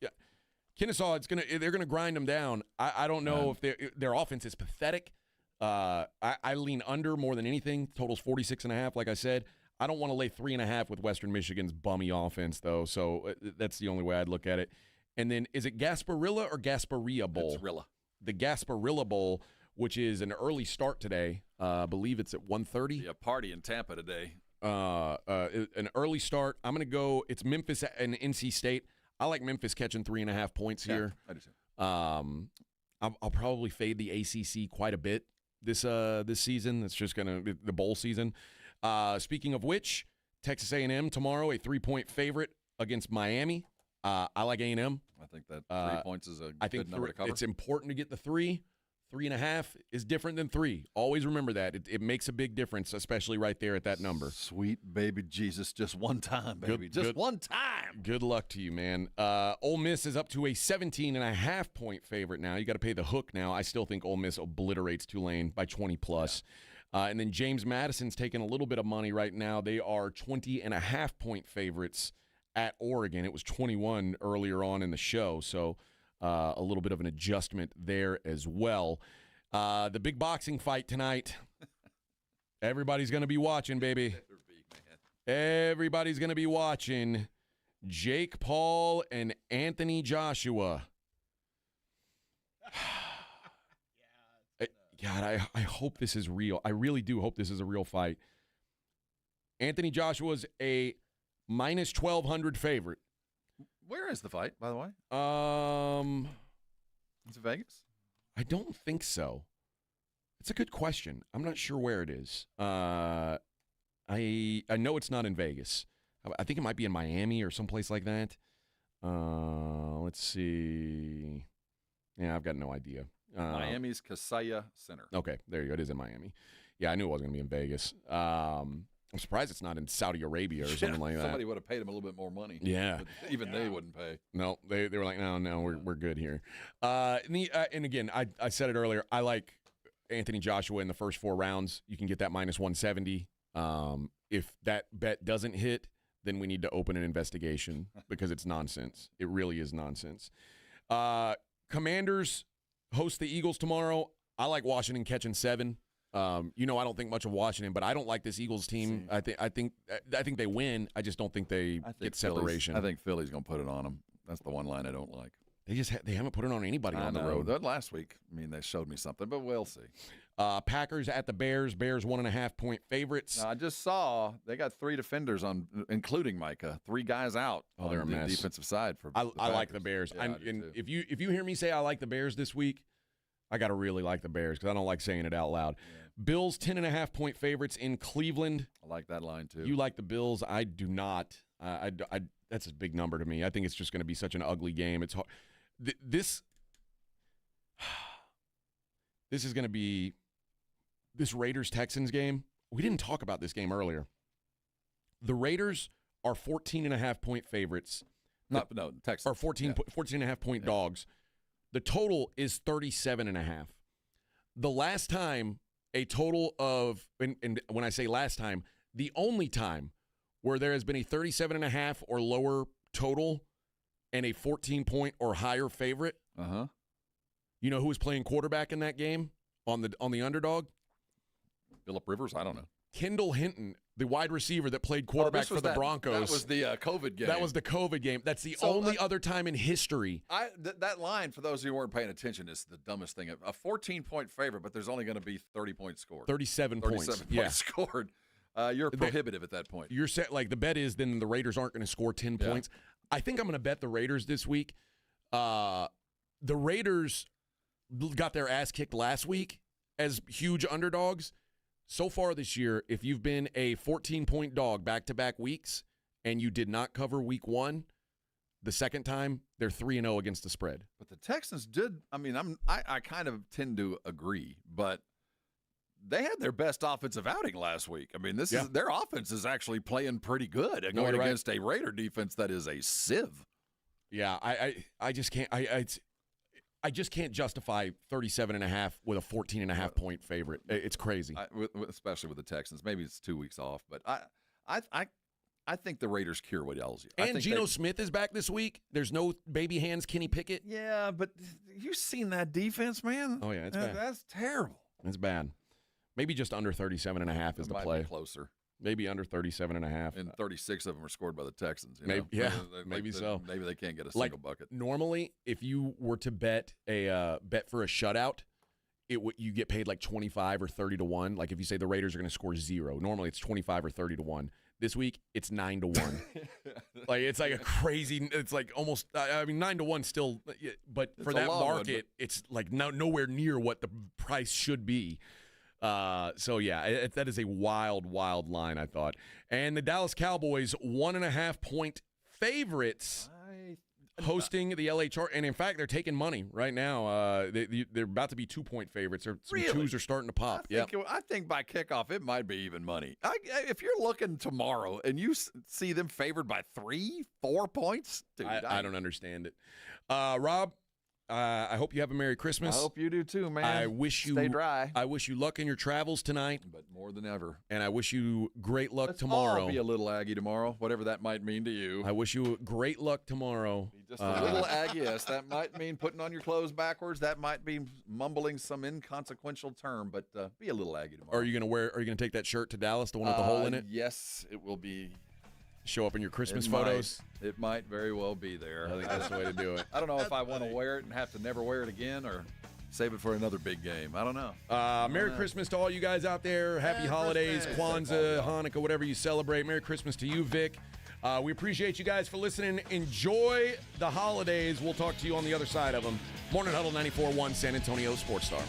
Kennesaw, they're gonna grind them down. I don't know if their offense is pathetic. I lean under more than anything. Total's 46.5. Like I said, I don't want to lay 3.5 with Western Michigan's bummy offense though. So that's the only way I'd look at it. And then is it Gasparilla or Gasparilla Bowl? It's Rilla. The Gasparilla Bowl, which is an early start today. I believe it's at 1:30. Yeah, party in Tampa today. An early start. I'm going to go. It's Memphis and NC State. I like Memphis catching 3.5 points here. I do too. I'll probably fade the ACC quite a bit this season. It's just going to be the bowl season. Speaking of which, Texas A&M tomorrow, a 3-point favorite against Miami. I like A&M. I think that 3 points is a good number to cover. It's important to get the 3. 3.5 is different than 3. Always remember that. It makes a big difference, especially right there at that number. Sweet baby Jesus, just one time, baby. Just one time. Good luck to you, man. Ole Miss is up to a 17.5 point favorite now. You got to pay the hook now. I still think Ole Miss obliterates Tulane by 20+. Yeah. And then James Madison's taking a little bit of money right now. They are 20.5 point favorites at Oregon. It was 21 earlier on in the show, so a little bit of an adjustment there as well. The big boxing fight tonight. Everybody's going to be watching, baby. Everybody's going to be watching. Jake Paul and Anthony Joshua. God, I hope this is real. I really do hope this is a real fight. Anthony Joshua's a minus 1,200 favorite. Where is the fight, by the way? Is it Vegas? I don't think so. It's a good question. I'm not sure where it is. I know it's not in Vegas. I think it might be in Miami or someplace like that. Let's see. Yeah, I've got no idea. Miami's Kaseya Center. Okay, there you go. It is in Miami. Yeah, I knew it wasn't going to be in Vegas. I'm surprised it's not in Saudi Arabia or something like that. Somebody would have paid him a little bit more money. Yeah. But even they wouldn't pay. No, they were like, no, we're good here. And again, I said it earlier, I like Anthony Joshua in the first 4 rounds. You can get that minus 170. If that bet doesn't hit, then we need to open an investigation because it's nonsense. It really is nonsense. Commanders host the Eagles tomorrow. I like Washington catching 7. I don't think much of Washington, but I don't like this Eagles team. I think they win. I just don't think they get separation. I think Philly's going to put it on them. That's the one line I don't like. They haven't put it on anybody on the road. That last week, they showed me something, but we'll see. Packers at the Bears. Bears 1.5-point favorites. I just saw they got 3 defenders on, including Micah. 3 guys out on they're a the mess. defensive side for. I like the Bears. Yeah, and if you hear me say I like the Bears this week, I got to really like the Bears because I don't like saying it out loud. Yeah. Bills 10.5-point favorites in Cleveland. I like that line too. You like the Bills? I do not. That's a big number to me. I think it's just going to be such an ugly game. It's hard. This is going to be. This Raiders-Texans game, we didn't talk about this game earlier. The Raiders are 14.5-point favorites. No, Texans. Are 14.5-point dogs. The total is 37.5. The last time a total of, and when I say last time, the only time where there has been a 37.5 or lower total and a 14-point or higher favorite, you know who was playing quarterback in that game on the underdog? Phillip Rivers? I don't know. Kendall Hinton, the wide receiver that played quarterback for the Broncos. That was the COVID game. That was the COVID game. That's the only other time in history. That line, for those who weren't paying attention, is the dumbest thing. A 14-point favorite, but there's only going to be 30 points scored. 37 points. 37 points scored. You're prohibitive at that point. You're set, like the bet is then the Raiders aren't going to score 10 points. I think I'm going to bet the Raiders this week. The Raiders got their ass kicked last week as huge underdogs. So far this year, if you've been a 14-point dog back-to-back weeks and you did not cover week 1, the second time, they're 3-0 against the spread. But the Texans did. I mean, I kind of tend to agree, but they had their best offensive outing last week. I mean, their offense is actually playing pretty good going against a Raider defense that is a sieve. Yeah, I just can't. I just can't justify 37.5 with a 14.5 point favorite. It's crazy, especially with the Texans. Maybe it's 2 weeks off, but I think the Raiders cure what ails you. And Geno Smith is back this week. There's no baby hands Kenny Pickett. Yeah, but you've seen that defense, man. Oh yeah, it's bad. That's terrible. It's bad. Maybe just under 37.5 is the play. Be closer. Maybe under 37.5. And 36 of them are scored by the Texans. Maybe so. Maybe they can't get a single bucket. Normally, if you were to bet for a shutout, you get paid like 25 or 30 to 1. Like if you say the Raiders are going to score 0, normally it's 25 or 30 to 1. This week it's 9 to 1. Like it's like a crazy. It's like almost. I mean 9 to 1 still, but for that market, it's like nowhere near what the price should be. So yeah, that is a wild line, I thought. And the Dallas Cowboys 1.5 point favorites hosting the LA Chargers, and in fact they're taking money right now. They're about to be 2 point favorites. Some twos are starting to pop. I think by kickoff it might be even money. If you're looking tomorrow and you see them favored by 3-4 points, dude, I don't understand it. Rob, I hope you have a Merry Christmas. I hope you do too, man. I wish you stay dry. I wish you luck in your travels tonight, but more than ever. And I wish you great luck Let's tomorrow. All be a little Aggie tomorrow, whatever that might mean to you. I wish you great luck tomorrow. Be just a little Aggie. Yes, that might mean putting on your clothes backwards. That might be mumbling some inconsequential term, but be a little Aggie tomorrow. Are you gonna take that shirt to Dallas, the one with the hole in it? Yes, it will be. Show up in your Christmas photos? It might very well be there. I think that's the way to do it. I don't know if I want to wear it and have to never wear it again or save it for another big game. I don't know. Merry Christmas to all you guys out there. Happy holidays, Kwanzaa, Hanukkah, whatever you celebrate. Merry Christmas to you, Vic. We appreciate you guys for listening. Enjoy the holidays. We'll talk to you on the other side of them. Morning Huddle 94.1 San Antonio Sports Star.